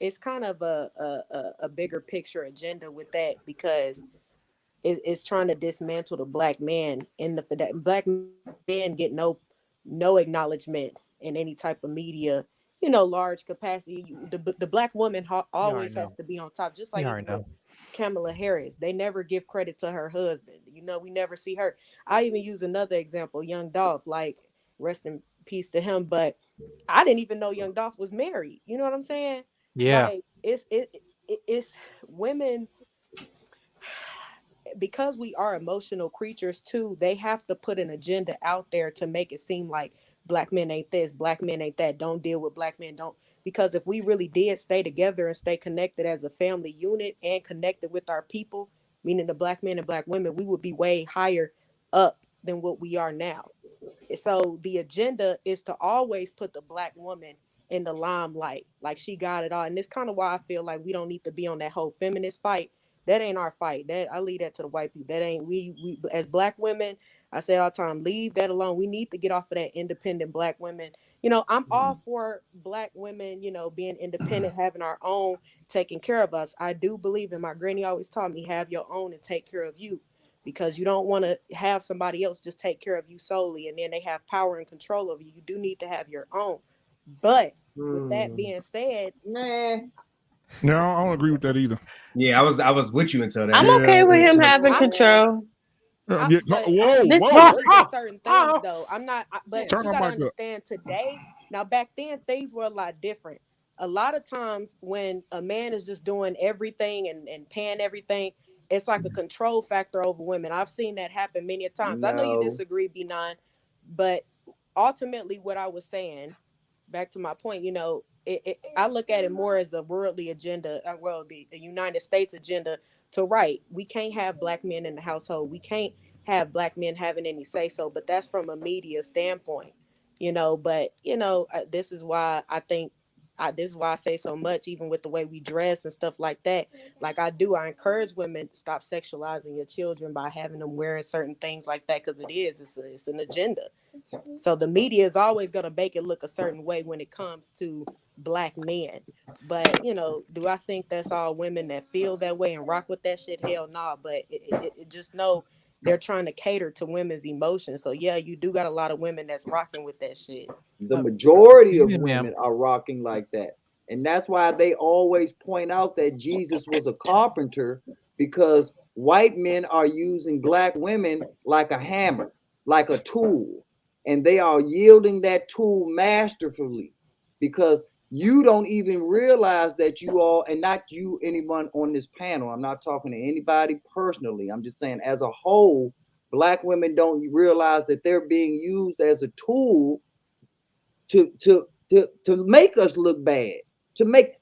it's kind of a bigger picture agenda with that, because it's trying to dismantle the black man, and the black men get no acknowledgement in any type of media, large capacity. The black woman always has to be on top, just like Kamala Harris. They never give credit to her husband. We never see her. I even use another example, Young Dolph, like rest in peace to him, but I didn't even know Young Dolph was married. You know what I'm saying? Yeah. Like it's women, because we are emotional creatures too. They have to put an agenda out there to make it seem like black men ain't this, black men ain't that, don't deal with black men, don't. Because if we really did stay together and stay connected as a family unit and connected with our people, meaning the black men and black women, we would be way higher up than what we are now. So the agenda is to always put the black woman in the limelight, like she got it all. And it's kind of why I feel like we don't need to be on that whole feminist fight. That ain't our fight. That I leave that to the white people. That ain't we as black women. I say all the time, leave that alone. We need to get off of that independent black women. I'm all for black women, being independent, having our own, taking care of us. I do believe, and my granny always taught me, have your own and take care of you, because you don't want to have somebody else just take care of you solely, and then they have power and control over you. You do need to have your own. But with that being said, No, I don't agree with that either. Yeah, I was with you until that. I'm okay with him having control. Whoa, with certain things though. I'm not, but Turn you my gotta mic up. understand today. Now back then things were a lot different. A lot of times when a man is just doing everything and paying everything, it's like a control factor over women. I've seen that happen many a times. I know you disagree, B9, but ultimately what I was saying, back to my point, I look at it more as a worldly agenda, the United States agenda to right. We can't have black men in the household. We can't have black men having any say so, but that's from a media standpoint, but this is why I think this is why I say so much, even with the way we dress and stuff like that. Like I encourage women to stop sexualizing your children by having them wearing certain things like that, because it's an agenda. So the media is always going to make it look a certain way when it comes to black men. But do I think that's all women that feel that way and rock with that shit? Hell nah. But it just know they're trying to cater to women's emotions. So yeah, you do got a lot of women that's rocking with that shit. The majority of women are rocking like that. And that's why they always point out that Jesus was a carpenter, because white men are using black women like a hammer, like a tool. And they are yielding that tool masterfully, because you don't even realize that you all, and not you, anyone on this panel, I'm not talking to anybody personally, I'm just saying as a whole, black women don't realize that they're being used as a tool to make us look bad,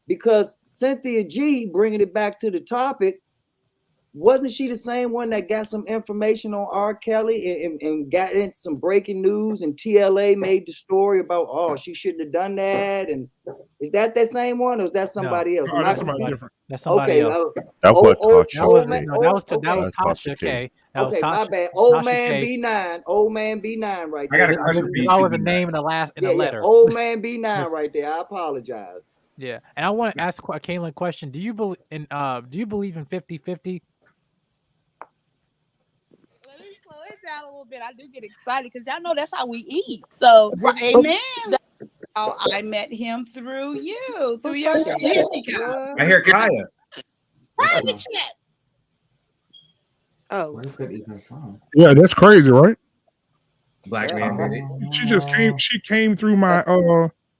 because Cynthia G, bringing it back to the topic, wasn't she the same one that got some information on R. Kelly and got into some breaking news, and TLA made the story about, oh, she shouldn't have done that? And is that same one, or is that somebody else? That's somebody different. That's somebody else. That was Tasha. That was Tasha K. That was Okay, my Tasha. bad. Old Tasha man K. B9. Old man B9 right I there. got a question for you. I was a name in the last in Yeah, a letter. Old man B9 right there. I apologize. Yeah, and I want to ask Kaylin a question. Do you believe in 50-50? Let me slow it down a little bit. I do get excited because y'all know that's how we eat. So, amen. I met him through you, through your I hear Kaya. Private chat. Oh, Where's that even from? Yeah, that's crazy, right? Black yeah. man did it. She just came. She came through my.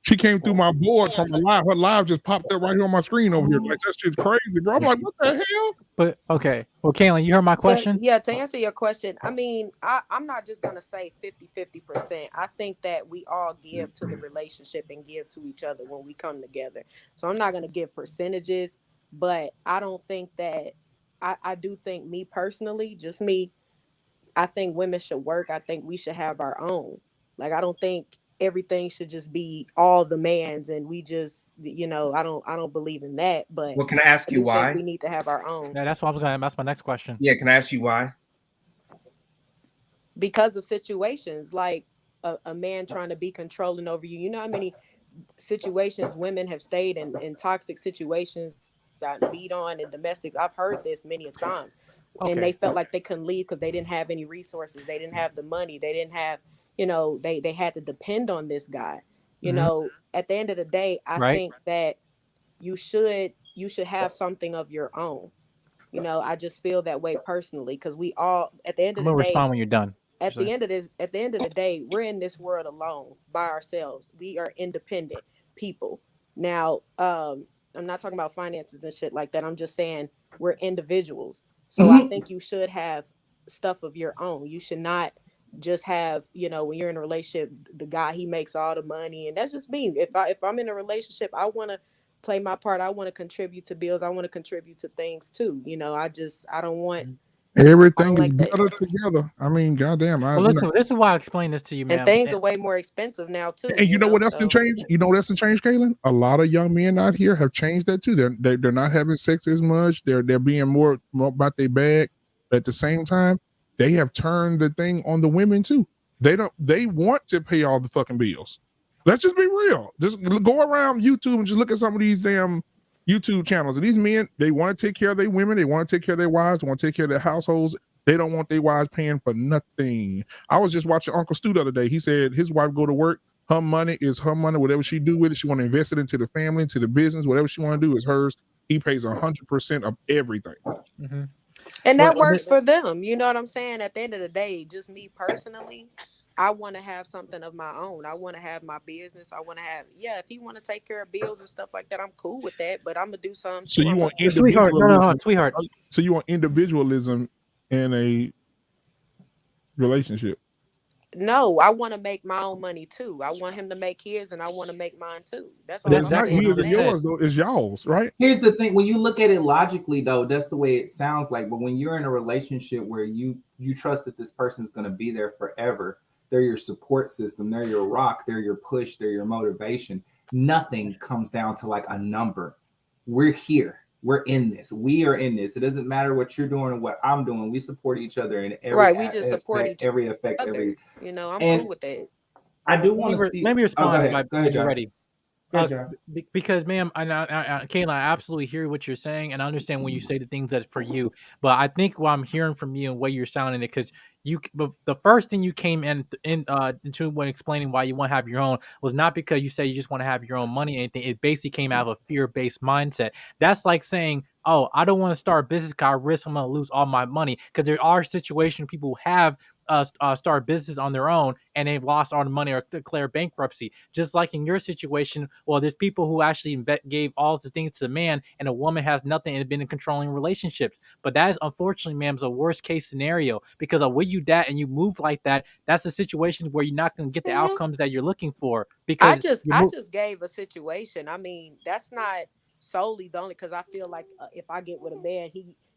She came through my board from a live. Her live just popped up right here on my screen over here. Like that shit's crazy, bro. I'm like, what the hell? But okay. Well, Kaylin, you heard my question? To answer your question, I mean, I'm not just going to say 50%. I think that we all give to the relationship and give to each other when we come together. So I'm not going to give percentages, but I don't think that, I do think, me personally, just me, I think women should work. I think we should have our own. Like, I don't think everything should just be all the man's and we just, I don't believe in that, but Well, can I ask I you do think why? we need to have our own. Yeah, that's what I was gonna. That's my next question. Yeah, can I ask you why? Because of situations like a man trying to be controlling over you. You know how many situations women have stayed in toxic situations, gotten beat on in domestics. I've heard this many a times. And they felt like they couldn't leave because they didn't have any resources. They didn't have the money. They didn't have, they had to depend on this guy. At the end of the day, I think that you should have something of your own. I just feel that way personally because we all, at the end of I'm the gonna day, respond when you're done. at the end of the day, we're in this world alone by ourselves. We are independent people. Now, I'm not talking about finances and shit like that. I'm just saying we're individuals. So I think you should have stuff of your own. You should not just have, when you're in a relationship, the guy, he makes all the money, and that's just me. If I'm in a relationship, I want to play my part. I want to contribute to bills. I want to contribute to things too. I don't want. Everything is like that. better together. I mean, goddamn. Well, listen, this is why I explained this to you, man. And things are way more expensive now too. And you know what else can change? You know what else can change, Kaylin? A lot of young men out here have changed that too. They're not having sex as much. They're being more about their bag. But at the same time, they have turned the thing on the women too. They want to pay all the fucking bills. Let's just be real. Just go around YouTube and just look at some of these damn YouTube channels. And these men, they want to take care of their women. They want to take care of their wives. They want to take care of their households. They don't want their wives paying for nothing. I was just watching Uncle Stu the other day. He said his wife go to work. Her money is her money. Whatever she do with it, she want to invest it into the family, into the business. Whatever she want to do is hers. He pays 100% of everything. Mm-hmm. And that works for them. You know what I'm saying? At the end of the day, just me personally, I want to have something of my own. I want to have my business. I want to have, if he want to take care of bills and stuff like that, I'm cool with that. But I'm gonna do something. So you want sweetheart? No, sweetheart. So you want individualism in a relationship? No, I want to make my own money too. I want him to make his, and I want to make mine too. That's all. That's not his or yours, though. It's y'all's, right? Here's the thing: when you look at it logically, though, that's the way it sounds like. But when you're in a relationship where you trust that this person's going to be there forever, they're your support system, they're your rock, they're your push, they're your motivation. Nothing comes down to like a number. We're here. We're in this. We are in this. It doesn't matter what you're doing or what I'm doing. We support each other in every We just support each every effect, other. every. I'm cool with that. I do want to maybe respond. Go ahead, John. Ready. Because, ma'am, Kayla, I absolutely hear what you're saying, and I understand when you say the things that's for you. But I think what I'm hearing from you and what you're sounding it, because the first thing you came into when explaining why you want to have your own was not because you say you just want to have your own money or anything. It basically came out of a fear-based mindset. That's like saying, "Oh, I don't want to start a business because I risk I'm going to lose all my money." Because there are situations people have start business on their own and they've lost all the money or declare bankruptcy. Just like in your situation, well, there's people who actually gave all the things to the man, and a woman has nothing and have been in controlling relationships. But that is unfortunately, ma'am, is a worst case scenario, because when you that and you move like that, that's a situation where you're not going to get the outcomes that you're looking for. Because I just gave a situation. I mean, that's not solely the only, because I feel like if I get with a man,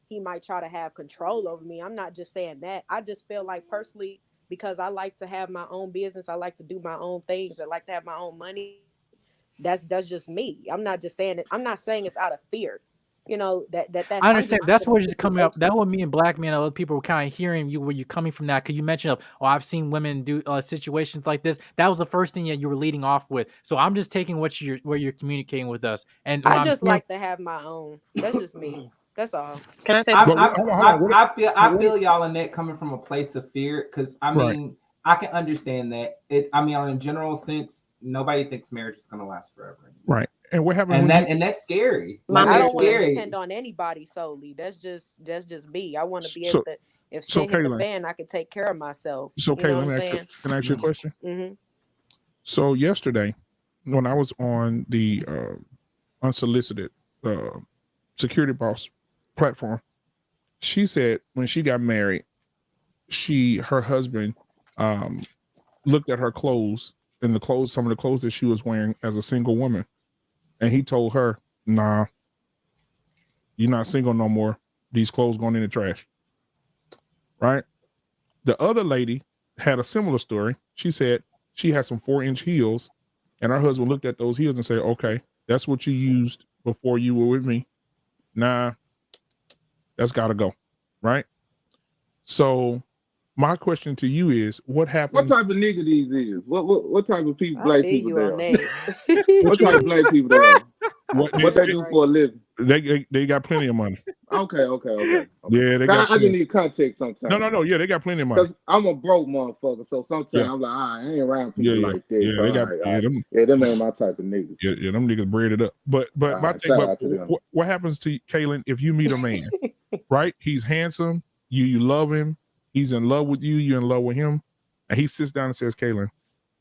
he might try to have control over me. I'm not just saying that. I just feel like personally, because I like to have my own business, I like to do my own things, I like to have my own money. That's just me. I'm not just saying it. I'm not saying it's out of fear. That's. I understand. That's where it's coming up. That's what me and black men and other people were kind of hearing you where you're coming from that, because you mentioned, I've seen women do situations like this. That was the first thing that you were leading off with. So I'm just taking where you're communicating with us. And I just like to have my own. That's just me. That's all. Can I say something? I feel y'all in that coming from a place of fear, because I mean, I can understand that. In a general sense, nobody thinks marriage is going to last forever. Right. And what happens And when that's scary. My Like I that's don't want to scary. depend on anybody solely. That's just me. I want to be able so to, if so shit hit the Kaylin, fan, I can take care of myself. so You know Kaylin, what I'm let me saying? can I ask you a question? Mm-hmm. So yesterday, when I was on the unsolicited security boss platform, she said when she got married, her husband looked at her clothes and some of the clothes that she was wearing as a single woman, and he told her, "Nah, you're not single no more. These clothes going in the trash." Right? The other lady had a similar story. She said she had some 4-inch heels, and her husband looked at those heels and said, "Okay, that's what you used before you were with me. Nah, that's got to go." Right? So my question to you is, what What happens? type of nigga these is? What type of people, I black feel people you they on are? that. What type of black people they are? What What they do for a living? they got plenty of money. Okay. Yeah, they got I just plenty. need context sometimes. No. Yeah, they got plenty of money. Cause I'm a broke motherfucker, so sometimes Yeah, I'm like, I ain't around yeah, people yeah, like that. yeah. So They got all right. Them ain't my type of niggas. yeah, them niggas breaded up. But All my right, thing, shout but out to them. what happens to Kaylin if you meet a man, right? He's handsome, you love him, he's in love with you, you're in love with him, and he sits down and says, "Kaylin,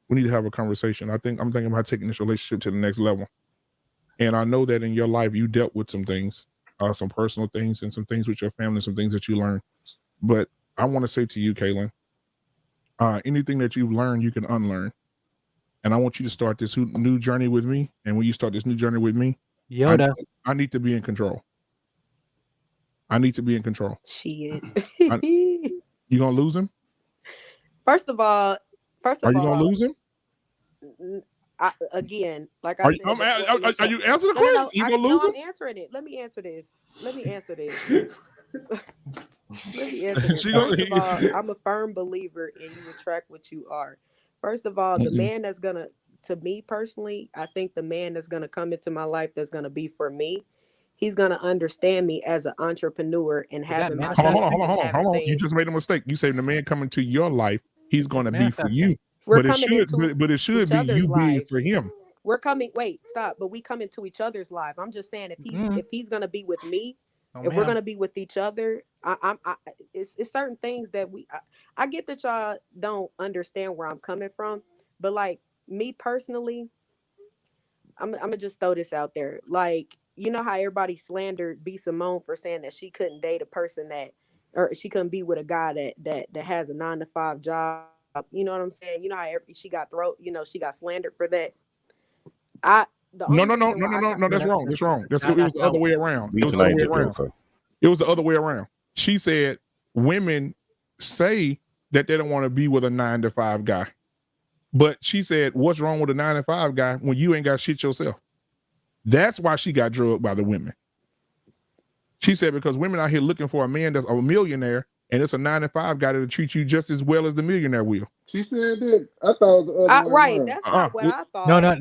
we need to have a conversation. I'm thinking about taking this relationship to the next level." And I know that in your life you dealt with some things, some personal things, and some things with your family, some things that you learned. But I want to say to you, Kaylin, anything that you've learned, you can unlearn. And I want you to start this new journey with me. And when you start this new journey with me, Yoda. I need to be in control. I need to be in control. Shit. You gonna lose him? First of all, Are you gonna lose him? Again, like I Are said, you, before the are you answering the no, question? You gonna lose him? I'm answering it. Let me answer this. Let me answer this. First of all, I'm a firm believer in you attract what you are. First of all, the man that's gonna, to me personally, I think the man that's gonna come into my life that's gonna be for me, he's gonna understand me as an entrepreneur and having my Hold on. You just made a mistake. You say the man coming to your life, he's gonna be for you. We're But coming it should be you being for him. We're coming. Wait, stop. But we come into each other's life. I'm just saying, if he's gonna be with me, we're gonna be with each other, it's certain things that I get that y'all don't understand where I'm coming from, but like me personally, I'm gonna just throw this out there. Like, you know how everybody slandered B. Simone for saying that she couldn't date a person or she couldn't be with a guy that has a 9-to-5 job. You know what I'm saying? You know how she got she got slandered for that. No. That's wrong. That's wrong. It was the other way around. It was the other way around. She said women say that they don't want to be with a 9-to-5 guy, but she said, "What's wrong with a 9-to-5 guy when you ain't got shit yourself?" That's why she got drugged by the women. She said because women out here looking for a man that's a millionaire, and it's a 9-to-5 guy that'll treat you just as well as the millionaire will. She said that. I thought it was the other way right. around. That's not what I thought.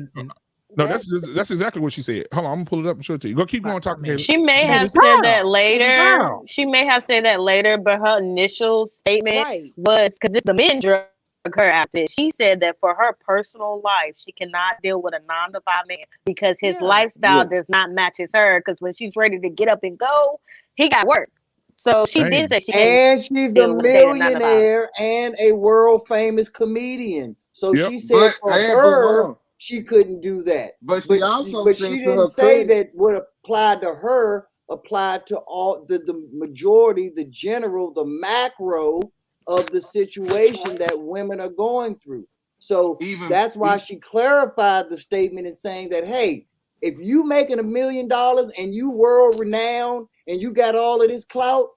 No, that's exactly what she said. Hold on, I'm gonna pull it up and show it to you. Go, keep going talking. Caleb. She may have said that later. She may have said that later, but her initial statement was because it's the men drug her after it. She said that for her personal life, she cannot deal with a 9-to-5 man because his lifestyle does not match her. Because when she's ready to get up and go, he got work. So she did say she and she's a millionaire and a world famous comedian. So she said for her, she couldn't do that. But she didn't say that what applied to her applied to all the majority, the general, the macro of the situation that women are going through. So that's why she clarified the statement in saying that, hey, if you making $1 million and you world renowned and you got all of this clout,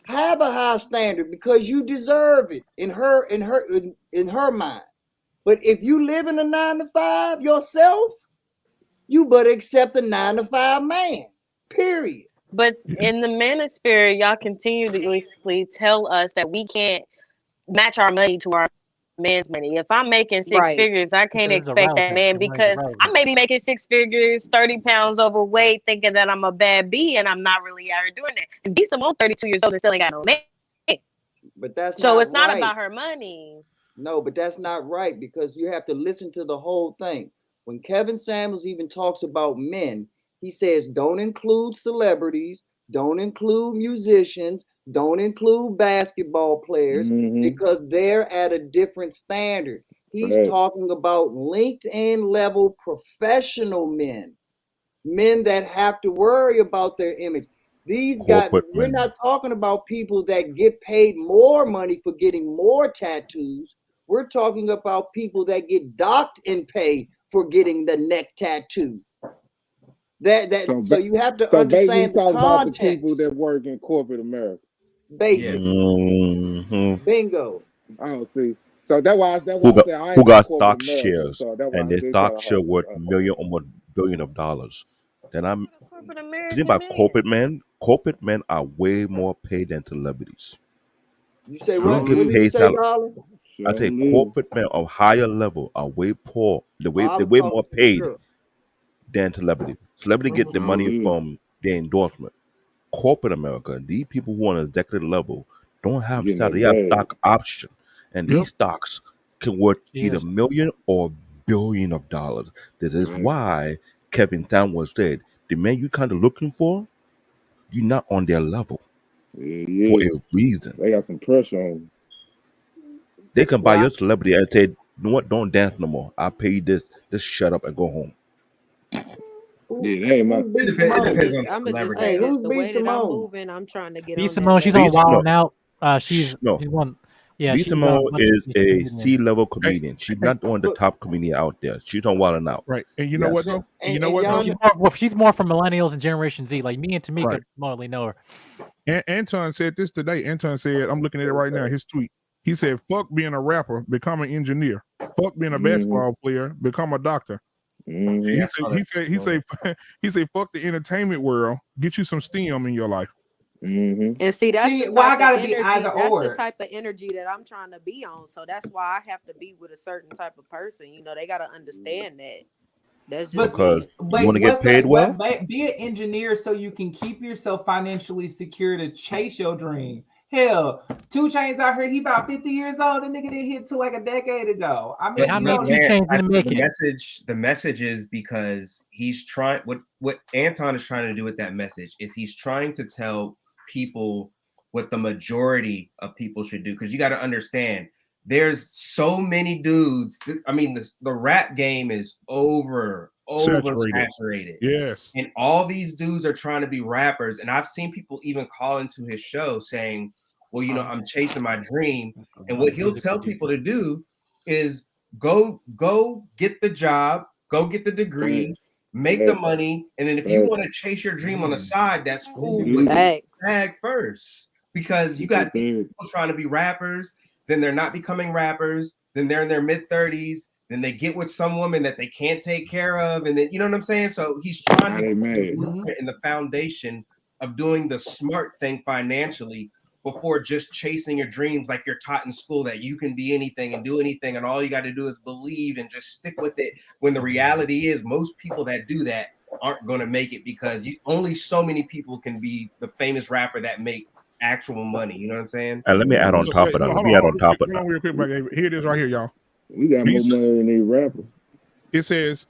have a high standard because you deserve it in her mind. But if you live in a 9-to-5 yourself, you better accept a 9-to-5 man. Period. But in the manosphere, y'all continuously tell us that we can't match our money to our man's money. If I'm making six figures, I can't expect that man because I may be making 6 figures, 30 pounds overweight, thinking that I'm a bad B, and I'm not really out here doing that. And B Simone 32 years old and still ain't got no man. But that's so not it's not right. about her money. No, but that's not right because you have to listen to the whole thing. When Kevin Samuels even talks about men, he says don't include celebrities, don't include musicians, don't include basketball players because they're at a different standard. He's talking about LinkedIn level professional men, men that have to worry about their image. These guys, we're not talking about people that get paid more money for getting more tattoos. We're talking about people that get docked and paid for getting the neck tattoo. So you have to understand the talk about the people context. that work in corporate America. Basically. Bingo. Oh, see. So that's why I said I Who ain't in got corporate stock America. shares So that's why and I their said stock share worth million or more billion of dollars. Then I'm thinking about corporate men. Corporate men are way more paid than celebrities. You say You what? don't get What did you paid say, salary. Dollar? I say corporate men of higher level are way poor. They're I was way talking more to the paid girl. than celebrity. Celebrity get their money from their endorsement. Corporate America, these people who are on an executive level don't have Getting stock. that They have bag. stock option, and these stocks can worth either million or billion of dollars. This is why Kevin Samuels said, "The man you kind of looking for, you're not on their level for a reason. They got some pressure on them. They can buy your celebrity and say, you know what, don't dance no more. I pay you this. Just shut up and go home." Yeah, they ain't my. Who's It B depends on the Simone? celebrity. Hey, this: who's the B way that I'm Simone? moving, I'm trying to get B on that Simone, she's level. on Wild 'N Out. She's No. one. Yeah, Lisa she's on a Mo bunch is of a shit. C-level comedian. She's not one of the top comedian out there. She's on Wild 'N Out. Right. And you know what though? You know And what though? y'all She's more from Millennials and Generation Z. Like me and Tamika Right. mostly know her. Anton said this today. Anton said, I'm looking at it right now, his tweet. He said, fuck being a rapper, become an engineer. Fuck being a basketball player, become a doctor. He said, fuck the entertainment world, get you some STEM in your life. And see, that's the why I type gotta of be energy. either That's or. the type of energy that I'm trying to be on. So that's why I have to be with a certain type of person. You know, they gotta understand that. That's just Because me. you want to get paid well. Be an engineer so you can keep yourself financially secure to chase your dream. Hell, 2 Chainz out here, he about 50 years old. The nigga didn't hit till like a decade ago. I mean, But the message is because he's trying. What Anton is trying to do with that message is he's trying to tell people what the majority of people should do. Because you got to understand, there's so many dudes. I mean, the rap game is oversaturated. Yes. And all these dudes are trying to be rappers. And I've seen people even call into his show saying, well, you know, I'm chasing my dream. And what he'll tell people to do is go get the job, go get the degree, make the money. And then if you want to chase your dream on the side, that's cool. But get the bag first. Because you got people trying to be rappers, then they're not becoming rappers, then they're in their mid-30s, then they get with some woman that they can't take care of, and then you know what I'm saying? So he's trying to get the blueprint and the foundation of doing the smart thing financially before just chasing your dreams like you're taught in school that you can be anything and do anything, and all you got to do is believe and just stick with it. When the reality is most people that do that aren't going to make it because only so many people can be the famous rapper that make actual money. You know what I'm saying? And let me add on top of that. Let me add on top of that. Hold on real quick, here it is right here, y'all. We got more money than these rappers. It says,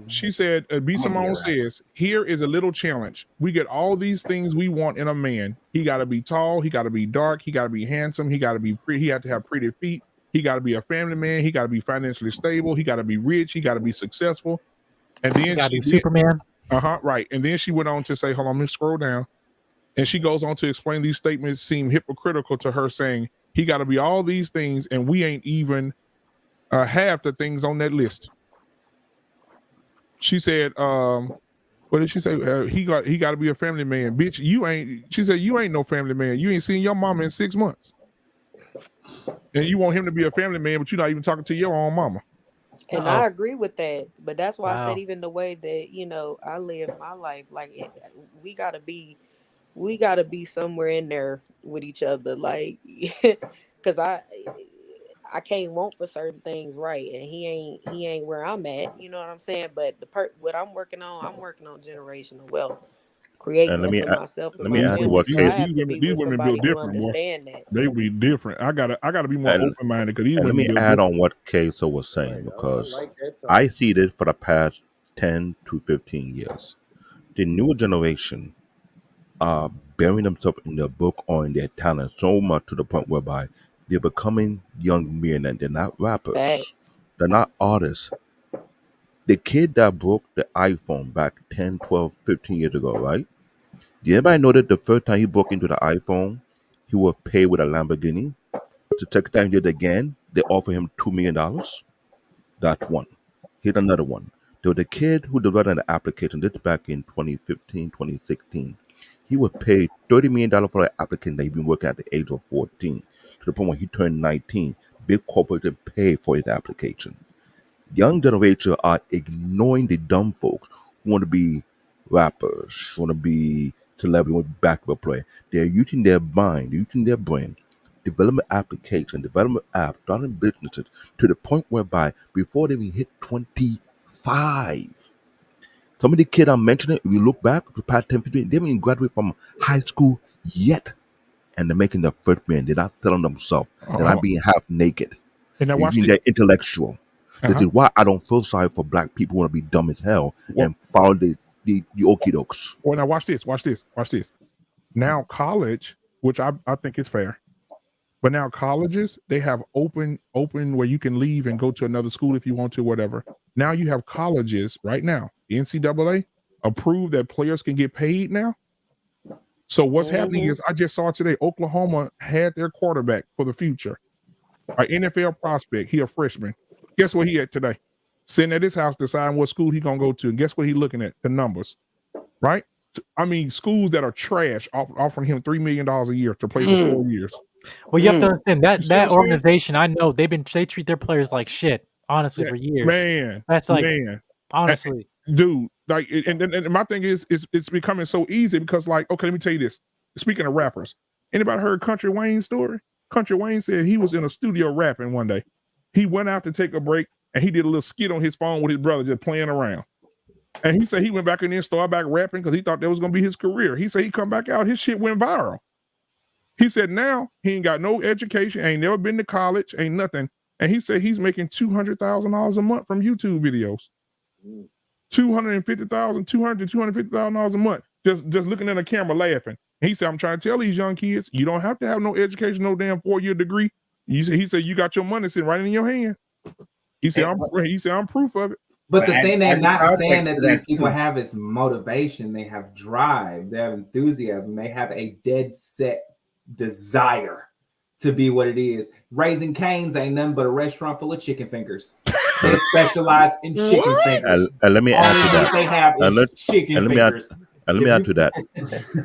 she said, B. Simone says, here is a little challenge. We get all these things we want in a man. He got to be tall. He got to be dark. He got to be handsome. He got to be pretty. He had to have pretty feet. He got to be a family man. He got to be financially stable. He got to be rich. He got to be successful. And then got to be Superman. Right. And then she went on to say, hold on, let me scroll down. And she goes on to explain these statements seem hypocritical to her, saying he got to be all these things, and we ain't even half the things on that list. She said, what did she say? He got to be a family man. Bitch, you ain't, she said, you ain't no family man. You ain't seen your mama in 6 months. And you want him to be a family man, but you're not even talking to your own mama. And I agree with that. But that's why I said even the way that, you know, I live my life, like we gotta be somewhere in there with each other. Like because I can't want for certain things, right? And he ain't where I'm at, you know what I'm saying? But what I'm working on generational wealth. create And that for myself and let me my add to family. what So Kate. I have to be These with women built somebody who different, boy. understand that. They be different. I gotta be more And, open minded because these and let women me built add different. on what Queso was saying because I see this for the past 10 to 15 years. The newer generation are burying themselves in their book or in their talent so much to the point whereby they're becoming young men and they're not rappers. Facts. They're not artists. The kid that broke the iPhone back 10, 12, 15 years ago, right? Did anybody know that the first time he broke into the iPhone, he was paid with a Lamborghini? The second time he did it again, they offered him $2 million. That's one. Here's another one. There was a kid who developed an application. This back in 2015, 2016. He was paid $30 million for an application that he'd been working at the age of 14. To the point when he turned 19, big corporates paid for his application. Young generation are ignoring the dumb folks who want to be rappers, who want to be celebrity, want to be basketball player. They're using their mind, using their brain, development application, development apps, starting businesses to the point whereby before they even hit 25, some of the kids I'm mentioning, if you look back for the past 10, 15, they haven't even graduated from high school yet. And they're making their first man. They're not selling themselves. They're not being half naked. And now They're watch using this. their intellectual. This is why I don't feel sorry for black people who want to be dumb as hell and follow the okie dokes. Well, now watch this. Watch this. Watch this. Now college, which I think is fair, but now colleges they have open where you can leave and go to another school if you want to, whatever. Now you have colleges right now. The NCAA approved that players can get paid now. So what's happening is I just saw today Oklahoma had their quarterback for the future, an NFL prospect. He a freshman. Guess what he at today? Sitting at his house deciding what school he gonna go to. And guess what he looking at? The numbers, right? I mean, schools that are trash offering him $3 million a year to play for 4 years. Well, you have to understand You that see what I'm saying? organization. I know they treat their players like shit. Honestly, Yeah, for years. man, That's like man. honestly. Dude, like, and my thing is it's becoming so easy because, like, okay, let me tell you this. Speaking of rappers, anybody heard Country Wayne's story? Country Wayne said he was in a studio rapping one day. He went out to take a break and he did a little skit on his phone with his brother just playing around. And he said he went back in there and started back rapping because he thought that was gonna be his career. He said he come back out, his shit went viral. He said now he ain't got no education, ain't never been to college, ain't nothing. And he said he's making $200,000 a month from YouTube videos. $250,000, $200,000 to $250,000 a month, just looking at a camera laughing. And he said, I'm trying to tell these young kids, you don't have to have no education, no damn 4-year degree. He said you got your money sitting right in your hand. He said, I'm proof of it. But the thing they're not saying context that to these that, people too. have is motivation. They have drive. They have enthusiasm. They have a dead set desire to be what it is. Raising Cane's ain't nothing but a restaurant full of chicken fingers. They specialize in chicken fingers. And let me add Only to what that. they have is chicken and fingers. let me add to that.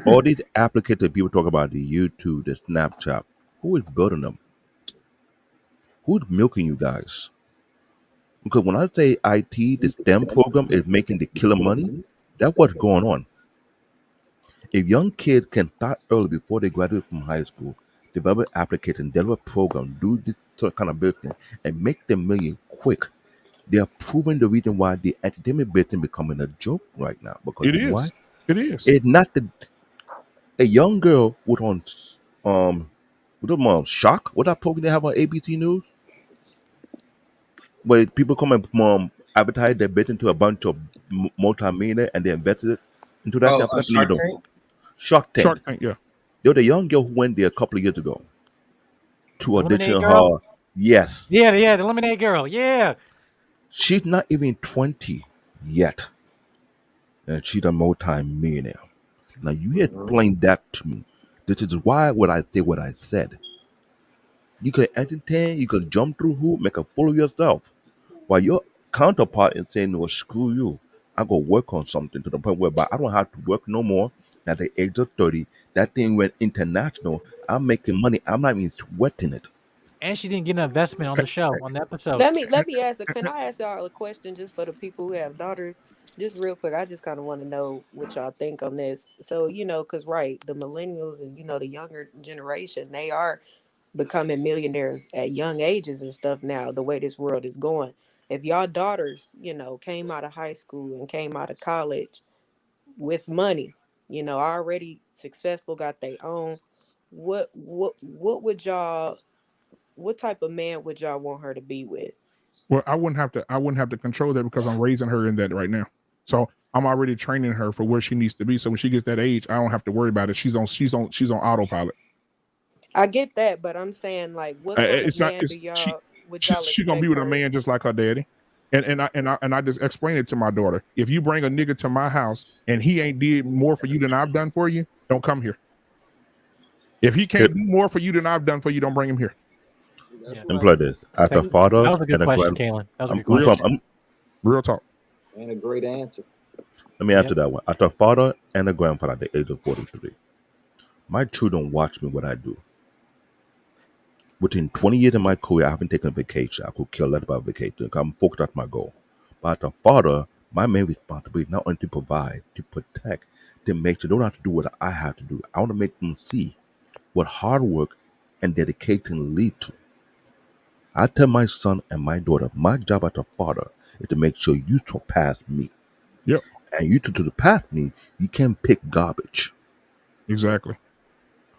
All these applications people talk about, the YouTube, the Snapchat, who is building them? Who's milking you guys? Because when I say IT, the STEM program is making the killer money, that's what's going on. If young kids can start early before they graduate from high school, develop an application, develop a program, do this sort of kind of business, and make them million quick, they are proving the reason why the entertainment business becoming a joke right now. Because It you know is. why? It is. It's not a young girl was on Shock. What that program they have on ABC News? Where people come and advertise their business to a bunch of multi-millionaire and they invested it into that. Oh, I forgot the name Shark of them. Tank. Shark Tank. Shark Tank, yeah. There was a young girl who went there a couple of years ago to The audition Lemonade Girl? her. Yes. Yeah, the Lemonade Girl. Yeah. She's not even 20 yet. And she's a multi-millionaire. Now you explain that to me. This is why what I say what I said. You can entertain, you can jump through hoop, make a fool of yourself. While your counterpart is saying, well, screw you. I go work on something to the point whereby I don't have to work no more. At the age of 30, that thing went international. I'm making money. I'm not even sweating it. And she didn't get an investment on the show, on the episode. Let me ask. Can I ask y'all a question just for the people who have daughters? Just real quick. I just kind of want to know what y'all think on this. So because right, the millennials and the younger generation, they are becoming millionaires at young ages and stuff now. The way this world is going. If y'all daughters, came out of high school and came out of college with money, already successful, got their own. What would y'all? What type of man would y'all want her to be with? Well, I wouldn't have to control that because I'm raising her in that right now. So I'm already training her for where she needs to be. So when she gets that age, I don't have to worry about it. She's on autopilot. I get that, but I'm saying like, what kind of It's not. man It's would y'all she gonna be expect with a her? man just like her daddy. And I just explained it to my daughter. If you bring a nigga to my house and he ain't did more for you than I've done for you, don't come here. If he can't do more for you than I've done for you, don't bring him here. Employ this. As a father That was a good and a question, grand, Kalen. That was a good Real question. talk. Real talk. And a great answer. Let me answer that one. As a father and a grandfather at the age of 43, my children watch me what I do. Within 20 years in my career, I haven't taken a vacation. I could care less about vacation. I'm focused on my goal. But as a father, my main responsibility is not only to provide, to protect, to make sure they don't have to do what I have to do. I want to make them see what hard work and dedication lead to. I tell my son and my daughter, my job as a father is to make sure you surpass me. Yep. And you to surpass me, you can't pick garbage. Exactly.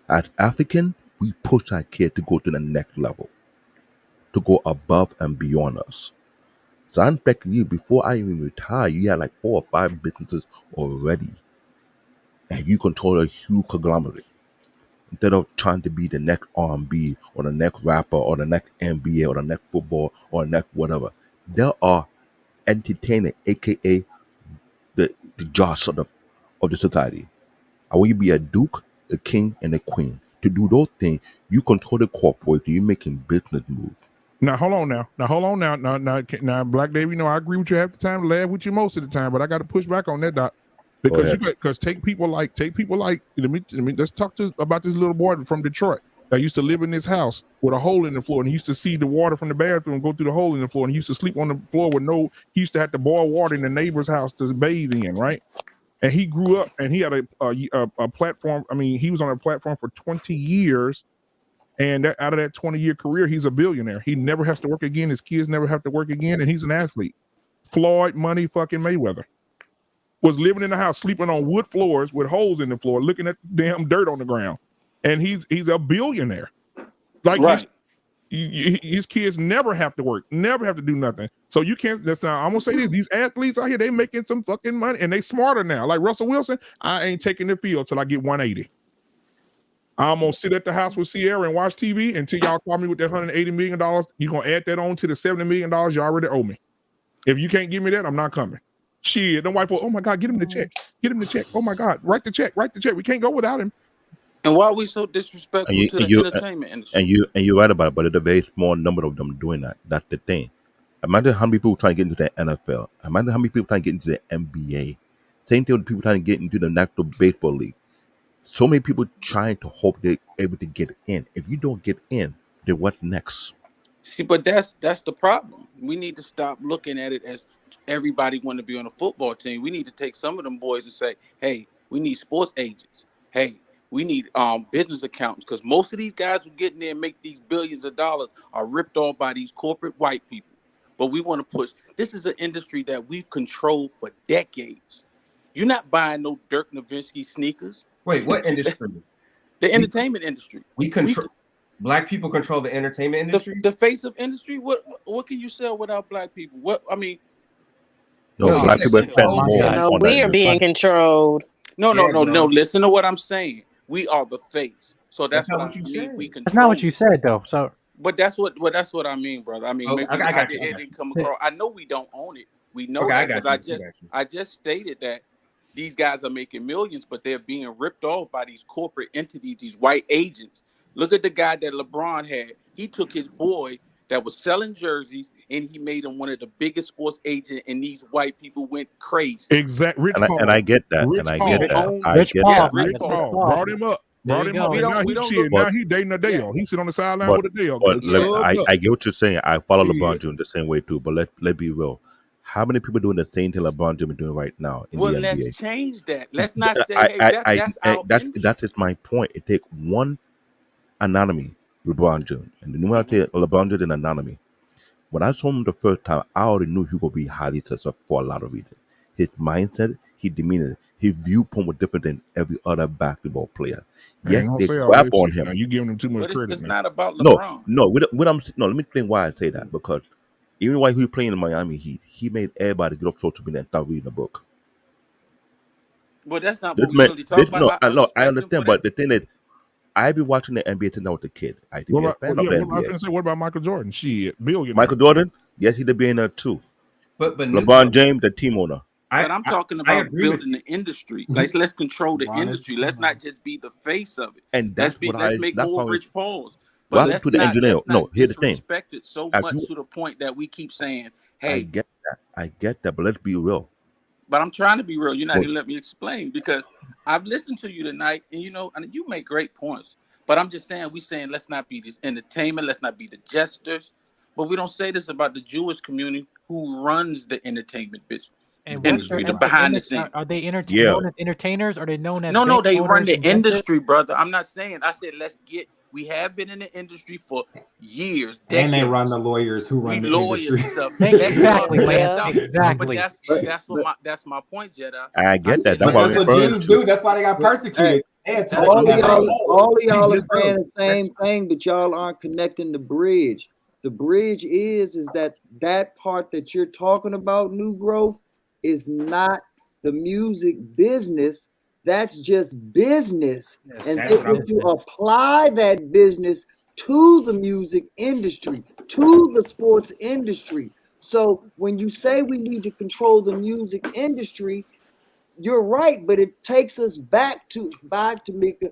As African, we push our kid to go to the next level, to go above and beyond us. So I'm expecting you before I even retire, you had like 4 or 5 businesses already. And you control a huge conglomerate. Instead of trying to be the next R&B or the next rapper or the next NBA or the next football or the next whatever. There are entertainers, aka the Josh of the society. I want you to be a duke, a king, and a queen. To do those things, you control the corporate, you making business moves. Now hold on now. Now, Black Dave, I agree with you half the time, laugh with you most of the time, but I got to push back on that, Doc. Because take people like let's talk about this little boy from Detroit that used to live in this house with a hole in the floor, and he used to see the water from the bathroom go through the hole in the floor, and he used to sleep on the floor with he used to have to boil water in the neighbor's house to bathe in, right? And he grew up and he had a platform. I mean, he was on a platform for 20 years. And out of that 20-year career, he's a billionaire. He never has to work again. His kids never have to work again. And he's an athlete. Floyd Money fucking Mayweather was living in the house, sleeping on wood floors with holes in the floor, looking at damn dirt on the ground. And he's a billionaire. Like right. His kids never have to work, never have to do nothing. So you can't. I'm gonna say this: these athletes out here, they making some fucking money, and they smarter now. Like Russell Wilson, I ain't taking the field till I get 180. I'm gonna sit at the house with Sierra and watch TV until y'all call me with that $180 million. You're gonna add that on to the $70 million you already owe me. If you can't give me that, I'm not coming. Shit, the wife will, oh my God, get him the check. Get him the check. Oh my God, write the check. We can't go without him. And why are we so disrespectful to the entertainment industry? And you're right about it, but it's a very small number of them doing that. That's the thing. Imagine how many people trying to get into the NFL. Imagine how many people trying to get into the NBA. Same thing with people trying to get into the National Baseball League. So many people trying to hope they're able to get in. If you don't get in, then what next? See, but that's the problem. We need to stop looking at it as everybody want to be on a football team. We need to take some of them boys and say, hey, we need sports agents. Hey, we need business accountants, because most of these guys who get in there and make these billions of dollars are ripped off by these corporate white people. But we want to push. This is an industry that we've controlled for decades. You're not buying no Dirk Nowitzki sneakers. Wait, what industry? The entertainment industry. We control. Black people control the entertainment industry. The face of industry. What can you sell without black people? What I mean. No, black people spend more. No, we are being controlled. No. Listen to what I'm saying. We are the face. So that's what I mean. We control. That's not what you said, though. So. But that's what I mean, brother. I mean, maybe I didn't come across. I know we don't own it. We know that because I just stated that these guys are making millions, but they're being ripped off by these corporate entities, these white agents. Look at the guy that LeBron had. He took his boy that was selling jerseys and he made him one of the biggest sports agents, and these white people went crazy. Exactly. And I get that. Rich Paul brought him up. Now he dating Adele. He sit on the sideline with Adele. I get what you're saying. I follow LeBron James the same way too. But let's be real. How many people doing the same thing LeBron James is doing right now in the NBA? Let's change that. Let's not say, that's our industry. That is my point. It takes one anonymity, LeBron James. And the new I tell LeBron James an anonymity. When I saw him the first time, I already knew he would be highly successful for a lot of reasons. His mindset, his demeanor, his viewpoint was different than every other basketball player. Man, Yes, don't they say all crap this on shit. him. Now you giving him too much But credit, it's man. not about No, LeBron. no. Let me explain why I say that. Because even while he was playing in Miami Heat, he made everybody get off social media and start reading a book. But that's not This what we man, really talk about. I know, I respect him for understand, that. but the thing is, I've been watching the NBA since I was a kid. I used to What be a about fan yeah? of the What I was NBA. gonna say? What about Michael Jordan? Shit, billionaire. Michael Jordan, yes, he'd be in there too. But LeBron James, the team owner. But I'm talking I about agree with building the industry. Like, let's control the industry. Let's not just be the face of it. And that's what Let's make that's more why Rich Pauls. what But happened to the engineer. No, here's the thing. disrespect it so If much you, to the point that we keep saying, I "Hey." get that, but let's be real. But I'm trying to be real. You're not Well, even letting me explain, because I've listened to you tonight, and and you make great points. But I'm just saying, let's not be this entertainment, let's not be the jesters. But we don't say this about the Jewish community who runs the entertainment And what's their industry, the behind the scenes. are they known Yeah. as entertainers? Or are they known as No, bank they run owners, the investors? industry, brother. I'm not saying. I said we have been in the industry for years, decades. And they run the lawyers who run the lawyers industry. and stuff. Exactly, Let's Lance. stop. Exactly. But that's my point, Jedi. I get that. said, That's why That's I'm what referring Jews to. do. That's why they got persecuted. They had to That's All what of I'm y'all are Just saying bro, the same thing, but y'all aren't connecting the bridge. The bridge is that part that you're talking about, new growth, is not the music business. That's just business. And that's if what I was you apply that business to the music industry, to the sports industry. So when you say we need to control the music industry, you're right, but it takes us back to Mika,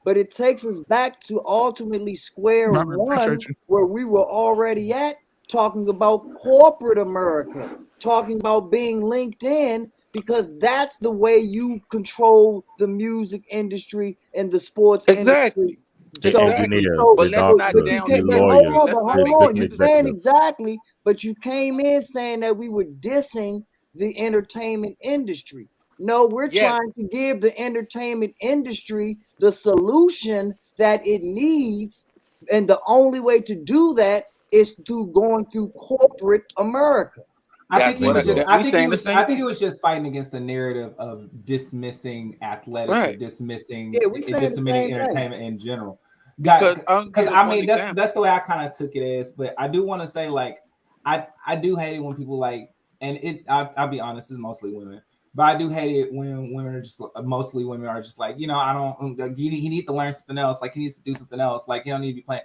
but it takes us back to ultimately square I appreciate one you. where we were already at, talking about corporate America, talking about being linked in, because that's the way you control the music industry and the sports industry. Exactly. The So, engineers, But the let's not but doctors, you down the can't. the But industry. hold lawyers, on, Let's but not the hold make on. the You're business saying executives. exactly, but you came in saying that we were dissing the entertainment industry. No, we're Yes, trying to give the entertainment industry the solution that it needs, and the only way to do that is through going through corporate America. I that's think he There what you was I, just. go. that I we think he saying the was. I same think he thing. was just fighting against the narrative of dismissing athletics or Right. Yeah, we saying the dismissing same thing. entertainment in general. Because I'll Because give I one mean example. that's the way I kind of took it as. But I do want to say, like, I do hate it when people like, and I'll be honest, it's mostly women. But I do hate it when women are just mostly women are just like, I don't. He need to learn something else. Like he needs to do something else. Like he don't need to be playing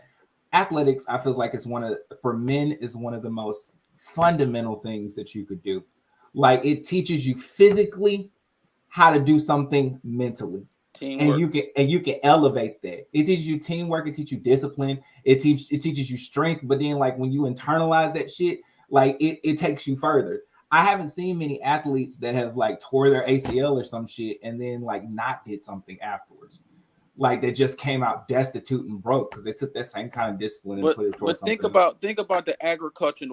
athletics. I feel like it's for men is one of the most fundamental things that you could do. Like it teaches you physically how to do something mentally. Teamwork. And you can elevate that. It teaches you teamwork, it teaches you discipline, it teaches you strength. But then like when you internalize that shit, like it takes you further. I haven't seen many athletes that have like tore their ACL or some shit and then like not did something afterwards. Like they just came out destitute and broke because they took that same kind of discipline and put it towards something. Think about the agriculture.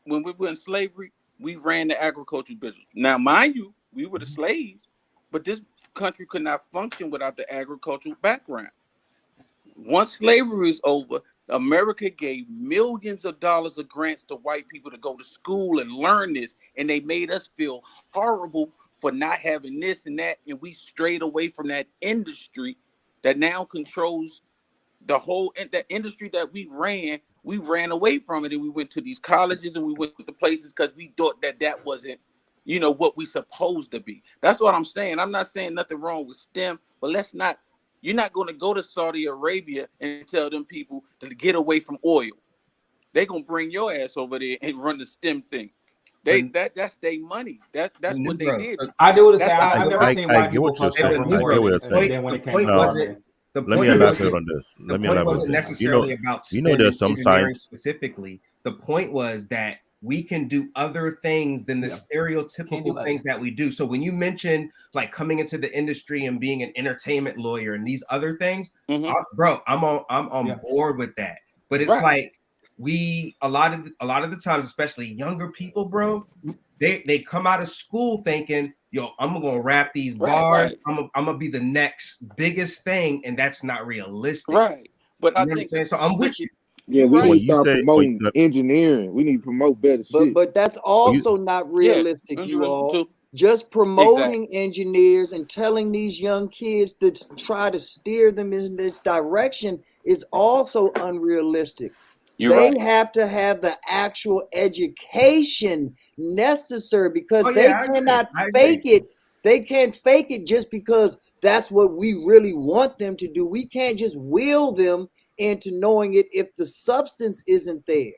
When we were in slavery, we ran the agricultural business. Now, mind you, we were the slaves, but this country could not function without the agricultural background. Once slavery is over, America gave millions of dollars of grants to white people to go to school and learn this, and they made us feel horrible for not having this and that, and we strayed away from that industry that now controls the whole that industry that we ran away from it, and we went to these colleges and we went to places because we thought that wasn't what we supposed to be. That's what I'm saying. I'm not saying nothing wrong with STEM, but you're not going to go to Saudi Arabia and tell them people to get away from oil. They're going to bring your ass over there and run the STEM thing. That's their money. That's what they did. I do want to say That's how I've never seen white people what you're fuck saying. up I get what you're saying. than when it The came point to wasn't. Barbershop. The Let me point elaborate wasn't. on this. The Let me point elaborate wasn't on this. necessarily about STEM and there's engineering sometimes specifically. The point was that we can do other things than the stereotypical things that we do. So when you mentioned like coming into the industry and being an entertainment lawyer and these other things, bro, I'm on board with that. But it's like a lot of the times, especially younger people, bro, they come out of school thinking, yo, I'm gonna rap these bars. I'm gonna be the next biggest thing, and that's not realistic. Right. But you know what I'm saying? So I'm with you. Yeah, we need to start promoting engineering. We need to promote better shit. But that's also not realistic, you all, Just promoting engineers and telling these young kids to try to steer them in this direction is also unrealistic. They have to have the actual education necessary because they cannot fake it. They can't fake it just because that's what we really want them to do. We can't just will them into knowing it if the substance isn't there.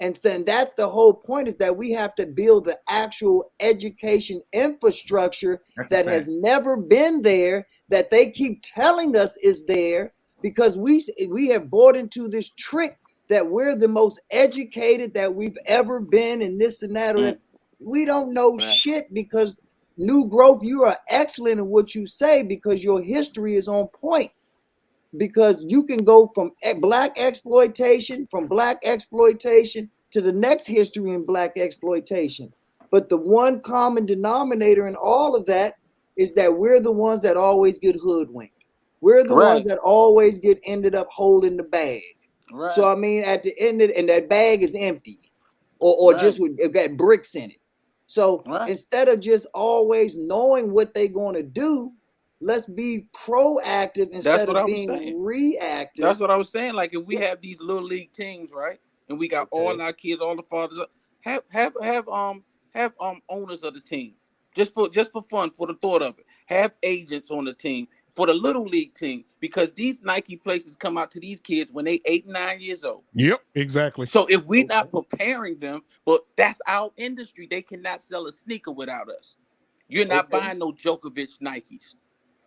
And so that's the whole point, is that we have to build the actual education infrastructure that has never been there, that they keep telling us is there, because we have bought into this trick that we're the most educated that we've ever been, and this and that. Or we don't know shit, because New Growth, you are excellent in what you say because your history is on point. Because you can go from black exploitation to the next history in black exploitation. But the one common denominator in all of that is that we're the ones that always get hoodwinked. We're the ones that always ended up holding the bag. So I mean, at the end of, and that bag is empty, or just with it got bricks in it. So instead of just always knowing what they're going to do, let's be proactive instead of being reactive. That's what I was saying. Like, if we have these little league teams, right, and we got all our kids, all the fathers, have owners of the team, just for fun, for the thought of it. Have agents on the team for the little league team, because these Nike places come out to these kids when they 8, 9 years old. Yep, exactly. So if we're not preparing them, but that's our industry, they cannot sell a sneaker without us. You're not buying no Djokovic Nikes.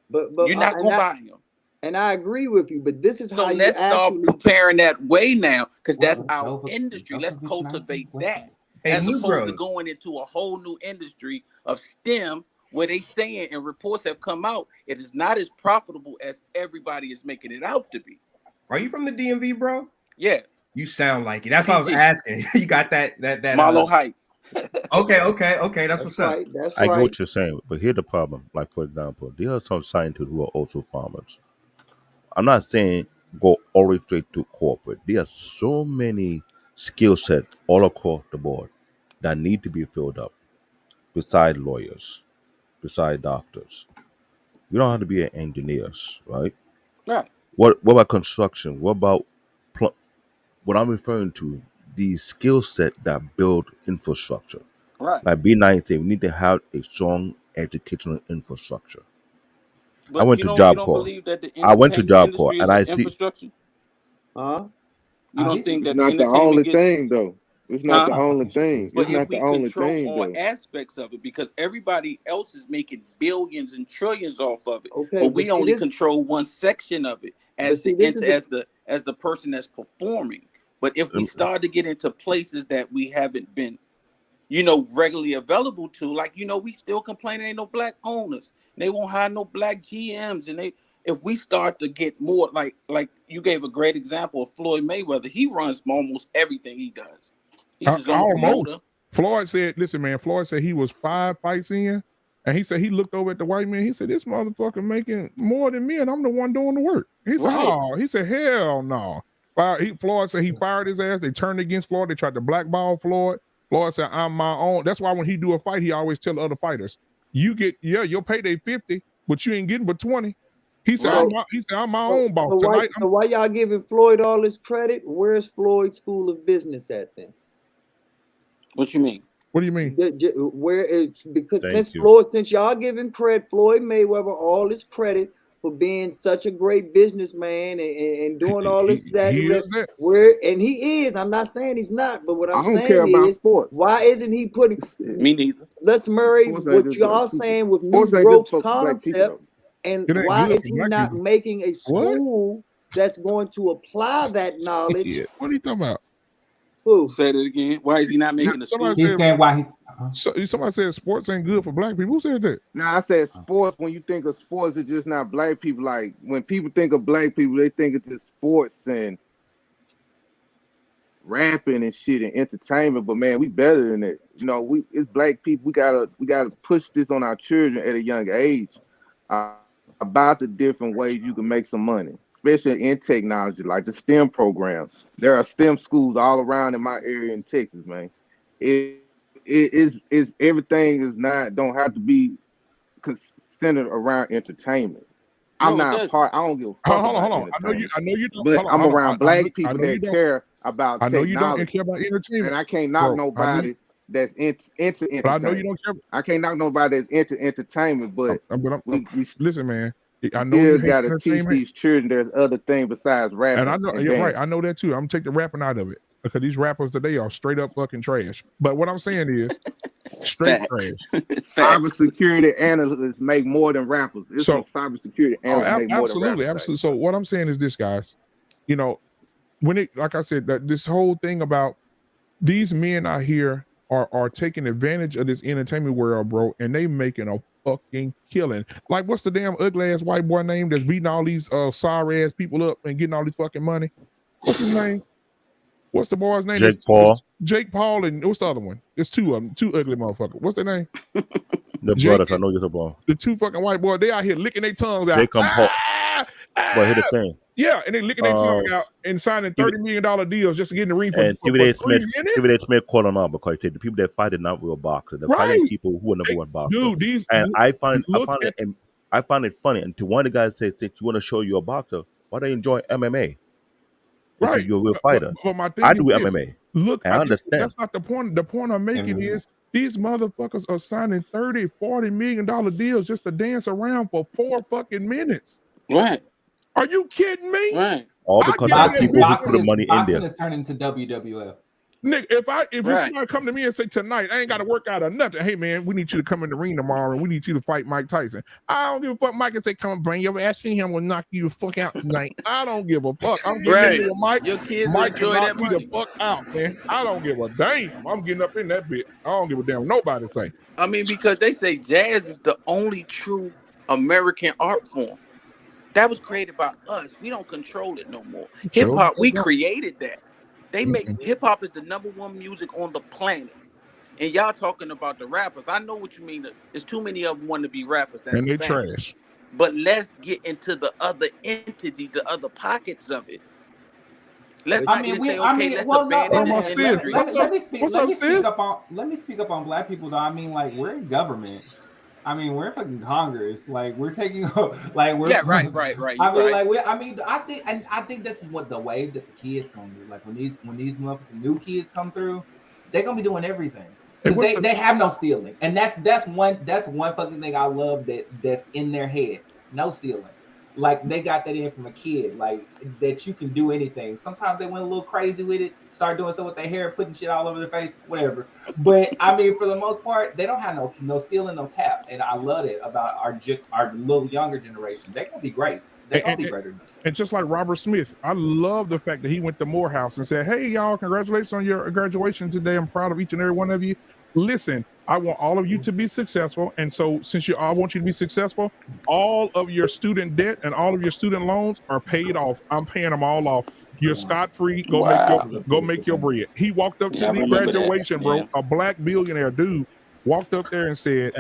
But you're not gonna buy them. And I agree with you, but this is So how let's you actually start preparing that way now, because that's our industry. Let's cultivate that, as opposed to going into a whole new industry of STEM, where they saying, and reports have come out, it is not as profitable as everybody is making it out to be. Are you from the DMV, bro? Yeah. You sound like it. That's what I was asking. You got that Marlow Heights. Okay. That's what's up. That's I get what you're saying, but here's the problem. Like, for example, there are some scientists who are also farmers. I'm not saying go all the way straight to corporate. There are so many skill sets all across the board that need to be filled up, beside lawyers, beside doctors. You don't have to be an engineers, right? Right. What about construction? What about what I'm referring to? The skill set that build infrastructure. Right. Like B19, we need to have a strong educational infrastructure. But I went you to don't Job Corps. believe that the I went to entertainment Job Corps, industry is and an I see. infrastructure? You don't think It's that not the entertainment only gets, thing, though. It's not the only thing. But It's if not the we only control thing, all though. aspects of it, because everybody else is making billions and trillions off of it, Okay, but but we see, only this- control one section of it But as see, the this is as the person that's performing. But if we start to get into places that we haven't been, regularly available to, like, we still complaining ain't no black owners. They won't hire no black GMs, and if we start to get more, like you gave a great example of Floyd Mayweather. He runs almost everything he does. He's his own promoter. Floyd said, listen, man, Floyd said he was 5 fights in, and he said he looked over at the white man. He said, this motherfucker making more than me, and I'm the one doing the work. He said, oh, he said, hell no. Floyd said he fired his ass. They turned against Floyd. They tried to blackball Floyd. Floyd said, I'm my own. That's why when he do a fight, he always tell the other fighters, you get, your payday 50, but you ain't getting but 20. He said, I'm my own boss. So why y'all giving Floyd all this credit? Where's Floyd's School of Business at then? What you mean? What do you mean? Where is, because Thank since y'all giving Floyd Mayweather all this credit for being such a great businessman and doing all this and he is. I'm not saying he's not, but what I'm I don't saying care about is, sports. why isn't he putting? Me neither. Let's marry Sports what ain't just y'all black people. saying with New Sports ain't just Growth's for black people, concept, though. and It ain't why good is for he black not people. making a school that's going to apply that knowledge? Yeah. What are you talking about? Who? Say that again. Why is he not making a school? He's saying why he. Somebody said sports ain't good for black people. Who said that? Now, I said sports. When you think of sports, it's just not black people. Like, when people think of black people, they think it's just sports and rapping and shit and entertainment. But man, we better than that. It's black people. We gotta push this on our children at a young age about the different ways you can make some money, especially in technology, like the STEM programs. There are STEM schools all around in my area in Texas, man. If is everything is not don't have to be centered around entertainment. I'm No, it not doesn't. part. I don't give a Hold fuck on, hold about on. I know you. entertainment, I know you don't. but Hold on, I'm hold on. around I know. black I people know you that don't. care about I know you don't technology, care about entertainment, and I can't knock bro. I know you. nobody that's into But I know you entertainment. don't care. I can't knock nobody that's into entertainment, but we Listen, man. I know still you hate got to teach entertainment, these children there's other things besides and I rapping know. and Yeah, right. dancing. I know that too. I'm gonna take the rapping out of it because these rappers today are straight up fucking trash. But what I'm saying is straight trash. Cybersecurity analysts make more than rappers. There's some So, cybersecurity analysts make more than absolutely, rappers. absolutely. So what I'm saying is this, guys. You know, when it, like I said, that this whole thing about these men out here are taking advantage of this entertainment world, bro, and they making a fucking killing. Like, what's the damn ugly ass white boy name that's beating all these sorry ass people up and getting all this fucking money? What's his name? What's the boy's name? Jake Paul. Jake Paul, and what's the other one? There's two of them, two ugly motherfuckers. What's their name? The brothers, I know you're talking about. The two fucking white boys, they out here licking their tongues out. Jake and Paul. But here's the thing. Yeah, and they licking their tongue out and signing $30 million deals just to get in the ring for, and for 3 minutes. Stephen A. Smith called them out because the people that fight are not real boxers. They're fighting people who are number one boxers. Dude, I find it funny. And to one of the guys said, "You want to show you're a boxer? Why do you enjoy MMA? Right, you're a real fighter." But my thing I is do this. MMA. Look, I understand. that's not the point. The point I'm making is these motherfuckers are signing $30-40 million deals just to dance around for 4 fucking minutes. Right. Are you kidding me? Right. All because of the people who put the money in boxing there. is turning to WWF. Nick, if somebody come to me and say tonight, I ain't got to work out or nothing. Hey man, we need you to come in the ring tomorrow and we need you to fight Mike Tyson. I don't give a fuck. Mike can say, come and bring your ass in here. We'll knock you the fuck out tonight. I don't give a fuck. I'm getting into Mike. Your kids Mike enjoy can that knock me money. the fuck out, man. I don't give a damn. I'm getting up in that bit. I don't give a damn what nobody say. I mean, because they say jazz is the only true American art form. That was created by us. We don't control it no more. Sure. Hip hop, we created that. They make hip hop is the #1 music on the planet. And y'all talking about the rappers. I know what you mean. There's too many of them want to be rappers. That's And they fine. trash. But let's get into the other entities, the other pockets of it. Let's not just say, okay, let's abandon this industry. Let me speak up on black people though. I mean, like, we're in government. I mean, we're fucking Congress. Like, we're taking, like, we're right. I think that's what the way that the kids gonna do. Like, when these new kids come through, they're gonna be doing everything because they have no ceiling, and that's one fucking thing I love that's in their head. No ceiling. Like, they got that in from a kid, like, that you can do anything. Sometimes they went a little crazy with it, start doing stuff with their hair, putting shit all over their face, whatever. But I mean, for the most part, they don't have no ceiling, no cap, and I love it about our little younger generation. They're gonna be great. They're gonna be greater. And just like Robert Smith, I love the fact that he went to Morehouse and said, "Hey, y'all, congratulations on your graduation today. I'm proud of each and every one of you. Listen, I want all of you to be successful. And so since I want you to be successful, all of your student debt and all of your student loans are paid off. I'm paying them all off. You're scot-free. Go make your bread." He walked up to the graduation, bro. A black billionaire dude walked up there and said,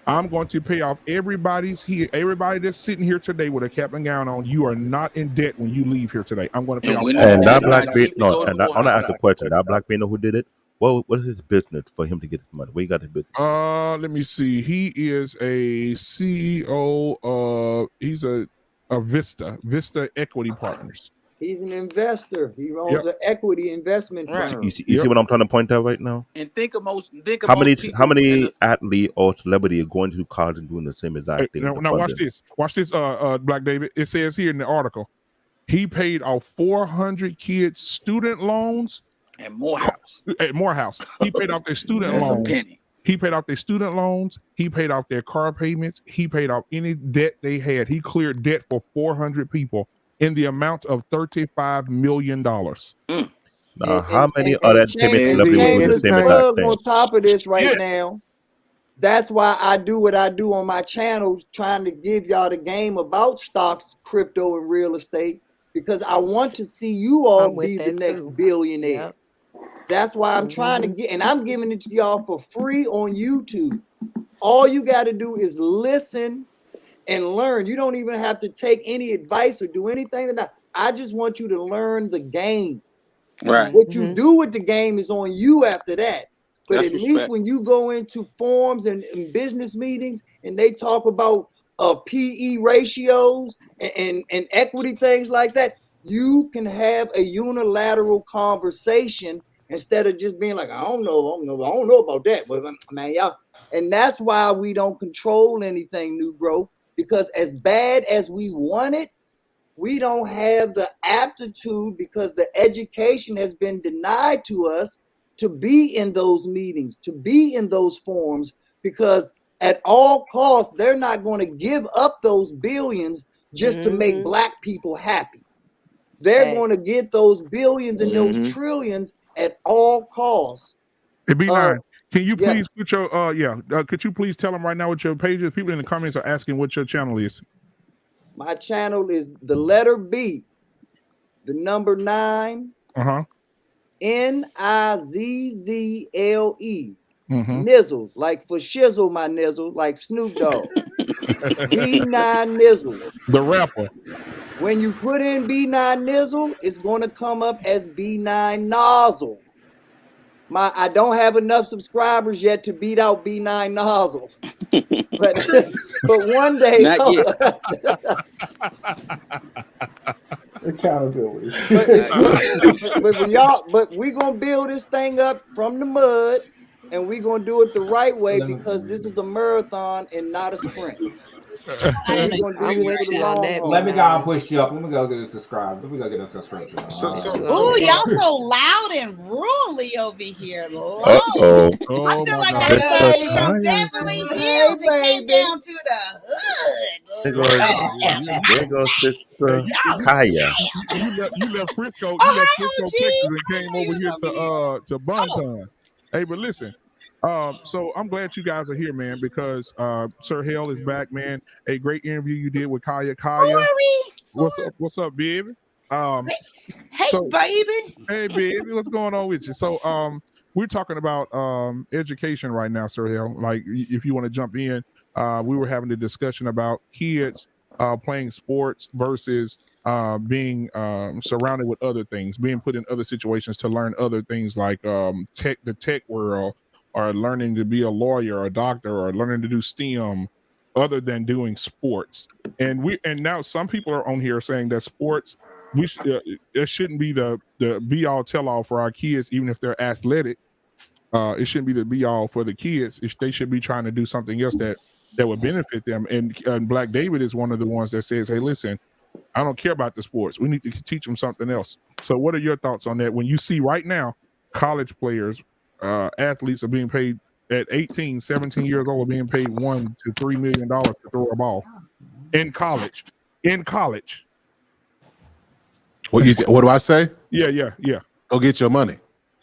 "I'm going to pay off everybody that's sitting here today with a cap and gown on. You are not in debt when you leave here today. I'm going to pay off." And that black man, I want to ask a question. That black man who did it, what is his business for him to get his money? Where he got his business? Let me see. He is a CEO of, he's a Vista Equity Partners. He's an investor. He owns an equity investment firm. You see what I'm trying to point out right now? And think of how many athlete or celebrity are going to college and doing the same exact thing? Now watch this. Watch this, Black David. It says here in the article, he paid off 400 kids' student loans. At Morehouse. At Morehouse. He paid off their student That's loans. a penny. He paid off their student loans. He paid off their car payments. He paid off any debt they had. He cleared debt for 400 people in the amount of $35 million. Now, how many other entertainment celebrities Shameless would do the same exact plug thing? on top of this right now. That's why I do what I do on my channel, trying to give y'all the game about stocks, crypto, and real estate, because I want to see you all be the next billionaire. That's why I'm trying to get, and I'm giving it to y'all for free on YouTube. All you got to do is listen and learn. You don't even have to take any advice or do anything. I just want you to learn the game. Right. What you do with the game is on you after that. But That's at least respect. when you go into forums and business meetings and they talk about PE ratios and equity things like that, you can have a unilateral conversation instead of just being like, I don't know about that. But man, y'all, and that's why we don't control anything, new growth, because as bad as we want it, we don't have the aptitude because the education has been denied to us to be in those meetings, to be in those forums, because at all costs, they're not going to give up those billions just to make Black people happy. They're going to get those billions and those trillions at all costs. Hey, B9, can you yes. please put your could you please tell them right now what your page is? People in the comments are asking what your channel is. My channel is the letter B, the number 9, Nizzle, Nizzle, like for shizzle, my nizzle, like Snoop Dogg. B9 Nizzle. The rapper. When you put in B9 Nizzle, it's going to come up as B9 Nozzle. I don't have enough subscribers yet to beat out B9 Nozzle. but one day, Not yet. Accountability. but we're gonna build this thing up from the mud, and we're gonna do it the right way because this is a marathon and not a sprint. I'm with you on that. Let me go and push you up. Let me go get a subscribe. Let me go get a subscription. Ooh, y'all so loud and ruly over here. Loud. I feel like everybody from Beverly Hills and came down to the hood. There goes Sister Kaya. You left Frisco, Texas, and came over here to Bonton. Hey, but listen. So I'm glad you guys are here, man, because Sir Hale is back, man. A great interview you did with Kaya. What's up, baby? Baby. Hey, baby, what's going on with you? So we're talking about education right now, Sir Hale. Like, if you want to jump in, we were having a discussion about kids playing sports versus being surrounded with other things, being put in other situations to learn other things like the tech world, or learning to be a lawyer or a doctor, or learning to do STEM other than doing sports. And now some people are on here saying that sports, it shouldn't be the be all tell all for our kids, even if they're athletic. It shouldn't be the be all for the kids. They should be trying to do something else that would benefit them. And Black David is one of the ones that says, hey, listen, I don't care about the sports. We need to teach them something else. So what are your thoughts on that? When you see right now, college players, athletes are being paid at 18, 17 years old, being paid $1 to $3 million to throw a ball in college. What do I say? Yeah. Go get your money.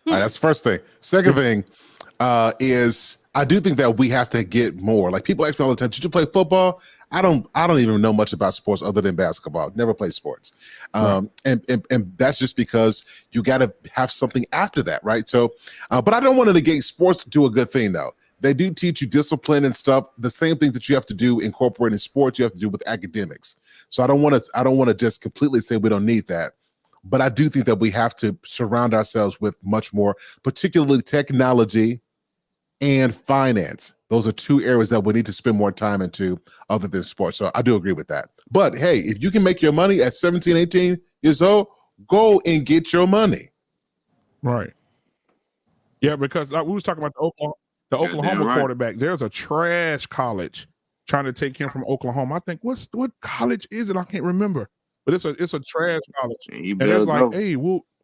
All right, that's the first thing. Second thing is I do think that we have to get more. Like, people ask me all the time, did you play football? I don't even know much about sports other than basketball. Never played sports. And that's just because you got to have something after that, right? So, but I don't want to negate sports do a good thing though. They do teach you discipline and stuff. The same things that you have to do incorporating sports, you have to do with academics. So I don't want to just completely say we don't need that. But I do think that we have to surround ourselves with much more, particularly technology and finance. Those are two areas that we need to spend more time into other than sports. So I do agree with that. But hey, if you can make your money at 17, 18 years old, go and get your money. Right. Yeah, because we was talking about the Oklahoma quarterback. There's a trash college trying to take him from Oklahoma. I think what college is it? I can't remember. But it's a trash college. And it's like, hey,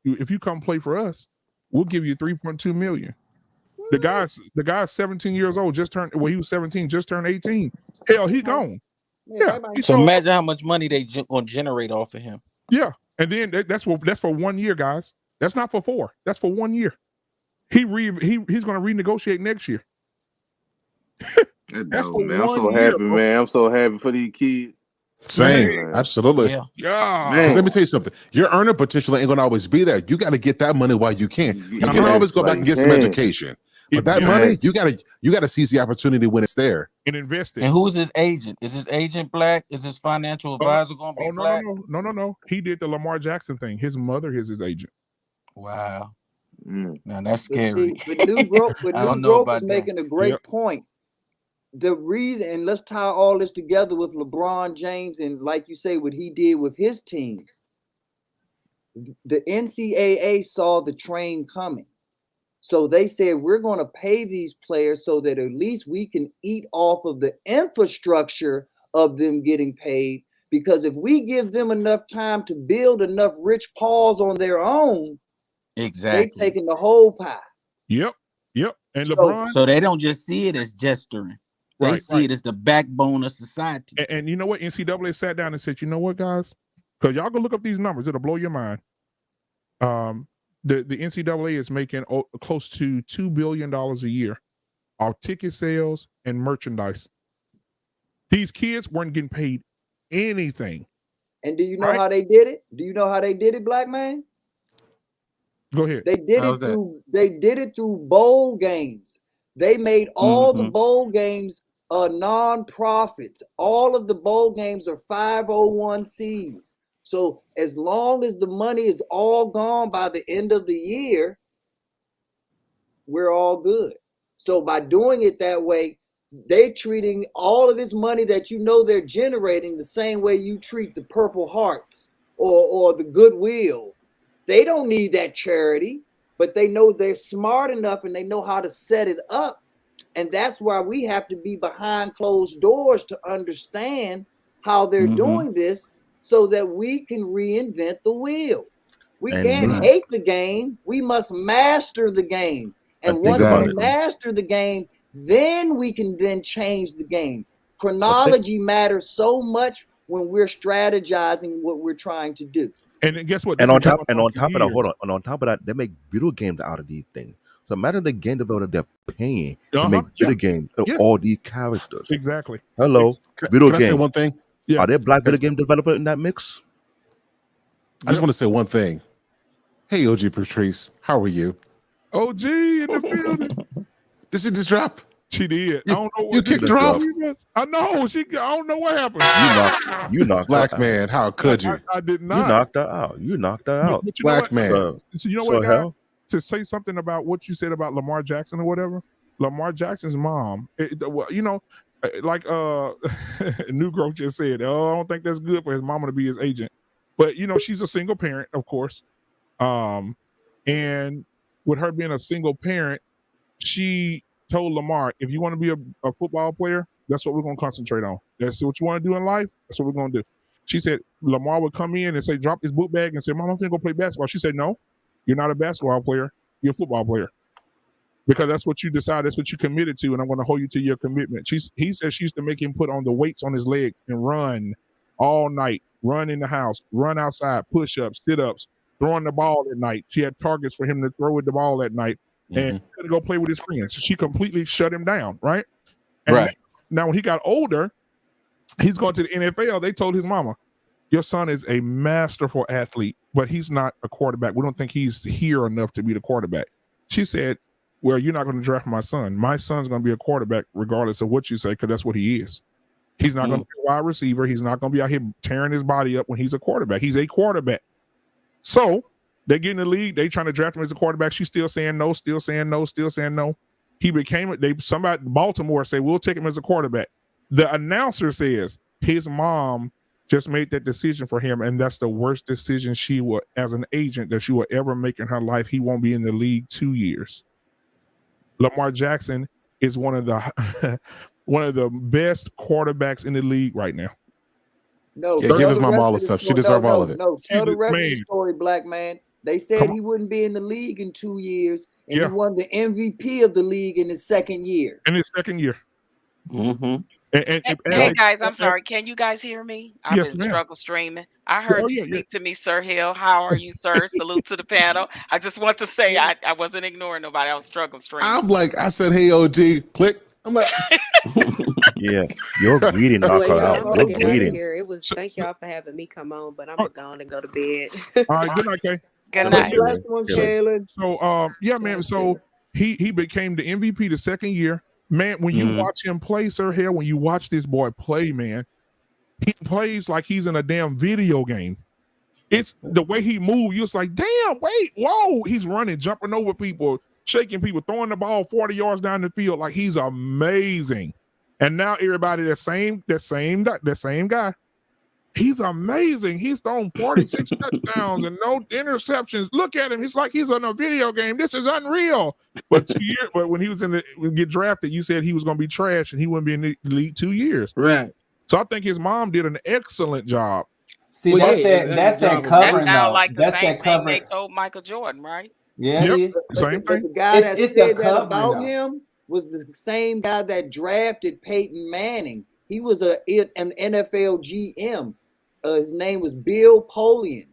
if you come play for us, we'll give you $3.2 million. The guy's 17 years old, he was 17, just turned 18. Hell, he gone. Yeah. So imagine how much money they gonna generate off of him. Yeah. And then that's for 1 year, guys. That's not for 4. That's for 1 year. He's going to renegotiate next year. That's for man. I'm so happy, man. I'm so happy for these kids. Same, man. Absolutely. Yeah. Because let me tell you something. Your earning potential ain't gonna always be there. You got to get that money while you can. You can always go back and get some education. But that money, you gotta seize the opportunity when it's there and invest it. And who's his agent? Is his agent black? Is his financial advisor gonna be black? No. He did the Lamar Jackson thing. His mother is his agent. Wow. Now that's But scary. see, but New Growth is that. making a great point. The reason, and let's tie all this together with LeBron James, and like you say, what he did with his team. The NCAA saw the train coming. So they said, we're going to pay these players so that at least we can eat off of the infrastructure of them getting paid. Because if we give them enough time to build enough rich paws on their own, Exactly. they taking the whole pie. Yep. And LeBron. So they don't just see it as gesturing. They see it as the backbone of society. And you know what? NCAA sat down and said, you know what, guys? Because y'all go look up these numbers. It'll blow your mind. The NCAA is making close to $2 billion a year off ticket sales and merchandise. These kids weren't getting paid anything. And do you know how they did it? Do you know how they did it, black man? Go ahead. They did it through bowl games. They made all the bowl games non-profits. All of the bowl games are 501c. So as long as the money is all gone by the end of the year, we're all good. So by doing it that way, they're treating all of this money that you know they're generating the same way you treat the Purple Hearts or the Goodwill. They don't need that charity, but they know they're smart enough and they know how to set it up. And that's why we have to be behind closed doors to understand how they're doing this so that we can reinvent the wheel. We can't hate the game. We must master the game. And once we master the game, then we can then change the game. Chronology matters so much when we're strategizing what we're trying to do. And guess what? And on top of that, hold on. And on top of that, they make video games out of these things. So imagine the game developer they're paying to make video games of all these characters. Exactly. Hello, video game. I say one thing? Yeah. Are there black video game developers in that mix? I just want to say one thing. Hey, OG Patrice, how are you? OG in the building. Did she just drop? She did. I don't know what you kicked her off. I know. I don't know what happened. You knocked black her man. out. How could you? I did not. You knocked her out. But black man. So you know what, guys? To say something about what you said about Lamar Jackson or whatever. Lamar Jackson's mom. Like New Growth just said. Oh, I don't think that's good for his mama to be his agent. But she's a single parent, of course. And with her being a single parent, she told Lamar, if you want to be a football player, that's what we're going to concentrate on. That's what you want to do in life. That's what we're going to do. She said Lamar would come in and say, drop his book bag and say, Mom, I'm going to go play basketball. She said, no, you're not a basketball player. You're a football player. Because that's what you decide. That's what you committed to. And I'm going to hold you to your commitment. He said she used to make him put on the weights on his legs and run all night, run in the house, run outside, push-ups, sit-ups, throwing the ball at night. She had targets for him to throw with the ball at night. And to go play with his friends. So she completely shut him down, right? And now when he got older, he's going to the NFL. They told his mama, your son is a masterful athlete, but he's not a quarterback. We don't think he's here enough to be the quarterback. She said, well, you're not going to draft my son. My son's going to be a quarterback regardless of what you say, because that's what he is. He's not going to be a wide receiver. He's not going to be out here tearing his body up when he's a quarterback. He's a quarterback. So they get in the league. They trying to draft him as a quarterback. She's still saying no, still saying no, still saying no. He became it. Somebody Baltimore say we'll take him as a quarterback. The announcer says his mom just made that decision for him, and that's the worst decision she will, as an agent, that she will ever make in her life. He won't be in the league 2 years. Lamar Jackson is one of the best quarterbacks in the league right now. No, give his mom all the stuff. She deserves all of it. No, tell the rest of the story, black man. They said he wouldn't be in the league in 2 years, and he won the MVP of the league in his second year. Hey guys, I'm sorry. Can you guys hear me? I've been struggle streaming. I heard you speak to me, Sir Hill. How are you, sir? Salute to the panel. I just want to say I wasn't ignoring nobody. I was struggle streaming. I'm like, I said, hey, OG, click. I'm like, yeah, you're reading knocked her out. You're reading. It was thank y'all for having me come on, but I'm going to go to bed. All right, good night, Kay. Good night. So yeah, man. So he became the MVP the second year. Man, when you watch him play, Sir Hell, when you watch this boy play, man, he plays like he's in a damn video game. It's the way he moved. You're just like, damn, wait, whoa. He's running, jumping over people, shaking people, throwing the ball 40 yards down the field. Like, he's amazing. And now everybody, that same guy, he's amazing. He's thrown 46 touchdowns and no interceptions. Look at him. He's like he's in a video game. This is unreal. But when he was get drafted, you said he was going to be trash and he wouldn't be in the league 2 years. Right. So I think his mom did an excellent job. See, Well, that's yeah, that job covering That sound though. like the That's same that thing covering. they told Michael Jordan, right? Yeah, it is. Same But thing. the guy that It's the said that covering, about though. him was the same guy that drafted Peyton Manning. He was an NFL GM. His name was Bill Polian.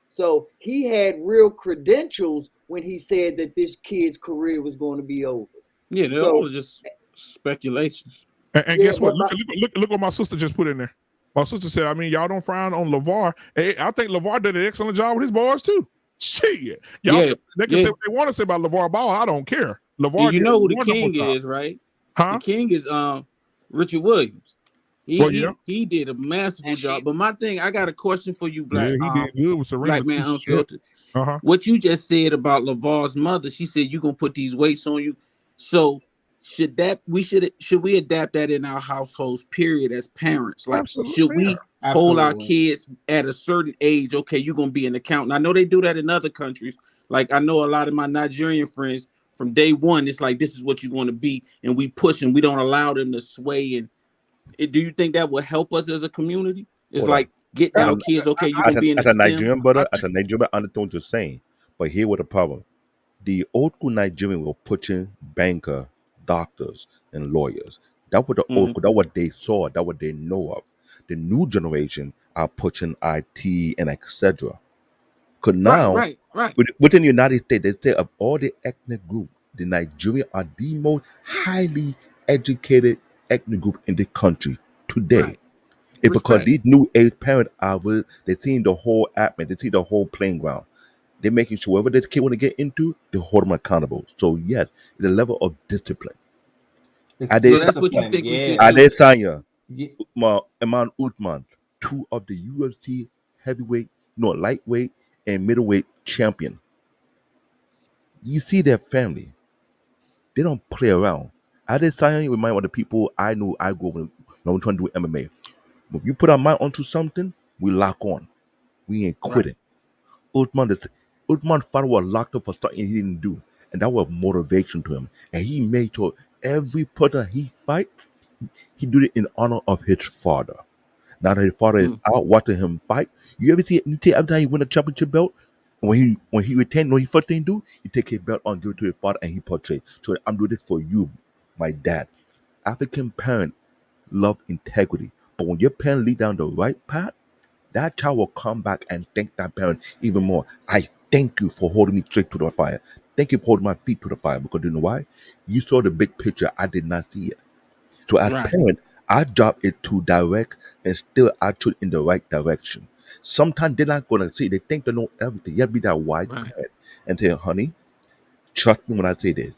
So he had real credentials when he said that this kid's career was going to be over. Yeah, they're So all just speculations. And yeah, guess what? but Look what my sister just put in there. My sister said, I mean, y'all don't frown on LeVar. Hey, I think LeVar did an excellent job with his boys too. Shit. Y'all Yes, they can yeah. say what they want to say about LeVar Ball. I don't care. And LeVar you did know a who the wonderful king job. is, right? Huh? The king is Richard Williams. Well, yeah. He did a masterful job. But my thing, I got a question for you, Yeah, Black he did good with Serena. Black Man too. Shit. Unfiltered. Uh-huh. What you just said about LeVar's mother, she said you're gonna put these weights on you. So should we adapt that in our households, period, as parents? Like, Absolutely, should we yeah. hold our Absolutely. kids at a certain age? Okay, you're gonna be an accountant. I know they do that in other countries. Like, I know a lot of my Nigerian friends from day one, it's like, this is what you're going to be, and we push and we don't allow them to sway. And do you think that will help us as a community? It's Hold on. like get our kids, okay, you're As gonna be in the a STEM. Nigerian brother, as a Nigerian, I understand what you're saying. But here was the problem. The old school Nigerian were pushing banker, doctors, and lawyers. That was the old school. That what they saw. That what they know of. The new generation are pushing IT and etc. Because now, Right. within the United States, they say of all the ethnic group, the Nigerian are the most highly educated ethnic group in the country today. It's because Respect. these new age parents they're seeing the whole atmosphere, they see the whole playing ground. They're making sure whatever this kid want to get into, they hold them accountable. So yes, the level of discipline. It's So that's what you discipline. think we should Yeah. do. Adesanya, Yeah. Iman Uthman, two of the UFC heavyweight, lightweight and middleweight champion. You see their family. They don't play around. Adesanya remind me of the people I know I go when I'm trying to do MMA. If you put our mind onto something, we lock on. We ain't quitting. Uthman father was locked up for something he didn't do. And that was motivation to him. And he made sure every person he fight, he did it in honor of his father. Now that his father is out watching him fight, you ever see it? You see every time he win a championship belt, when he retained, when he first thing do, he take his belt on, give it to his father, and he portray. So I'm doing this for you, my dad. African parent love integrity. But when your parent lead down the right path, that child will come back and thank that parent even more. I thank you for holding me straight to the fire. Thank you for holding my feet to the fire. Because you know why? You saw the big picture. I did not see it. So as Right. parent, our job is to direct and still actually in the right direction. Sometimes they're not gonna see. They think they know everything. You have to be that wise parent and say, honey, trust me when I say this.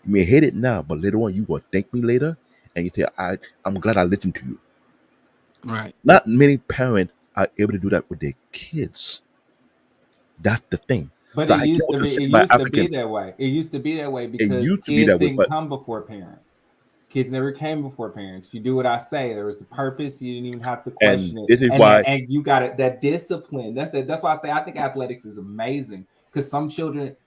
You may hate it now, but later on you will thank me later, and you say, I'm glad I listened to you. Right. Not many parents are able to do that with their kids. That's the thing. But So it I get used what to you're be. saying It about used to be African. that way. It used to be that way It because used to be kids that way, didn't but come before parents. Kids never came before parents. You do what I say. There was a purpose. You didn't even have to question and it. this is why And you got it. That discipline. That's why I say I think athletics is amazing because some children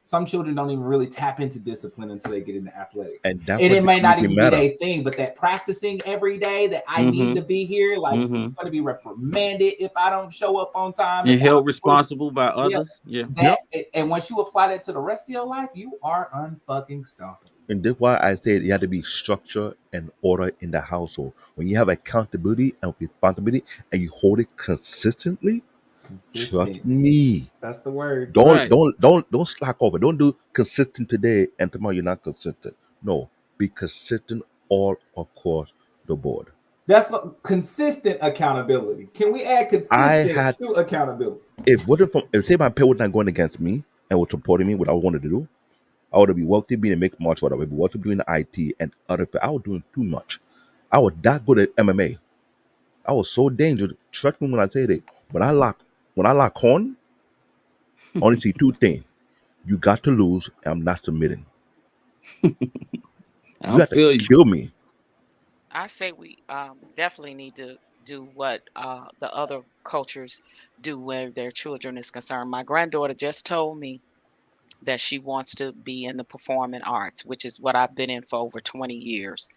don't even really tap into discipline until they get into athletics. and that's And what it may not discipline even be matter. their thing, but that practicing every day that I need to be here, like I'm going to be reprimanded if I don't show up on time. And If held I'm supposed responsible by others. Yeah. that and once you apply that to the rest of your life, you are unfucking stoppable. And that's why I said you have to be structure and order in the household. When you have accountability and responsibility and you hold it consistently, trust Consistent. me. That's the word. Don't slack over. Don't do consistent today and tomorrow you're not consistent. No, be consistent all across the board. That's what consistent accountability. Can we add I consistent had to accountability? if say my parents was not going against me and was supporting me what I wanted to do, I would be wealthy being a make much what I would be wealthy doing IT and other I was doing too much. I was that good at MMA. I was so dangerous. Trust me when I say that. When I lock on, Only see two things. You got to lose, and I'm not submitting. You got to kill me. I say we definitely need to do what the other cultures do where their children is concerned. My granddaughter just told me that she wants to be in the performing arts, which is what I've been in for over 20 years.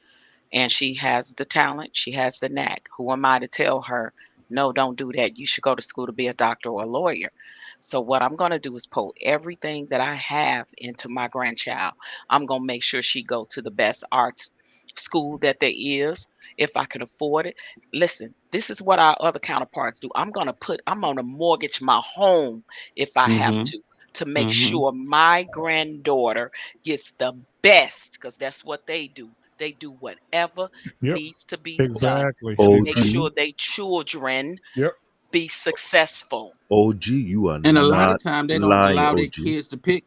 And she has the talent, she has the knack. Who am I to tell her, no, don't do that? You should go to school to be a doctor or a lawyer. So, what I'm going to do is pull everything that I have into my grandchild. I'm going to make sure she go to the best arts school that there is if I can afford it. Listen, this is what our other counterparts do. I'm going to mortgage my home if I have to make sure my granddaughter gets the best, because that's what they do. They do whatever needs to be done to make sure they children be successful. OG, you are And a lot of not time they don't lying, allow their OG. kids to pick.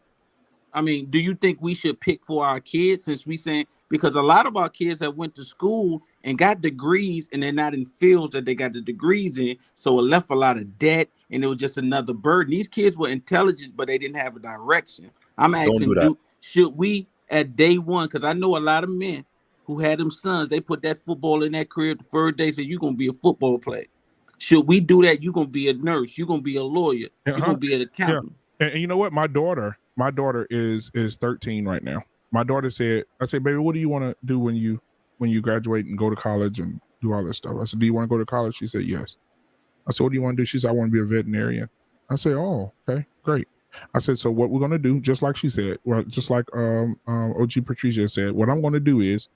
I mean, do you think we should pick for our kids, since we saying, because a lot of our kids have went to school and got degrees and they're not in fields that they got the degrees in, so it left a lot of debt and it was just another burden. These kids were intelligent, but they didn't have a direction. I'm Don't asking, do that. should we at day one, because I know a lot of men who had them sons, they put that football in that career the first day, said you're gonna be a football player. Should we do that? You're gonna be a nurse, you're gonna be a lawyer, you're gonna be an accountant. And you know what? My daughter is 13 right now. My daughter said, I said, baby, what do you want to do when you graduate and go to college and do all this stuff? I said, do you want to go to college? She said, yes. I said, what do you want to do? She said, I want to be a veterinarian. I said, oh, okay, great. I said, so what we're going to do, just like she said, well, just like OG Patricia said, what I'm going to do is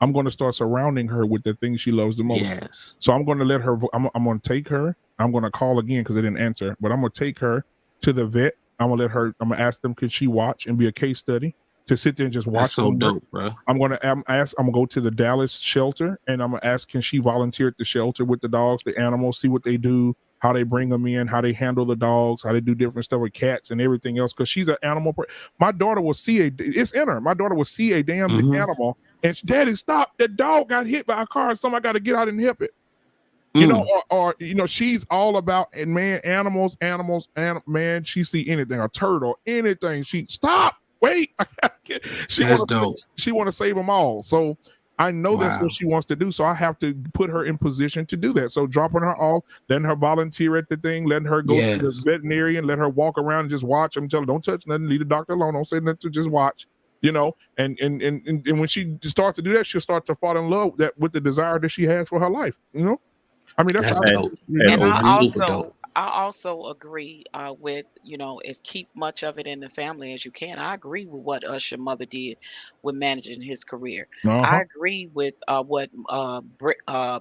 I'm going to start surrounding her with the things she loves the most. Yes. So I'm going to let her, I'm going to take her, I'm going to call again because they didn't answer, but I'm going to take her to the vet. I'm going to ask them, could she watch and be a case study to sit there and just watch. That's so dope, bro. I'm going to go to the Dallas shelter and I'm going to ask, can she volunteer at the shelter with the dogs, the animals, see what they do, how they bring them in, how they handle the dogs, how they do different stuff with cats and everything else. Cause she's an animal. My daughter will see it's in her. My daughter will see a damn animal and Daddy, stop. That dog got hit by a car and somebody got to get out and help it. You know, or she's all about, and man, animals, man, she see anything, a turtle, anything. She stop, wait. She want to save them all. So I know that's what she wants to do. So I have to put her in position to do that. So dropping her off, letting her volunteer at the thing, letting her go to the veterinarian, let her walk around and just watch. I'm telling her, don't touch nothing, leave the doctor alone, don't say nothing, just watch. And when she starts to do that, she'll start to fall in love with the desire that she has for her life. I mean, that's dope. And I also agree with, is keep much of it in the family as you can. I agree with what Usher mother did with managing his career. I agree with what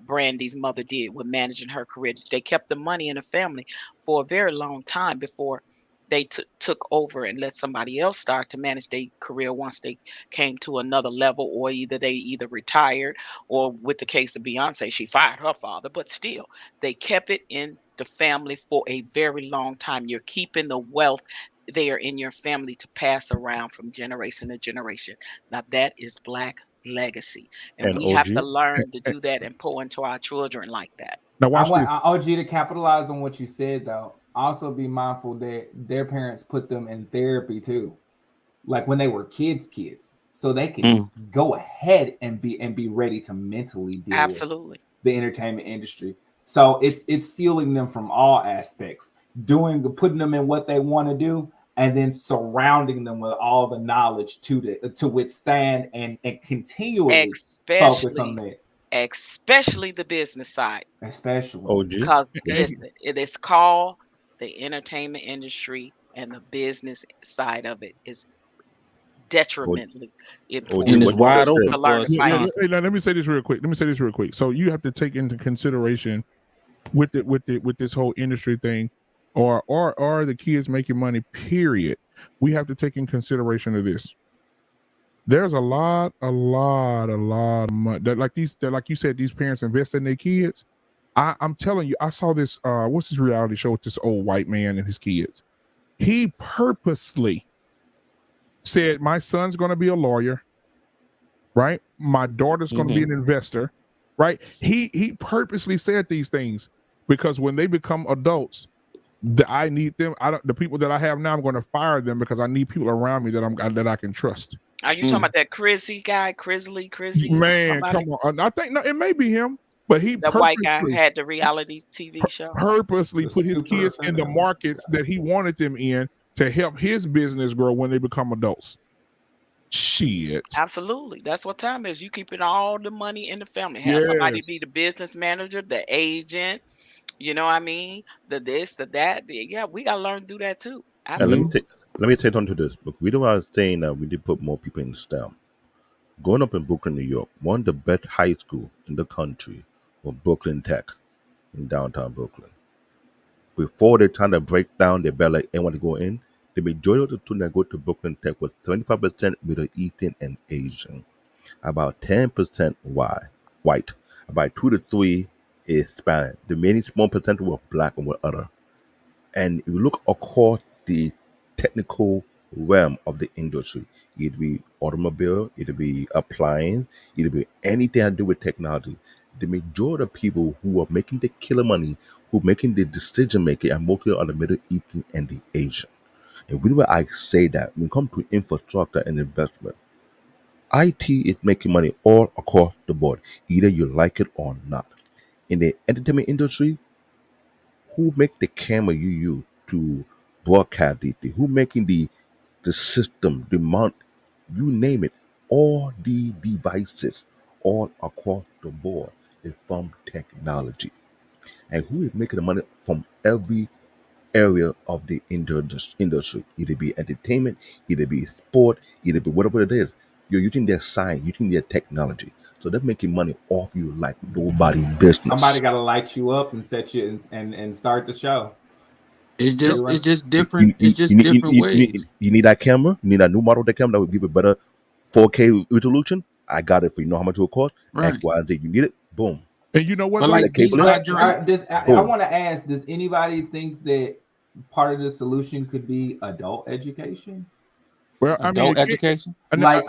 Brandy's mother did with managing her career. They kept the money in the family for a very long time before they took over and let somebody else start to manage their career once they came to another level, or they retired, or with the case of Beyonce, she fired her father, but still they kept it in the family for a very long time. You're keeping the wealth there in your family to pass around from generation to generation. Now that is Black legacy, and we have to learn to do that and pour into our children like that. Now watch this. OG, to capitalize on what you said, though, also be mindful that their parents put them in therapy too, like when they were kids, so they can go ahead and be ready to mentally deal with the entertainment industry. So it's fueling them from all aspects, putting them in what they want to do, and then surrounding them with all the knowledge to withstand and continually focus on that. Especially the business side. Especially. Because listen, it is called the entertainment industry, and the business side of it is detrimentally important. And it's wide open for us. Let me say this real quick. So you have to take into consideration with this whole industry thing, or the kids making money, period. We have to take in consideration of this. There's a lot of money that, like you said, these parents invest in their kids. I'm telling you, I saw this. What's this reality show with this old white man and his kids? He purposely said, "My son's going to be a lawyer, right? My daughter's going to be an investor, right?" He purposely said these things because when they become adults, I need them. The people that I have now, I'm going to fire them because I need people around me that I can trust. Are you talking about that Chrissy guy, Chrisley? Man, Somebody? come on. I think it may be him, but he That white guy who purposely had the reality TV show. put his kids in the markets that he wanted them in to help his business grow when they become adults. Shit. Absolutely. That's what time is. You keeping all the money in the family. Have somebody Yes. be the business manager, the agent, you know what I mean? The this, the that. Yeah, we gotta learn to do that too. And let me Absolutely. take on to this. Look, we don't want to saying that we did put more people in STEM. Growing up in Brooklyn, New York, one of the best high school in the country was Brooklyn Tech in downtown Brooklyn. Before they trying to break down their belly and want to go in, the majority of the students that go to Brooklyn Tech was 75% Middle Eastern and Asian, about 10% white, about 2 to 3 is Hispanic. The remaining small percentage were black and were other. And if you look across the technical realm of the industry, it'd be automobile, it'd be appliance, it'd be anything to do with technology. The majority of people who are making the killer money, who are making the decision making, are mostly on the Middle Eastern and the Asian. And whenever I say that, when it comes to infrastructure and investment, IT is making money all across the board, either you like it or not. In the entertainment industry, who make the camera you use to broadcast it? Who making the system, the mount, you name it, all the devices all across the board is from technology. And who is making the money from every area of the industry? Either be entertainment, either be sport, either be whatever it is. You're using their science, using their technology. So they're making money off you like nobody business. Somebody got to light you up and set you and start the show. It's just different. It's just different ways. You need that camera. You need that new model of the camera that will give a better 4K resolution. I got it for you. Know how much it will cost? Right. X, Y, Z. You need it. Boom. And you know what? But like these black I want to ask: does anybody think that part of the solution could be adult education? Well, adult education. Like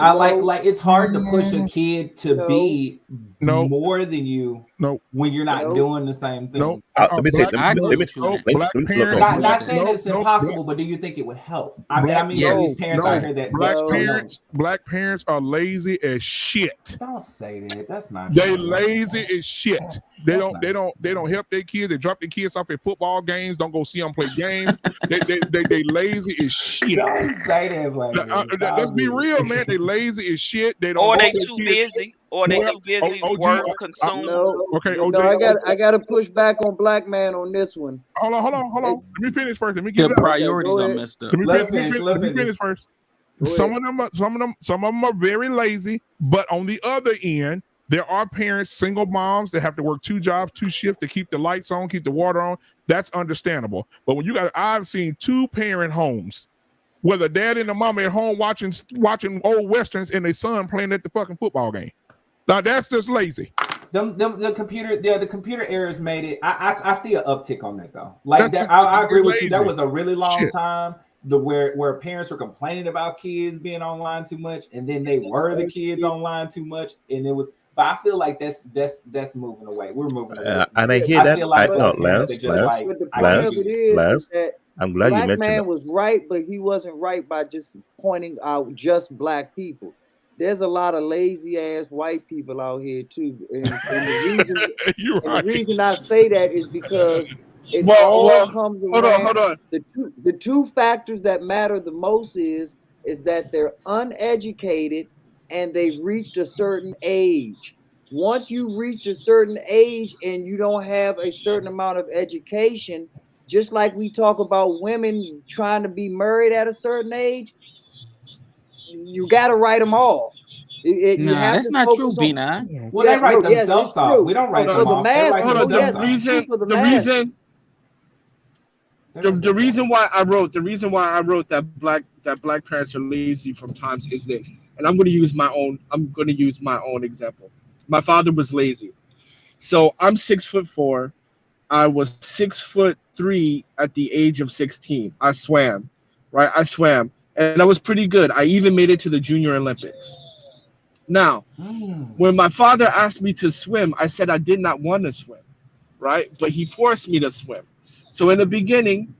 it's hard to push a kid to be more than you when you're not doing the same thing. Let me take Not saying that it's impossible, but do you think it would help? These parents out here that black parents are lazy as shit. Don't say that. That's not they true. lazy as shit. They don't help their kids. They drop their kids off at football games. Don't go see them play games. they lazy as shit. Don't say that, like let's be real, man. They lazy as shit. They don't. Or they too busy. Or they too busy work consume. Okay, No, OJ. I got to push back on black man on this one. Hold on. Let me finish first. Let me get the priorities are messed up. Let me finish first. Some of them are very lazy, but on the other end, there are parents, single moms that have to work 2 jobs, 2 shifts to keep the lights on, keep the water on. That's understandable. But when I've seen 2-parent homes where the dad and the mama at home watching old westerns and their son playing at the fucking football game. Now that's just lazy. The computer errors made it. I see an uptick on that though. Like that, I agree with you. There was a really long time where parents were complaining about kids being online too much, and then they were the kids online too much, and it was. But I feel like that's moving away. We're moving away. And I hear that. Lance, I'm glad you mentioned Black man that. was right, but he wasn't right by just pointing out just black people. There's a lot of lazy ass white people out here too. And the reason I say that is because it all comes around. Hold on. The two factors that matter the most is that they're uneducated and they've reached a certain age. Once you reach a certain age and you don't have a certain amount of education, just like we talk about women trying to be married at a certain age, you got to write them off. That's not true, B9. Well, they write themselves off. We don't write them off. The reason why I wrote that black parents are lazy from times is this, and I'm going to use my own example. My father was lazy, so I'm 6'4". I was 6'3" at the age of 16. I swam, and I was pretty good. I even made it to the Junior Olympics. Now, when my father asked me to swim, I said I did not want to swim, right? But he forced me to swim. So in the beginning,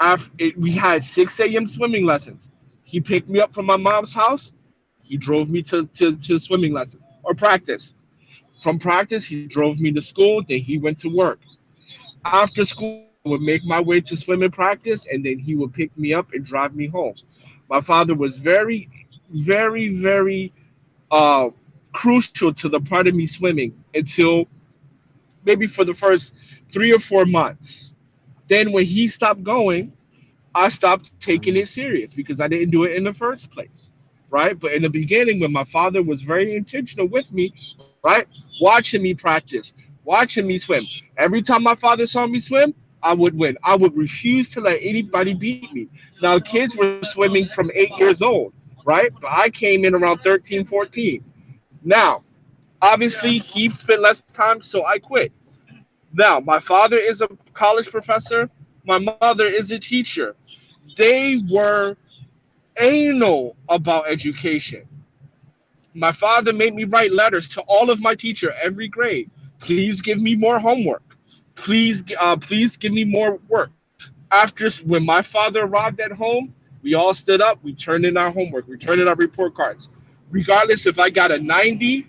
We had 6 a.m. swimming lessons. He picked me up from my mom's house. He drove me to swimming lessons or practice. From practice, he drove me to school. Then he went to work. After school, I would make my way to swimming practice, and then he would pick me up and drive me home. My father was very, very, very uh, crucial to the part of me swimming until maybe for the first 3 or 4 months. Then when he stopped going, I stopped taking it serious because I didn't do it in the first place, right? But in the beginning, when my father was very intentional with me, right, watching me practice, watching me swim. Every time my father saw me swim, I would win. I would refuse to let anybody beat me. Now, kids were swimming from 8 years old, right? But I came in around 13, 14. Now, obviously, he spent less time, so I quit. Now, my father is a college professor. My mother is a teacher. They were anal about education. My father made me write letters to all of my teacher every grade. Please give me more homework. Please give me more work. After when my father arrived at home, we all stood up. We turned in our homework. We turned in our report cards. Regardless if I got a 90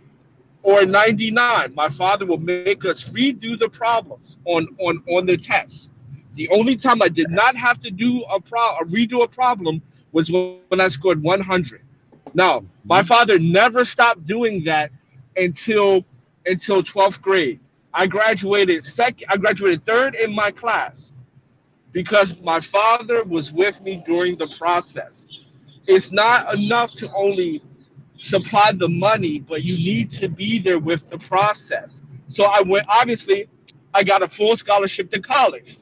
or a 99, my father will make us redo the problems on the test. The only time I did not have to do redo a problem was when I scored 100. Now, my father never stopped doing that until 12th grade. I graduated third in my class because my father was with me during the process. It's not enough to only supply the money, but you need to be there with the process. So I went, obviously, I got a full scholarship to college,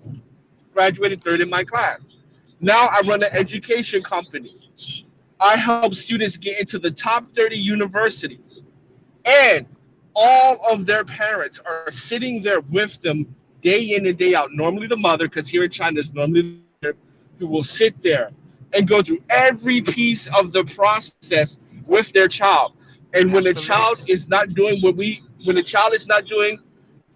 graduated third in my class. Now I run an education company. I help students get into the top 30 universities. And all of their parents are sitting there with them day in and day out. Normally the mother, because here in China, it's normally the mother who will sit there and go through every piece of the process with their child. And when the child is not doing when the child is not doing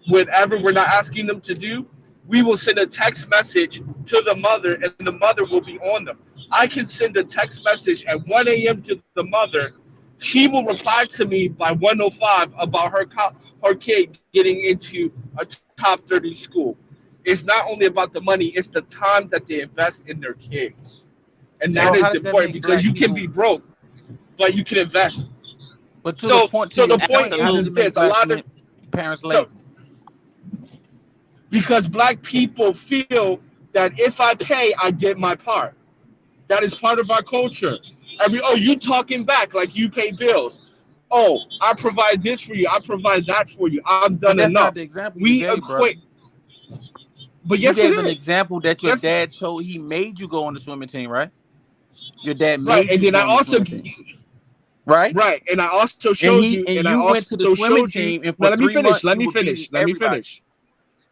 whatever we're not asking them to do, we will send a text message to the mother and the mother will be on them. I can send a text message at 1 a.m. to the mother. She will reply to me by 1:05 about her kid getting into a top 30 school. It's not only about the money, it's the time that they invest in their kids. And that So is how does that important make because black you can be people? broke, but you can invest. But to the So point, to so your the point, point how does is it make this a black lot of parents so lazy? because black people feel that if I pay, I get my part. That is part of our culture. You talking back like you pay bills. Oh, I provide this for you. I provide that for you. I've done But that's enough. not the example you We gave, equate, brother. but You yes, it gave an is. example that your Yes, dad told he made you go on the swimming team, right? Your dad right. made And you then I join the also swimming team, right? right, and I also And showed you, you went to the swimming team, and Now for let me 3 finish. months Let you me were beating finish. Let me everybody. finish.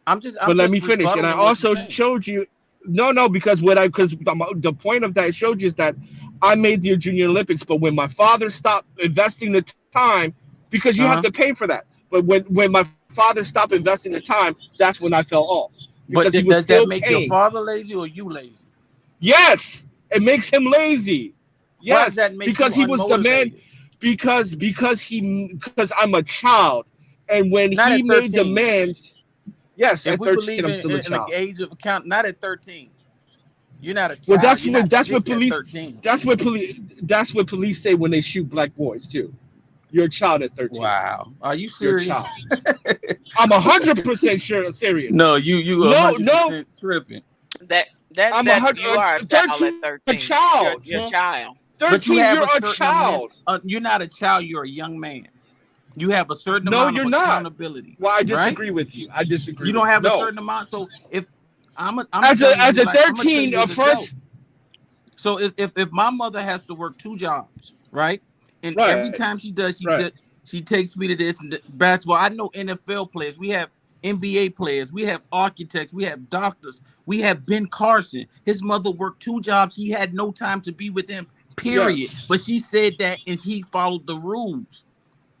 I'm But let just me finish. And I rebuttaling what you're also saying. showed you. No, because the point of that showed you is that I made the Junior Olympics, but when my father stopped investing the time, because you have to Uh-huh. pay for that. But when my father stopped investing the time, that's when I fell off because he But was does still that make your paying. father lazy or you lazy? Yes, it makes him lazy. Why does Yes, that make you because he was the man. unmotivated? Because I'm a child, and when Not he at made 13. demands, yes, If at we 13 believe I'm still a in the child. age of account, not at 13. You're not a Well, child. You're not that's what 6 at police 13. that's what police say when they shoot black boys too. You're a child at 13. Wow. Are you You're a serious? child. I'm 100% sure serious. No, you No, 100% tripping. I'm You are a child at 13. A 13. You're child. a child. But you 13. have You're a a certain amount. child. You're not a child. You're a young man. You have a certain No, amount of you're not. accountability, Well, I right? disagree with you. I disagree You with don't you. have a No, certain amount. So if I'm as telling you, a like I'm gonna tell 13, you as a joke. first, So if my mother has to work 2 jobs, right? And every right, time she does, right. she takes me to this and basketball. I know NFL players. We have NBA players. We have architects. We have doctors. We have Ben Carson. His mother worked 2 jobs. He had no time to be with him, period. Yes, But she said that and he followed the rules.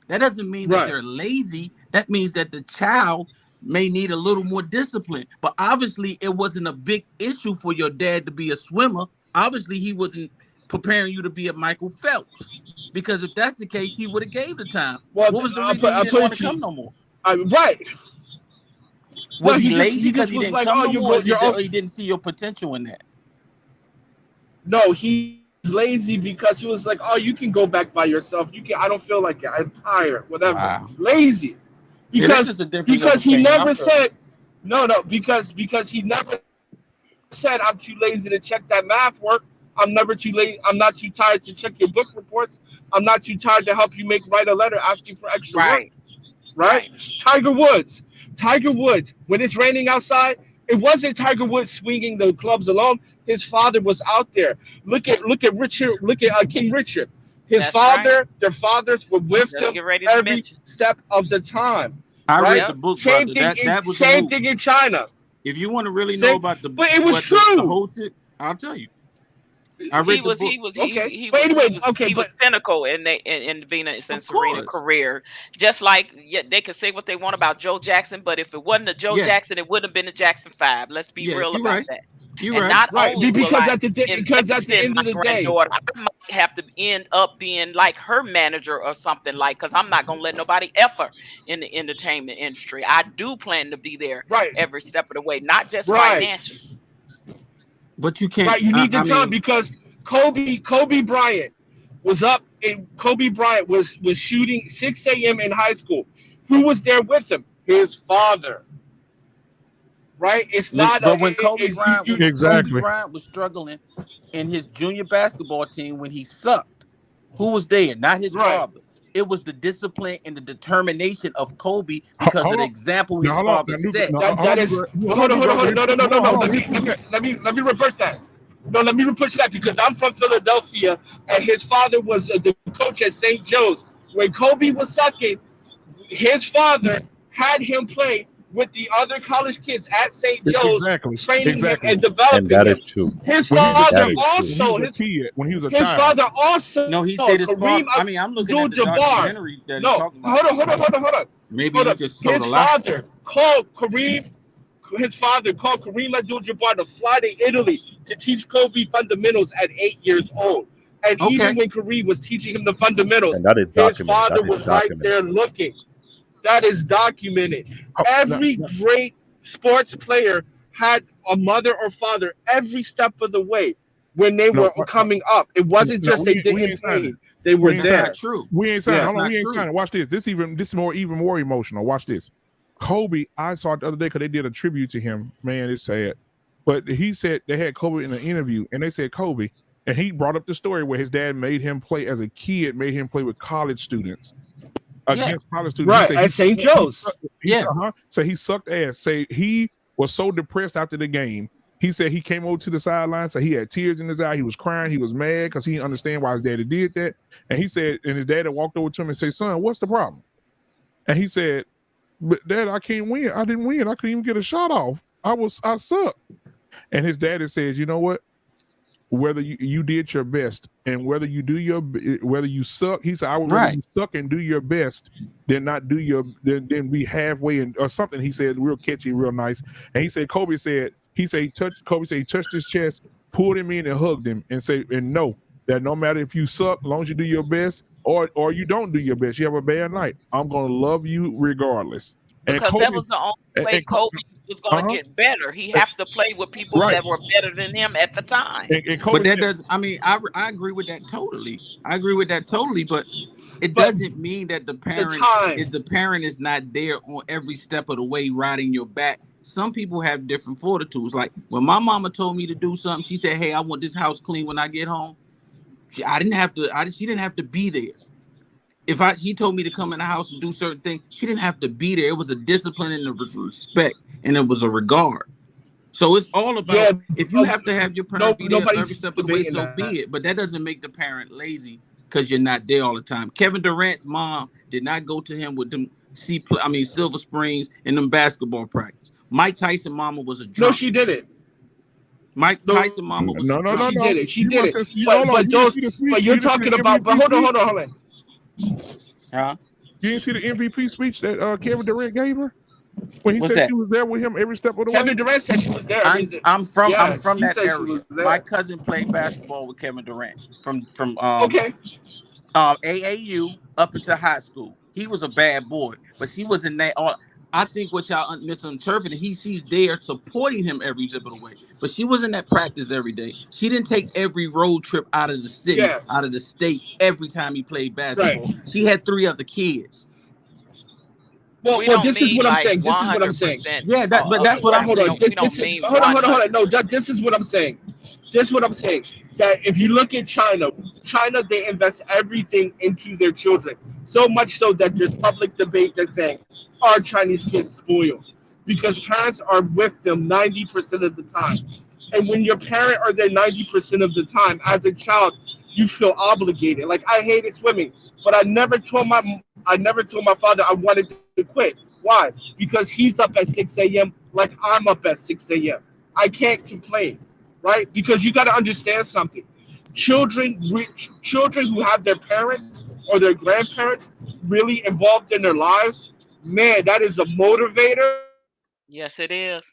That doesn't mean that right. they're lazy. That means that the child may need a little more discipline. But obviously, it wasn't a big issue for your dad to be a swimmer. Obviously, he wasn't preparing you to be a Michael Phelps. Because if that's the case, he would have gave the time. Well, What was the I'll reason he put didn't want it to to come you. no more? Right. Was No, he he lazy because just he was didn't like, come oh, no you more? go, Or is it you're that he didn't see your potential in that? No, he's lazy because he was like, oh, you can go back by yourself. You can. I don't feel like it. I'm tired. Whatever. Wow. Lazy. Yeah, that's Because just a difference of he opinion. never I'm sorry. said no because he never said I'm too lazy to check that math work. I'm never too late. I'm not too tired to check your book reports. I'm not too tired to help you write a letter asking for extra work. Right? Tiger Woods, when it's raining outside, it wasn't Tiger Woods swinging the clubs alone. His father was out there. Look at Richard. Look at King Richard. His father, their fathers were with Let's them get ready to every mention. step of the time. I Right? read the book, Same brother. thing. That was a Same movie. thing in China. If you want to really know about the But it was what true. the whole shit, I'll tell you. I read the book. He was cynical in Venus and Serena career. Just like they could say what they want about Joe Jackson, but if it wasn't a Joe Jackson, it wouldn't have been a Jackson 5. Let's be real about that. You're and right. not Right, only will because I at the invest in end my of the day, granddaughter, I might have to end up being like her manager or something because I'm not gonna let nobody effort in the entertainment industry. I do plan to be there every step of the way, not just financially. But you can't. Right, you need to I tell him mean, because Kobe Bryant was up and Kobe Bryant was shooting 6 a.m. in high school. Who was there with him? His father. Right? It's not but when Kobe Bryant Exactly. was struggling in his junior basketball team when he sucked, who was there? Not his father. It was the discipline and the determination of Kobe because of the example his father set. That is hold on. No. Let me revert that. No, let me repush that because I'm from Philadelphia and his father was the coach at St. Joe's. When Kobe was sucking, his father had him play with the other college kids at St. Joe's, training him and developing And that him. is true. His That father is true. also, when he was a his child. father also. No, he said his father. Kareem I mean, I'm looking at the Abdul-Jabbar. documentary that he's talking about. Hold on. Maybe he just told His a lie. father called Kareem. His father called Kareem Abdul-Jabbar to fly to Italy to teach Kobe fundamentals at 8 years old. And even when Kareem was teaching him the fundamentals, And that is his documented. father That is was right documented. there looking. That is documented. Every great sports player had a mother or father every step of the way when they were coming up. It wasn't just they didn't play; they were there. We ain't signing. Yeah. Hold on, we ain't signing. Watch this. This is even more emotional. Watch this. Kobe, I saw it the other day because they did a tribute to him. Man, it's sad. But he said they had Kobe in an interview, and they said Kobe, and he brought up the story where his dad made him play as a kid, made him play with college students. Against college students. Right, He said at St. Joe's. So he sucked ass. Say he was so depressed after the game. He said he came over to the sideline, so he had tears in his eye. He was crying. He was mad because he didn't understand why his daddy did that. And he said, and his dad walked over to him and said, "Son, what's the problem?" And he said, "But Dad, I can't win. I didn't win. I couldn't even get a shot off. I suck." And his daddy says, "You know what? Whether you did your best and whether you suck," he said, "I would rather you suck and do your best than not do than be halfway or something." He said, real catchy, real nice. And he said, Kobe said he touched his chest, pulled him in and hugged him and know that no matter if you suck, as long as you do your best or you don't do your best, you have a bad night, I'm gonna love you regardless. Because that was the only way Kobe was going to get better. He have to play with people that were better than him at the time. But that does. I mean, I agree with that totally. But it doesn't mean that the parent is not there on every step of the way, riding your back. Some people have different fortitudes. Like when my mama told me to do something, she said, "Hey, I want this house clean when I get home." She didn't have to be there. She told me to come in the house and do certain things, she didn't have to be there. It was a discipline and it was respect and it was a regard. So it's all about if you have to have your parent be there every step of the way, so be it. But that doesn't make the parent lazy because you're not there all the time. Kevin Durant's mom did not go to him with them Silver Springs and them basketball practice. Mike Tyson mama was a drunk. No, she didn't. Mike Tyson mama was a drunk. She did it. But you're talking about. But hold on. Huh? You didn't see the MVP speech that Kevin Durant gave her? When he What's said that? she was there with him every step of the way. Kevin Durant said she was there. I'm from he that said she was area. there. My cousin played basketball with Kevin Durant from Okay. AAU up into high school. He was a bad boy, but she was in that. I think what y'all misinterpreted. She's there supporting him every step of the way, but she wasn't at practice every day. She didn't take every road trip out of the city, Yeah. out of the state every time he played basketball. Right. She had 3 other kids. Well, We don't this is mean what I'm like saying. This is what I'm saying. 100%. Yeah, but that's what I'm Hold on. saying. We don't This is mean hold on. 100. No, this is what I'm saying. This is what I'm saying. That if you look at China, they invest everything into their children. So much so that there's public debate that's saying, are Chinese kids spoiled? Because parents are with them 90% of the time. And when your parent are there 90% of the time, as a child, you feel obligated. Like I hated swimming, but I never told my father I wanted to quit. Why? Because he's up at 6 a.m. like I'm up at 6 a.m. I can't complain, right? Because you got to understand something. Children who have their parents or their grandparents really involved in their lives, man, that is a motivator. Yes, it is.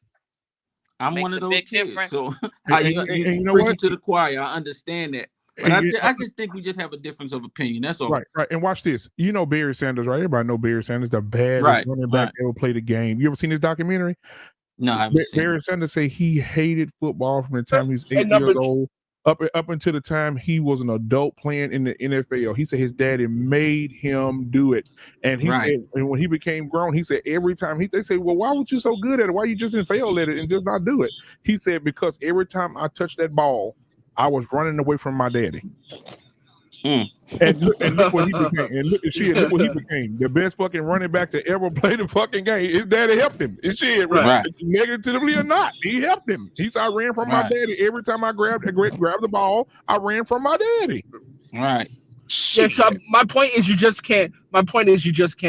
I'm Makes one of a those big kids, difference. so And you you know preaching what? to the choir. I understand that, but I just think we just have a difference of opinion. That's all. Right. And watch this. You know Barry Sanders, right? Everybody know Barry Sanders, the baddest Right, running back right. that ever played the game. You ever seen his documentary? No, I haven't seen Barry it. Sanders say he hated football from the time he was 8 And number years old up until the time he was an adult playing in the NFL. He said his daddy made him do it. And he Right. said, and when he became grown, he said every time they say, well, why were you so good at it? Why you just didn't fail at it and just not do it? He said, because every time I touched that ball, I was running away from my daddy. And look what he became. And look what he became. The best fucking running back to ever play the fucking game. His daddy helped him. And shit, Right. negatively or not, he helped him. He said, I ran from my daddy. Every time I grabbed the ball, I ran from my daddy. Right. Yeah, so my point is you just can't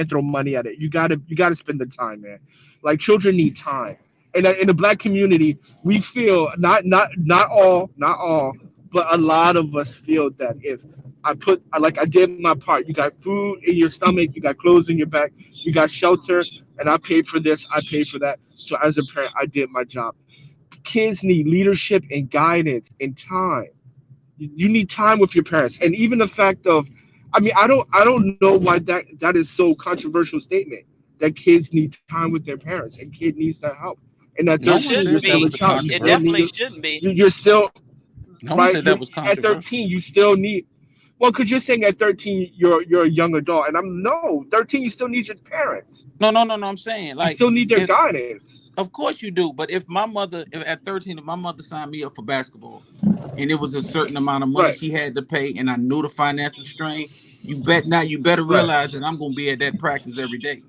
throw money at it. You gotta spend the time, man. Like children need time. And in the black community, we feel not all, but a lot of us feel that if I did my part, you got food in your stomach, you got clothes in your back, you got shelter, and I paid for this, I paid for that. So as a parent, I did my job. Kids need leadership and guidance and time. You need time with your parents, and even the fact of, I mean, I don't know why that is so controversial statement that kids need time with their parents and kid needs that help. And at No one 13, said you're that still a was a child. You It still controversial. need definitely shouldn't be. you're still No one right. said that was At controversial. 13, you still need. Well, because you're saying at 13 you're a young adult, and I'm no 13. You still need your parents. No. I'm saying You like still need their if guidance. of course you do, but if at 13, if my mother signed me up for basketball, and it was a certain amount of money Right. she had to pay, and I knew the financial strain, you better realize that I'm going to be at that practice every day.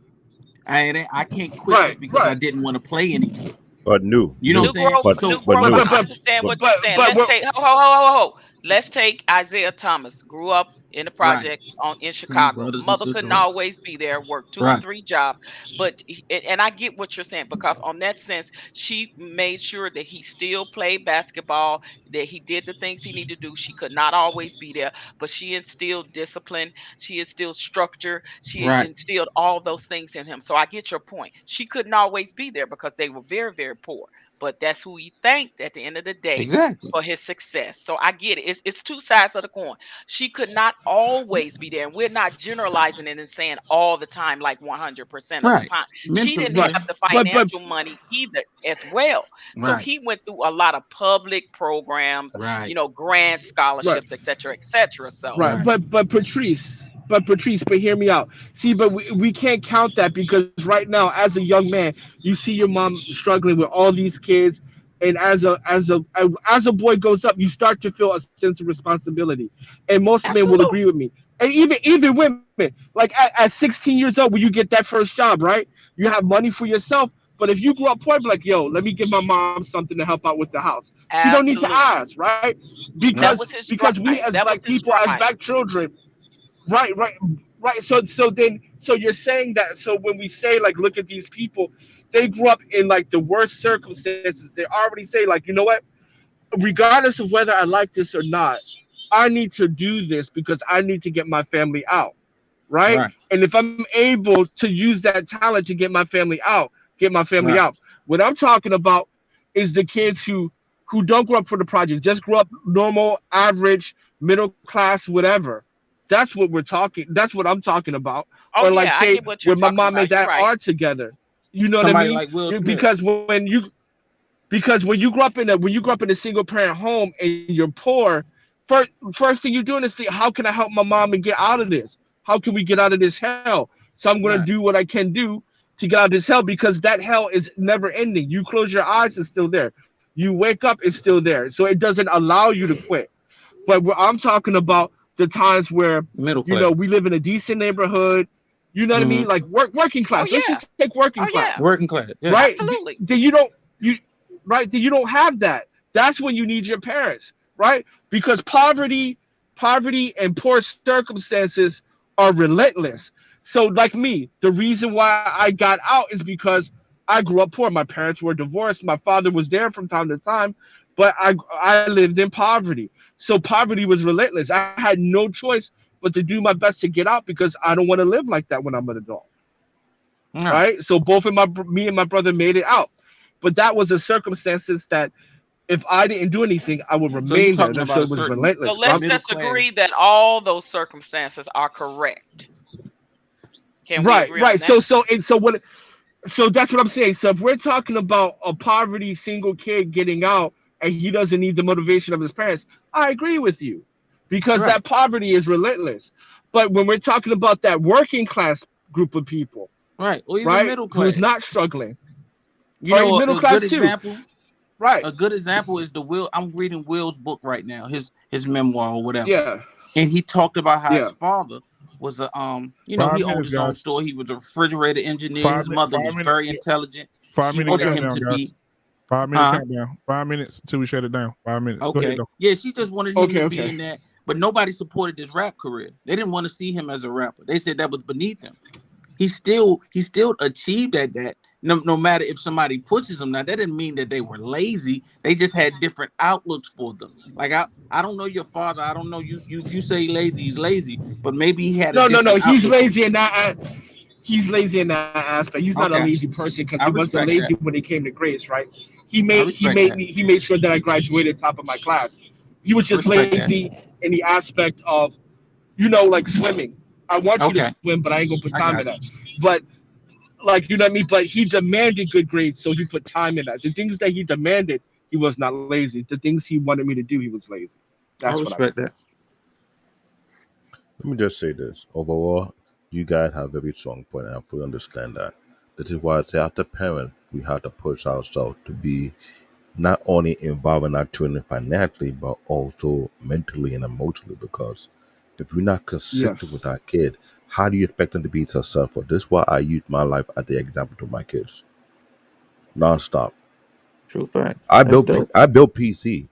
I can't quit Right. just because I Right. didn't want to play anymore. But new, You know what I'm saying? New So growth. new. I understand what you're saying. Let's take ho. Let's take Isaiah Thomas. Grew up in the right, projects in same Chicago. brothers and Mother sisters. couldn't Right, always be there. Worked 2 or right, 3 jobs, but and I get what you're saying because on that sense, she made sure that he still played basketball, that he did the things he needed to do. She could not always be there, but she instilled discipline. She instilled structure. She right. instilled all those things in him. So I get your point. She couldn't always be there because they were very, very poor. But that's who he thanked at the end of the day Exactly. for his success. So I get it. It's 2 sides of the coin. She could not always be there. And we're not generalizing it and saying all the time, like 100% of the Right. time. She Mentally, didn't yeah. have the But financial money either as well. So Right, he went through a lot of public programs, right, grant right. scholarships, et cetera, et cetera. So Right, right. but hear me out. See, but we can't count that because right now, as a young man, you see your mom struggling with all these kids, and as a boy goes up, you start to feel a sense of responsibility, and most men will absolutely. agree with me, and even women, like at 16 years old, when you get that first job, right, you have money for yourself. But if you grew up poor, be like, yo, let me give my mom something to help out with the house. She don't need to Absolutely. ask, right? That Because was his because we drive. as That was black his people, as drive. black children, right. So you're saying that, so when we say, like, look at these people, they grew up in like the worst circumstances. They already say, like, you know what? Regardless of whether I like this or not, I need to do this because I need to get my family out, right? Right. And if I'm able to use that talent to get my family out, get my family Right. out. What I'm talking about is the kids who don't grow up for the project, just grow up normal, average, middle class, whatever. That's what we're talking. That's what I'm talking about. Oh Or like yeah, I say get what you're when my talking mom and about. You're dad right. are together. You know what I Somebody mean? like Will Smith. Because when you grow up in a single parent home and you're poor, first thing you're doing is think, how can I help my mom and get out of this? How can we get out of this hell? So I'm gonna Right. do what I can do to get out of this hell because that hell is never ending. You close your eyes, it's still there. You wake up, it's still there. So it doesn't allow you to quit. But I'm talking about the times where Middle class. we live in a decent neighborhood. You know what I mean? Like working Oh class. Let's yeah. just take working Oh class, yeah. Working class. Yeah. right? Absolutely. Then you don't then you don't have that. That's when you need your parents, right? Because poverty and poor circumstances are relentless. So like me, the reason why I got out is because I grew up poor. My parents were divorced. My father was there from time to time, but I lived in poverty. So poverty was relentless. I had no choice but to do my best to get out because I don't want to live like that when I'm an adult. Yeah. Right? So me and my brother made it out. But that was a circumstances that if I didn't do anything, I would So you're remain there. talking So about a it was certain relentless. So But let's just agree that all those circumstances are correct. Can we agree on right. that? So that's what I'm saying. So if we're talking about a poverty single kid getting out and he doesn't need the motivation of his parents, I agree with you. Because Right. that poverty is relentless. But when we're talking about that working class group of people, Right. Or even right, middle who's class. not struggling, You or know, middle a good class too, example. right? A good example is the Will. I'm reading Will's book right now, his memoir or whatever. Yeah. And he talked about how his Yeah. father was a he 5 owned minutes, his own guys. store. He was a refrigerator engineer. 5 His mother 5 was minutes. very intelligent. 5 She minute wanted him countdown, to guys. be 5 minute countdown. 5 minutes until we shut it down. 5 minutes. Go ahead okay. though. Yeah, she just wanted him to be Okay. in that, but nobody supported his rap career. They didn't want to see him as a rapper. They said that was beneath him. He still achieved at that. No matter if somebody pushes them. Now that didn't mean that they were lazy. They just had different outlooks for them. Like I don't know your father. I don't know you. If you say lazy, he's lazy. But maybe he had a No. different He's outlook on lazy it. in that. He's lazy in that aspect. He's not a Okay, lazy person because I he wasn't respect that. lazy when he came to grades, right? He I made respect that. sure that I graduated top of my class. He was I just respect that. lazy in the aspect of like swimming. I want you to Okay, swim, but I ain't gonna put I time in got that. you. But like you know what I mean. But he demanded good grades, so he put time in that. The things that he demanded, he was not lazy. The things he wanted me to do, he was lazy. I That's what I meant. respect that. Let me just say this. Overall, you guys have a very strong point, and I fully understand that. This is why I say, as a parent, we have to push ourselves to be not only involved in our children financially, but also mentally and emotionally. Because if we're not consistent Yes. with our kid, how do you expect them to be successful? This is why I use my life as the example to my kids, nonstop. True facts. That's dope. I built PC.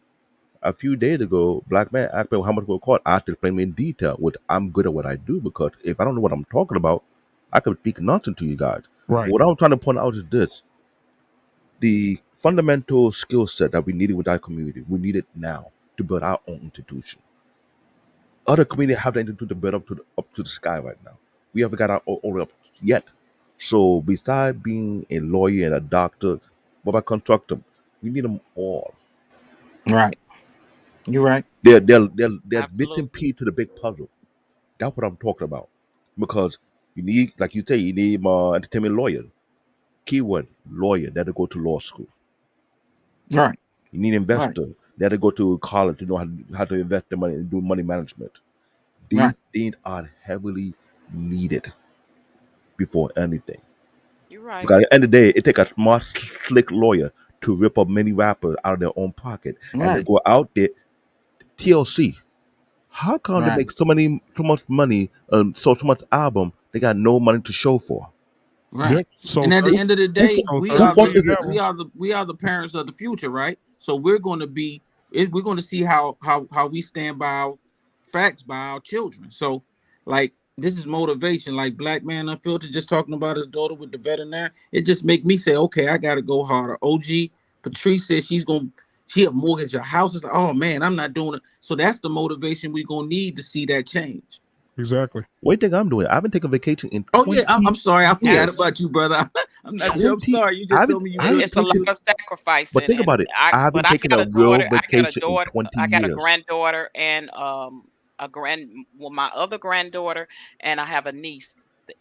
A few days ago, black man asked me how much it will cost. I have to explain in detail, which I'm good at what I do because if I don't know what I'm talking about, I could speak nonsense to you guys. Right. What I'm trying to point out is this: the fundamental skill set that we needed with our community, we need it now to build our own institution. Other communities have the institution to build up to the sky right now. We haven't got our own all the way up yet. So besides being a lawyer and a doctor, what about constructor? We need them all. Right. You're right. They're missing Absolutely. piece to the big puzzle. That's what I'm talking about. Because you need, like you say, you need entertainment lawyer. Keyword lawyer that'll go to law school. Right. You need Right. investor that'll go to college to know how to invest the money and do money management. These Right. things are heavily needed before anything. You're right. Because at the end of the day, it takes a smart, slick lawyer to rip up many rappers out of their own pocket and they Right. go out there. TLC. How come they Right. make so much money, so much album? They got no money to show for. Right. Yep. So And at the thirty. end of the Who, day, So we who are 30 fuck the is million it? we albums. are the we are the parents of the future, right? So we're going to be we're going to see how we stand by our facts by our children. So like this is motivation. Like Black Man Unfiltered just talking about his daughter with the veterinary. It just make me say, okay, I got to go harder. OG Patrice says she'll mortgage her house. It's like, oh man, I'm not doing it. So that's the motivation we're gonna need to see that change. Exactly. What do you think I'm doing? I've been taking vacation in Oh 20 yeah, I'm sorry. I forgot years. about you, brother. I'm not sure. I'm 20 sorry. You I just haven't told me you I haven't good It's a lot taken too. of but sacrificing, think about and it. I haven't I taken got a a real daughter. I got a vacation in daughter. 20 I got a years. granddaughter and my other granddaughter, and I have a niece.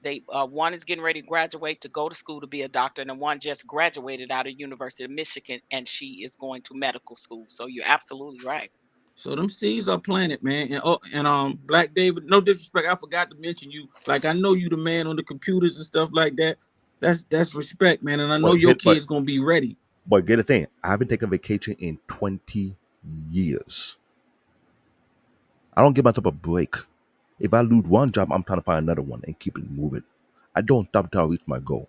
They one is getting ready to graduate to go to school to be a doctor, and the one just graduated out of University of Michigan, and she is going to medical school. So you're absolutely right. So them seeds are planted, man. And Black David, no disrespect, I forgot to mention you. Like I know you the man on the computers and stuff like that. That's respect, man. And I know But your hit kid's gonna be ready. but get the thing. I haven't taken vacation in 20 years. I don't give myself a break. If I lose one job, I'm trying to find another one and keep it moving. I don't stop until I reach my goal.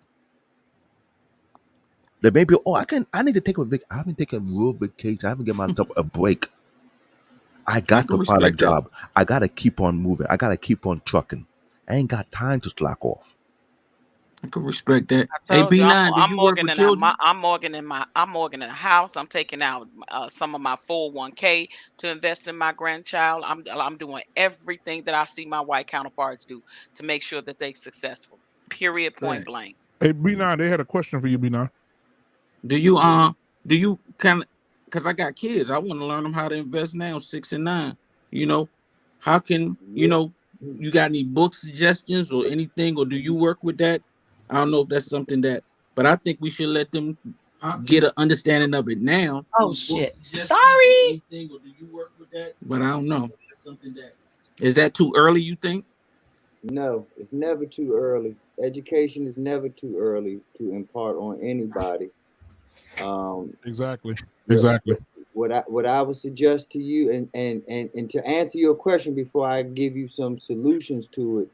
There may be, I need to take a vacation. I haven't taken a real vacation. I haven't given myself a break. I I got can to find a respect that. job. I got to keep on moving. I got to keep on trucking. I ain't got time to slack off. I can respect that. I Hey told you B9, do I'm you work with children? I'm mortgaging a house. I'm taking out some of my 401k to invest in my grandchild. I'm doing everything that I see my white counterparts do to make sure that they successful. Period. Point Respect. blank. Hey, B9, they had a question for you, B9. Do you kind of, because I got kids, I want to learn them how to invest now, 6 and 9. You know, how can you got any book suggestions or anything, or do you work with that? I don't know if that's something that, but I think we should let them get an understanding of it now. Oh shit. Sorry. But I don't know. Is that too early, you think? No, it's never too early. Education is never too early to impart on anybody. Exactly. What, Exactly. what I would suggest to you, and to answer your question before I give you some solutions to it,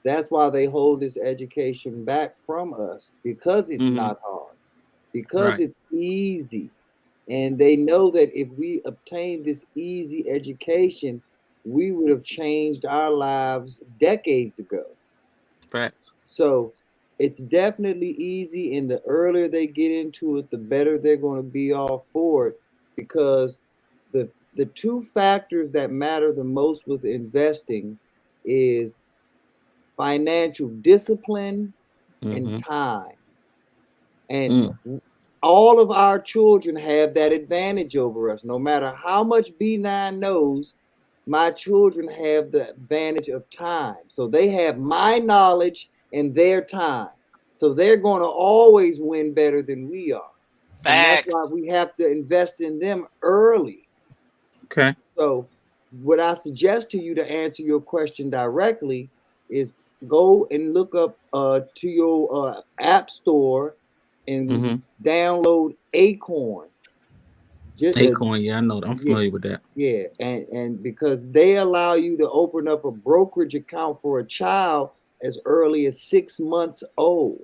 that's why they hold this education back from us, because it's Mm-hmm. not hard, because Right. it's easy. And they know that if we obtain this easy education, we would have changed our lives decades ago. Facts. So it's definitely easy, and the earlier they get into it, the better they're going to be off for it, because the two factors that matter the most with investing is financial discipline and Mm-hmm. time. And all of our children have that advantage over us. No matter how much B9 knows, my children have the advantage of time. So they have my knowledge and their time. So they're going to always win better than we are. And that's Fact. why we have to invest in them early. Okay. So what I suggest to you, to answer your question directly, is go and look up to your app store and download Acorns. Acorn, yeah, I know. I'm Yeah, familiar with that. yeah, and because they allow you to open up a brokerage account for a child as early as 6 months old.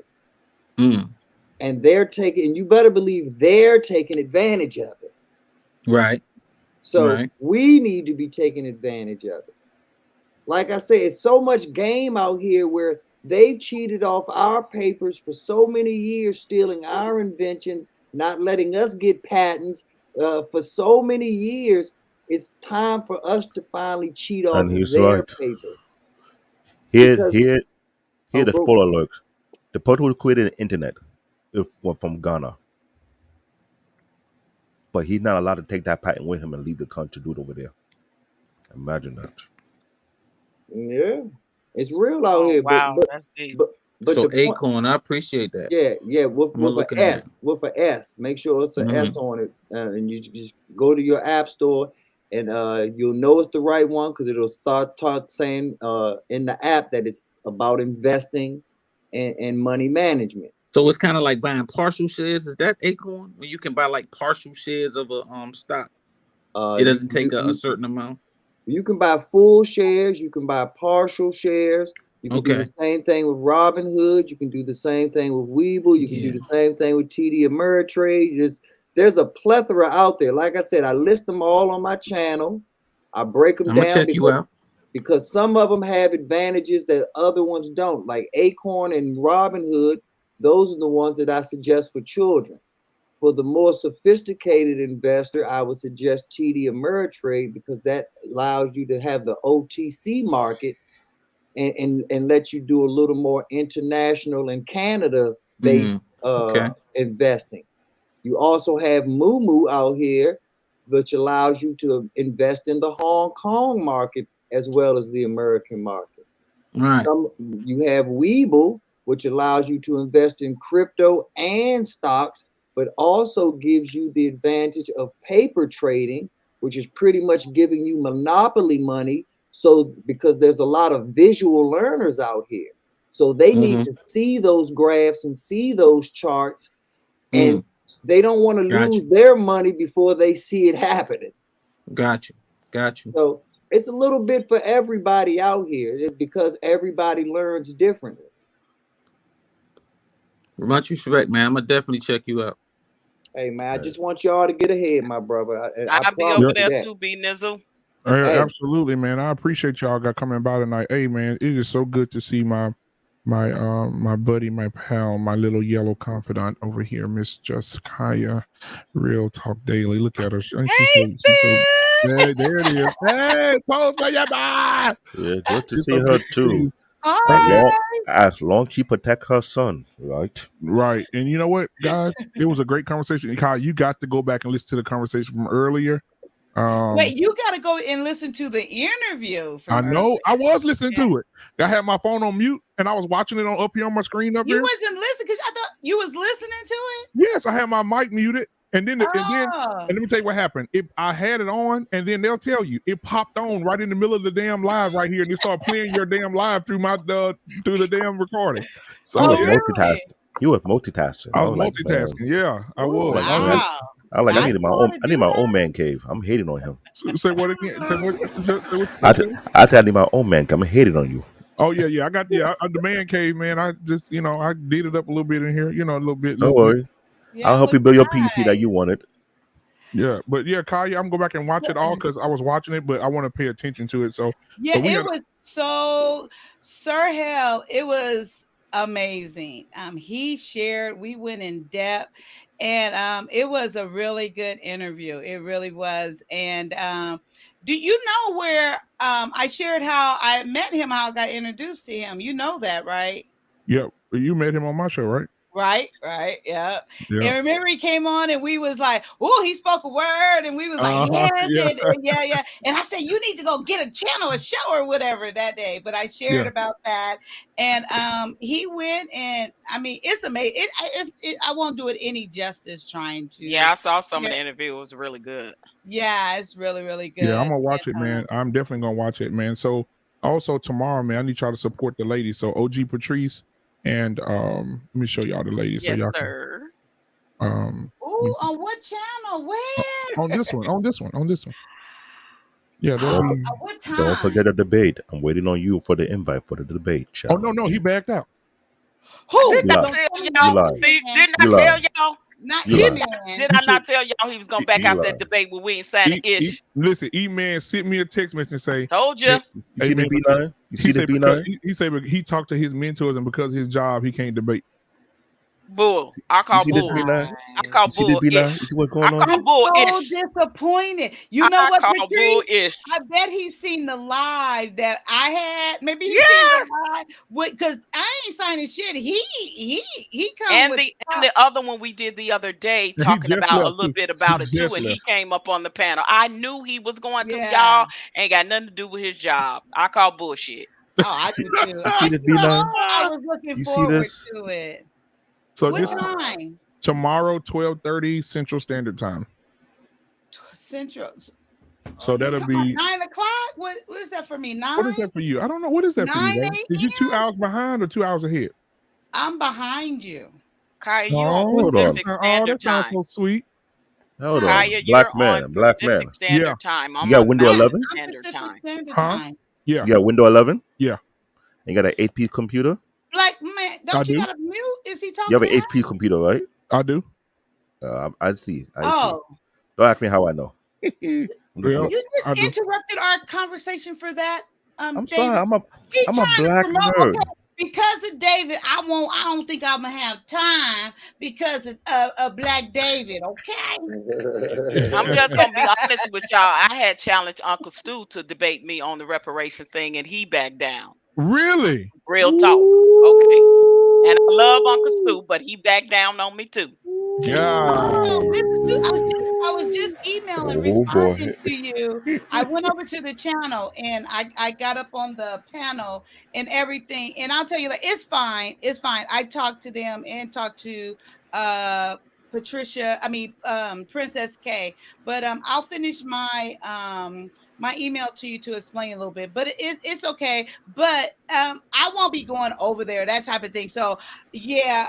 And they're taking, you better believe they're taking advantage of it. Right. So Right. we need to be taking advantage of it. Like I said, it's so much game out here where they've cheated off our papers for so many years, stealing our inventions, not letting us get patents for so many years. It's time for us to finally cheat off And he's their right. paper. Here, Because here, here. The go. spoiler alert: the person who created the internet was from Ghana, but he's not allowed to take that patent with him and leave the country. Do it over there. Imagine that. Yeah, it's real out Oh here, wow, that's deep. but So the point. Acorn, I appreciate that. Yeah, with I'm gonna an look into that. S, with an S. Make sure it's an S Mhm. on it, and you just go to your app store, and you'll know it's the right one because it'll start saying in the app that it's about investing and money management. So it's kind of like buying partial shares. Is that Acorn? When you can buy like partial shares of a stock. It You doesn't can take a do certain amount. You can buy full shares, you can buy partial shares. You can do the Okay. same thing with Robinhood. You can do the same thing with Webull. You can do Yeah. the same thing with TD Ameritrade. There's a plethora out there. Like I said, I list them all on my channel. I break them I'm gonna down check you out. because some of them have advantages that other ones don't. Like Acorn and Robinhood, those are the ones that I suggest for children. For the more sophisticated investor, I would suggest TD Ameritrade because that allows you to have the OTC market and let you do a little more international and Canada based Okay. investing. You also have Moo out here, which allows you to invest in the Hong Kong market as well as the American market. Right. You have Weeble, which allows you to invest in crypto and stocks, but also gives you the advantage of paper trading, which is pretty much giving you monopoly money. So because there's a lot of visual learners out here, so they need to see those graphs and see those charts, and they don't want to lose their money before they see it happening. Got you. So it's a little bit for everybody out here because everybody learns differently. Much respect, man. I'm gonna definitely check you out. Hey man, I just want y'all to get ahead, my brother. I'll be over there too, B Nizzle. Hey. Absolutely, man. I appreciate y'all got coming by tonight. Hey man, it is so good to see my buddy, my pal, my little yellow confidant over here, Miss Jessica. Real Talk Daily. Look at her. She's so there it is. Hey, pose for your bye. Yeah, good to see her too. As long she protect her son, right? Right. And you know what, guys? It was a great conversation. Kyle, you got to go back and listen to the conversation from earlier. Wait, you got to go and listen to the interview. I know. I was listening to it. I had my phone on mute and I was watching it up here on my screen up you here. You wasn't listening because I thought you was listening to it. Yes, I had my mic muted. And then, and let me tell you what happened. I had it on, and then they'll tell you it popped on right in the middle of the damn live right here, and they start playing your damn live through the damn recording. So multitasking. You were multitasking. I was multitasking. Yeah, I was. Wow. I need my own man cave. I'm hating on him. Say what again? I need my own man cave. I'm hating on you. Oh yeah. I got the man cave, man. I just I did it up a little bit in here, a little bit. Don't worry. Yeah, I'll help you build your PT that you wanted. Yeah, but yeah, Kaya, I'm gonna go back and watch it all because I was watching it, but I want to pay attention to it. So yeah, it was so Sir Hell. It was amazing. He shared. We went in depth, and it was a really good interview. It really was. And do you know where I shared how I met him? How I got introduced to him? You know that, right? Yeah, you met him on my show, right? Right, yeah. And remember he came on and we was like, oh, he spoke a word, and we was like, yeah. And I said, you need to go get a channel, a show or whatever that day. But I shared about that. And he went, and I mean, it's amazing. I won't do it any justice trying to. Yeah, I saw some of the interview. It was really good. Yeah, it's really, really good. Yeah, I'm gonna watch it, man. I'm definitely gonna watch it, man. So also tomorrow, man, I need y'all to support the ladies. So OG Patrice. And let me show y'all the ladies. Yes, so y'all sir. Can, on what channel? Where? On this one. Yeah. What time? Don't forget the debate. I'm waiting on you for the invite for the debate. Oh no, he backed out. Who? Didn't I tell y'all? Did I not tell y'all he was gonna back out that debate when we ain't signing ish? Listen, E-Man sent me a text message and say, "Told you." You see the B9? You see the B9? He said he talked to his mentors, and because of his job, he can't debate. Bull. I call bull. I call bull. You see what's going on? I call bull. So disappointed. You know what, Patrice? I bet he's seen the live that I had. Maybe he's seen the live because I ain't signing shit. He come and the other one we did the other day talking about a little bit about it too, and he came up on the panel. I knew he was going to. Y'all ain't got nothing to do with his job. I call bullshit. Oh, I do too. I was looking forward to it. So what time? Tomorrow, 12:30 Central Standard Time. Central. So that'll be 9 o'clock. What is that for me? 9. What is that for you? I don't know. What is that for you? Is you 2 hours behind or 2 hours ahead? I'm behind you. Kaya, you on Pacific Standard Time. That sounds so sweet. Hold on. Black man. Standard Time. You got window 11? Standard Time. Huh? Yeah. You got window 11? Yeah. You got an 8-piece computer? Black man, don't you got a mute? Is he talking? You have an 8-piece computer, right? I do. I see. Oh. Don't ask me how I know. You just interrupted our conversation for that. I'm David. sorry. I'm a black nerd. Okay. Because of David, I don't think I'm gonna have time because of Black David. Okay. I'm just gonna be honest with y'all. I had challenged Uncle Stu to debate me on the reparations thing, and he backed down. Really? Real talk. Okay. And I love Uncle Stu, but he backed down on me too. God. I was just emailing, Oh responding boy. to you. I went over to the channel and I got up on the panel and everything. And I'll tell you, like, it's fine. It's fine. I talked to them and talked to Princess K. But I'll finish my email to you to explain a little bit. But it's okay. But I won't be going over there, that type of thing. So yeah,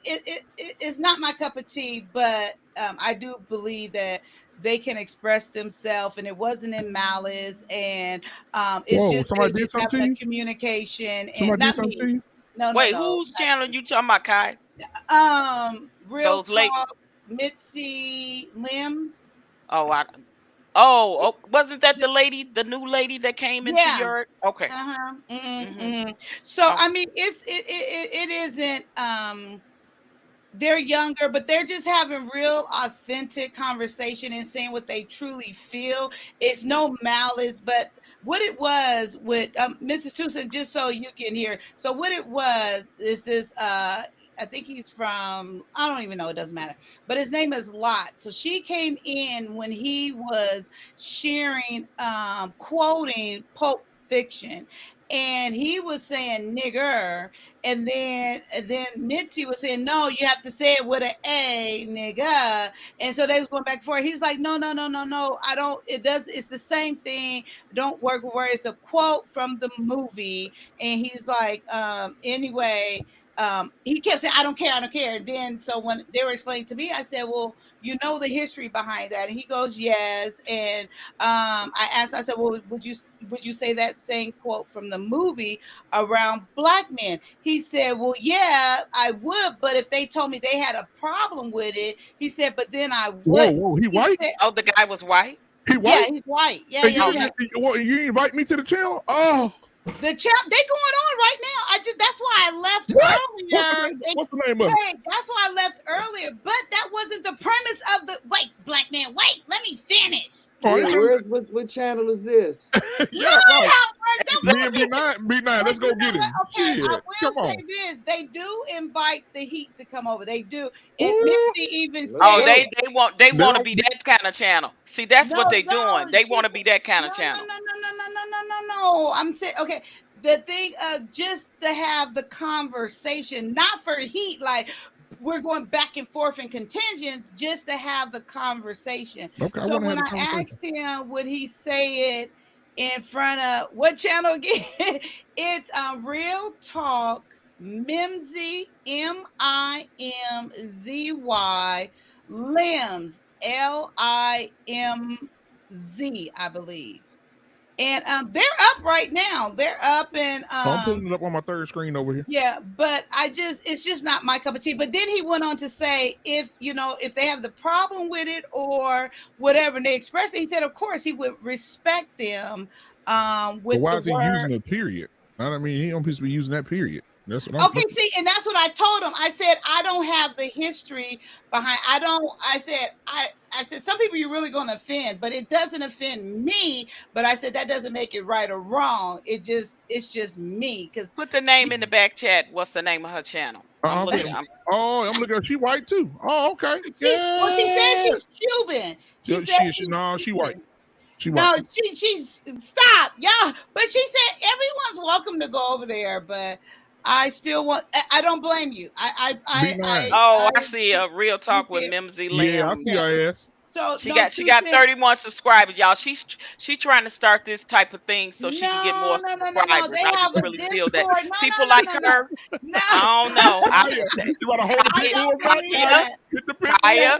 it's not my cup of tea, but I do believe that they can express themselves, and it wasn't in malice, and it's Whoa, just they're somebody did just something having to a you? communication, and Somebody did not something to me. you? No, Wait, whose channel you talking about, Kai? Real Those late. talk, Mitzi Limbs. Oh, wasn't that the lady, the new lady that came into Yeah. your? Okay. So I mean, it isn't. They're younger, but they're just having real authentic conversation and saying what they truly feel. It's no malice, but what it was with Mrs. Tucson, just so you can hear. So what it was is this I think he's from, I don't even know, it doesn't matter. But his name is Lot. So she came in when he was sharing quoting Pulp Fiction, and he was saying nigger, and then Mitzi was saying, no, you have to say it with an A, nigga. And so they was going back and forth. He's like, no, I don't, it's the same thing. Don't work with words. It's a quote from the movie. And he's like, anyway, he kept saying, I don't care. And then so when they were explaining to me, I said, well, you know the history behind that. And he goes, yes. And I asked, I said, well, would you say that same quote from the movie around black men? He said, well, yeah, I would, but if they told me they had a problem with it, he said, but then I wouldn't. Whoa, he white? Oh, the guy was white? He white? Yeah, he's white. Yeah, Hey, yeah. You invite me to the channel? Oh. The chat they going on right now. That's why I left What? earlier. What's the name of it? Wait, that's why I left earlier. But that wasn't the premise of the wait, black man. Wait, let me finish. What channel is this? Yeah, right. Me and B9, let's go get him. Okay, Shit, I come will on. say this: they do invite the Heat to come over. They do, and Mitzi even said, Oh, they want to be that kind of channel. See, that's what they No, doing. They want to be that kind of channel. No. I'm saying, okay, the thing just to have the conversation, not for heat, like we're going back and forth in contingent, just to have the conversation. Okay, So when I asked him, would he say it in front of what channel again? It's Real Talk Mimzy, MIMZY Limbs, LIMZ, I believe. And they're up right now. They're up, and I'm putting it up on my third screen over here. yeah, but it's just not my cup of tea. But then he went on to say, if they have the problem with it or whatever, and they express it, he said, of course, he would respect them. With But why the is he word. using a period? I mean, he don't supposed to be using that period. That's what I'm Okay, see, and that's what I told him. I said, I don't have the history behind. I said, some people you're really going to offend, but it doesn't offend me. But I said, that doesn't make it right or wrong. It's just me. Because put the name in the back chat. What's the name of her channel? I'm looking. I'm looking. She white too. Oh, okay. Well, she said she's Cuban. She She white. She no, white. she's stop, y'all. But she said everyone's welcome to go over there, but I still want. I don't blame you. I see a Real Talk with Mimsy Lim. Yeah, I see her ass. So she got 31 subscribers, y'all. She's trying to start this type of thing so she can get more subscribers. They I have just a really feel that Discord. people like her. I don't know. You want to hold the people? Kaya,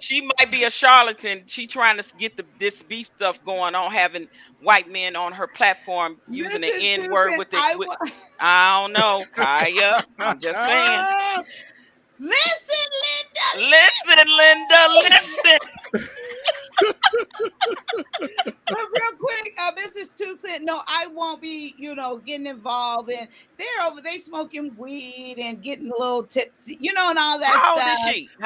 she might be a charlatan. She trying to get this beef stuff going on, having white men on her platform using the N word with it. I don't know, Kaya. I'm just saying. Listen, Linda. Listen. But real quick, Mrs. Tucson, no, I won't be, getting involved. And they smoking weed and getting a little tipsy, and all that stuff.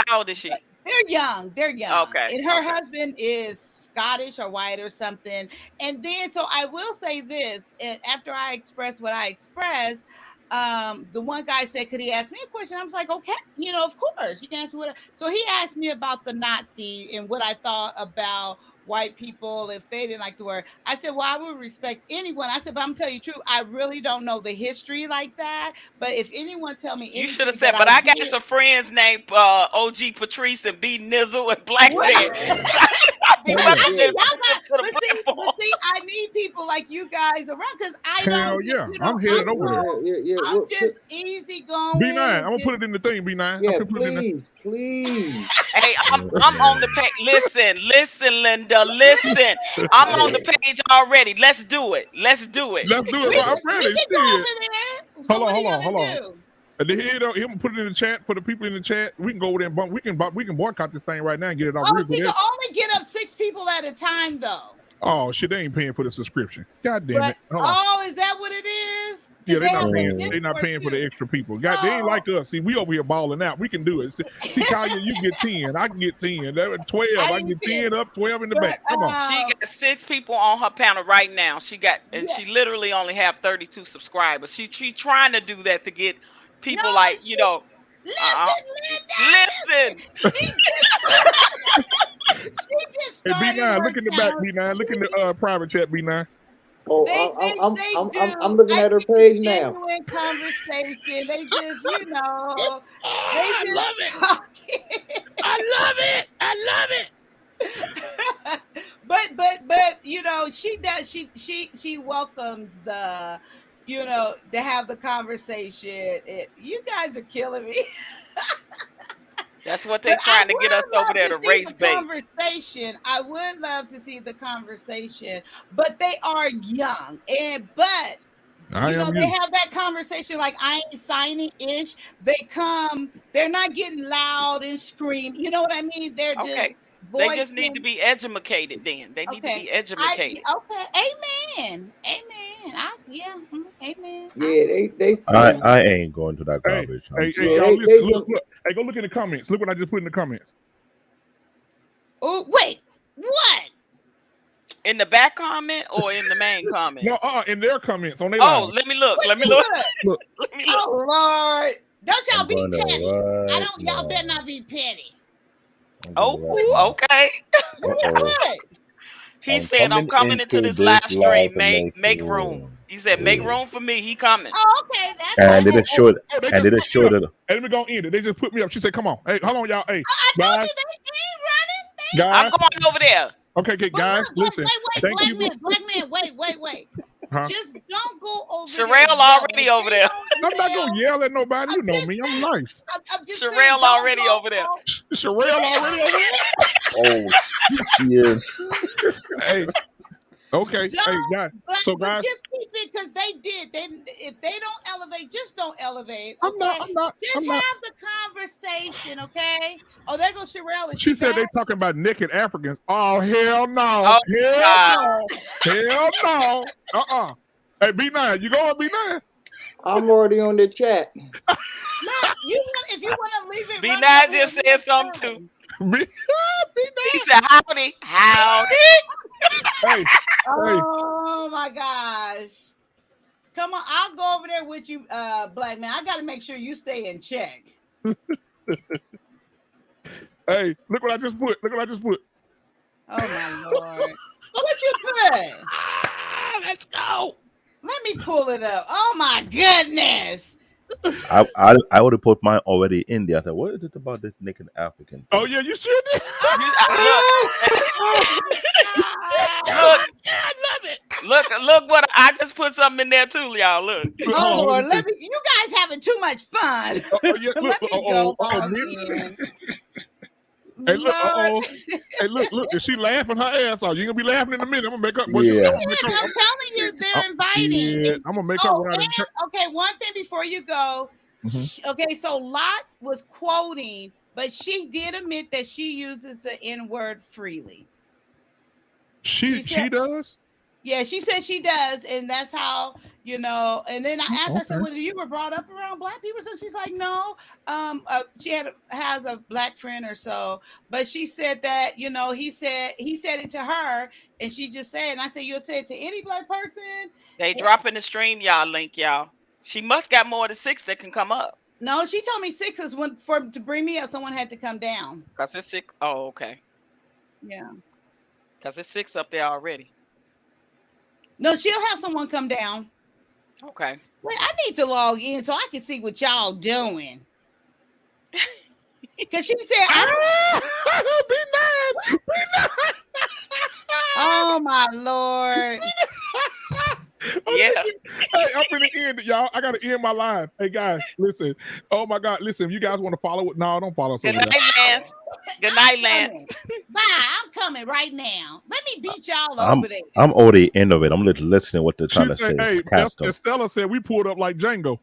How old is she? They're young. Okay. And her husband is Scottish or white or something. And then, so I will say this, and after I expressed what I expressed, the one guy said, could he ask me a question? I was like, okay, of course you can ask me what. So he asked me about the Nazi and what I thought about white people if they didn't like the word. I said, well, I would respect anyone. I said, but I'm telling you the truth, I really don't know the history like that. But if anyone tell me anything, you should have said, but I got some friends named OG Patrice and B Nizzle and Black Man. I'll be representing but see, I need people like you guys around because I Hell don't. yeah, I'm headed over there. I'm just easy going. B9, I'm gonna put it in the thing. B9, yeah, put it in the... please. Hey, I'm on the page. Listen, Linda. Listen, I'm on the page already. Let's do it. Let's do it. I'm ready. We can go over there. So hold on. And then he'll put it in the chat for the people in the chat. We can go over there and we can boycott this thing right now and get it off. Oh, we can only get up 6 people at a time, though. Oh shit, they ain't paying for the subscription. God damn it. Oh, is that what it is? Yeah, they're not paying for the extra people. God, they ain't like us. See, we over here balling out. We can do it. See, Kaya, you get 10. I can get 10. That was 12. I get 10 up, 12 in the back. Come on. She got 6 people on her panel right now. She literally only have 32 subscribers. She trying to do that to get people Listen. She just started. Hey, B9, look in the back, B9. Look in the private chat, B9. Oh, I'm looking at her page now. Genuine conversation. They just, they just I love it. I love it. But she does. She welcomes the, to have the conversation. You guys are killing me. That's what they're trying to get us over there to raise bait. Conversation. I would love to see the conversation, but they are young, they have that conversation like I ain't signing ish. They come, they're not getting loud and scream. You know what I mean? They're just they just need to be educated. Then they need to be educated. Amen. Amen. Yeah, they. I ain't going to that garbage. Hey, y'all, listen, look. Hey, go look in the comments. Look what I just put in the comments. Oh, wait, what? In the back comment or in the main comment? No, in their comments on their. Oh, let me look. Let me look. Let me look. Oh Lord, don't y'all be petty. Y'all better not be petty. Oh, okay. He said, I'm coming into this live stream. Make room. He said, make room for me. He coming. Oh, okay. And they just showed it. Let me go end it. They just put me up. She said, come on. Hey, hold on, y'all. Hey, I told you they guys. I'm going over there. Okay, guys, listen. Wait, black man, wait. Huh? Just don't go over Sherelle already over there. I'm not gonna yell at nobody. You know me. I'm nice. Sherelle already over there. Sherelle already over there. Oh, she is. Hey. Okay. Hey, guys. So guys, just keep it because they did. If they don't elevate, just don't elevate. Okay? I'm not. Just have the conversation, okay? Oh, there goes Sherelle. She said they talking about naked Africans. Oh, hell no. Hell no. Hey, B9, you going B9? I'm already on the chat. If you want to leave it, B9 just said something too. He said, howdy. Hey. Oh my gosh. Come on, I'll go over there with you, black man. I got to make sure you stay in check. Hey, look what I just put. Oh my Lord. What you put? Let's go. Let me pull it up. Oh my goodness. I would have put mine already in there. I said, what is it about this naked African? Oh yeah, you should. Look what I just put something in there too, y'all. Look. Oh Lord, you guys having too much fun. Hey, look, Hey, look, is she laughing her ass off? You're gonna be laughing in a minute. I'm gonna make up. Yeah. I'm telling you, they're inviting. Yeah, I'm gonna make up. Okay, one thing before you go. Mm-hmm. Okay, so Lot was quoting, but she did admit that she uses the N-word freely. She does? Yeah, she said she does, and that's how you know. And then I asked her, I said, Okay. well, you were brought up around black people? So she's like, no. She has a black friend or so, but she said that, you know, he said it to her, and she just said, and I said, you'll say it to any black person? They dropping the stream, y'all link, y'all. She must got more than 6 that can come up. No, she told me 6 is when to bring me up, someone had to come down. Cause it's 6. Oh, okay. Yeah. Cause it's 6 up there already. No, she'll have someone come down. Okay. Wait, I need to log in so I can see what y'all doing. Cause she said, be nice. Oh my Lord. Yeah. Hey, I'm gonna end it, y'all. I gotta end my live. Hey guys, listen. Oh my God, listen. If you guys want to follow it, no, don't follow us. Good over night, there. Lance. Good night, Lance. Bye. I'm coming right now. Let me beat y'all I'm over there. I'm already in of it. I'm listening what they're She trying to said, say. "Hey, Cast them. Estella said we pulled up like Django."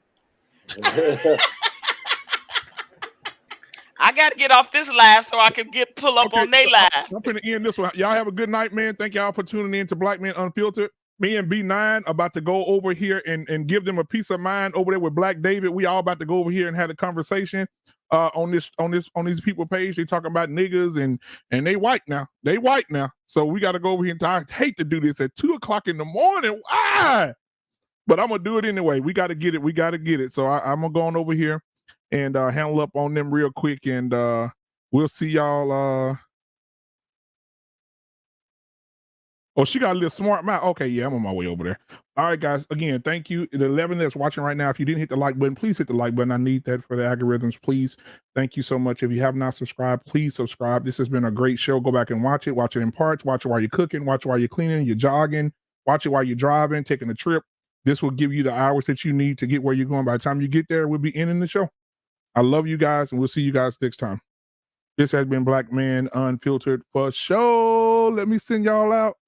I got to get off this live so I can pull up on their live. I'm gonna end this one. Y'all have a good night, man. Thank y'all for tuning in to Black Men Unfiltered. Me and B9 about to go over here and give them a peace of mind over there with Black David. We all about to go over here and have a conversation on these people page. They talking about niggas and they white now. They white now. So we got to go over here and I hate to do this at 2:00 in the morning. Why? But I'm gonna do it anyway. We got to get it. We got to get it. So I'm gonna go on over here and handle up on them real quick, and we'll see y'all. Oh, she got a little smart mouth. Okay, yeah, I'm on my way over there. All right, guys. Again, thank you. The 11 that's watching right now, if you didn't hit the like button, please hit the like button. I need that for the algorithms, please. Thank you so much. If you have not subscribed, please subscribe. This has been a great show. Go back and watch it. Watch it in parts. Watch it while you're cooking. Watch it while you're cleaning, you're jogging. Watch it while you're driving, taking a trip. This will give you the hours that you need to get where you're going. By the time you get there, we'll be ending the show. I love you guys, and we'll see you guys next time. This has been Black Man Unfiltered for show. Let me send y'all out.